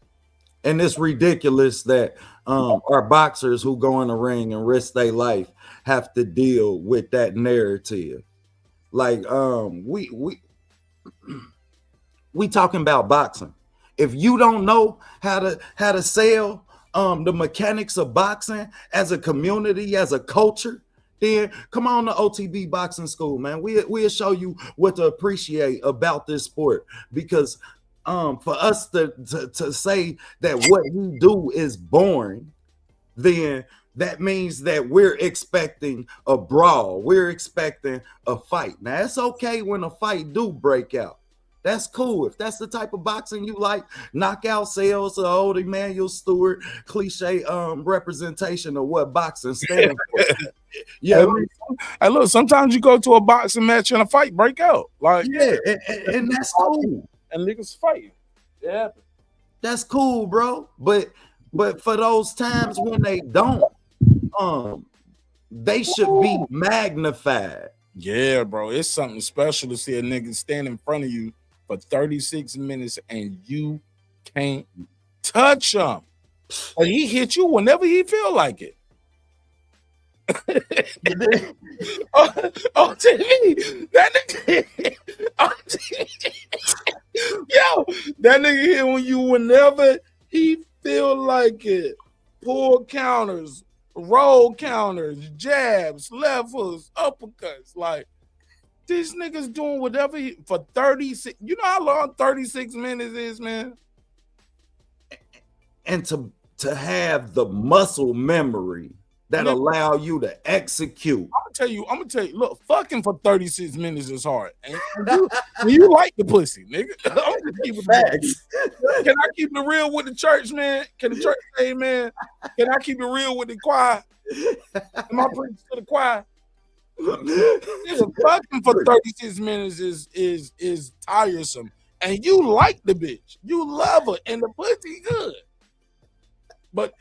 And it's ridiculous that our boxers who go in the ring and risk their life have to deal with that narrative. Like, we talking about boxing. If you don't know how to sell the mechanics of boxing as a community, as a culture, then come on to OTB boxing school, man. We'll show you what to appreciate about this sport, because for us to say that what we do is boring, then that means that we're expecting a brawl. We're expecting a fight. Now, it's okay when a fight do break out. That's cool. If that's the type of boxing you like, knockout sales, old Emmanuel Stewart, cliche representation of what boxing stands for. Yeah. Hey, look, sometimes you go to a boxing match and a fight break out. Like, yeah, and that's cool. And niggas fighting. Yeah. That's cool, bro. But for those times when they don't, they should be magnified. Yeah, bro. It's something special to see a nigga stand in front of you for 36 minutes and you can't touch him. Or he hit you whenever he feel like it. on TV, that nigga, yo, that nigga hit on you whenever he feel like it. Pull counters, roll counters, jabs, left hooks, uppercuts. Like, these niggas doing whatever for 36. You know how long 36 minutes is, man? And to have the muscle memory that allow you to execute. I'm gonna tell you, look, fucking for 36 minutes is hard. And you like the pussy, nigga. I'm gonna keep it facts. Can I keep it real with the church, man? Can the church say, man? Can I keep it real with the choir? Am I preaching to the choir? Fucking for 36 minutes is tiresome. And you like the bitch. You love her and the pussy good. But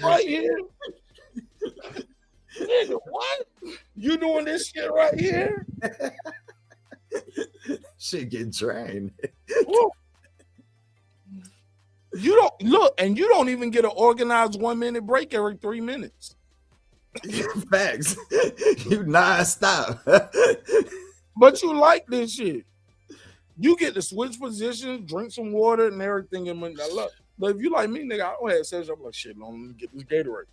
right here. Nigga, what? You doing this shit right here? Shit get drained. You don't look, and you don't even get an organized 1 minute break every 3 minutes. Facts. You non-stop. But you like this shit. You get to switch positions, drink some water and everything. And look, but if you like me, nigga, I don't have sex. I'm like, shit, let me get this Gatorade.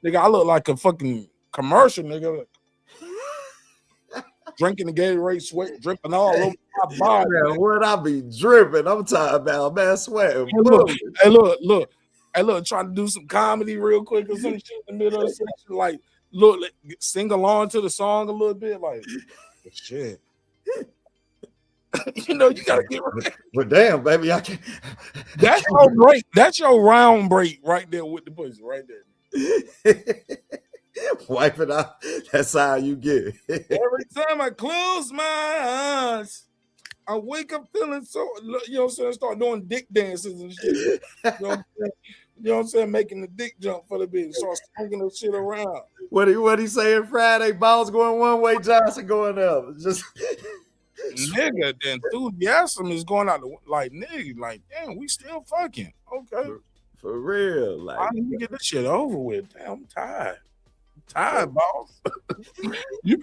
Nigga, I look like a fucking commercial, nigga. Drinking the Gatorade, sweat dripping all over my body. Man, what I be dripping? I'm talking about, man, sweating. Hey, look, trying to do some comedy real quick or some shit in the middle of the session. Like, look, sing along to the song a little bit. Like, shit. You know, you gotta get right. But damn, baby, I can. That's your break. That's your round break right there with the pussy, right there. Wipe it out. That's how you get. Every time I close my eyes, I wake up feeling so, you know what I'm saying, start doing dick dances and shit. You know what I'm saying? Making the dick jump for the bitch. Start swinging the shit around. What he saying Friday? Balls going one way, Johnson going the other. Just nigga, the enthusiasm is going out the like, nigga, like, damn, we still fucking. Okay. For real. Like, I need to get this shit over with. Damn, I'm tired. Tired, boss. you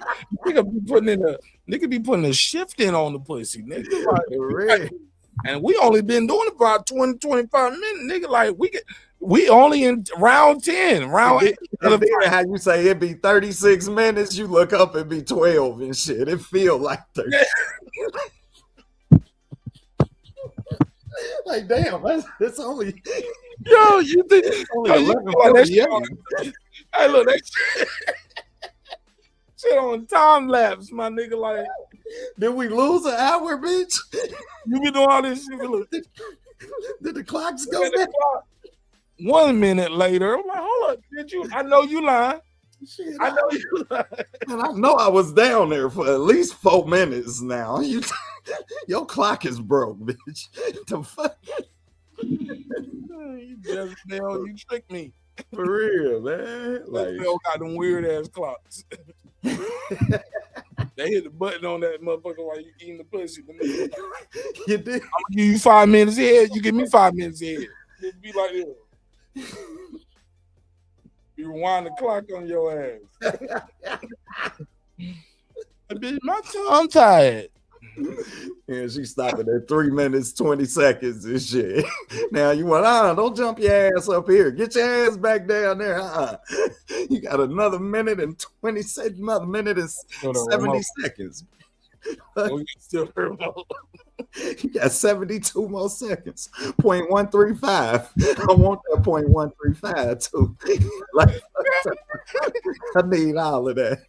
nigga be putting a shift in on the pussy, nigga. Like, and we only been doing about 20, 25 minutes, nigga. Like, we only in round 10, round 8. How you say it be 36 minutes, you look up and be 12 and shit. It feel like 30. Like, damn, it's only. Yo, you think only 11:48. Hey, look, that shit on time lapse, my nigga. Like, did we lose an hour, bitch? You be doing all this shit. Look, did the clocks go back? 1 minute later, I'm like, hold up, did you? I know you lying. Shit, I know you lying. And I know I was down there for at least 4 minutes now. Your clock is broke, bitch. The fuck? You just you tricked me. For real, man. Like, they all got them weird ass clocks. They hit the button on that motherfucker while you eating the pussy. You did. I'm gonna give you 5 minutes ahead. You give me 5 minutes ahead. It'd be like this. You rewind the clock on your ass. Bitch, I'm tired. And she stopped it at 3 minutes, 20 seconds and shit. Now you want, don't jump your ass up here. Get your ass back down there. You got another minute and 20 seconds, another minute and 70 seconds. You got 72 more seconds. 0.135. I want that 0.135 too. Like, I need all of that.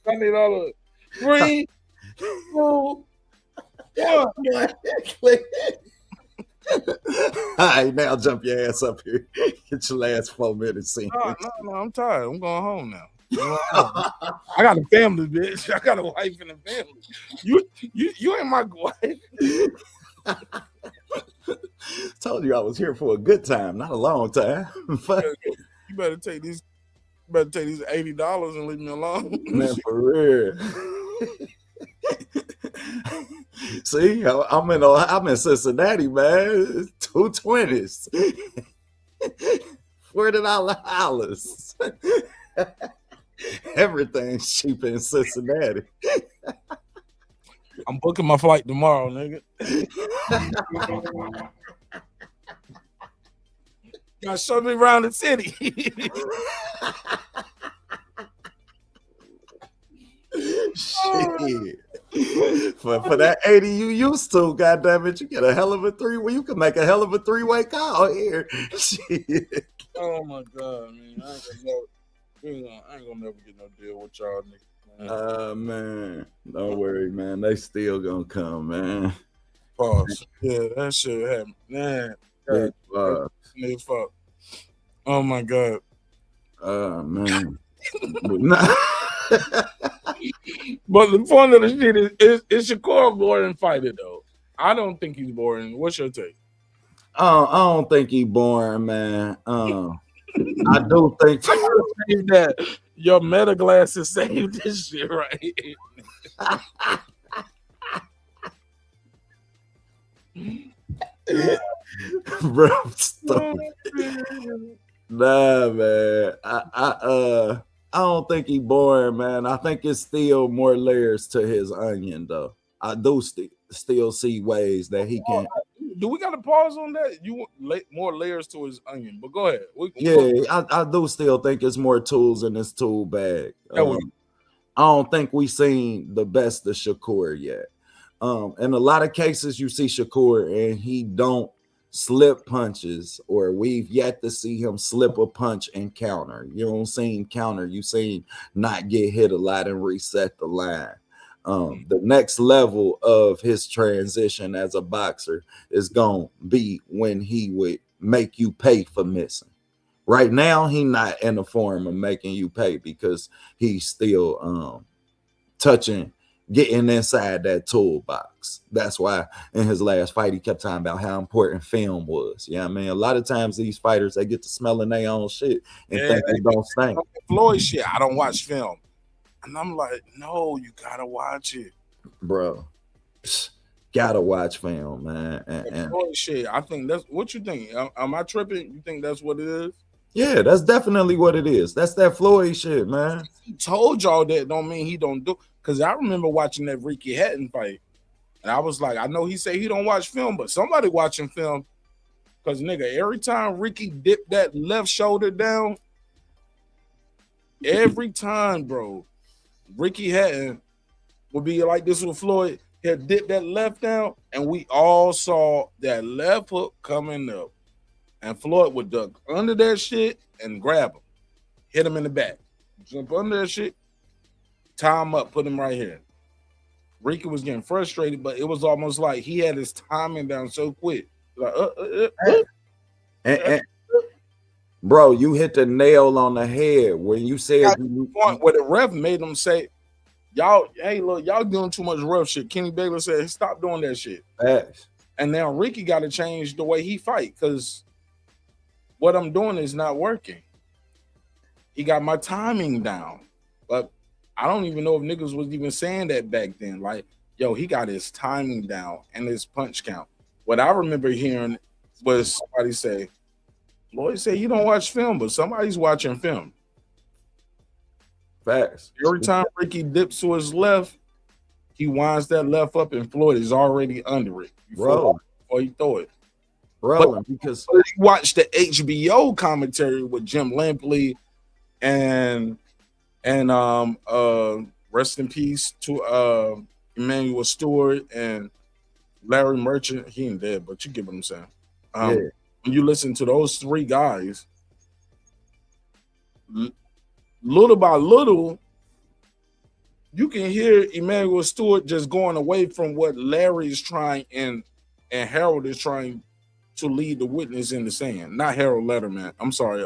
I need all of it. 3, 2, 1. All right, now jump your ass up here. Get your last 4 minutes in. No, I'm tired. I'm going home now. I got a family, bitch. I got a wife and a family. You ain't my wife. Told you I was here for a good time, not a long time. You better take these $80 and leave me alone. Man, for real. See, I'm in Cincinnati, man. 220s. $40. Everything's cheap in Cincinnati. I'm booking my flight tomorrow, nigga. Gotta show me around the city. Shit. For that 80 you used to, goddamn it, you get a hell of a three-way. You can make a hell of a three-way call here. Shit. Oh my god, man! I ain't gonna never get no deal with y'all niggas. Man, don't worry, man. They still gonna come, man. Pause. Yeah, that shit happened, man. Fuck. Oh my god. Man. But the point of the shit is Shakur a boring fighter though? I don't think he's boring. What's your take? I don't think he's boring, man. I do think that your meta glasses saved this shit right. Bro, stop. Nah, man. I don't think he's boring, man. I think it's still more layers to his onion, though. I do still see ways that he can. Do we got to pause on that? You want more layers to his onion, but go ahead. I do still think it's more tools in his tool bag. I don't think we've seen the best of Shakur yet. In a lot of cases, you see Shakur and he don't slip punches, or we've yet to see him slip a punch and counter. You don't see him counter. You see him not get hit a lot and reset the line. The next level of his transition as a boxer is going to be when he would make you pay for missing. Right now, he's not in the form of making you pay because he's still getting inside that toolbox. That's why in his last fight, he kept talking about how important film was. Yeah, I mean, a lot of times these fighters, they get to smelling their own shit and think it don't stink. Floyd shit, I don't watch film. And I'm like, no, you gotta watch it, bro. Gotta watch film, man. And shit, I think that's what you think. Am I tripping? You think that's what it is? Yeah, that's definitely what it is. That's that Floyd shit, man. He told y'all that don't mean he don't do. Because I remember watching that Ricky Hatton fight, and I was like, I know he said he don't watch film, but somebody watching film. Because nigga, every time Ricky dipped that left shoulder down, every time, bro. Ricky Hatton would be like this with Floyd. He'll dip that left down, and we all saw that left hook coming up. And Floyd would duck under that shit and grab him, hit him in the back, jump under that shit, tie him up, put him right here. Ricky was getting frustrated, but it was almost like he had his timing down so quick. Like, bro, you hit the nail on the head when you said the point where the ref made him say, y'all, hey, look, y'all doing too much rough shit. Kenny Baylor said, stop doing that shit. And now Ricky got to change the way he fight because what I'm doing is not working. He got my timing down. But I don't even know if niggas was even saying that back then. Like, yo, he got his timing down and his punch count. What I remember hearing was somebody say, Lloyd said you don't watch film, but somebody's watching film. Facts. Every time Ricky dips to his left, he winds that left up, and Floyd is already under it before you throw it. Rolling, because you watch the HBO commentary with Jim Lampley and rest in peace to Emmanuel Stewart and Larry Merchant. He ain't dead, but you get what I'm saying. When you listen to those three guys, little by little, you can hear Emmanuel Stewart just going away from what Larry is trying and Harold is trying to lead the witness in the sand. Not Harold Letterman. I'm sorry,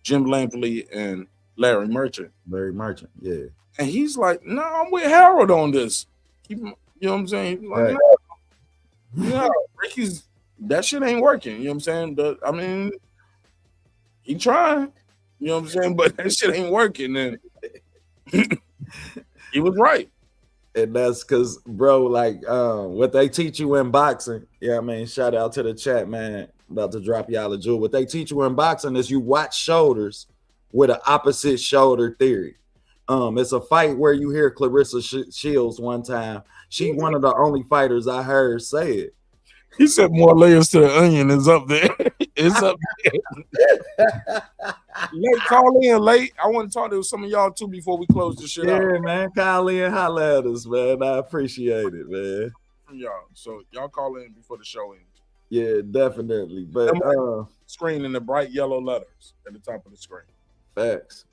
Jim Lampley and Larry Merchant. Larry Merchant, yeah. And he's like, no, I'm with Harold on this. You know what I'm saying? He's like, no, Ricky's, that shit ain't working. You know what I'm saying? I mean, he trying. You know what I'm saying? But that shit ain't working. And he was right. And that's because, bro, like what they teach you in boxing. Yeah, I mean, shout out to the chat, man. About to drop y'all a jewel. What they teach you in boxing is you watch shoulders with an opposite shoulder theory. It's a fight where you hear Clarissa Shields one time. She one of the only fighters I heard say it. He said more layers to the onion is up there. It's up there. Late, call in late. I want to talk to some of y'all too before we close the shit out. Yeah, man. Call in, holla at us, man. I appreciate it, man. From y'all. So y'all call in before the show ends. Yeah, definitely. But screen in the bright yellow letters at the top of the screen. Facts.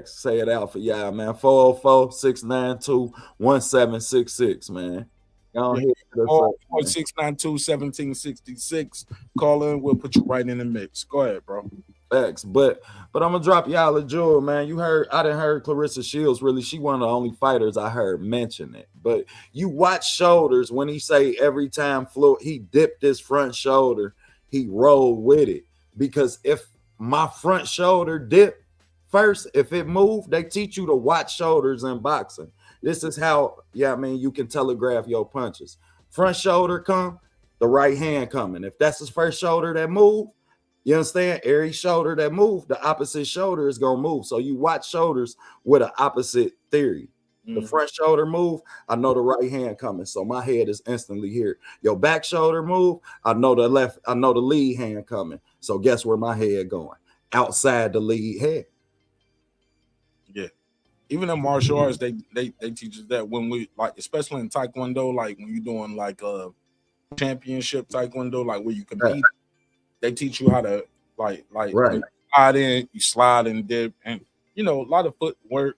Say it out for y'all, man. 404-692-1766, man. 692-1766. Call in, we'll put you right in the mix. Go ahead, bro. Facts. But I'm gonna drop y'all a jewel, man. I didn't heard Clarissa Shields. Really, she one of the only fighters I heard mention it. But you watch shoulders when he say every time Floyd he dipped his front shoulder, he rolled with it. Because if my front shoulder dipped first, if it moved, they teach you to watch shoulders in boxing. This is how, I mean, you can telegraph your punches. Front shoulder come, the right hand coming. If that's his first shoulder that move, you understand? Every shoulder that move, the opposite shoulder is gonna move. So you watch shoulders with an opposite theory. The front shoulder move, I know the right hand coming, so my head is instantly here. Your back shoulder move, I know the lead hand coming. So guess where my head going? Outside the lead head. Yeah. Even in martial arts, they teach us that when we like, especially in Taekwondo, like when you're doing like a championship Taekwondo, like where you compete, they teach you how to like when you slide in, you slide and dip, and a lot of footwork,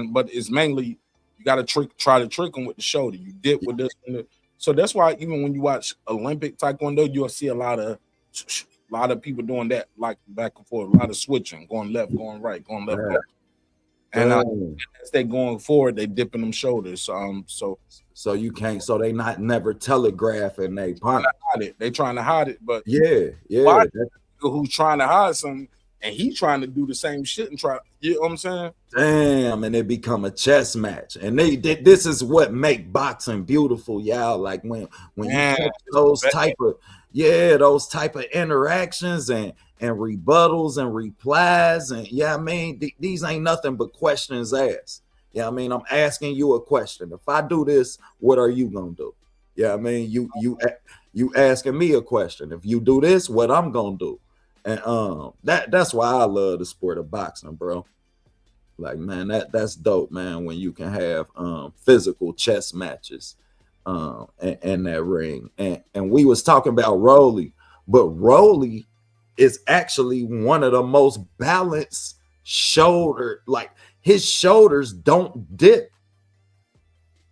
but it's mainly you got to try to trick them with the shoulder. You dip with this, so that's why even when you watch Olympic Taekwondo, you'll see a lot of people doing that, like back and forth, a lot of switching, going left, going right, going left. Going. And as they going forward, they dipping them shoulders. So you can't. So they never telegraphing they punch. They trying to hide it, but yeah. Who's trying to hide something, and he trying to do the same shit and try. You know what I'm saying? Damn, and it become a chess match, and this is what make boxing beautiful, y'all. Like when you catch those type of interactions and rebuttals and replies, and I mean, these ain't nothing but questions asked. I mean, I'm asking you a question. If I do this, what are you gonna do? I mean, you asking me a question. If you do this, what I'm gonna do? And that's why I love the sport of boxing, bro. Like, man, that's dope, man. When you can have physical chess matches in that ring, and we was talking about Rolly, but Rolly is actually one of the most balanced shoulder. Like his shoulders don't dip.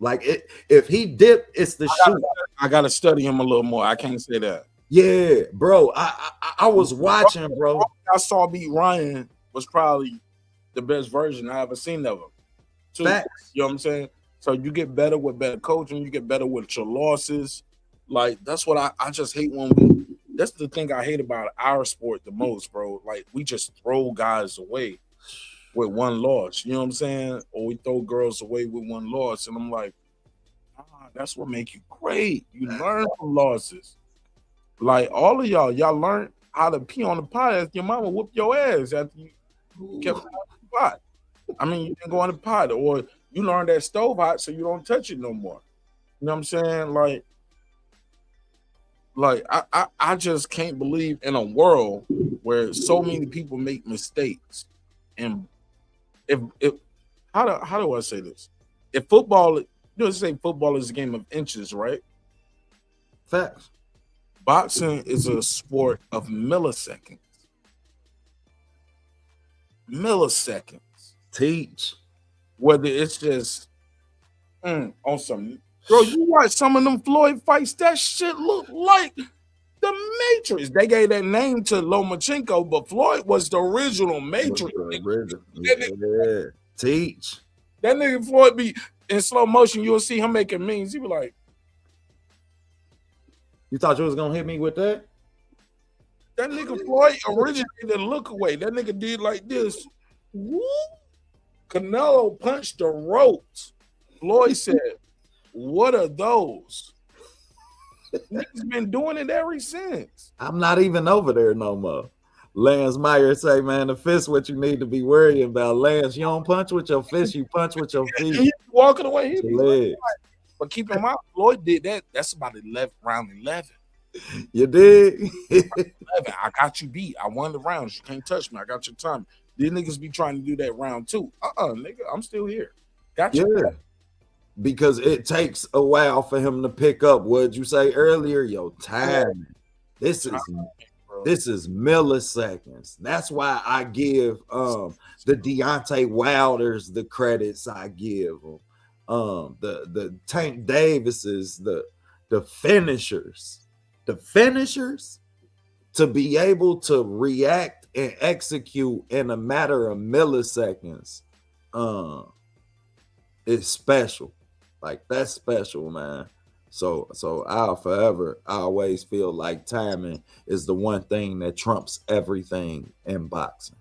Like if he dip, it's the shoot. I gotta study him a little more. I can't say that. Yeah, bro. I was watching, bro. I saw beat Ryan was probably the best version I ever seen of him. Too. Facts. You know what I'm saying? So you get better with better coaching. You get better with your losses. Like that's what I just hate when that's the thing I hate about our sport the most, bro. Like we just throw guys away with one loss. You know what I'm saying? Or we throw girls away with one loss. And I'm like, that's what make you great. You learn from losses. Like all of y'all learned how to pee on the pot after your mama whooped your ass after you kept on the pot. I mean, you didn't go on the pot, or you learned that stove hot, so you don't touch it no more. You know what I'm saying? Like I just can't believe in a world where so many people make mistakes. And if how do I say this? If football, say football is a game of inches, right? Facts. Boxing is a sport of milliseconds. Milliseconds. Teach. Whether it's just on some, bro, you watch some of them Floyd fights, that shit look like the Matrix. They gave that name to Lomachenko, but Floyd was the original Matrix. Yeah. Teach. That nigga Floyd be in slow motion. You'll see him making memes. He be like, "You thought you was gonna hit me with that?" That nigga Floyd originated the look away. That nigga did like this. Woo! Canelo punched the ropes. Floyd said, "What are those?" Niggas been doing it ever since. I'm not even over there no more. Lance Meyer say, man, the fist what you need to be worried about. Lance, you don't punch with your fist, you punch with your feet. He walking away. He legs. But keep in mind, Floyd did that. That's about round 11. You did? 11. I got you beat. I won the rounds. You can't touch me. I got your time. These niggas be trying to do that round 2. Nigga, I'm still here. Got you. Yeah. Because it takes a while for him to pick up. What'd you say earlier? Yo, time. This is milliseconds. That's why I give the Deontay Wilders the credits I give them. The Tank Davises, the finishers to be able to react and execute in a matter of milliseconds is special. Like, that's special, man. So I always feel like timing is the one thing that trumps everything in boxing.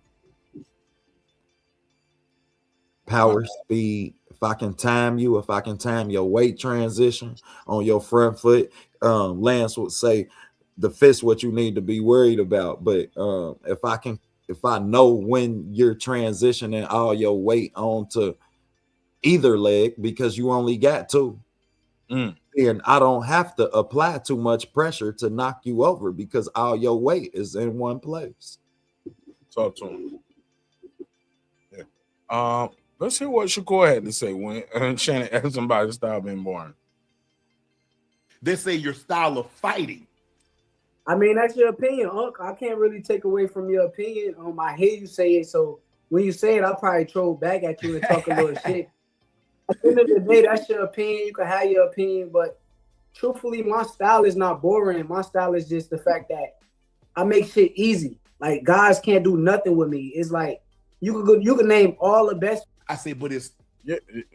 Power, speed. If I can time you, if I can time your weight transition on your front foot, Lance would say the fist what you need to be worried about. But if I know when you're transitioning all your weight onto either leg, because you only got 2, and I don't have to apply too much pressure to knock you over because all your weight is in one place. Talk to him. Yeah. Let's hear what Shakur had to say when Shannon asked somebody to stop being born. They say your style of fighting. I mean, that's your opinion, Unc. I can't really take away from your opinion. I hear you say it, so when you say it, I'll probably troll back at you and talk a little shit. At the end of the day, that's your opinion. You can have your opinion, but truthfully, my style is not boring. My style is just the fact that I make shit easy. Like, guys can't do nothing with me. It's like you can name all the best. I say, but it's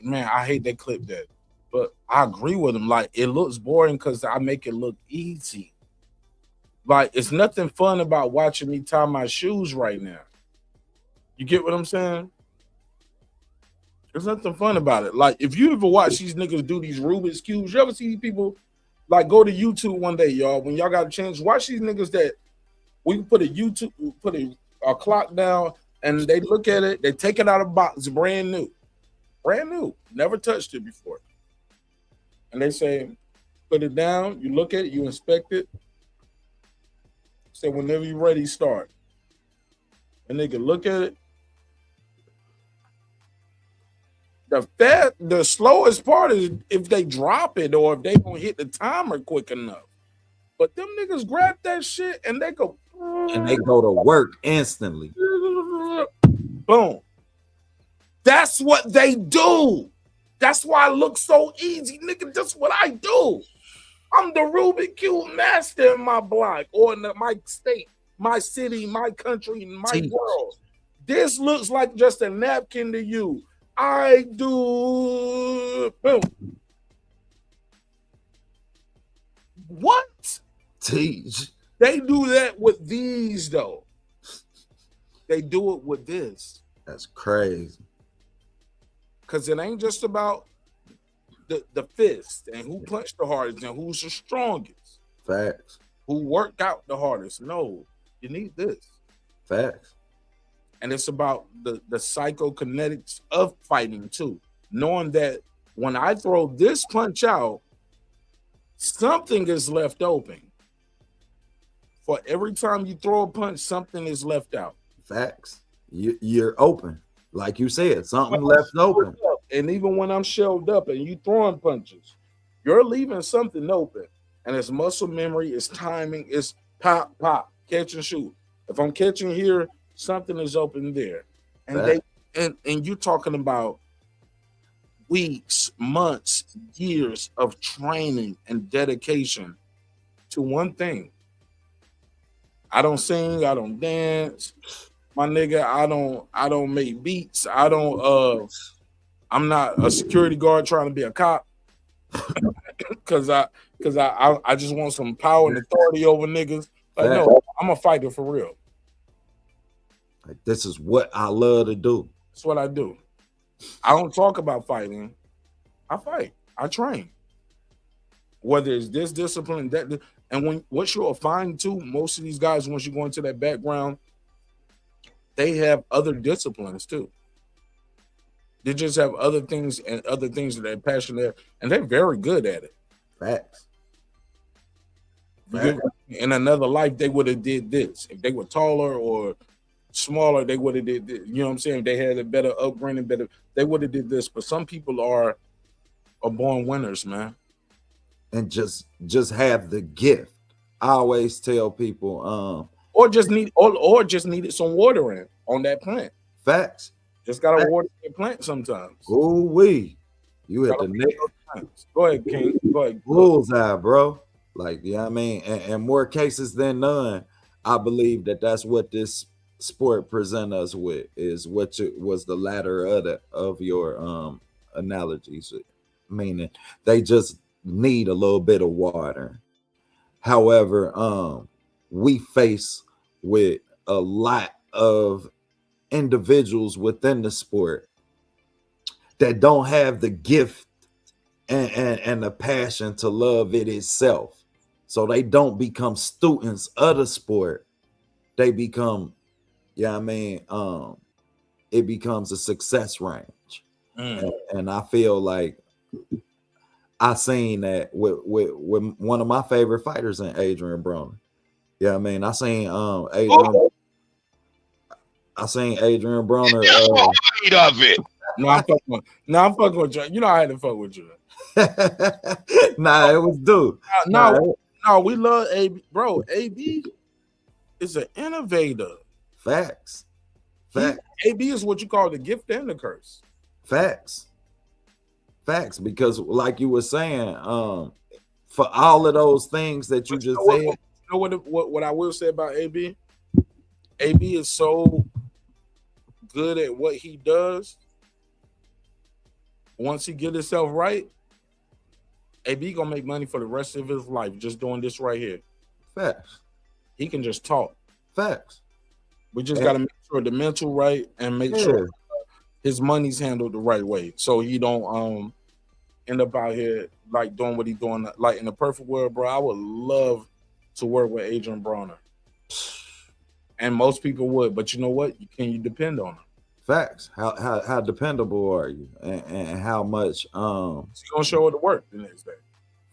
man, I hate that clip that, but I agree with him. Like, it looks boring because I make it look easy. Like, it's nothing fun about watching me tie my shoes right now. You get what I'm saying? There's nothing fun about it. Like, if you ever watch these niggas do these Rubik's Cubes, you ever see people, like, go to YouTube one day, y'all, when y'all got a chance, watch these niggas that we put a clock down and they look at it, they take it out of the box, brand new, never touched it before. And they say, put it down, you look at it, you inspect it, say, whenever you're ready, start. And they can look at it. The slowest part is if they drop it or if they don't hit the timer quick enough. But them niggas grab that shit and they go to work instantly. Boom. That's what they do. That's why it looks so easy, nigga. That's what I do. I'm the Rubik Cube master in my block or in my state, my city, my country, my world. This looks like just a napkin to you. I do. Boom. What? Teach. They do that with these, though. They do it with this. That's crazy. Because it ain't just about the fist and who punched the hardest and who's the strongest. Facts. Who worked out the hardest. No, you need this. Facts. And it's about the psychokinetics of fighting too. Knowing that when I throw this punch out, something is left open. For every time you throw a punch, something is left out. Facts. You're open. Like you said, something left open. And even when I'm shelled up and you throwing punches, you're leaving something open. And it's muscle memory, it's timing, it's pop, pop, catch and shoot. If I'm catching here, something is open there. And and you're talking about weeks, months, years of training and dedication to one thing. I don't sing, I don't dance, my nigga. I don't make beats. I'm not a security guard trying to be a cop. Cause I just want some power and authority over niggas. Like, no, I'm a fighter for real. Like, this is what I love to do. That's what I do. I don't talk about fighting. I fight. I train. Whether it's this discipline, that, and what you'll find too, most of these guys, once you go into that background, they have other disciplines too. They just have other things that they're passionate, and they're very good at it. Facts. In another life, they would have did this. If they were taller or smaller, they would have did this. You know what I'm saying? They had a better upbringing, they would have did this. But some people are born winners, man. And just have the gift. I always tell people, or just needed some water in on that plant. Facts. Just gotta water the plant sometimes. Ooh wee. You hit the neck. Go ahead, King. Go ahead. Bullseye, bro. Like, yeah, you know I mean, and more cases than none, I believe that's what this sport present us with, is what was the latter of your analogies, meaning they just need a little bit of water. However, we face with a lot of individuals within the sport that don't have the gift and the passion to love it itself. So they don't become students of the sport. They become, yeah, I mean, it becomes a success range. And I feel like I seen that with one of my favorite fighters in Adrien Broner. Yeah, I mean, I seen Adrien Broner. Of it. No, I'm fucking with you. You know I had to fuck with you. Nah, it was dude. No, we love AB, bro. AB is an innovator. Facts. AB is what you call the gift and the curse. Facts, because like you were saying, for all of those things that you just said. You know what I will say about AB? AB is so good at what he does. Once he get himself right, AB gonna make money for the rest of his life just doing this right here. Facts. He can just talk. Facts. We just gotta make sure the mental right and make sure his money's handled the right way, so he don't end up out here like doing what he's doing. Like in the perfect world, bro, I would love to work with Adrien Broner, and most people would. But you know what? Can you depend on him? Facts. How dependable are you, and how much he's gonna show it to work the next day.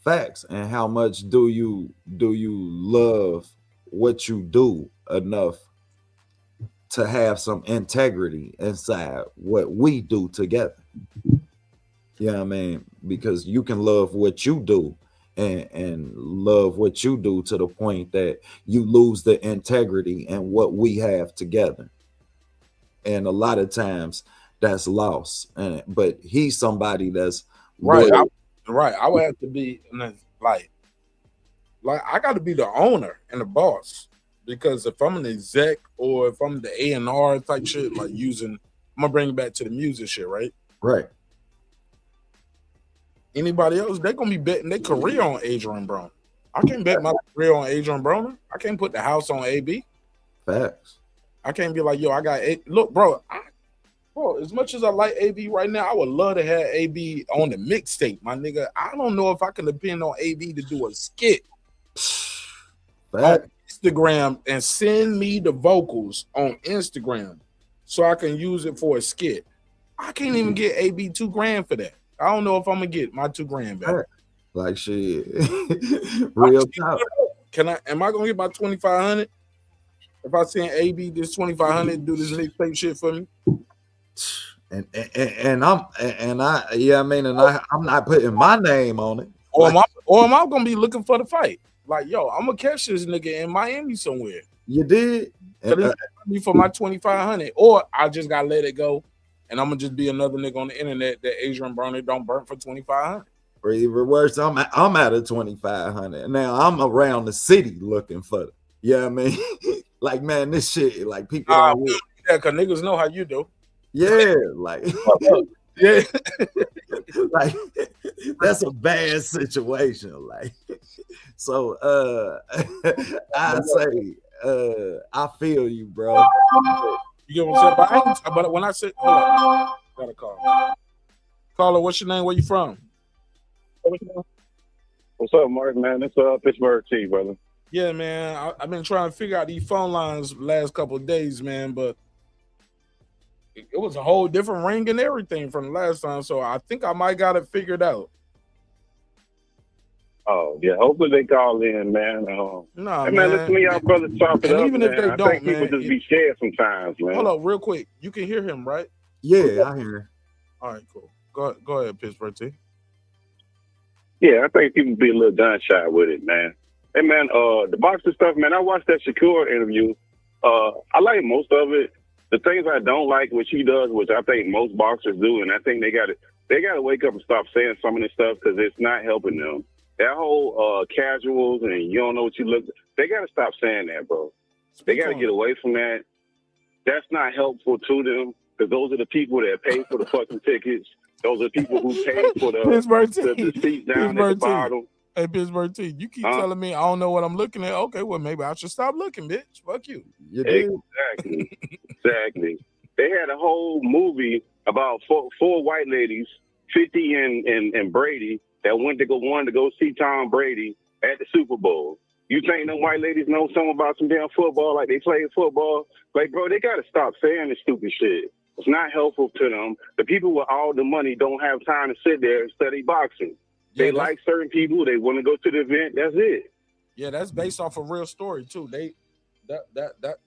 Facts. And how much do you love what you do enough to have some integrity inside what we do together? Yeah, you know what I mean, because you can love what you do and love what you do to the point that you lose the integrity and what we have together. And a lot of times that's lost. But he's somebody that's right. I would have to be like I got to be the owner and the boss, because if I'm an exec or if I'm the A&R type shit, like I'm gonna bring it back to the music shit, right? Right. Anybody else, they're gonna be betting their career on Adrien Broner. I can't bet my career on Adrien Broner. I can't put the house on AB. Facts. I can't be like, yo, I got look, bro. As much as I like AB right now, I would love to have AB on the mixtape, my nigga. I don't know if I can depend on AB to do a skit on Instagram and send me the vocals on Instagram so I can use it for a skit. I can't even get AB $2,000 for that. I don't know if I'm gonna get my $2,000 back. Like shit. Real talk. Am I gonna get my 2,500 if I send AB this 2,500 do this mixtape shit for me? And I'm not putting my name on it. Or am I gonna be looking for the fight? Like, yo, I'm gonna catch this nigga in Miami somewhere. You did? Me for my 2,500, or I just gotta let it go, and I'm gonna just be another nigga on the internet that Adrien Broner don't burn for 2,500. Or even worse, I'm at a 2,500. Now I'm around the city looking for it. Yeah, I mean, like, man, this shit, like, people don't yeah, cause niggas know how you do. Yeah, like yeah. Like that's a bad situation. Like, so I say I feel you, bro. You get what I'm saying? But when I said, hold on, got a call. Caller, what's your name? Where you from? What's up, Mark, man? It's Pittsburgh T, brother. Yeah, man. I've been trying to figure out these phone lines last couple of days, man, but it was a whole different ring and everything from the last time, so I think I might got it figured out. Oh, yeah. Hopefully they call in, man. Nah, hey, man, listen to y'all brothers talk it and up, even man. if they I don't, think people man, just be scared sometimes, man. Hold up, real quick. You can hear him, right? Yeah, I hear him. All right, cool. Go ahead, Pittsburgh T. Yeah, I think people be a little gun shy with it, man. Hey, man, the boxing stuff, man, I watched that Shakur interview. I like most of it. The things I don't like, which he does, which I think most boxers do, and I think they got to wake up and stop saying some of this stuff because it's not helping them. That whole casuals and you don't know what you look. They got to stop saying that, bro. They got to get away from that. That's not helpful to them because those are the people that pay for the fucking tickets. Those are people who pay for the seats down at the bottom. Hey, Pittsburgh T, you keep telling me I don't know what I'm looking at. Okay, well, maybe I should stop looking, bitch. Fuck you. Exactly. Exactly. They had a whole movie about four white ladies, 50 and Brady, that wanted to go see Tom Brady at the Super Bowl. You think them white ladies know something about some damn football, like they played football? Like, bro, they got to stop saying this stupid shit. It's not helpful to them. The people with all the money don't have time to sit there and study boxing. They like certain people. They want to go to the event. That's it. Yeah, that's based off a real story too. That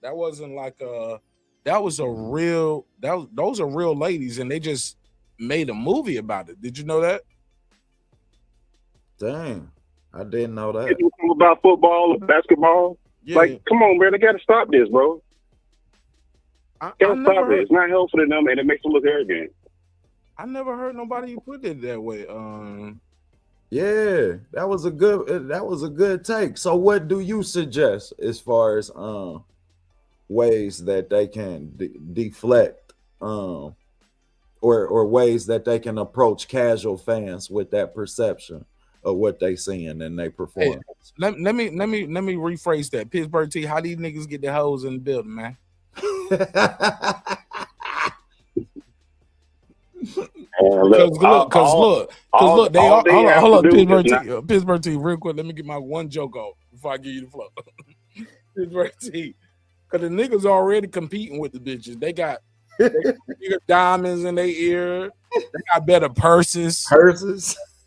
wasn't like those are real ladies, and they just made a movie about it. Did you know that? Dang, I didn't know that. About football or basketball. Yeah. Like, come on, man, they got to stop this, bro. Stop it. It's not helpful to them, and it makes them look arrogant. I never heard nobody put it that way. Yeah, that was a good take. So what do you suggest as far as ways that they can deflect or ways that they can approach casual fans with that perception of what they seeing in their performance? Hey, let me rephrase that. Pittsburgh T, how these niggas get their hoes in the building, man? Because look, they are. Hold on, Pittsburgh T, real quick. Let me get my one joke off before I give you the flow. Pittsburgh T, because the niggas already competing with the bitches. They got bigger diamonds in their ear. They got better purses.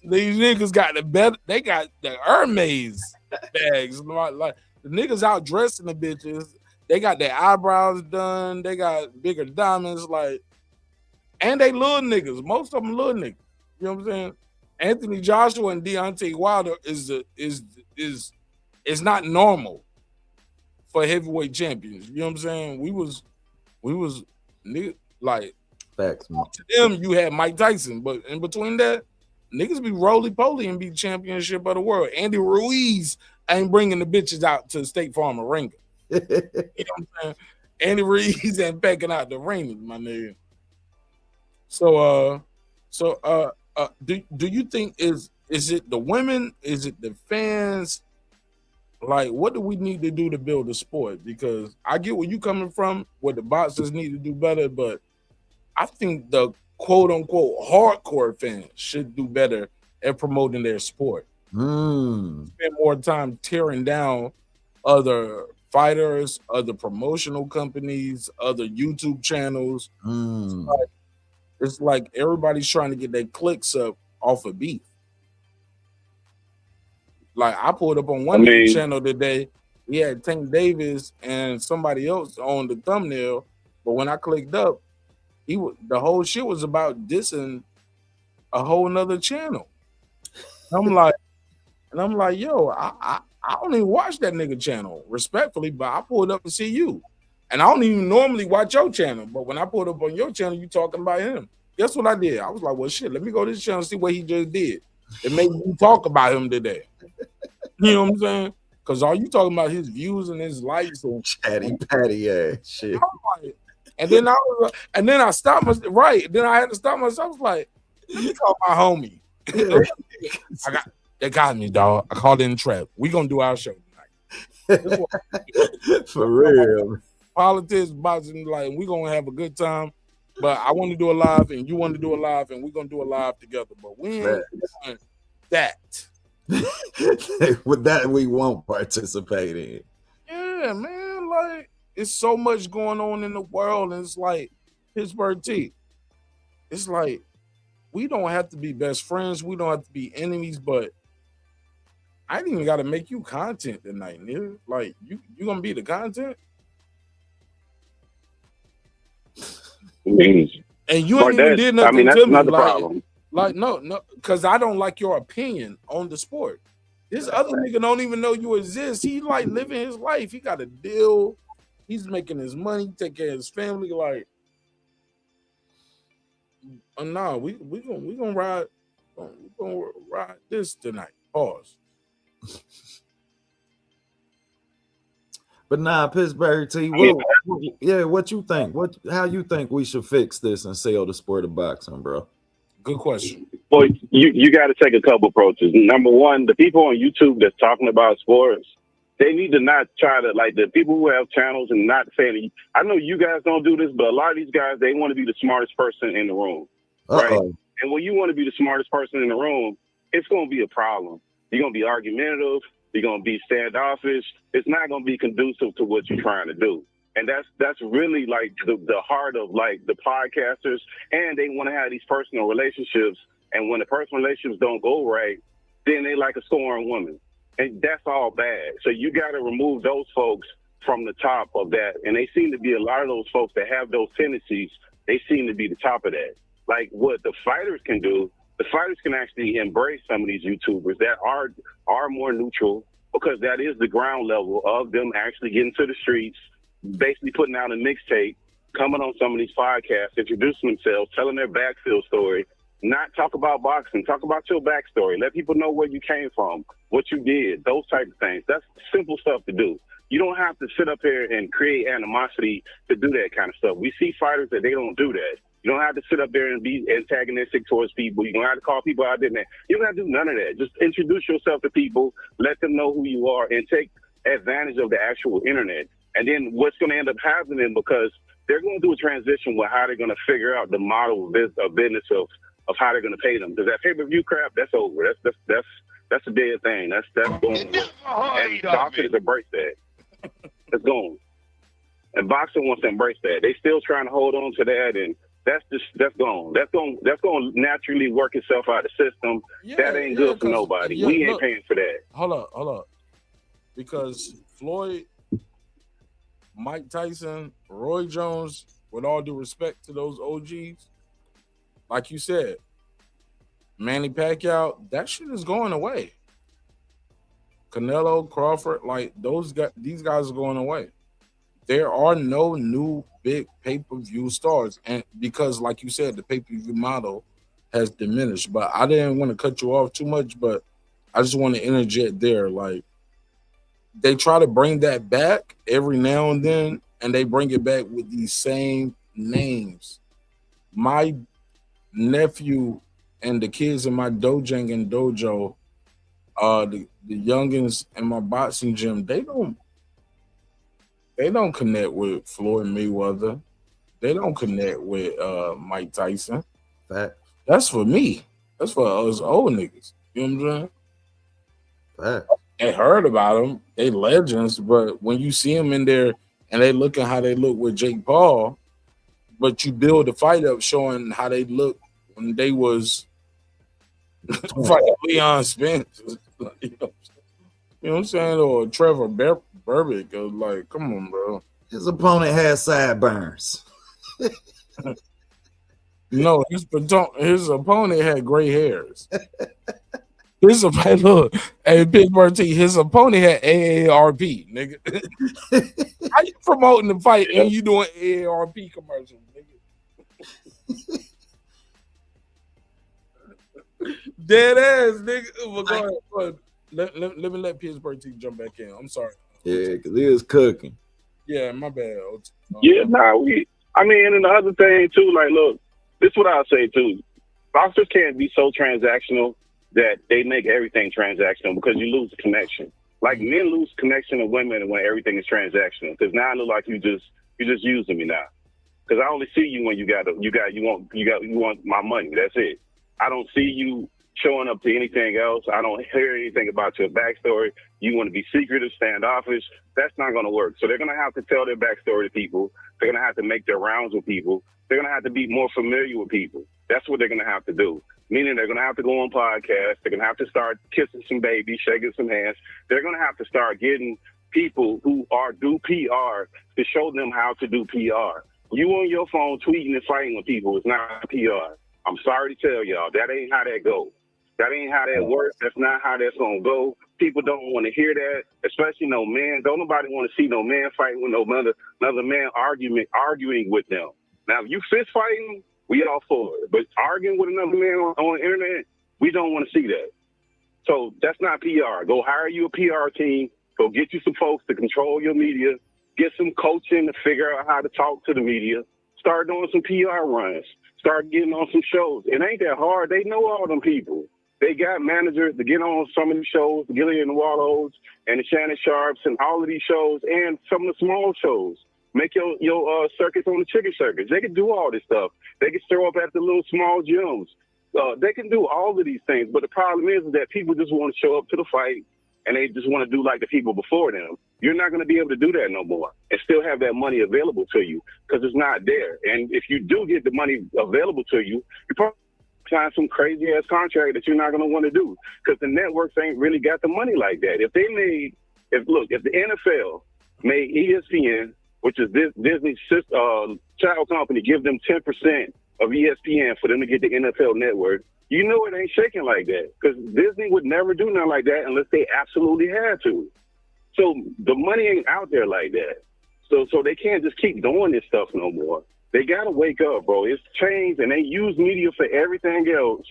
These niggas got the better. They got the Hermes bags. Like the niggas out dressing the bitches. They got their eyebrows done. They got bigger diamonds. Like. And they little niggas. Most of them little niggas. You know what I'm saying? Anthony Joshua and Deontay Wilder is not normal for heavyweight champions. You know what I'm saying? We was like facts. To them, you had Mike Tyson, but in between that, niggas be roly-poly and be championship of the world. Andy Ruiz ain't bringing the bitches out to State Farm Arena. You know what I'm saying? Andy Ruiz ain't packing out the ring, my nigga. So do you think is it the women? Is it the fans? Like, what do we need to do to build a sport? Because I get where you coming from, what the boxers need to do better, but I think the quote unquote hardcore fans should do better at promoting their sport. Spend more time tearing down other fighters, other promotional companies, other YouTube channels. It's like everybody's trying to get their clicks up off of beef. Like I pulled up on one channel today. He had Tank Davis and somebody else on the thumbnail, but when I clicked up, the whole shit was about dissing a whole nother channel. I'm like, yo, I don't even watch that nigga channel, respectfully, but I pulled up to see you. And I don't even normally watch your channel, but when I pulled up on your channel, you talking about him. Guess what I did? I was like, well, shit, let me go to this channel and see what he just did. It made me talk about him today. You know what I'm saying? Because all you talking about his views and his likes and chatty patty ass shit. And then I stopped myself. Right. Then I had to stop myself. I was like, let me call my homie. They got me, dog. I called in the trap. We gonna do our show tonight. For real. Politics, boxing, like we gonna have a good time. But I want to do a live, and you want to do a live, and we're gonna do a live together. But we ain't doing that. With that, we won't participate in. Yeah, man. Like it's so much going on in the world, and it's like Pittsburgh T. It's like we don't have to be best friends. We don't have to be enemies, but I ain't even got to make you content tonight, nigga. Like you gonna be the content. And you ain't even did nothing that's to me. another problem. Like no, because I don't like your opinion on the sport. This other nigga don't even know you exist. He like living his life. He got a deal. He's making his money, take care of his family. Like, no, we gonna ride this tonight. Pause. But nah, Pittsburgh T, what you think? How you think we should fix this and sell the sport of boxing, bro? Good question. Well, you got to take a couple approaches. Number one, the people on YouTube that's talking about sports, they need to not try to, like, the people who have channels and not saying, I know you guys don't do this, but a lot of these guys, they want to be the smartest person in the room, right? And when you want to be the smartest person in the room, it's going to be a problem. You're going to be argumentative. You're going to be standoffish. It's not going to be conducive to what you're trying to do. And that's really like the heart of like the podcasters, and they want to have these personal relationships. And when the personal relationships don't go right, then they like a scorned woman. And that's all bad. So you got to remove those folks from the top of that. And they seem to be a lot of those folks that have those tendencies. They seem to be the top of that. Like what the fighters can do, the fighters can actually embrace some of these YouTubers that are more neutral, because that is the ground level of them actually getting to the streets, basically putting out a mixtape, coming on some of these podcasts, introducing themselves, telling their backfield story, not talk about boxing, talk about your backstory, let people know where you came from, what you did, those type of things. That's simple stuff to do. You don't have to sit up here and create animosity to do that kind of stuff. We see fighters that they don't do that. You don't have to sit up there and be antagonistic towards people. You don't have to call people out there. You don't have to do none of that. Just introduce yourself to people, let them know who you are, and take advantage of the actual internet. And then what's going to end up happening, because they're going to do a transition with how they're going to figure out the model of business of how they're going to pay them. Because that pay-per-view crap, that's over. That's a dead thing. That's going. And boxers embrace that. It's gone. And boxing wants to embrace that. They still trying to hold on to that, and that's gone. That's going to naturally work itself out of the system. That ain't good for nobody. We ain't paying for that. Hold up. Because Floyd, Mike Tyson, Roy Jones, with all due respect to those OGs, like you said, Manny Pacquiao, that shit is going away. Canelo, Crawford, like these guys are going away. There are no new big pay-per-view stars, and because, like you said, the pay-per-view model has diminished. But I didn't want to cut you off too much, but I just want to interject there. Like, they try to bring that back every now and then, and they bring it back with these same names. My nephew and the kids in my dojang and dojo, the youngins in my boxing gym, they don't connect with Floyd Mayweather. They don't connect with Mike Tyson. That's for me. That's for us old niggas. You know what I'm saying? They heard about them. They legends, but when you see them in there and they looking how they look with Jake Paul, but you build the fight up showing how they look when they was fighting Leon Spence. You know? You know what I'm saying? Or Trevor Burbick. Like, come on, bro. His opponent had sideburns. No, his opponent had gray hairs. His look, hey, Pittsburgh T, his opponent had AARP, nigga. How you promoting the fight and you doing AARP commercials, nigga? Dead ass, nigga. Well, go ahead. Let me let Pittsburgh T jump back in. I'm sorry. Yeah, because he was cooking. Yeah, my bad. Yeah, I mean, and the other thing too, like, look, this is what I'll say too. Boxers can't be so transactional that they make everything transactional because you lose the connection. Like men lose connection to women when everything is transactional. Because now I look like you just using me now. Because I only see you when you want my money. That's it. I don't see you showing up to anything else. I don't hear anything about your backstory. You want to be secretive, standoffish. That's not going to work. So they're going to have to tell their backstory to people. They're going to have to make their rounds with people. They're going to have to be more familiar with people. That's what they're going to have to do. Meaning they're going to have to go on podcasts. They're going to have to start kissing some babies, shaking some hands. They're going to have to start getting people who do PR to show them how to do PR. You on your phone tweeting and fighting with people is not PR. I'm sorry to tell y'all, that ain't how that goes. That ain't how that works. That's not how that's going to go. People don't want to hear that, especially no man. Don't nobody want to see no man fighting with another man arguing with them. Now, if you fist fighting, we all for it. But arguing with another man on the internet, we don't want to see that. So that's not PR. Go hire you a PR team. Go get you some folks to control your media. Get some coaching to figure out how to talk to the media. Start doing some PR runs. Start getting on some shows. It ain't that hard. They know all them people. They got managers to get on some of these shows, the Gillian Wallows and the Shannon Sharps and all of these shows and some of the small shows. Make your circuits on the chicken circuits. They can do all this stuff. They can show up at the little small gyms. They can do all of these things. But the problem is that people just want to show up to the fight and they just want to do like the people before them. You're not going to be able to do that no more and still have that money available to you because it's not there. And if you do get the money available to you, you probably sign some crazy ass contract that you're not going to want to do because the networks ain't really got the money like that. If the NFL made ESPN, which is Disney's child company, give them 10% of ESPN for them to get the NFL network, you know it ain't shaking like that because Disney would never do nothing like that unless they absolutely had to. So the money ain't out there like that. So they can't just keep doing this stuff no more. They got to wake up, bro. It's changed, and they use media for everything else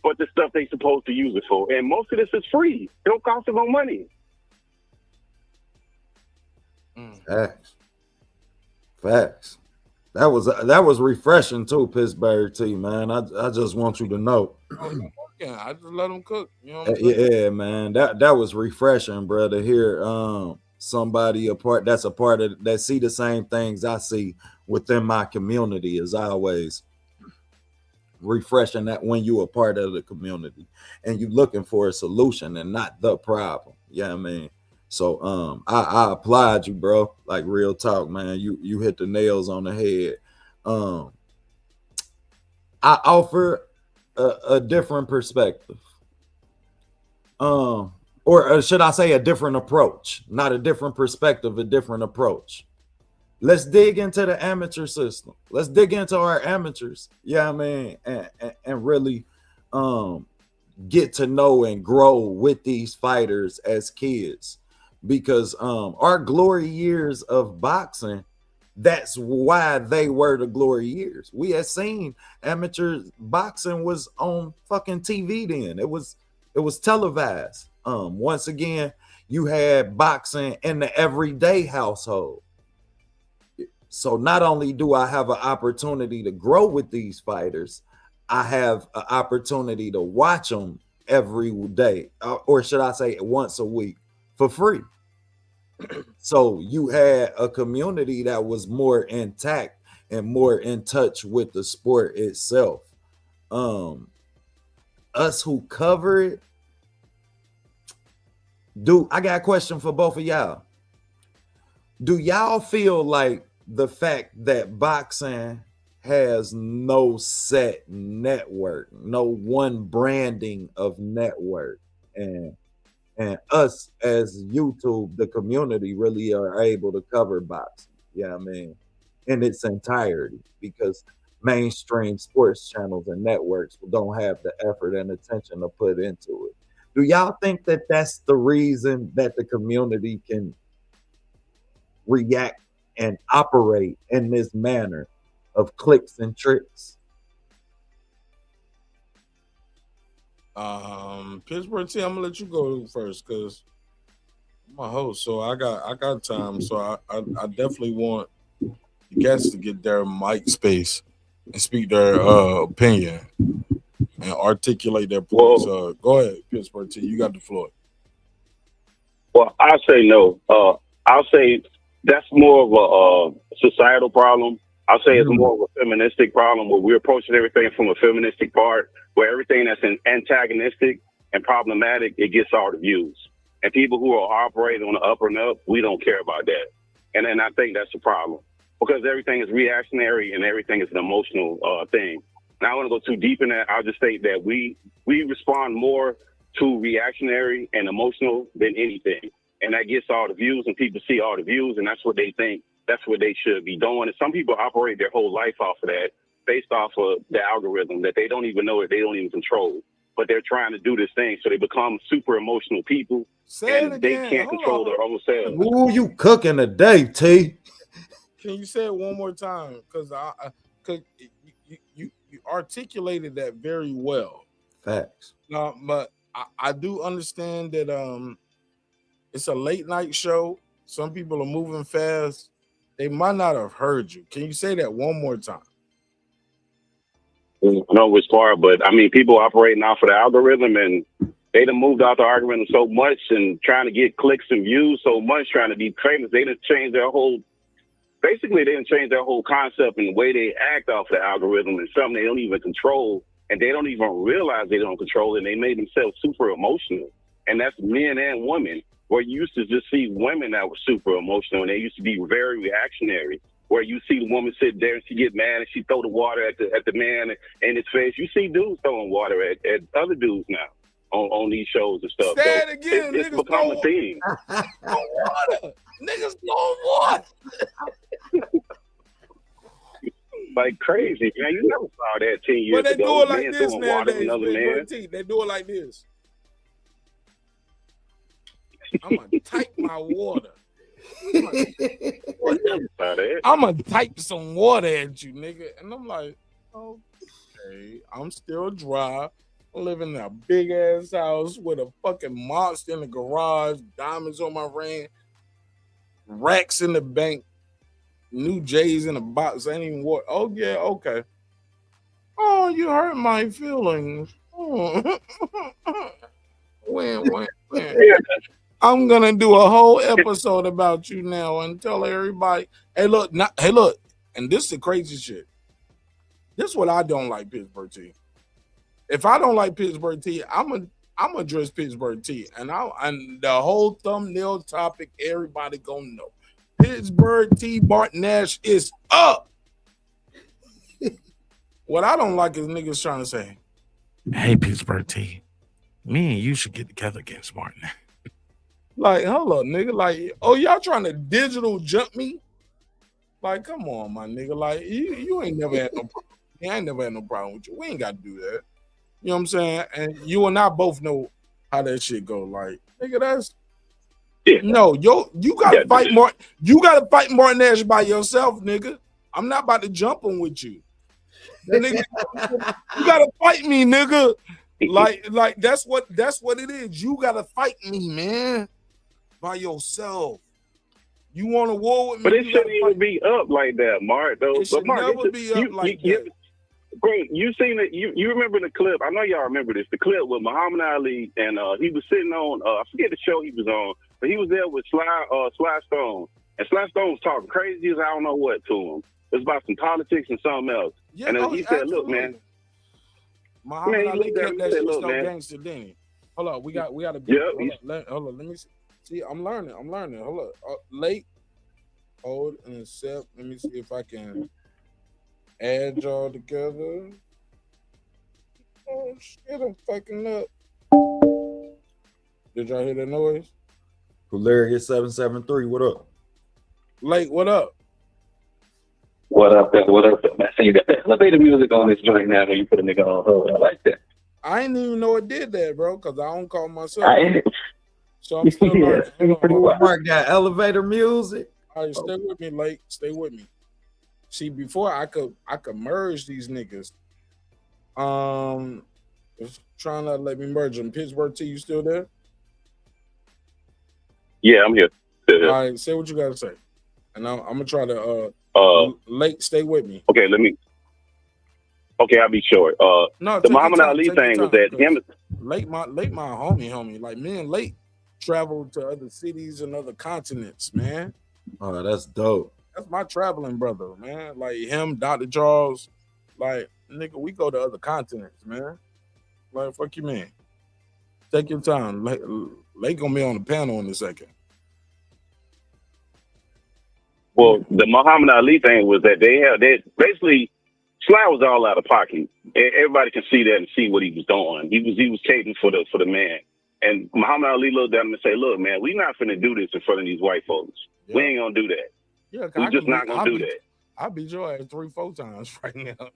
but the stuff they supposed to use it for. And most of this is free. It don't cost them no money. Facts. That was refreshing too, Pittsburgh T, man. I just want you to know. Yeah, I just let them cook. You know what I'm saying? Yeah, man. That was refreshing, bro, to hear somebody that's a part of that see the same things I see within my community is always refreshing that when you a part of the community and you looking for a solution and not the problem. Yeah, I mean. So I applaud you, bro. Like real talk, man. You hit the nails on the head. I offer a different perspective. Or should I say a different approach? Not a different perspective, a different approach. Let's dig into the amateur system. Let's dig into our amateurs. Yeah, I mean, and really get to know and grow with these fighters as kids. Because our glory years of boxing, that's why they were the glory years. We had seen amateur boxing was on fucking TV then. It was televised. Once again, you had boxing in the everyday household. So not only do I have an opportunity to grow with these fighters, I have an opportunity to watch them every day, or should I say once a week for free. So you had a community that was more intact and more in touch with the sport itself. Us who cover it, I got a question for both of y'all. Do y'all feel like the fact that boxing has no set network, no one branding of network, and And us as YouTube, the community, really are able to cover boxing. Yeah, I mean, in its entirety, because mainstream sports channels and networks don't have the effort and attention to put into it. Do y'all think that that's the reason that the community can react and operate in this manner of clicks and tricks? Pittsburgh T, I'm gonna let you go first because I'm a host, so I got time. So I definitely want the guests to get their mic space and speak their opinion and articulate their points. Go ahead, Pittsburgh T, you got the floor. Well, I'll say no. I'll say that's more of a societal problem. I'll say it's more of a feministic problem where we're approaching everything from a feministic part, where everything that's antagonistic and problematic, it gets all the views. And people who are operating on the up and up, we don't care about that. And then I think that's the problem because everything is reactionary and everything is an emotional thing. Now, I don't want to go too deep in that. I'll just state that we respond more to reactionary and emotional than anything. And that gets all the views and people see all the views and that's what they think. That's what they should be doing. And some people operate their whole life off of that based off of the algorithm that they don't even know that they don't even control. But they're trying to do this thing. So they become super emotional people and they can't control their own selves. Ooh, you cooking today, T. Can you say it one more time? Because you articulated that very well. Facts. No, but I do understand that it's a late night show. Some people are moving fast. They might not have heard you. Can you say that one more time? I know it's far, but I mean, people operating off of the algorithm and they done moved out the algorithm so much and trying to get clicks and views so much, trying to be famous. They done changed their whole, basically they done changed their whole concept and the way they act off the algorithm and something they don't even control and they don't even realize they don't control it. And they made themselves super emotional. And that's men and women. Where you used to just see women that were super emotional and they used to be very reactionary. Where you see the woman sit there and she get mad and she throw the water at the man in his face. You see dudes throwing water at other dudes now on these shows and stuff. Say so it again, it's become a thing. Water. Niggas blowing water. Like crazy, man. You never saw that 10 years But they ago. do it like Man this throwing water at nowadays. another man. They do it like this. I'm gonna type my water. I'm gonna type some water at you, nigga. And I'm like, okay, I'm still dry. I live in a big ass house with a fucking monster in the garage, diamonds on my ring, racks in the bank, new J's in a box. I ain't even what. Oh yeah, okay. Oh, you hurt my feelings. Oh. when. I'm gonna do a whole episode about you now and tell everybody, hey look, and this is the crazy shit. This is what I don't like, Pittsburgh T. If I don't like Pittsburgh T, I'm address Pittsburgh T, and the whole thumbnail topic, everybody gonna know. Pittsburgh T. Bart Nash is up. What I don't like is niggas trying to say, hey Pittsburgh T, me and you should get together against Martin. Like, hold up, nigga. Like, oh, y'all trying to digital jump me? Like, come on, my nigga. Like, you ain't never had no problem. I ain't never had no problem with you. We ain't got to do that. You know what I'm saying? And you and I both know how that shit go. Like, nigga, that's no, you gotta fight more. You gotta fight Martin Nash by yourself, nigga. I'm not about to jump on with you. Nigga, you gotta fight me, nigga. Like that's what it is. You gotta fight me, man. By yourself. You want a war with me? But it shouldn't even be up like that, Mark. Though, it should never be up like that. Bro, you seen it? You remember the clip? I know y'all remember this. The clip with Muhammad Ali, and he was sitting on. I forget the show he was on, but he was there with Sly Stone, and Sly Stone was talking crazy as I don't know what to him. It was about some politics and something else. Yeah, and he said, "Look, man." Muhammad Ali kept that shit so gangster, didn't he? Hold on, we got to be. Hold on, let me see. See, I'm learning. Hold up. Late, hold, and accept. Let me see if I can add y'all together. Oh shit, I'm fucking up. Did y'all hear that noise? Hilarious 773. What up? Lake, what up? What up, man? What up, man? See, you got the elevator music on this joint now. You put a nigga on hold. I like that. I didn't even know it did that, bro, because I don't call myself. So I'm still Mark got elevator music. All right, stay with me, Lake. Stay with me. See, before I could merge these niggas. Was trying to let me merge them. Pittsburgh T, you still there? Yeah, I'm here. Still here. All right, say what you gotta say, and I'm gonna try to Lake, stay with me. Okay, Okay, I'll be short. No, the Muhammad Ali thing was that him. Lake my homie. Like me and Lake traveled to other cities and other continents, man. Oh, that's dope. That's my traveling brother, man. Like him, Dr. Charles, like nigga, we go to other continents, man. Like fuck you, man. Take your time. Lake gonna be on the panel in a second. Well, the Muhammad Ali thing was that they basically Sly was all out of pocket. Everybody can see that and see what he was doing. He was caping for the man. And Muhammad Ali looked at him and say, "Look, man, we not finna do this in front of these white folks. Yeah. We ain't gonna do that. Yeah, we just not gonna do that. I beat your ass 3-4 times right now.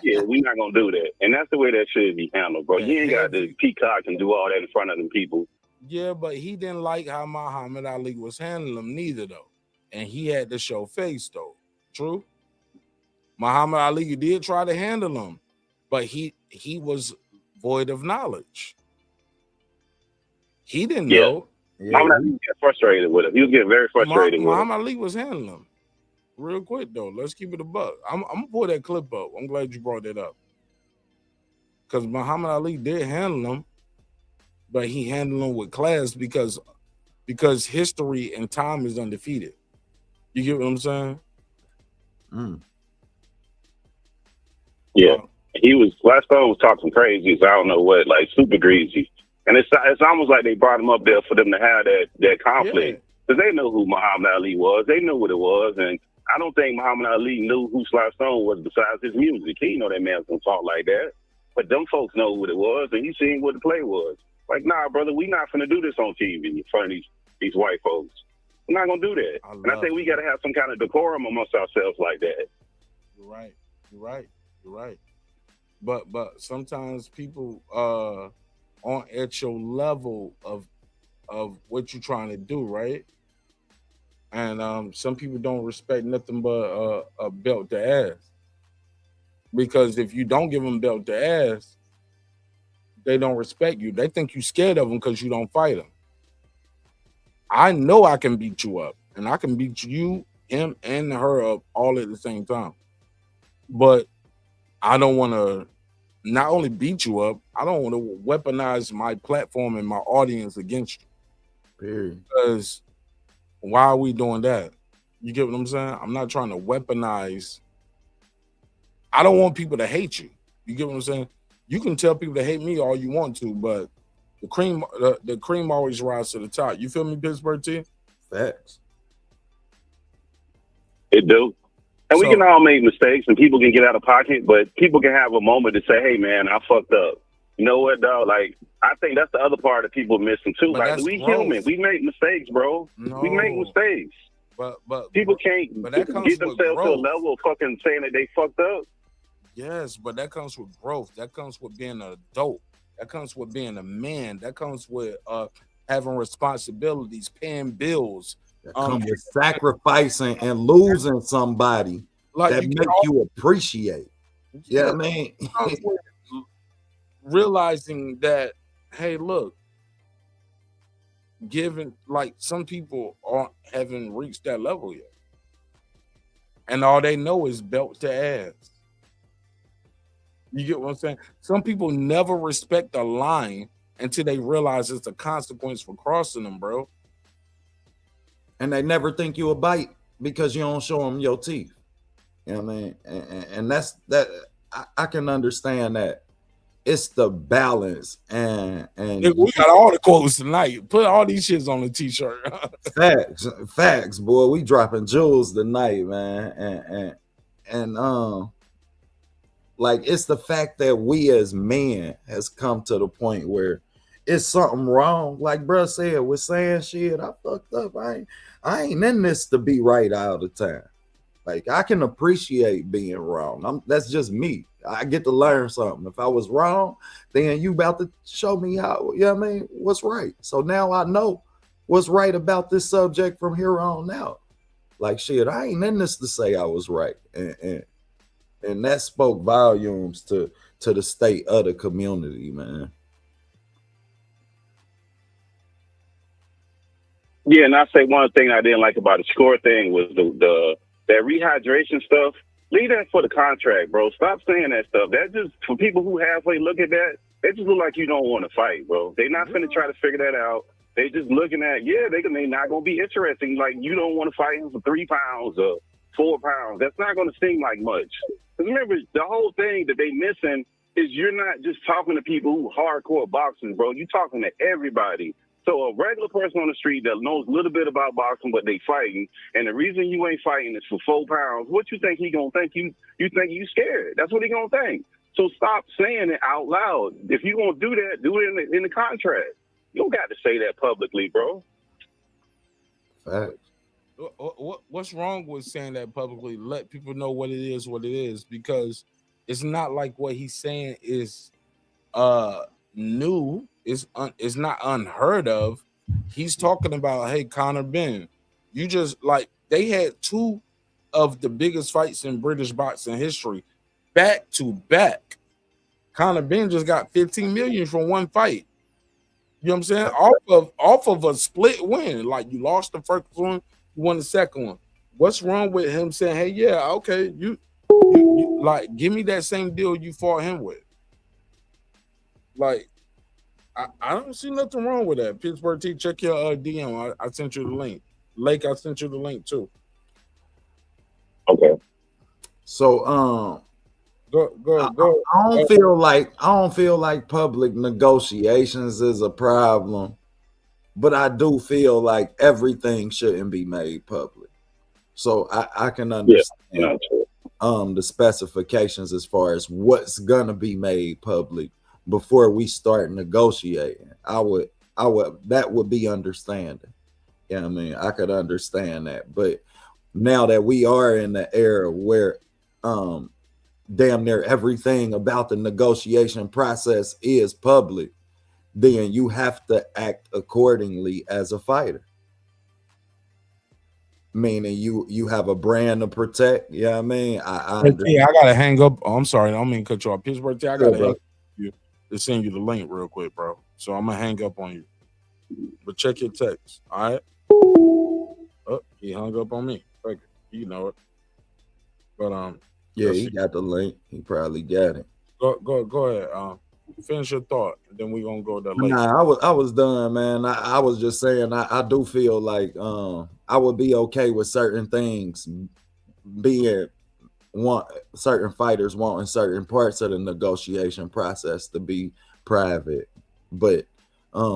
Yeah, we not gonna do that. And that's the way that should be handled, bro. You ain't got to peacock and do all that in front of them people. Yeah, but he didn't like how Muhammad Ali was handling them neither, though. And he had to show face, though. True? Muhammad Ali did try to handle him, but he was void of knowledge. He didn't know. Yeah. Muhammad Ali got frustrated with him. He was getting very frustrated with him. Muhammad Ali was handling him. Real quick, though. Let's keep it a buck. I'm going to pull that clip up. I'm glad you brought that up. Because Muhammad Ali did handle him, but he handled him with class because history and time is undefeated. You get what I'm saying? Yeah. Last time was talking crazy, so I don't know what, like super greasy. And it's almost like they brought him up there for them to have that conflict. Because they know who Muhammad Ali was. They knew what it was. And I don't think Muhammad Ali knew who Sly Stone was besides his music. He didn't know that man was going to talk like that. But them folks know what it was, and he seen what the play was. Like, nah, brother, we not finna do this on TV in front of these white folks. We're not going to do that. And I think we got to have some kind of decorum amongst ourselves like that. You're right. But sometimes people aren't at your level of what you're trying to do, right? And some people don't respect nothing but a belt to ass. Because if you don't give them belt to ass, they don't respect you. They think you scared of them because you don't fight them. I know I can beat you up, and I can beat you, him, and her up all at the same time. But I don't want to not only beat you up, I don't want to weaponize my platform and my audience against you. Period. Because why are we doing that? You get what I'm saying? I'm not trying to weaponize. I don't want people to hate you. You get what I'm saying? You can tell people to hate me all you want to, but the cream always rises to the top. You feel me, Pittsburgh T? Facts. It do. And we can all make mistakes and people can get out of pocket, but people can have a moment to say, hey, man, I fucked up. You know what, dog? Like, I think that's the other part that people missing, too. But like, we human. We make mistakes, bro. No. We make mistakes. But people can't get themselves to a level of fucking saying that they fucked up. Yes, but that comes with growth. That comes with being an adult. That comes with being a man. That comes with having responsibilities, paying bills. That comes with sacrificing and losing somebody that make you appreciate. Yeah, man. Realizing that, hey, look, given like some people haven't reached that level yet, and all they know is belt to ass. You get what I'm saying? Some people never respect the line until they realize it's a consequence for crossing them, bro. And they never think you a bite because you don't show them your teeth. You know what I mean? And that's that. I can understand that. It's the balance and we got all the quotes tonight. Put all these shits on the t-shirt. facts, boy. We dropping jewels tonight, man. And like it's the fact that we as men has come to the point where it's something wrong. Like bruh said, with saying shit, I fucked up. I ain't in this to be right all the time. Like I can appreciate being wrong. That's just me. I get to learn something. If I was wrong, then you about to show me how, you know what I mean, what's right. So now I know what's right about this subject from here on out. Like shit, I ain't in this to say I was right. And that spoke volumes to the state of the community, man. Yeah, and I say one thing I didn't like about the score thing was that rehydration stuff. Leave that for the contract, bro. Stop saying that stuff. That just, for people who halfway look at that, it just look like you don't want to fight, bro. They not finna try to figure that out. They just looking at, yeah, they not gonna be interesting. Like you don't want to fight him for 3 pounds or 4 pounds. That's not gonna seem like much. Because remember, the whole thing that they missing is you're not just talking to people who hardcore boxers, bro. You talking to everybody. So a regular person on the street that knows a little bit about boxing, but they fighting, and the reason you ain't fighting is for 4 pounds, what you think he gonna think? You think you scared. That's what he gonna think. So stop saying it out loud. If you gonna do that, do it in the contract. You don't got to say that publicly, bro. Facts. What's wrong with saying that publicly? Let people know what it is, because it's not like what he's saying is new. It's not unheard of. He's talking about, hey, Conor Ben, you just, like, they had 2 of the biggest fights in British boxing history back to back. Conor Ben just got 15 million from one fight. You know what I'm saying? Off of a split win. Like, you lost the first one, you won the second one. What's wrong with him saying, hey, yeah, okay, you like, give me that same deal you fought him with? Like, I don't see nothing wrong with that. Pittsburgh T, check your DM. I sent you the link. Lake, I sent you the link too. Okay. So go. I don't feel like public negotiations is a problem, but I do feel like everything shouldn't be made public. So I can understand the specifications as far as what's gonna be made public before we start negotiating. I would that would be understanding. Yeah, you know what I mean, I could understand that. But now that we are in the era where damn near everything about the negotiation process is public, then you have to act accordingly as a fighter. Meaning you have a brand to protect. Yeah, you know what I mean, I gotta hang up. Oh, I'm sorry, I don't mean to cut you off. Pittsburgh T, I gotta hang up you to send you the link real quick, bro. So I'm gonna hang up on you. But check your text. All right. Oh, he hung up on me. Fuck it. You know it. But yeah, he got the link. He probably got it. Go ahead. Finish your thought, and then we're gonna go to link. Nah, I was done, man. I was just saying I do feel like I would be okay with certain things being certain fighters wanting certain parts of the negotiation process to be private, but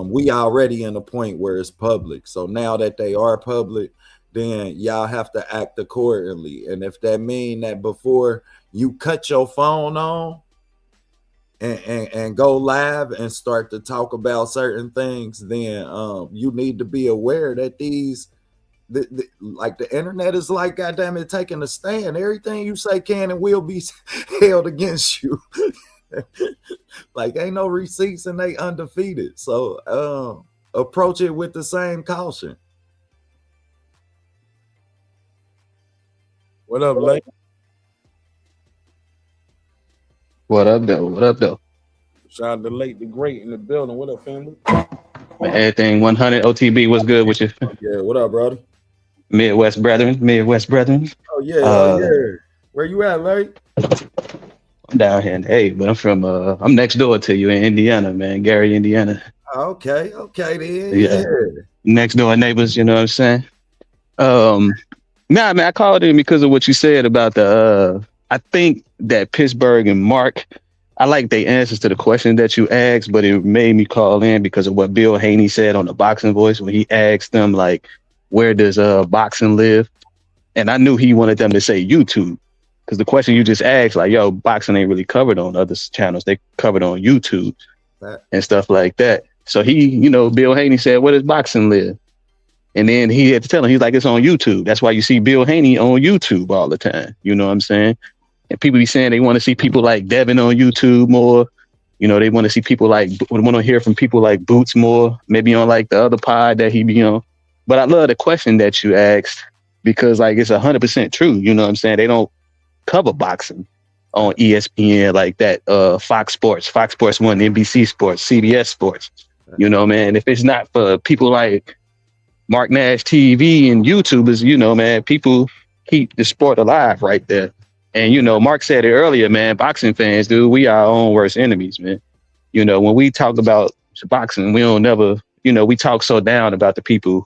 we already in a point where it's public. So now that they are public, then y'all have to act accordingly. And if that mean that before you cut your phone on and go live and start to talk about certain things, then you need to be aware that like the internet is like, goddamn it, taking a stand. Everything you say can and will be held against you. Like, ain't no receipts and they undefeated. So approach it with the same caution. What up, Lake? What up, though? What up, though? Shout out to Lake the Great in the building. What up, family? Everything 100 OTB. What's good with you? Yeah, what up, brother? Midwest brethren. Oh yeah, Where you at, Lake? I'm down here. Hey, but I'm from I'm next door to you in Indiana, man. Gary, Indiana. Okay then. Yeah. Next door neighbors, you know what I'm saying? Nah, man, I called in because of what you said about the I think that Pittsburgh and Mark, I like their answers to the question that you asked, but it made me call in because of what Bill Haney said on the Boxing Voice when he asked them, like, where does boxing live? And I knew he wanted them to say YouTube, because the question you just asked, like, yo, boxing ain't really covered on other channels. They covered on YouTube and stuff like that. So he, Bill Haney said, "Where does boxing live?" And then he had to tell him, he's like, "It's on YouTube." That's why you see Bill Haney on YouTube all the time. You know what I'm saying? And people be saying they want to see people like Devin on YouTube more. They want to see people want to hear from people like Boots more, maybe on like the other pod that he be on. But I love the question that you asked because like it's 100% true. You know what I'm saying? They don't cover boxing on ESPN like that. Fox Sports 1, NBC Sports, CBS Sports. Man, if it's not for people like Mark Nash TV and YouTubers, man, people keep the sport alive right there. And, Mark said it earlier, man, boxing fans, dude, we are our own worst enemies, man. When we talk about boxing, we don't never, we talk so down about the people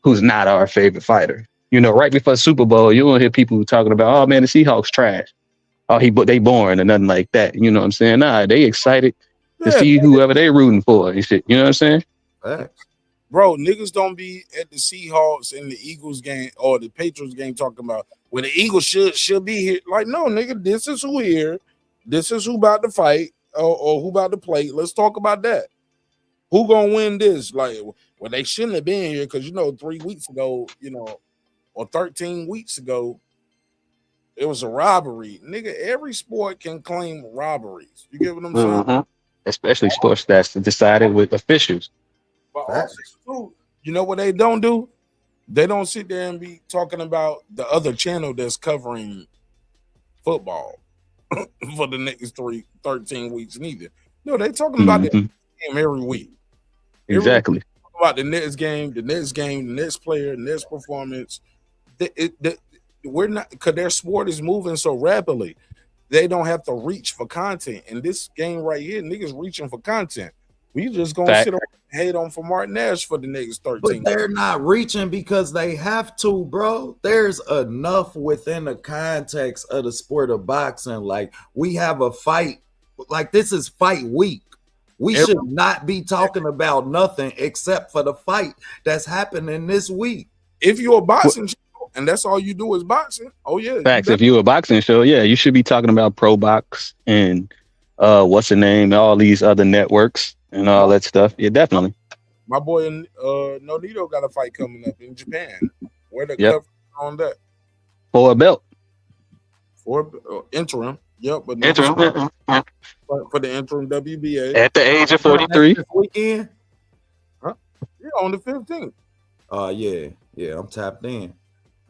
who's not our favorite fighter. Right before Super Bowl, you don't hear people talking about, oh, man, the Seahawks trash. Oh, they boring or nothing like that. You know what I'm saying? Nah, they excited to see whoever they rooting for and shit. You know what I'm saying? Bro, niggas don't be at the Seahawks and the Eagles game or the Patriots game talking about when the Eagles should be here. Like, no, nigga, this is who here. This is who about to fight or who about to play. Let's talk about that. Who gonna win this? Like, well, they shouldn't have been here because 3 weeks ago, or 13 weeks ago, it was a robbery. Nigga, every sport can claim robberies. You get what I'm saying? Especially sports that's decided with officials. But also, what they don't do? They don't sit there and be talking about the other channel that's covering football for the next 13 weeks neither. No, they talking about the game every week. Exactly. About the next game, the next player, the next performance. We're not, because their sport is moving so rapidly. They don't have to reach for content. And this game right here, niggas reaching for content. We just gonna sit around and hate on for Martin Nash for the next 13. But they're not reaching because they have to, bro. There's enough within the context of the sport of boxing. Like, we have a fight. Like, this is fight week. We should not be talking about nothing except for the fight that's happening this week. If you're a boxing show and that's all you do is boxing, oh yeah. Facts. If you're a boxing show, yeah, you should be talking about Pro Box and what's the name, all these other networks and all that stuff. Yeah, definitely. My boy Nonito got a fight coming up in Japan. Where the cover on that? For a belt. For interim. Yep, but interim. For the interim WBA. At the age of 43. This weekend? Huh? Yeah, on the 15th. Yeah, I'm tapped in.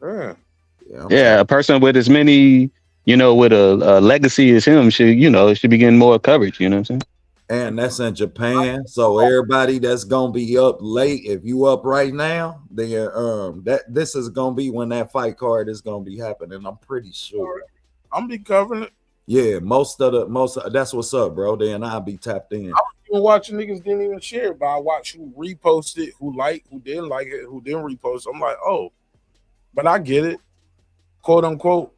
Yeah, a person with as many, with a legacy as him should be getting more coverage, you know what I'm saying? And that's in Japan. So everybody that's gonna be up late, if you up right now, then this is gonna be when that fight card is gonna be happening. I'm pretty sure. I'm be covering it. Yeah, that's what's up, bro. Then I'll be tapped in. I was even watching niggas didn't even share, but I watched who reposted, who liked, who didn't like it, who didn't repost. I'm like, oh, but I get it. Quote unquote,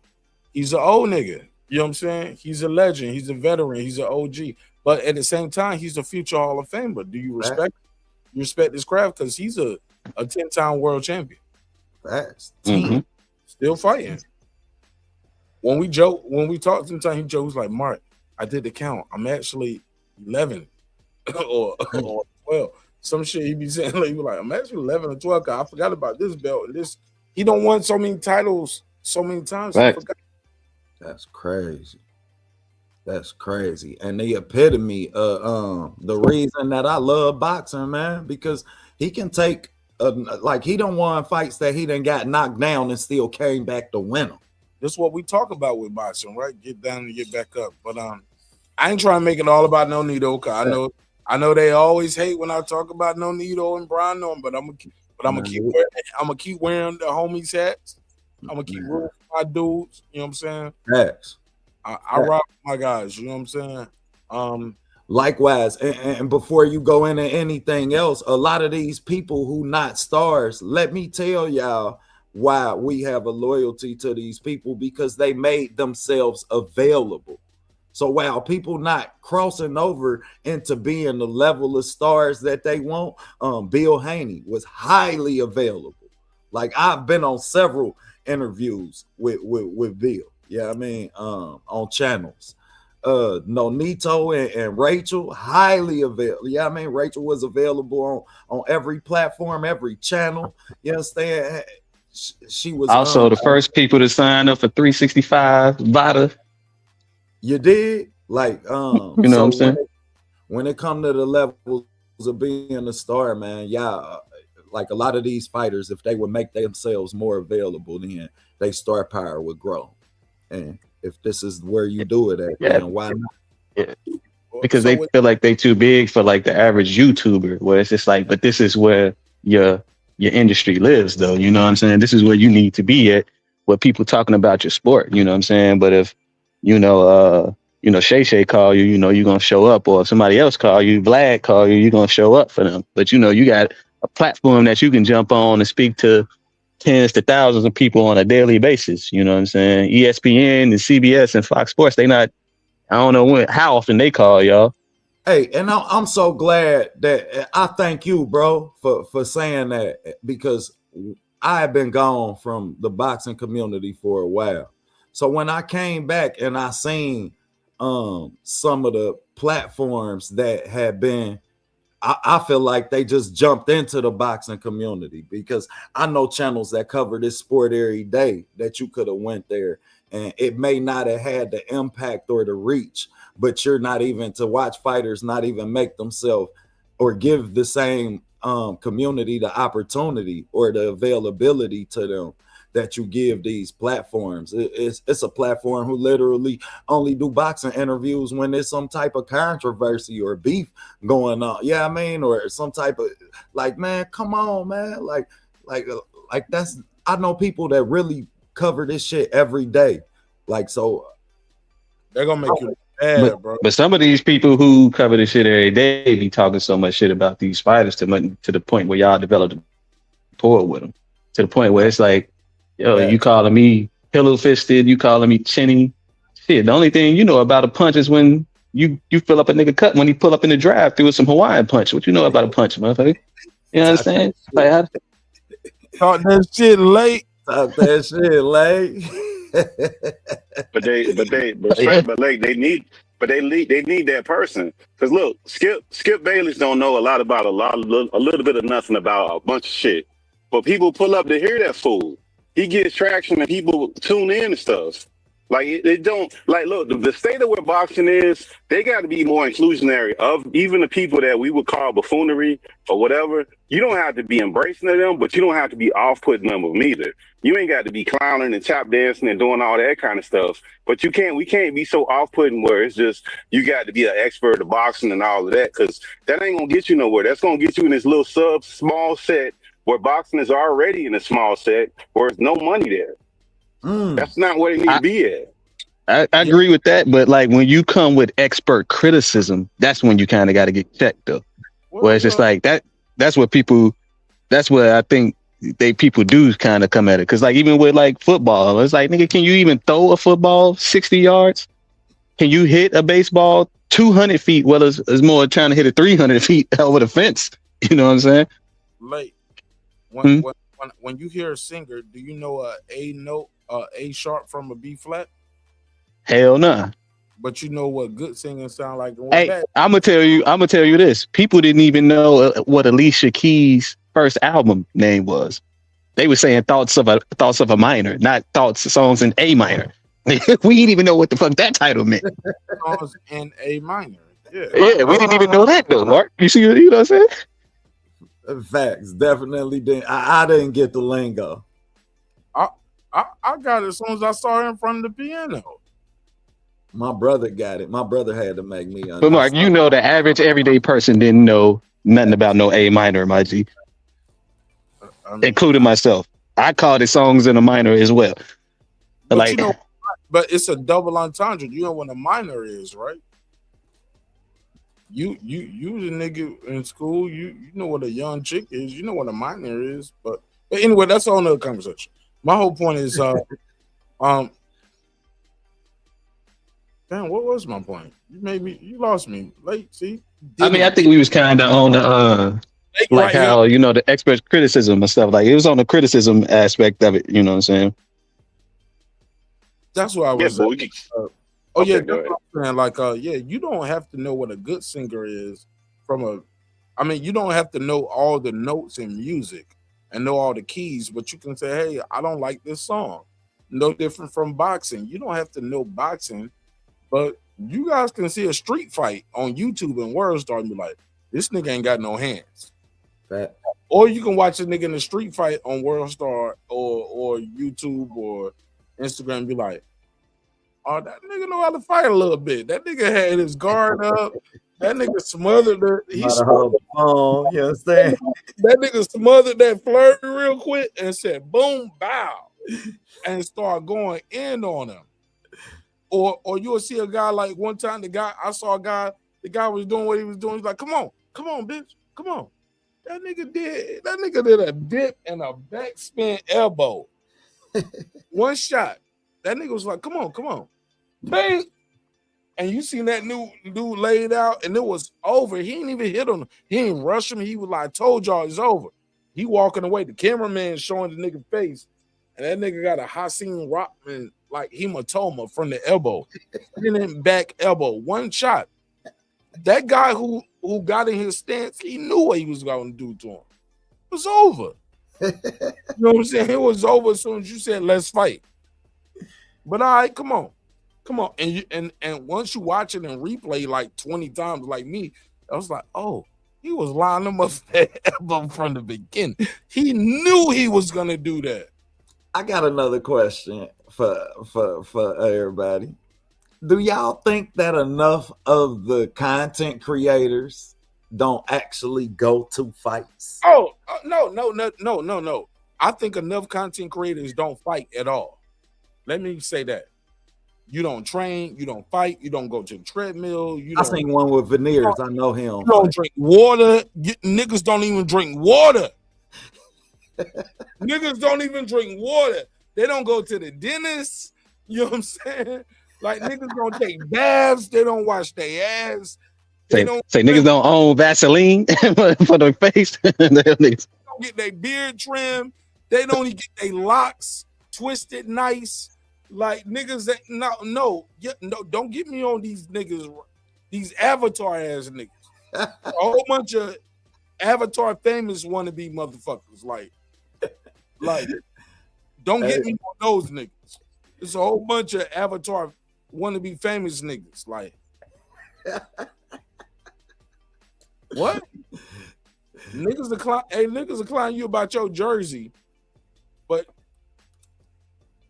he's an old nigga. You know what I'm saying? He's a legend, he's a veteran, he's an OG. But at the same time, he's a future Hall of Famer. Do you respect you respect this craft? Because he's a 10-time world champion. Facts. Still fighting. When we talk sometimes, he jokes like, Mark, I did the count. I'm actually 11 or 12. Some shit he be saying, like, I'm actually 11 or 12. I forgot about this belt. And this, he don't want so many titles so many times. Right. That's crazy. That's crazy. And the epitome the reason that I love boxing, man, because he can take he don't want fights that he done got knocked down and still came back to win them. This is what we talk about with boxing, right? Get down and get back up. But I ain't trying to make it all about Nonito, cause I know they always hate when I talk about Nonito and Brian Norman, but I'm gonna keep wearing the homies hats. I'm gonna keep rooting for my dudes. You know what I'm saying? Yes. I rock my guys. You know what I'm saying? Likewise, and before you go into anything else, a lot of these people who not stars, let me tell y'all why we have a loyalty to these people, because they made themselves available. So while people not crossing over into being the level of stars that they want, Bill Haney was highly available. Like, I've been on several interviews with Bill. Yeah, I mean, on channels. Nonito and Rachel, highly available. Yeah, I mean, Rachel was available on every platform, every channel. You understand? She was also the first people to sign up for 365 Vita. You did? Like, you know what I'm saying? When it come to the levels of being a star, man, yeah, like a lot of these fighters, if they would make themselves more available, then they star power would grow. And if this is where you do it at, then why not? Yeah. Because they feel like they too big for like the average YouTuber, where it's just like, but this is where your industry lives, though. You know what I'm saying? This is where you need to be at, where people talking about your sport. You know what I'm saying? But if Shay Shay call you, you're gonna show up, or if somebody else call you, Vlad call you, you're gonna show up for them. But you got a platform that you can jump on and speak to tens to thousands of people on a daily basis. You know what I'm saying? ESPN and CBS and Fox Sports, I don't know how often they call y'all. Hey, and I'm so glad that I thank you, bro, for saying that, because I have been gone from the boxing community for a while. So when I came back and I seen some of the platforms that had been, I feel like they just jumped into the boxing community, because I know channels that cover this sport every day that you could have went there and it may not have had the impact or the reach, but you're not even to watch fighters not even make themselves or give the same community the opportunity or the availability to them that you give these platforms. It's a platform who literally only do boxing interviews when there's some type of controversy or beef going on. Yeah, I mean, or some type of, like, man, come on, man. Like that's, I know people that really cover this shit every day. Like, so they're gonna make you bad, bro. But some of these people who cover this shit every day be talking so much shit about these fighters to the point where y'all developed a rapport with them, to the point where it's like, yo, you calling me pillow fisted, you calling me chinny. Shit, the only thing you know about a punch is when you fill up a nigga cut when he pull up in the drive through with some Hawaiian punch. What you know about a punch, motherfucker? You understand? Like, talk that shit late. Talk that shit late. They need that person. Because look, Skip Bayless don't know a lot about a little bit of nothing about a bunch of shit. But people pull up to hear that fool. He gets traction and people tune in and stuff. Like, they don't, like, look, the state of where boxing is, they got to be more inclusionary of even the people that we would call buffoonery or whatever. You don't have to be embracing of them, but you don't have to be off-putting them of them either. You ain't got to be clowning and tap dancing and doing all that kind of stuff. But we can't be so off-putting where it's just, you got to be an expert of boxing and all of that, because that ain't going to get you nowhere. That's going to get you in this little small set where boxing is already in a small set where there's no money there. That's not where it needs to be at. I agree with that, but like when you come with expert criticism, that's when you kind of got to get checked, though. Where it's just like that. That's what I think people do kind of come at it. Because like even with like football, it's like, nigga, can you even throw a football 60 yards? Can you hit a baseball 200 feet? Well, it's more trying to hit it 300 feet over the fence. You know what I'm saying? Like when you hear a singer, do you know A note, A sharp from a B flat? Hell nah. But you know what good singing sound like. Hey, I'm gonna tell you this. People didn't even know what Alicia Keys' first album name was. They were saying thoughts of a minor, not songs in A minor. We didn't even know what the fuck that title meant. Songs in A minor. Yeah, we didn't even know that though, Mark. You know what I'm saying? Facts, definitely didn't. I didn't get the lingo. I got it as soon as I saw her in front of the piano. My brother got it. My brother had to make me understand. But Mark, you know the average everyday person didn't know nothing about no A minor, my G. Including myself. I called it songs in a minor as well. But like, you know, but it's a double entendre. You know what a minor is, right? You the nigga in school, you know what a young chick is, you know what a minor is, but anyway, that's a whole nother conversation. My whole point is damn, what was my point? You lost me. Late, see? I mean, I think we was kind of on the like how, you know, the expert criticism and stuff. Like it was on the criticism aspect of it, you know what I'm saying? That's what I was Oh yeah, Okay, go that's what I'm saying. Like, yeah, you don't have to know what a good singer is from a. I mean, you don't have to know all the notes in music and know all the keys, but you can say, "Hey, I don't like this song." No different from boxing. You don't have to know boxing, but you guys can see a street fight on YouTube and World Star and be like, "This nigga ain't got no hands." That. Or you can watch a nigga in the street fight on World Star or YouTube or Instagram and be like, "Oh, that nigga know how to fight a little bit. That nigga had his guard up. That nigga smothered it. He smothered, you understand? that nigga smothered that flurry real quick and said, boom, bow, and start going in on him. Or you'll see a guy like one time I saw a guy, the guy was doing what he was doing. He's like, come on, bitch, come on. That nigga did a dip and a backspin elbow. One shot. That nigga was like, come on. Bang! And you seen that new dude laid out, and it was over. He ain't even hit on him. He ain't rush him. He was like, I told y'all it's over. He walking away. The cameraman showing the nigga face, and that nigga got a Hassan Rockman like hematoma from the elbow. Spinning back elbow. One shot. That guy who got in his stance, he knew what he was going to do to him. It was over. You know what I'm saying? It was over as soon as you said, let's fight. But all right, come on. And once you watch it and replay like 20 times like me, I was like, oh, he was lining them up that elbow from the beginning. He knew he was going to do that. I got another question for everybody. Do y'all think that enough of the content creators don't actually go to fights? Oh, no. I think enough content creators don't fight at all. Let me say that. You don't train, you don't fight, you don't go to the treadmill. I seen one with veneers. I know him. You don't drink water. Niggas don't even drink water. Niggas don't even drink water. They don't go to the dentist. You know what I'm saying? Like niggas don't take baths. They don't wash their ass. Say niggas don't own Vaseline for their face. They don't get their beard trimmed. They don't even get their locks twisted nice. Like niggas that no, don't get me on these niggas, these avatar ass niggas. A whole bunch of avatar famous wannabe motherfuckers. Like don't get me on those niggas. It's a whole bunch of avatar wannabe famous niggas. Like what? Niggas decline you about your jersey, but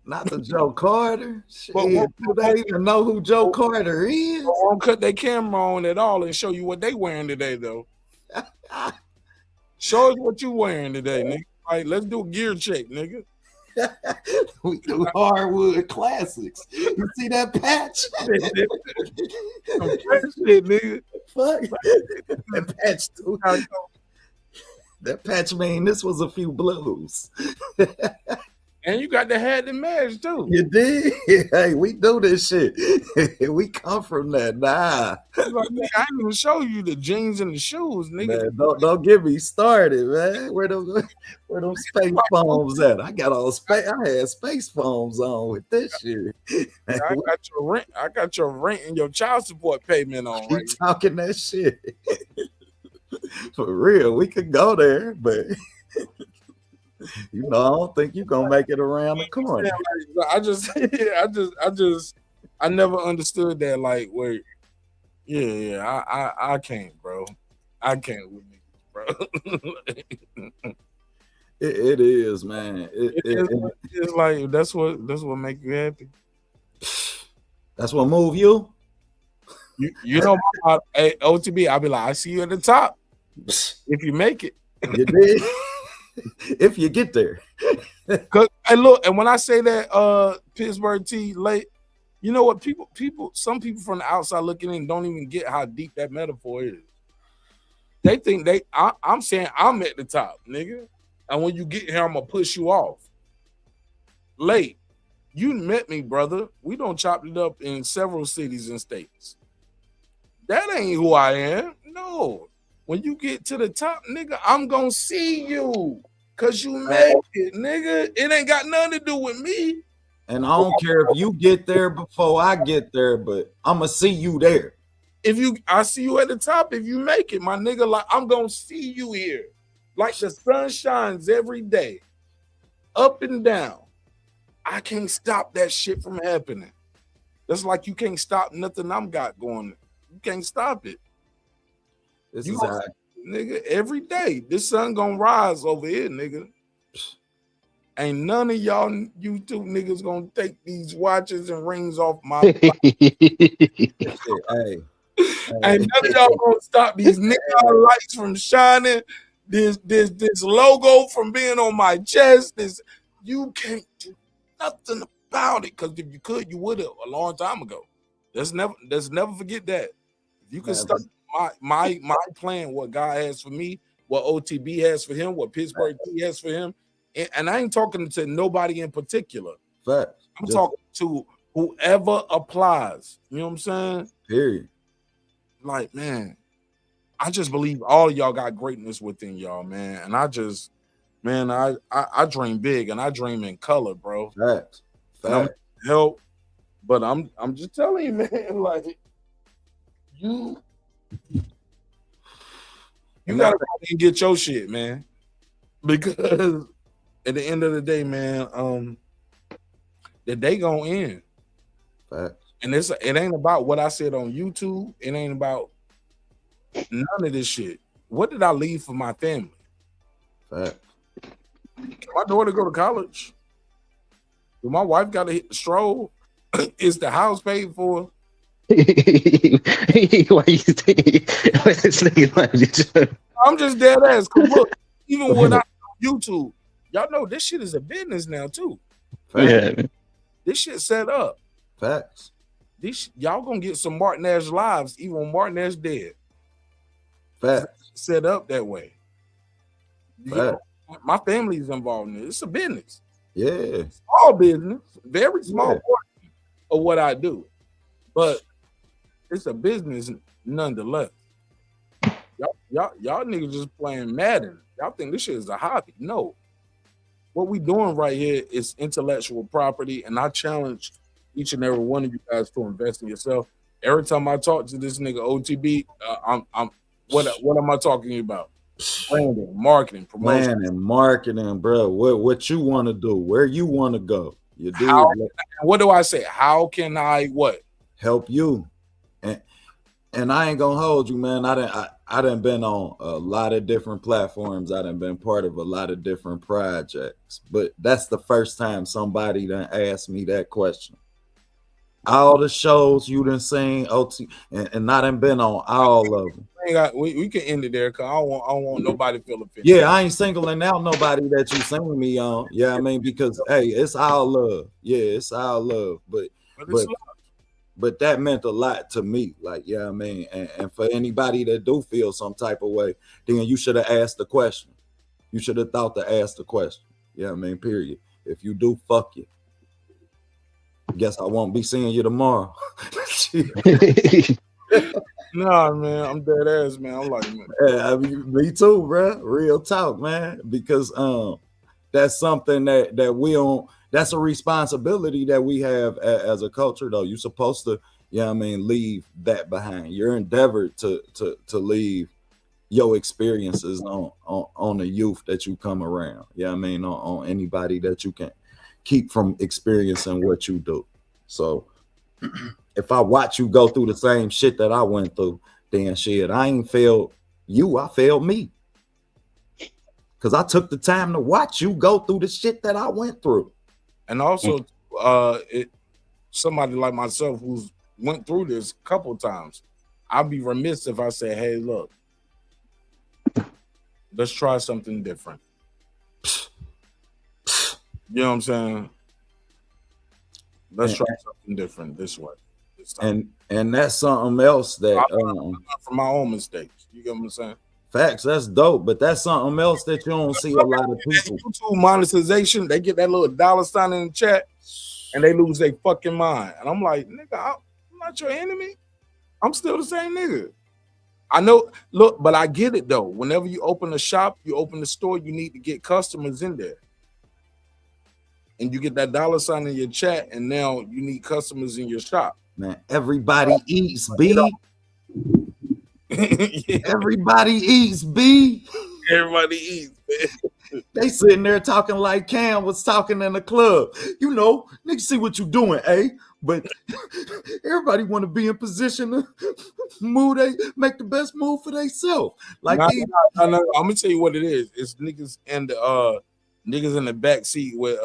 not the Joe Carter. But do they even know who Joe Carter is? Won't cut their camera on at all and show you what they wearing today, though. Show us what you wearing today, nigga. Like, let's do a gear check, nigga. We do hardwood classics. You see that patch? Shit, nigga. Fuck. That patch too. That patch mean this was a few blues. And you got the hat and mask too. You did? Hey, we do this shit. We come from that. Nah. Like, I didn't even show you the jeans and the shoes, nigga. Man, don't get me started, man. Where them space foams at? I got all space. I had space foams on with this shit. I got your rent and your child support payment on. Keep talking that shit. For real, we could go there, but you know, I don't think you're gonna make it around the corner. I never understood that. Like, wait, I can't, bro. I can't with niggas, bro. It is, man. It's like that's what make you happy. That's what move you. You know, hey, OTB, I'll be like, I see you at the top. If you make it, you did. If you get there. And look, and when I say that Pittsburgh T late, you know what, some people from the outside looking in don't even get how deep that metaphor is. They think I'm saying I'm at the top, nigga. And when you get here, I'm gonna push you off. Late, you met me, brother. We don't chop it up in several cities and states. That ain't who I am. No. When you get to the top, nigga, I'm gonna see you. Cause you made it, nigga. It ain't got nothing to do with me. And I don't care if you get there before I get there, but I'ma see you there. I see you at the top if you make it, my nigga. Like, I'm gonna see you here. Like the sun shines every day, up and down. I can't stop that shit from happening. That's like you can't stop nothing I'm got going. You can't stop it. This you is gonna, nigga, every day. This sun gonna rise over here, nigga. Ain't none of y'all YouTube niggas gonna take these watches and rings off my hey. Ain't none of y'all gonna stop these neon lights from shining. This logo from being on my chest. You can't do nothing about it. Because if you could, you would have a long time ago. Let's never forget that. If you can stop my plan, what God has for me, what OTB has for him, what Pittsburgh T has for him, and I ain't talking to nobody in particular. Fact. I'm talking to whoever applies. You know what I'm saying? Period. Like, man, I just believe all of y'all got greatness within y'all, man. And I just, man, I dream big and I dream in color, bro. Facts. And I'm help, but I'm just telling you, man, like you gotta go and get your shit, man. Because at the end of the day, man, the day gonna end. Facts. And it ain't about what I said on YouTube. It ain't about none of this shit. What did I leave for my family? Facts. My daughter go to college. Do my wife got to hit the stroll? Is the house paid for? Why you think? I'm just dead ass. Cause look, even without YouTube, y'all know this shit is a business now too. Yeah. This shit set up. Facts. Y'all gonna get some Martin Ash lives, even when Martin Ash dead. Facts. Set up that way. Facts. My family's involved in it. It's a business. Yeah. Small business, very small portion of what I do. But it's a business nonetheless. Y'all niggas just playing Madden. Y'all think this shit is a hobby. No. What we doing right here is intellectual property, and I challenge each and every one of you guys to invest in yourself. Every time I talk to this nigga OTB, what am I talking about? Branding, marketing, promotion. Planning, marketing, bro. What you want to do? Where you want to go? You do. What do I say? How can I what? Help you. And I ain't gonna hold you, man. I done been on a lot of different platforms. I done been part of a lot of different projects. But that's the first time somebody done asked me that question. All the shows you done seen, OT, and I done been on all of them. We can end it there because I don't want nobody to feel offended. Yeah, I ain't singling out nobody that you seen me on. Yeah, I mean, because hey, it's all love. Yeah, it's all love. But that meant a lot to me. Like, yeah, I mean, and for anybody that do feel some type of way, then you should have asked the question. You should have thought to ask the question. Yeah, I mean, period. If you do, fuck you. Guess I won't be seeing you tomorrow. Nah, man, I'm dead ass, man. I'm like, man. Yeah, I mean, me too, bro. Real talk, man. Because that's something that we don't. That's a responsibility that we have as a culture, though. You're supposed to, I mean, leave that behind. You're endeavored to leave your experiences on the youth that you come around. I mean, on anybody that you can keep from experiencing what you do. So if I watch you go through the same shit that I went through, then shit, I ain't failed you, I failed me. Because I took the time to watch you go through the shit that I went through. And also, somebody like myself who's went through this a couple times, I'd be remiss if I say, hey, look, let's try something different. You know what I'm saying? Let's try something different this way. And that's something else that from my own mistakes. You get what I'm saying? Facts, that's dope, but that's something else that you don't see a lot of people. YouTube monetization, they get that little $sign in the chat and they lose their fucking mind. And I'm like, nigga, I'm not your enemy. I'm still the same nigga. I know, look, but I get it though. Whenever you open a shop, you open the store, you need to get customers in there. and you get that $sign in your chat, and now you need customers in your shop. Man, everybody eats, B. Everybody eats, B. Everybody eats, man. They sitting there talking like Cam was talking in the club. You know, niggas see what you doing, eh? But everybody want to be in position to make the best move for themselves. Like no, I'm gonna tell you what it is. It's niggas in the back seat with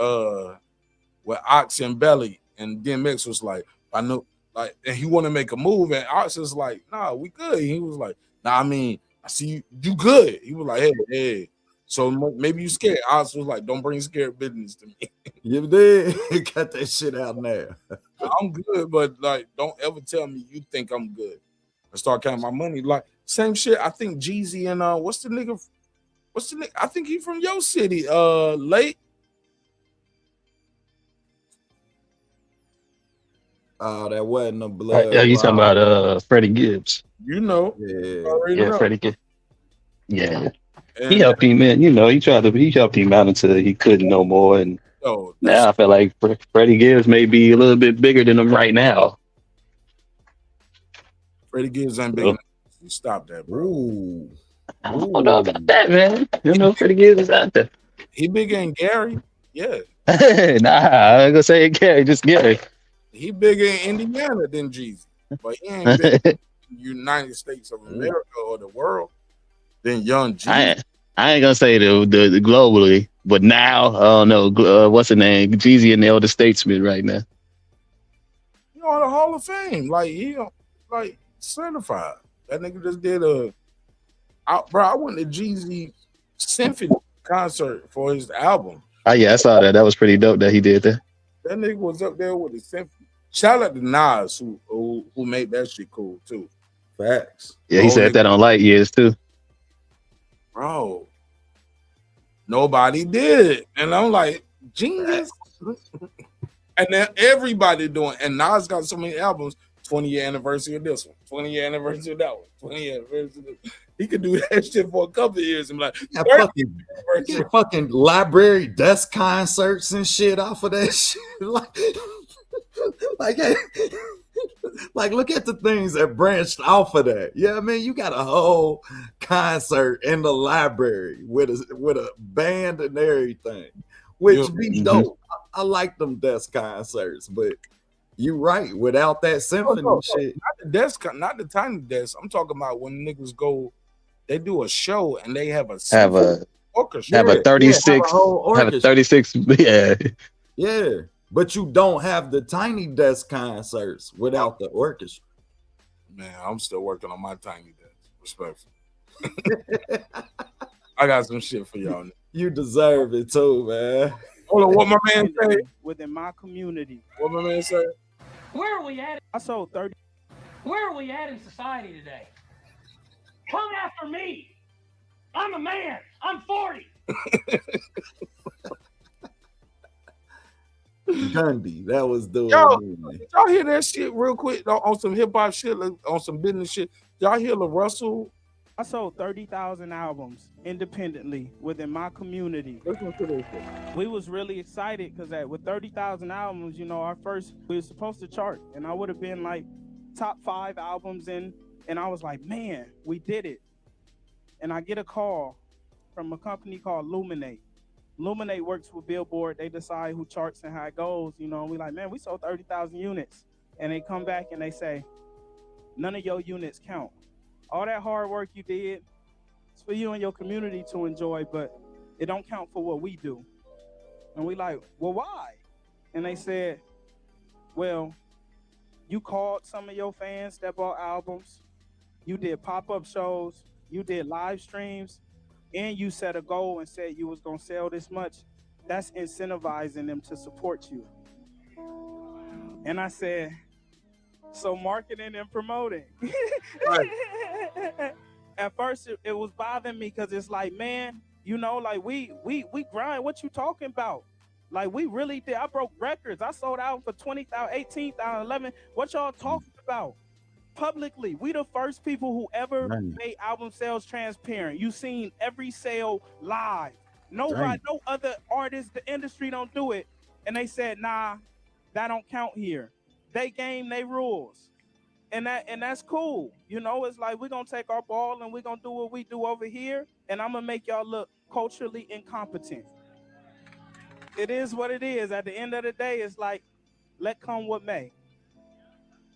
Ox and Belly, and DMX was like, I know, like, and he want to make a move, and Ox is like, nah, we good. He was like, nah, I mean, I see you good. He was like, hey. So maybe you scared. Oz was like, don't bring scared business to me. You did. Got that shit out there. I'm good, but like, don't ever tell me you think I'm good. I start counting my money. Like, same shit. I think Jeezy and what's the nigga? I think he from your city. Late. Oh, that wasn't a blood. Yeah, you talking about Freddie Gibbs? You know. Yeah, Freddie Gibbs. Yeah. He helped him, man. You know, he helped him out until he couldn't no more. And now I feel like Freddie Gibbs may be a little bit bigger than him right now. Freddie Gibbs ain't big enough. You stop that, bro. Ooh. I don't know about that, man. You know, Freddie Gibbs is out there. He bigger than Gary. Yeah. Nah, I ain't gonna say Gary, just Gary. He bigger in Indiana than Jeezy, but he ain't big in the United States of America or the world than Young Jeezy. I ain't gonna say the globally, but now I don't know what's the name, Jeezy and the Elder Statesman right now. You know, the Hall of Fame, like he like certified. That nigga just did I went to Jeezy symphony concert for his album. Oh yeah, I saw that. That was pretty dope that he did that. That nigga was up there with the symphony. Shout out to Nas who made that shit cool too. Facts. Yeah, he said that on Light Years too. Bro, nobody did. And I'm like, genius. And then everybody doing, and Nas got so many albums, 20-year anniversary of this one, 20-year anniversary of that one, 20-year anniversary of this. He could do that shit for a couple of years and be like, fucking library desk concerts and shit off of that shit. Like, look at the things that branched off of that. Yeah, I mean, you got a whole concert in the library with a band and everything, which be dope. I like them desk concerts, but you right. Without that symphony shit, not the desk, not the tiny desk. I'm talking about when niggas go, they do a show and they have a orchestra, have a 36, have a 36, yeah. Yeah. But you don't have the tiny desk concerts without the orchestra. Man, I'm still working on my tiny desk. Respectfully. I got some shit for y'all. You deserve it too, man. Hold on, what my man say? Within my community. What my man say? Where are we at? I sold 30. Where are we at in society today? Come after me. I'm a man. I'm 40. Gundy, that was the y'all hear that shit real quick on some hip hop shit, on some business shit. Y'all hear LaRussell? I sold 30,000 albums independently within my community. We was really excited because with 30,000 albums, you know, we were supposed to chart, and I would have been like top 5 albums in, and I was like, man, we did it. And I get a call from a company called Luminate. Luminate works with Billboard. They decide who charts and how it goes, you know, and we like, man, we sold 30,000 units. And they come back and they say, none of your units count. All that hard work you did, it's for you and your community to enjoy, but it don't count for what we do. And we like, well, why? And they said, well, you called some of your fans that bought albums, you did pop-up shows, you did live streams, and you set a goal and said you was gonna sell this much. That's incentivizing them to support you. And I said, so marketing and promoting. Right. At first it was bothering me because it's like, man, you know, like we grind. What you talking about? Like we really did. I broke records. I sold out for 20,000, 18,000, 11. What y'all talking about? Publicly, we the first people who ever made album sales transparent. You seen every sale live. Nobody, no other artist, the industry don't do it. And they said, nah, that don't count here. They game, they rules. And that's cool. You know, it's like we're gonna take our ball and we're gonna do what we do over here, and I'm gonna make y'all look culturally incompetent. It is what it is. At the end of the day, it's like, let come what may.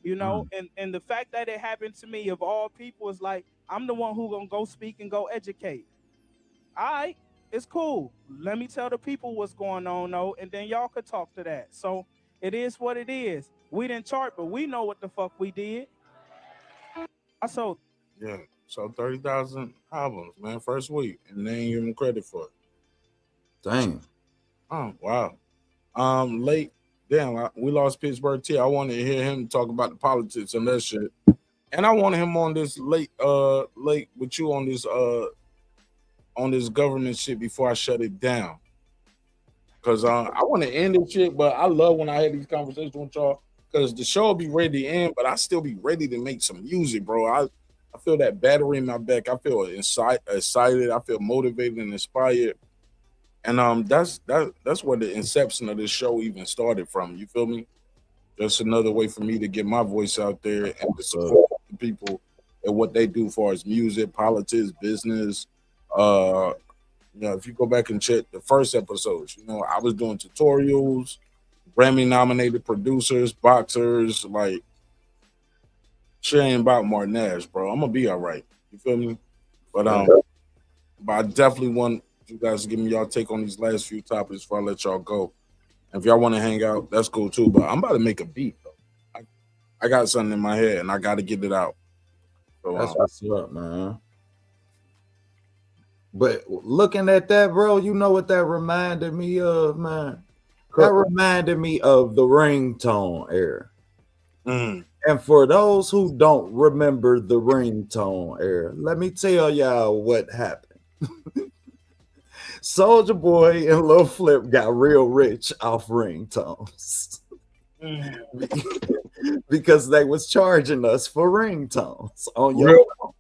You know, and the fact that it happened to me of all people is like, I'm the one who gonna go speak and go educate. All right, it's cool. Let me tell the people what's going on though, and then y'all could talk to that. So it is what it is. We didn't chart, but we know what the fuck we did. So 30,000 albums, man, first week, and they ain't give him credit for it. Damn. Oh wow. Late. Damn, we lost Pittsburgh T. I wanted to hear him talk about the politics and that shit. And I wanted him on this late with you on this government shit before I shut it down. Cause I want to end this shit, but I love when I have these conversations with y'all. Cause the show will be ready to end, but I still be ready to make some music, bro. I feel that battery in my back. I feel excited. I feel motivated and inspired. And that's where the inception of this show even started from. You feel me? Just another way for me to get my voice out there and to support the people and what they do as far as music, politics, business. If you go back and check the first episodes, I was doing tutorials, Grammy-nominated producers, boxers, like shit ain't about Martin Nash, bro. I'm gonna be all right. You feel me? But I definitely want you guys to give me y'all take on these last few topics before I let y'all go. And if y'all want to hang out, that's cool too. But I'm about to make a beat though. I got something in my head and I got to get it out. So, that's what's up, man. But looking at that, bro, you know what that reminded me of, man? That reminded me of the ringtone era. And for those who don't remember the ringtone era, let me tell y'all what happened. Soulja Boy and Lil Flip got real rich off ringtones. Because they was charging us for ringtones on your phone.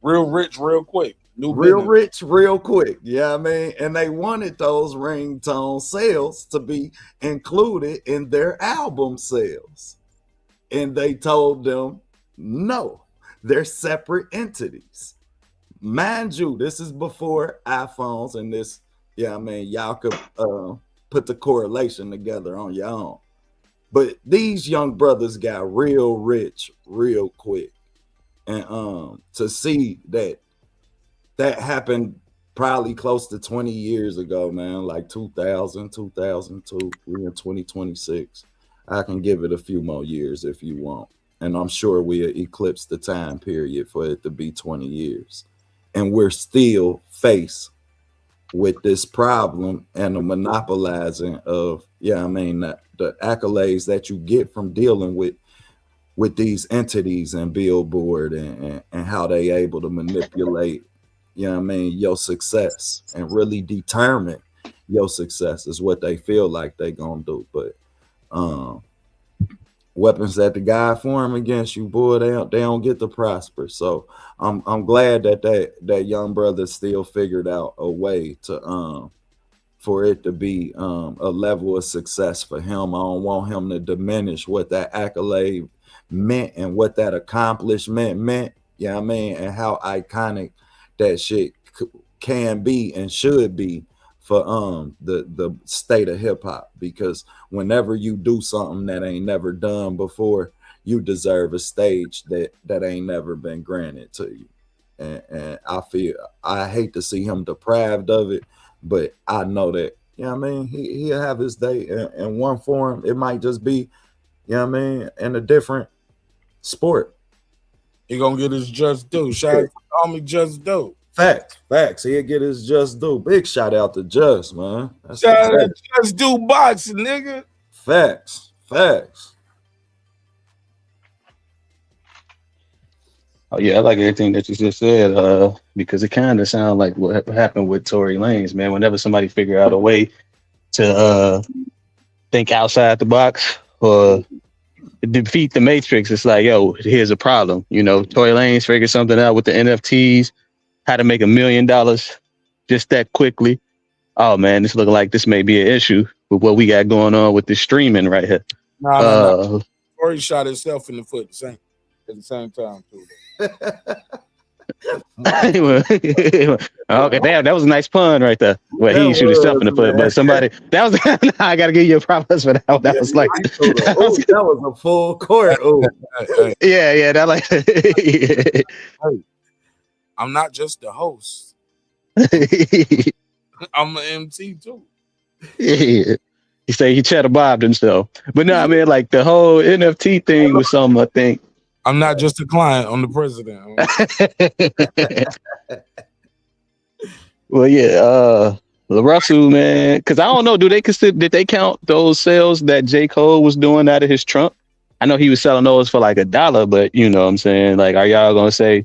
Real rich, real quick. Rich, real quick. Yeah, I mean, and they wanted those ringtone sales to be included in their album sales. And they told them, no, they're separate entities. Mind you, this is before iPhones and this, y'all could put the correlation together on your own. But these young brothers got real rich real quick. And to see that happened probably close to 20 years ago, man, like 2000, 2002, we're in 2026. I can give it a few more years if you want. And I'm sure we'll eclipse the time period for it to be 20 years. And we're still faced with this problem and the monopolizing of, the accolades that you get from dealing with these entities and Billboard and how they able to manipulate, your success and really determine your success is what they feel like they gonna do. But weapons that the God form against you, boy, they don't get to prosper. So I'm glad that young brother still figured out a way to for it to be a level of success for him. I don't want him to diminish what that accolade meant and what that accomplishment meant. And how iconic that shit can be and should be for the state of hip hop, because whenever you do something that ain't never done before, you deserve a stage that ain't never been granted to you. And I hate to see him deprived of it, but I know that, he'll have his day in one form. It might just be, in a different sport. He gonna get his just due. Shout out to homie Just Do. Facts. He'll get his just due. Big shout out to Just, man. Shout out to Just Do boxing, nigga. Facts. Oh yeah, I like everything that you just said, because it kind of sounds like what happened with Tory Lanez, man. Whenever somebody figure out a way to think outside the box or defeat the matrix, it's like, yo, here's a problem. Tory Lanez figured something out with the NFTs, how to make $1 million just that quickly. oh man, this looking like this may be an issue with what we got going on with this streaming right here. No. Corey shot himself in the foot at the same time too. Okay, damn, that was a nice pun right there. Well, he shoot himself in the foot, but somebody that was I gotta give you a props for that. That was like that was a full court. Yeah, that like Hey, I'm not just the host. I'm an MC too. Yeah. He say he cheddar bobbed himself. But no, I mean like the whole NFT thing was something I think. I'm not just a client, I'm the president. Well, yeah, Russell, man, because I don't know, did they count those sales that J. Cole was doing out of his trunk? I know he was selling those for like $1, but you know what I'm saying? Like, are y'all gonna say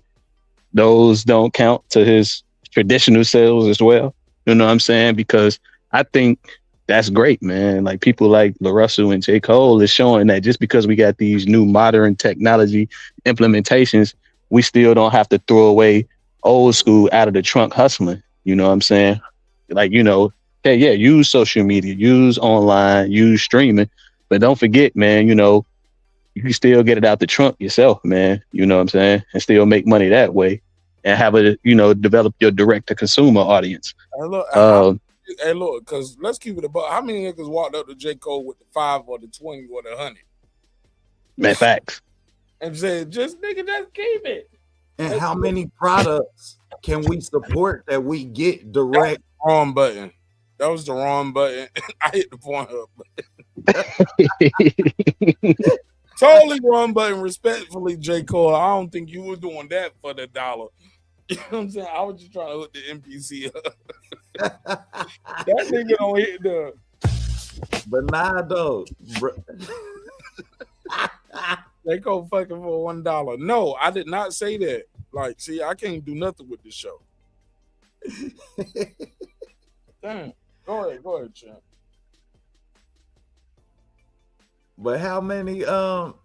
those don't count to his traditional sales as well? You know what I'm saying? Because I think that's great, man. Like people like Russell and J. Cole is showing that just because we got these new modern technology implementations, we still don't have to throw away old school out of the trunk hustling. You know what I'm saying? Like, you know, hey, yeah, use social media, use online, use streaming, but don't forget, man, you know, you can still get it out the trunk yourself, man. You know what I'm saying? And still make money that way and have a, you know, develop your direct to consumer audience. Hey, look, because let's keep it about how many niggas walked up to J. Cole with the 5 or the 20 or the 100? Man, facts. And said, just keep it. And how many products can we support that we get direct? Wrong button. That was the wrong button. I hit the point up button. Totally wrong button. Respectfully, J. Cole, I don't think you were doing that for the $1. You know what I'm saying? I was just trying to hook the NPC up. That nigga don't hit the. But nah, though. They go fucking for $1. No, I did not say that. Like, see, I can't do nothing with this show. Damn. Go ahead, champ. But how many how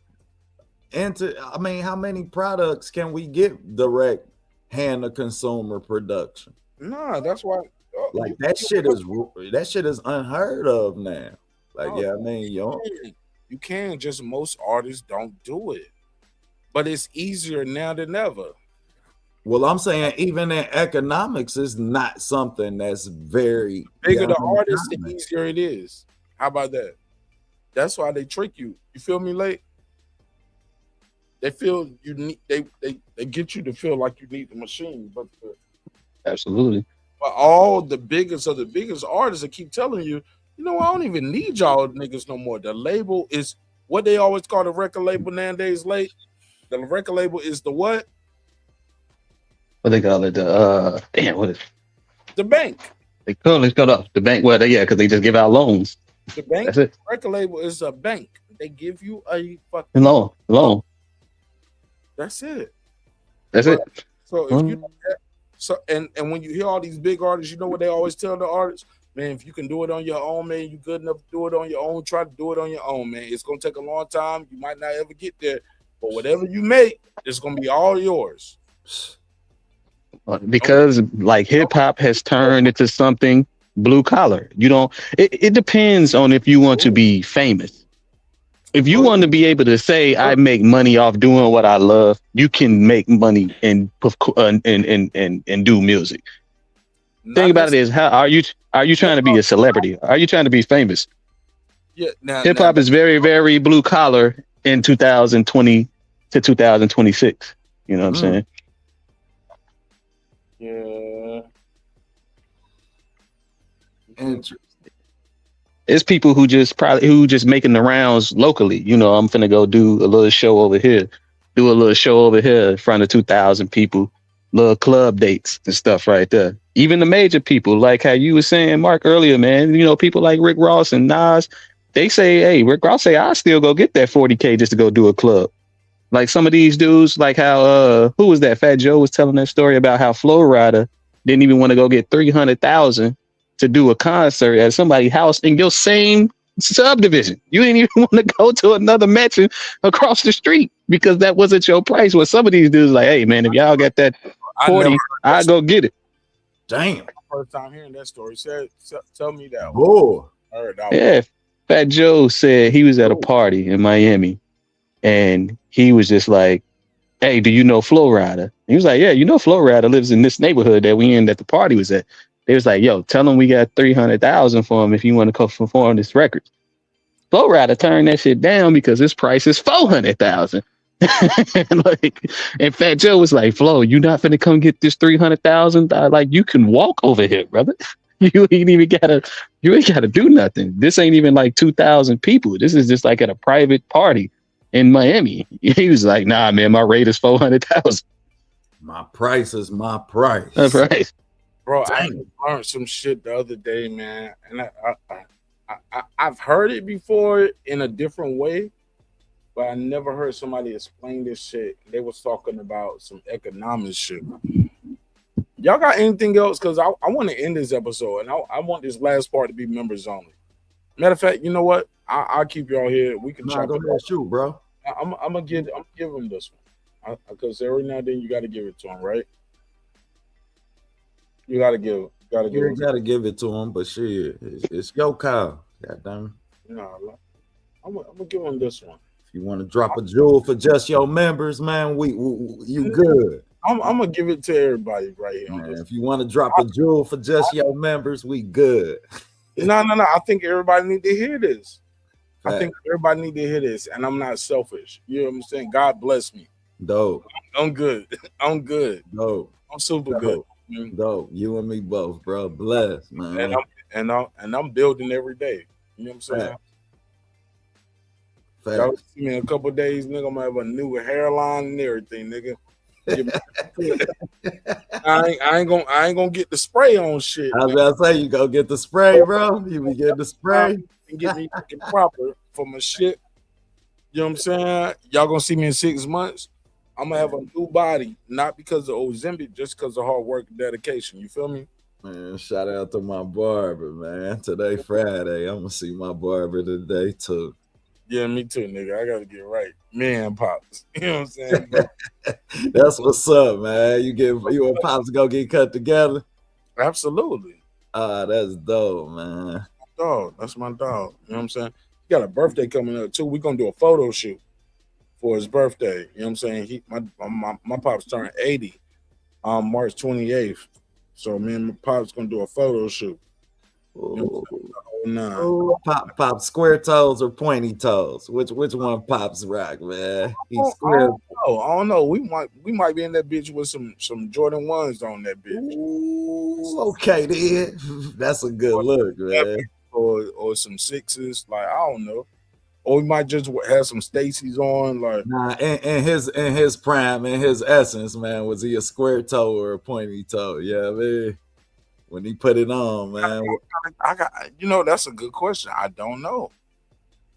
many products can we get direct hand to consumer production? Nah, that's why. Like that shit is unheard of now. Like, yeah, I mean, you can, just most artists don't do it. But it's easier now than ever. Well, I'm saying even in economics is not something that's very bigger the artist, the easier it is. How about that? That's why they trick you. You feel me, late? They feel you need they get you to feel like you need the machine, but absolutely. But all the biggest of the biggest artists that keep telling you, you know, I don't even need y'all niggas no more. The label is what they always call the record label nowadays, late. The record label is the what? What they call it? What is the bank? They call it the bank. Well, because they just give out loans. The bank. That's it. Record label is a bank. They give you a fucking loan. That's it. That's it. So if you and when you hear all these big artists, you know what they always tell the artists, man, if you can do it on your own, man, you good enough to do it on your own, try to do it on your own, man. It's gonna take a long time. You might not ever get there, but whatever you make, it's gonna be all yours. Because like hip hop has turned into something blue collar. You don't it depends on if you want to be famous. If you want to be able to say I make money off doing what I love, you can make money and do music. Thing about it is, how are you trying to be a celebrity? Are you trying to be famous? Yeah, hip hop is very, very blue collar in 2020 to 2026. You know what I'm saying? Yeah. Interesting. It's people who just making the rounds locally. You know, I'm finna go do a little show over here, in front of 2,000 people, little club dates and stuff right there. Even the major people, like how you were saying, Mark, earlier, man, you know, people like Rick Ross and Nas, they say, hey, Rick Ross say, I'll still go get that 40K just to go do a club. Like some of these dudes, like how, who was that? Fat Joe was telling that story about how Flo Rida didn't even want to go get 300,000 to do a concert at somebody's house in your same subdivision. You didn't even want to go to another mansion across the street because that wasn't your price. Well, some of these dudes like, hey man, if y'all got that 40, I'll go get it. Damn. first time hearing that story. Tell me that. Boy. I heard that Yeah, Fat Joe said he was at a party in Miami, and he was just like, "Hey, do you know Flo Rida?" He was like, "Yeah, you know Flo Rida lives in this neighborhood that we in that the party was at." They was like, "Yo, tell him we got 300,000 for him if you want to come perform this record." Flo Rida turned that shit down because his price is 400,000. and Fat Joe was like, "Flo, you not finna come get this 300,000? Like, you can walk over here, brother. You ain't gotta do nothing. This ain't even like 2,000 people. This is just like at a private party in Miami." He was like, "Nah, man, my rate is 400,000. My price is my price." That's right. Bro, I learned some shit the other day, man, and I've heard it before in a different way, but I never heard somebody explain this shit. They was talking about some economic shit. Y'all got anything else? Because I want to end this episode, and I want this last part to be members only. Matter of fact, you know what? I'll keep y'all here. We can go ahead and shoot, bro. I'm gonna give him this one because every now and then you got to give it to him, right? You got to give it to him, but shit, it's your call. Goddamn. No, I'm gonna give him this one. If you want to drop a jewel for just your members, man, you good. I'm gonna give it to everybody right here. Man, if you want to drop a jewel for just your members, we good. No. I think everybody need to hear this. I think everybody need to hear this, and I'm not selfish. You know what I'm saying? God bless me. Dope. I'm good. I'm good. Dope. I'm super good. Dope. You and me both, bro. Bless, man. And I'm building every day. You know what I'm saying? Y'all see me in a couple days, nigga. I'm gonna have a new hairline and everything, nigga. I ain't gonna get the spray on shit. I was about to say, you go get the spray, bro. You be getting the spray and get me looking proper for my shit. You know what I'm saying? Y'all gonna see me in 6 months. I'm gonna have a new body, not because of Ozempic, just because of hard work and dedication. You feel me? Man, shout out to my barber, man. Today Friday, I'm gonna see my barber today too. Yeah, me too, nigga. I gotta get right. Man, Pops. You know what I'm saying? That's what's up, man. You and Pops go get cut together? Absolutely. That's dope, man. Dog, that's my dog. You know what I'm saying? He got a birthday coming up too. We're gonna do a photo shoot for his birthday. You know what I'm saying? My Pops turned 80 on March 28th. So me and my Pops gonna do a photo shoot. Pop square toes or pointy toes? Which one Pops rock, man? He's square. I don't know. We might be in that bitch with some Jordan 1s on that bitch. Ooh, okay, then. That's a good look, man. Or some 6s, like I don't know. Or we might just have some Stacy's on, like. Nah, in his prime, in his essence, man, was he a square toe or a pointy toe? Yeah, man. When he put it on, man. I got, that's a good question. I don't know.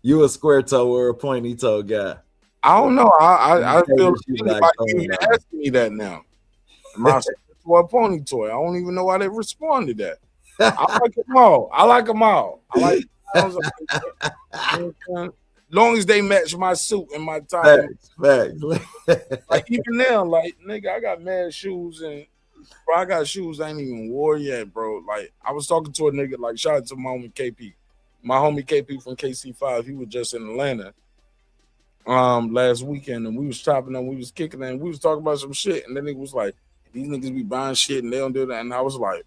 You a square toe or a pointy toe guy? I don't know. I feel like even asking me that now. Am I a pony toy? I don't even know why they respond to that. I like them all. I like them all. Long as they match my suit and my tie. Facts. Like even now, like nigga, I got mad shoes and bro, I got shoes I ain't even wore yet, bro. Like I was talking to a nigga, like shout out to my homie KP. My homie KP from KC5, he was just in Atlanta last weekend, and we was chopping and we was kicking and we was talking about some shit, and then it was like, these niggas be buying shit and they don't do that, and I was like,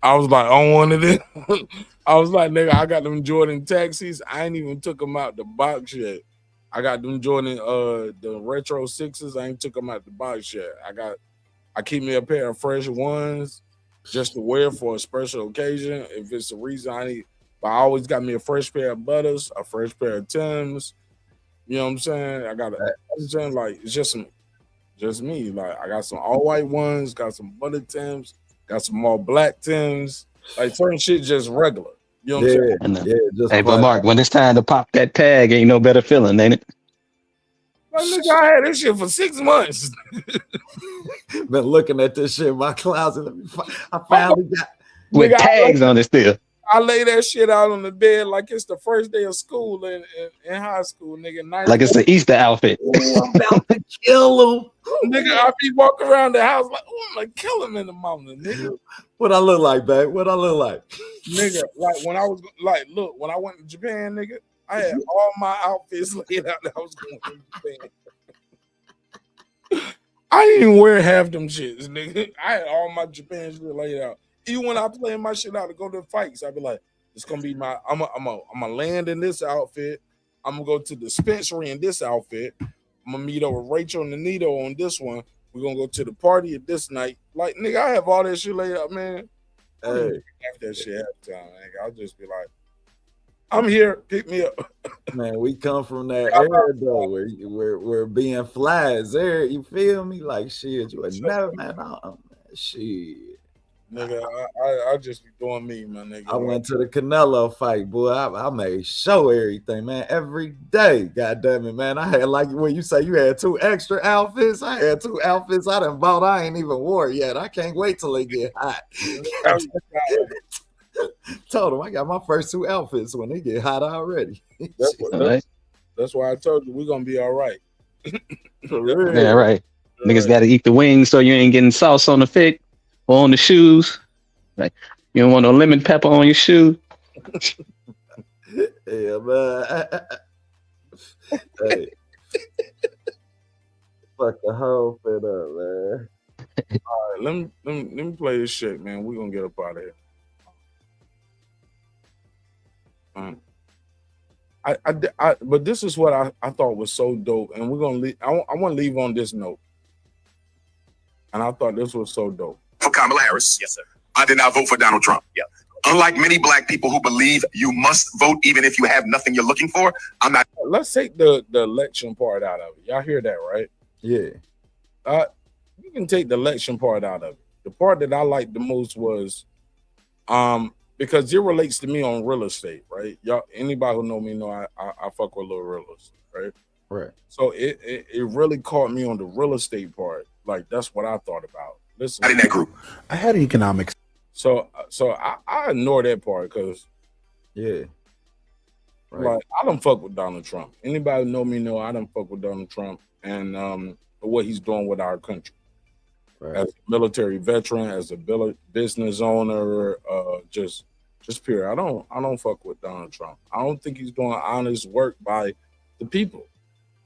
I was like, on one of them. I was like, nigga, I got them Jordan taxis. I ain't even took them out the box yet. I got them Jordan, the retro 6s. I ain't took them out the box yet. I keep me a pair of fresh ones just to wear for a special occasion. If it's a reason I need, but I always got me a fresh pair of Butters, a fresh pair of Timbs. You know what I'm saying? Like it's just me. Like I got some all white ones, got some Butter Timbs, got some all black Timbs. Like certain shit just regular. You know what I'm saying? Yeah. Hey, but Mark, when it's time to pop that tag, ain't no better feeling, ain't it? Like, nigga, I had this shit for 6 months. Been looking at this shit in my closet. I finally got with tags on it still. I lay that shit out on the bed like it's the first day of school in high school, nigga. Like it's the Easter outfit. Ooh, I'm about to kill him. Nigga, I be walking around the house like, oh, I'm gonna kill him in the morning, nigga. What I look like, babe? What I look like? Nigga, like when I was like, look, when I went to Japan, nigga, I had all my outfits laid out that I was going to Japan. I didn't even wear half them shits, nigga. I had all my Japan shit laid out. Even when I play my shit out to go to the fights, I'd be like, it's gonna be my I'm gonna land in this outfit. I'm gonna go to the dispensary in this outfit. I'm gonna meet up with Rachel and Anito on this one. We're gonna go to the party at this night. Like, nigga, I have all that shit laid out, man. Hey. After that shit half the time, nigga. I'll just be like, I'm here, pick me up. Man, we come from that era though, where we're being flies there. You feel me? Like shit, you would never, man. Shit. Nigga, I just be doing me, my nigga. I went to the Canelo fight, boy. I made show everything, man, every day. God damn it, man. I had, like when you say you had 2 extra outfits, I had 2 outfits I done bought. I ain't even wore yet. I can't wait till they get hot. Told him I got my first 2 outfits when they get hot already. That's why I told you we're gonna be all right. Yeah, right. Niggas got to eat the wings so you ain't getting sauce on the fit or on the shoes. Like you don't want no lemon pepper on your shoe. Yeah, man. Hey. Fuck the whole fit up, man. All right, let me play this shit, man. We're gonna get up out of here. But this is what I thought was so dope, and we're gonna leave. I want to leave on this note, and I thought this was so dope. For Kamala Harris, yes, sir. I did not vote for Donald Trump. Yeah. Unlike many black people who believe you must vote even if you have nothing you're looking for, I'm not. Let's take the election part out of it. Y'all hear that, right? Yeah. You can take the election part out of it. The part that I liked the most was, because it relates to me on real estate, right? Y'all, anybody who know me know I fuck with a little real estate, right? Right. So it really caught me on the real estate part. Like that's what I thought about. Listen, in that group. I had economics. So I ignore that part because yeah, like I don't fuck with Donald Trump. Anybody who know me know I don't fuck with Donald Trump and what he's doing with our country. Right. As a military veteran, as a business owner, just period. I don't fuck with Donald Trump. I don't think he's doing honest work by the people.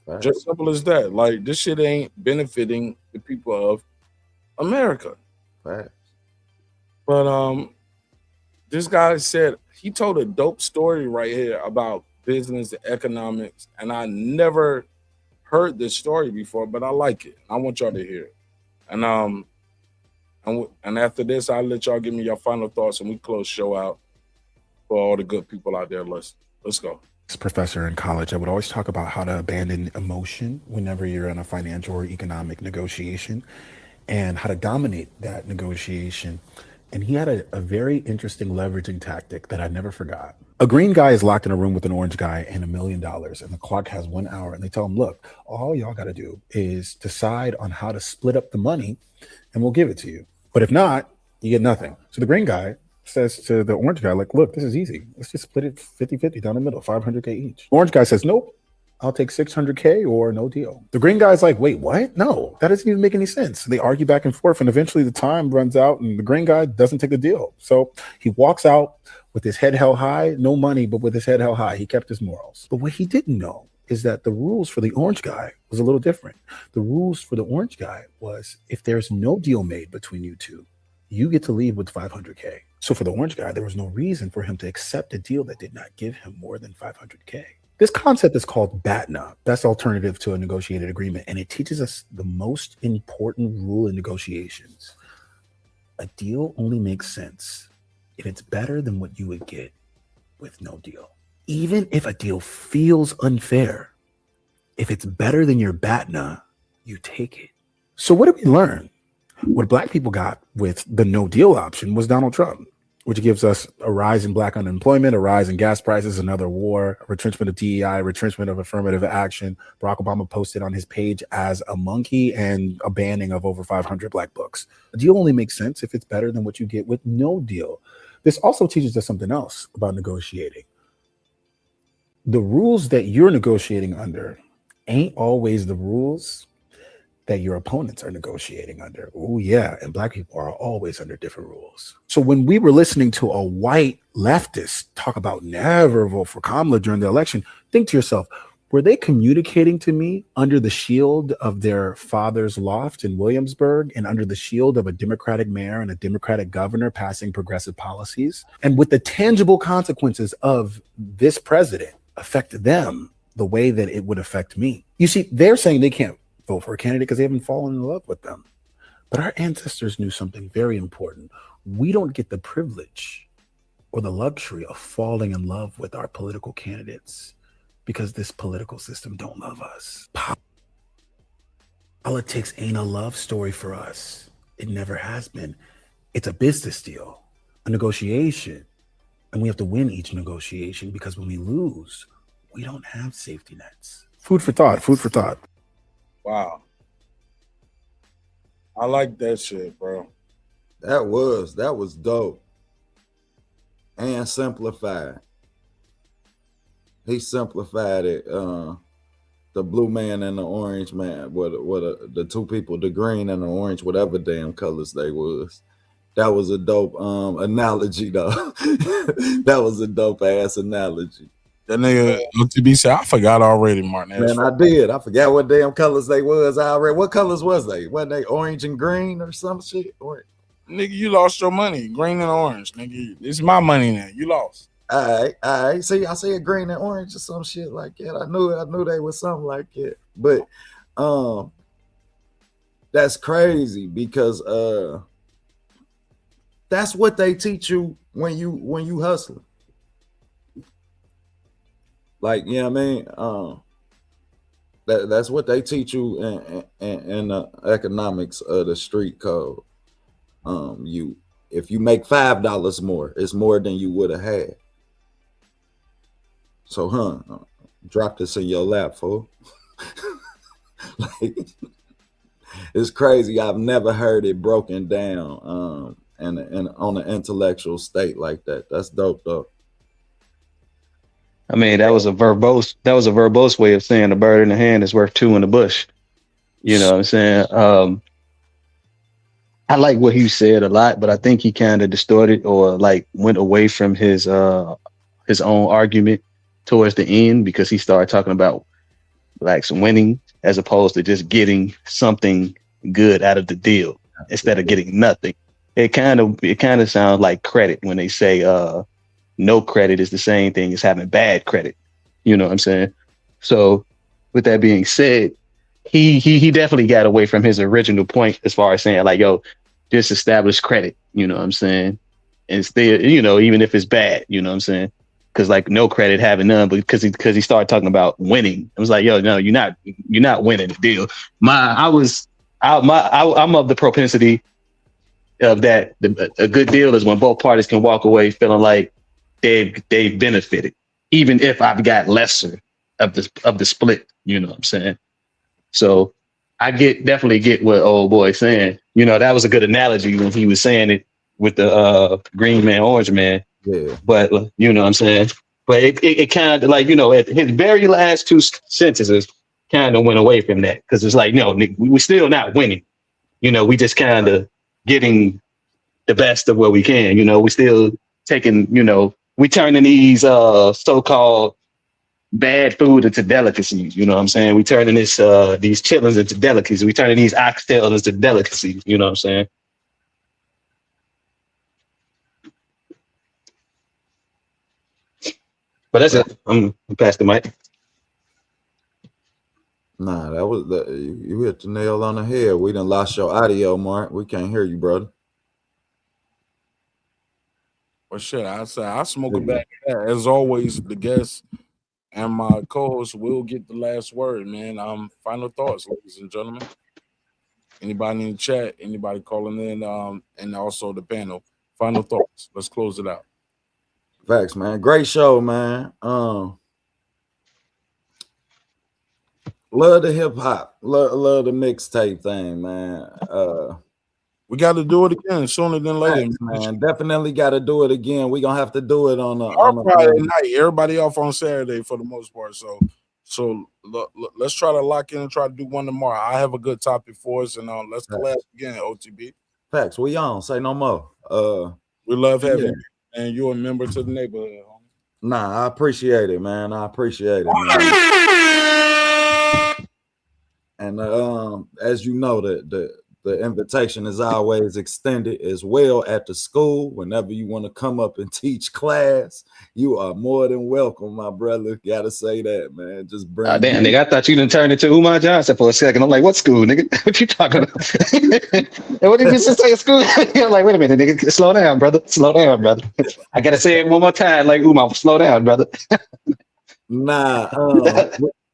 Right. Just simple as that. Like this shit ain't benefiting the people of America. Right. But this guy said he told a dope story right here about business and economics, and I never heard this story before, but I like it. I want y'all to hear it. And after this, I'll let y'all give me your final thoughts, and we close show out for all the good people out there. Let's go. Professor in college, I would always talk about how to abandon emotion whenever you're in a financial or economic negotiation, and how to dominate that negotiation. And he had a very interesting leveraging tactic that I never forgot. A green guy is locked in a room with an orange guy and $1 million, and the clock has 1 hour, and they tell him, look, all y'all got to do is decide on how to split up the money and we'll give it to you. But if not, you get nothing. So the green guy says to the orange guy, like, look, this is easy. Let's just split it 50-50 down the middle, $500K each. Orange guy says, nope, I'll take $600K or no deal. The green guy's like, wait, what? No, that doesn't even make any sense. They argue back and forth, and eventually the time runs out and the green guy doesn't take the deal. So he walks out with his head held high, no money, but with his head held high. He kept his morals. But what he didn't know is that the rules for the orange guy was a little different. The rules for the orange guy was if there's no deal made between you two, you get to leave with $500K. So for the orange guy, there was no reason for him to accept a deal that did not give him more than $500K. This concept is called BATNA, best alternative to a negotiated agreement, and it teaches us the most important rule in negotiations. A deal only makes sense if it's better than what you would get with no deal. Even if a deal feels unfair, if it's better than your BATNA, you take it. So what did we learn? What black people got with the no deal option was Donald Trump, which gives us a rise in black unemployment, a rise in gas prices, another war, a retrenchment of DEI, retrenchment of affirmative action. Barack Obama posted on his page as a monkey, and a banning of over 500 black books. A deal only makes sense if it's better than what you get with no deal. This also teaches us something else about negotiating. The rules that you're negotiating under ain't always the rules that your opponents are negotiating under. Oh yeah, and black people are always under different rules. So when we were listening to a white leftist talk about never vote for Kamala during the election, think to yourself, were they communicating to me under the shield of their father's loft in Williamsburg and under the shield of a Democratic mayor and a Democratic governor passing progressive policies? And with the tangible consequences of this president affect them the way that it would affect me. You see, they're saying they can't vote for a candidate because they haven't fallen in love with them. But our ancestors knew something very important. We don't get the privilege or the luxury of falling in love with our political candidates because this political system don't love us. Politics ain't a love story for us. It never has been. It's a business deal, a negotiation. And we have to win each negotiation because when we lose, we don't have safety nets. Food for thought, food for thought. Wow. I like that shit, bro. That was dope. And simplified. He simplified it. The blue man and the orange man, the two people, the green and the orange, whatever damn colors they was. That was a dope analogy, though. That was a dope ass analogy. That nigga OTB said, I forgot already, Martin. Man, I did. I forgot what damn colors they was. I already. What colors was they? Wasn't they orange and green or some shit? Or nigga, you lost your money. Green and orange, nigga. It's my money now. You lost. All right. See, I said green and orange or some shit like that. I knew they was something like that. But that's crazy because that's what they teach you when you hustle. Like, you know what I mean? That's what they teach you in the economics of the street code. If you make $5 more, it's more than you would have had. So, drop this in your lap, fool. Like, it's crazy. I've never heard it broken down and on an intellectual state like that. That's dope, though. I mean, that was a verbose way of saying a bird in the hand is worth two in the bush. You know what I'm saying? I like what he said a lot, but I think he kind of distorted or like went away from his own argument towards the end because he started talking about like some winning as opposed to just getting something good out of the deal instead of getting nothing. It kind of sounds like credit when they say no credit is the same thing as having bad credit. You know what I'm saying? So with that being said, he definitely got away from his original point as far as saying like, yo, just establish credit, you know what I'm saying? And still, you know, even if it's bad, you know what I'm saying? Because like no credit, having none, but because he started talking about winning. I was like, yo, no, you're not winning the deal. I'm of the propensity of that. A good deal is when both parties can walk away feeling like they've benefited, even if I've got lesser of the split, you know what I'm saying? So I definitely get what old boy's saying. You know, that was a good analogy when he was saying it with the green man, orange man. Yeah. But you know what I'm saying? But it kind of like, you know, at his very last two sentences kind of went away from that because it's like, no, we're still not winning. You know, we just kind of getting the best of what we can. You know, we still taking, you know, we turning these so-called bad food into delicacies. You know what I'm saying? We turning these chitlins into delicacies. We turning these oxtails into delicacies. You know what I'm saying? But that's it. I'm past the mic. Nah, that was you hit the nail on the head. We done lost your audio, Mark. We can't hear you, brother. Well, shit, I say I smoke it back. As always, the guest and my co-host will get the last word, man. Final thoughts, ladies and gentlemen. Anybody in the chat, anybody calling in, and also the panel. Final thoughts. Let's close it out. Facts, man. Great show, man. Love the hip hop. Love the mixtape thing, man. We got to do it again sooner than later, man. Definitely got to do it again. We're gonna have to do it on Friday night. Everybody off on Saturday for the most part. So let's try to lock in and try to do one tomorrow. I have a good topic for us, and let's collab again, OTB. Facts. We on. Say no more. We love having you, and you're a member to the neighborhood. Nah, I appreciate it, man. I appreciate it, man. And as you know, the invitation is always extended as well at the school. Whenever you want to come up and teach class, you are more than welcome, my brother. Gotta say that, man. Just bring. Damn, nigga, I thought you done turned into Umar Johnson for a second. I'm like, what school, nigga? What you talking about? What did you just say, school? I'm like, wait a minute, nigga. Slow down, brother. Slow down, brother. I gotta say it one more time, like Umar. Slow down, brother. Nah,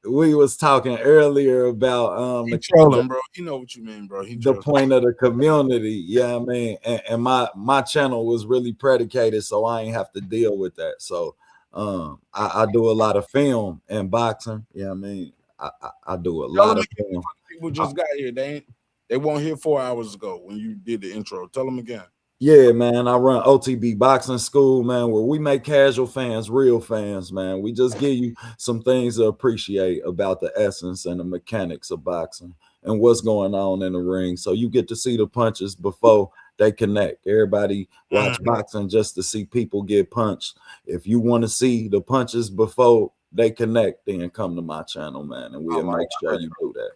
we was talking earlier about trolling, bro. You know what you mean, bro. The point of the community, yeah, I mean, and my channel was really predicated, so I ain't have to deal with that. So I do a lot of film and boxing. Yeah, I mean, I do a lot of film. People just got here. They weren't here 4 hours ago when you did the intro. Tell them again. Yeah, man, I run OTB Boxing School, man, where we make casual fans real fans, man. We just give you some things to appreciate about the essence and the mechanics of boxing and what's going on in the ring. So you get to see the punches before they connect. Everybody watch boxing just to see people get punched. If you want to see the punches before they connect, then come to my channel, man, and we'll make sure you do that.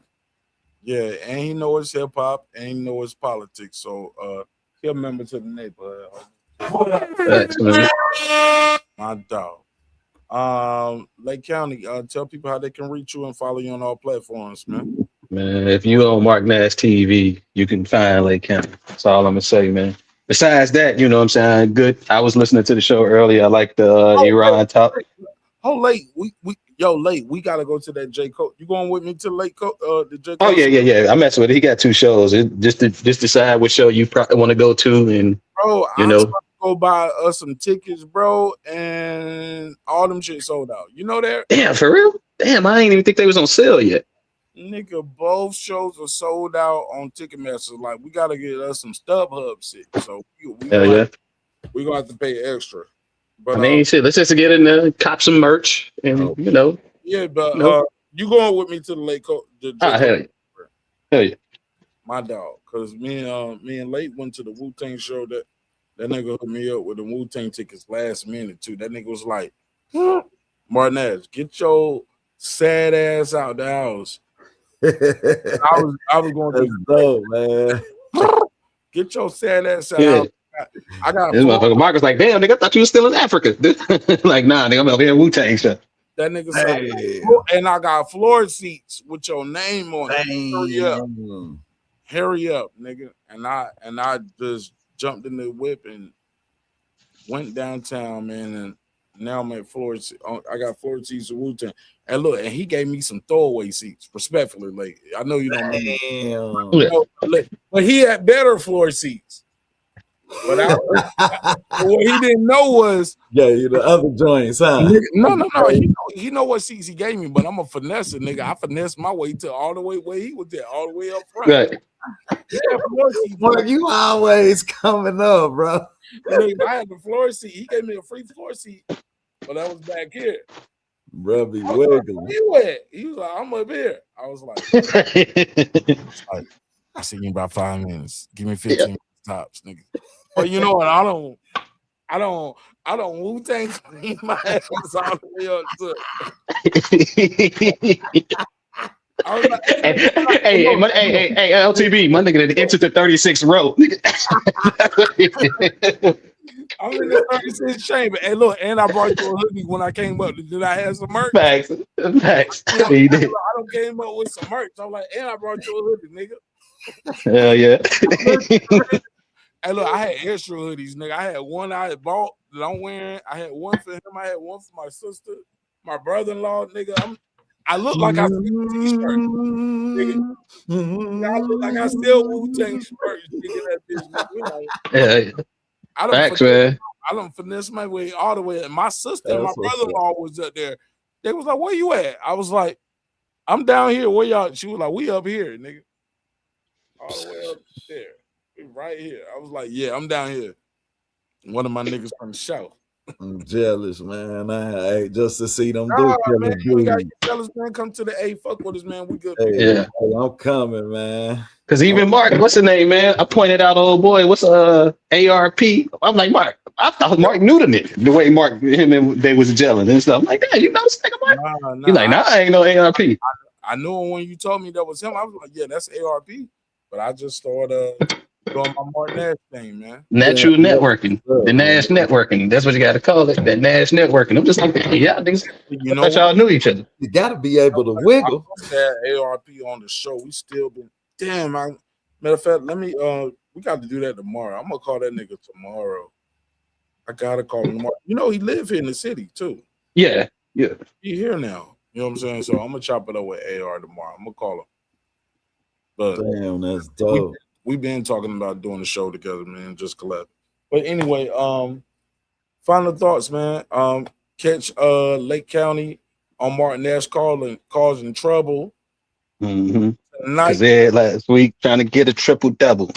Yeah, and he knows hip hop and he knows politics. So he's a member to the neighborhood. My dog. Lake County, tell people how they can reach you and follow you on all platforms, man. Man, if you on Mark Nash TV, you can find Lake County. That's all I'm gonna say, man. Besides that, you know what I'm saying? Good. I was listening to the show earlier. I like the Iran talk. Late. Late. We gotta go to that J. Cole. You going with me to Lake Cole? The J. Oh Cole yeah. I messed with it. He got 2 shows. Just decide which show you probably want to go to, and bro, you I'm know, trying to go buy us some tickets, bro, and all them shit sold out. You know that? Damn, for real? Damn, I ain't even think they was on sale yet. Nigga, both shows are sold out on Ticketmaster. Like, we gotta get us some StubHub shit. So we gonna have to pay extra. But I mean, shit, let's just get in there, cop some merch, and you know. Yeah, but you going with me to the Lake Coast? Hell yeah. My dog, because me and Late went to the Wu-Tang show. That nigga hooked me up with the Wu-Tang tickets last minute too. That nigga was like, Martinez, get your sad ass out the house. I was going to go, man. Get your sad ass out. Yeah. I got this motherfucker Mark was like, damn, nigga, I thought you was still in Africa. Like, nah, nigga, I'm over here Wu-Tang stuff. That nigga said, and I got floor seats with your name on it. Hurry up, nigga. And I just jumped in the whip and went downtown, man, and now I'm at floor. I got floor seats with Wu-Tang. And look, and he gave me some throwaway seats, respectfully. Like, I know you don't remember, but he had better floor seats. But what he didn't know was the other joints, huh? No. He know what seats he gave me, but I'm a finesse nigga. I finessed my way to all the way where he was there, all the way up front. Right. Mark, you always coming up, bro. I had the floor seat. He gave me a free floor seat, but I was back here. Bro, be wiggling. Where you at? He was like, I'm up here. I was like, I see you in about 5 minutes. Give me 15 minutes tops, nigga. But you know what? I don't Wu-Tang clean my ass all the way up to. I was like, hey, LTB, my nigga that entered the 36th row. I'm in the 36th chamber. Hey, look, and I brought you a hoodie when I came up. Did I have some merch? Facts. I don't came up with some merch. I'm like, and I brought you a hoodie, nigga. Hell yeah. Hey, look, I had extra hoodies, nigga. I had one I had bought that I'm wearing. I had one for him. I had one for my sister, my brother-in-law, nigga. I look like I still t-shirt, nigga. I look like I still Wu-Tang shirts, nigga. That bitch, nigga. Yeah. I don't finesse my way all the way. And my sister and my brother-in-law was up there. They was like, "Where you at?" I was like, "I'm down here. Where y'all?" She was like, "We up here, nigga." All the way up there. right here. I was like, yeah, I'm down here. One of my niggas from the shout. I'm jealous, man. I just to see them Nah, do man, Killer you ain't gotta Bee. get jealous, man. Come to the A. Fuck with us, man. We good. Hey, Yeah. I'm coming, man. Because even Mark, what's the name, man? I pointed out, old boy, what's ARP? I'm like, Mark, I thought Mark knew the nigga. The way Mark, him and they was gelling and stuff. I'm like, damn, you know this nigga, Mark? Nah, He's like, nah, I ain't no ARP. I knew him when you told me that was him. I was like, yeah, that's ARP. But I just started doing my Mark Nash thing, man. Natural networking. The Nash networking. That's what you got to call it. That Nash networking. I'm just like, hey, y'all niggas, You I know thought y'all knew each other. You got to be able to wiggle. I had ARP on the show. We still been, damn, matter of fact, let me, we got to do that tomorrow. I'm going to call that nigga tomorrow. I got to call him tomorrow. You know, he live here in the city, too. Yeah, yeah. He here now. You know what I'm saying? So I'm going to chop it up with AR tomorrow. I'm going to call him. But damn, that's dope. We've been talking about doing the show together, man. Just collab. But anyway, final thoughts, man. Catch Lake County on Martin Nash causing trouble. Because they had last week trying to get a triple double.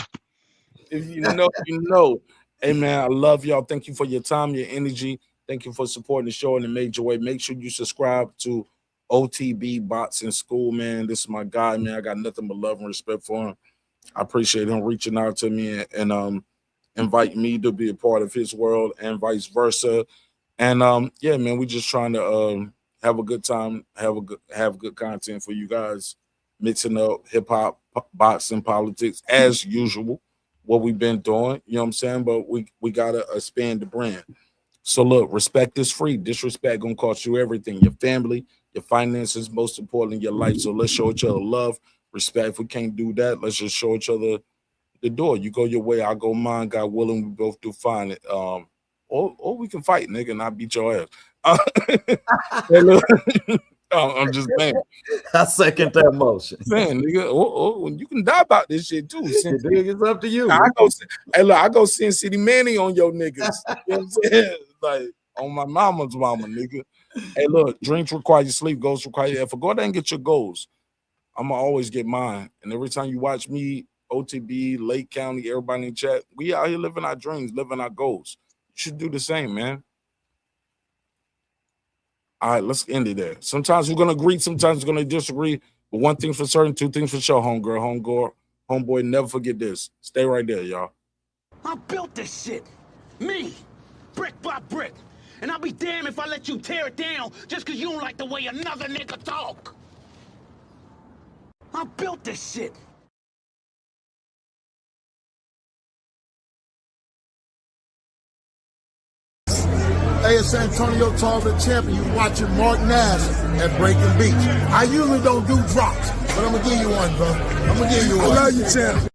If you know, you know. Hey, man, I love y'all. Thank you for your time, your energy. Thank you for supporting the show in a major way. Make sure you subscribe to OTB Bots in School, man. This is my guy, man. I got nothing but love and respect for him. I appreciate him reaching out to me and invite me to be a part of his world and vice versa. And yeah, man, we just trying to have a good time, have good content for you guys, mixing up hip hop, bots, and politics as usual. What we've been doing, you know what I'm saying? But we gotta expand the brand. So look, respect is free. Disrespect gonna cost you everything. Your family, your finances, most importantly, your life. So let's show each other love, respect. If we can't do that, let's just show each other the door. You go your way, I go mine. God willing, we both do fine. Or we can fight, nigga, and I beat your ass. Hey, look, I'm just saying. I second that motion. Saying, nigga, you can die about this shit too. It's up to you. Hey, look, I go Sin City Manny on your niggas. You know what I'm saying? Like on my mama's mama, nigga. Hey, look, drinks require sleep, goals require effort. Go there and get your goals. I'ma always get mine. And every time you watch me, OTB, Lake County, everybody in chat, we out here living our dreams, living our goals. You should do the same, man. All right, let's end it there. Sometimes we're gonna agree, sometimes we're gonna disagree. But one thing for certain, two things for sure, homegirl, homeboy, never forget this. Stay right there, y'all. I built this shit. Me. Brick by brick. And I'll be damned if I let you tear it down just because you don't like the way another nigga talk. I built this shit. Hey, it's Antonio Tarver champion. You watching Mark Nash at Breaking Beach. I usually don't do drops, but I'm gonna give you one, bro. I'm gonna give you one. I love you, champion.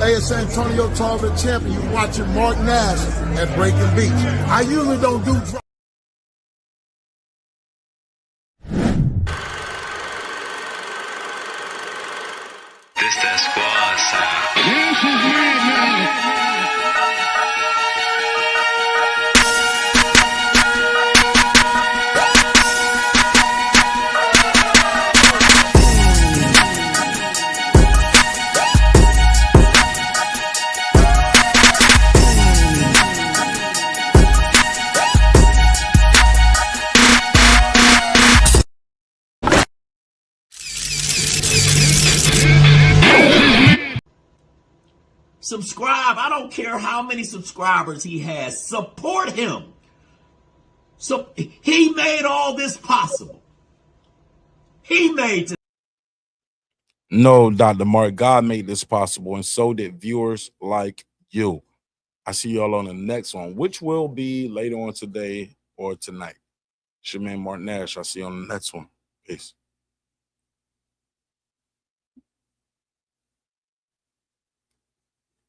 Hey, it's Antonio Tarver champion. You watching Mark Nash at Breaking Beach. I usually don't do drops. This that squad sound. Subscribe. I don't care how many subscribers he has. Support him. So he made all this possible. He made it. No, Dr. Mark, God made this possible, and so did viewers like you. I see y'all on the next one, which will be later on today or tonight. It's your man, Mark Nash. I'll see you on the next one. Peace.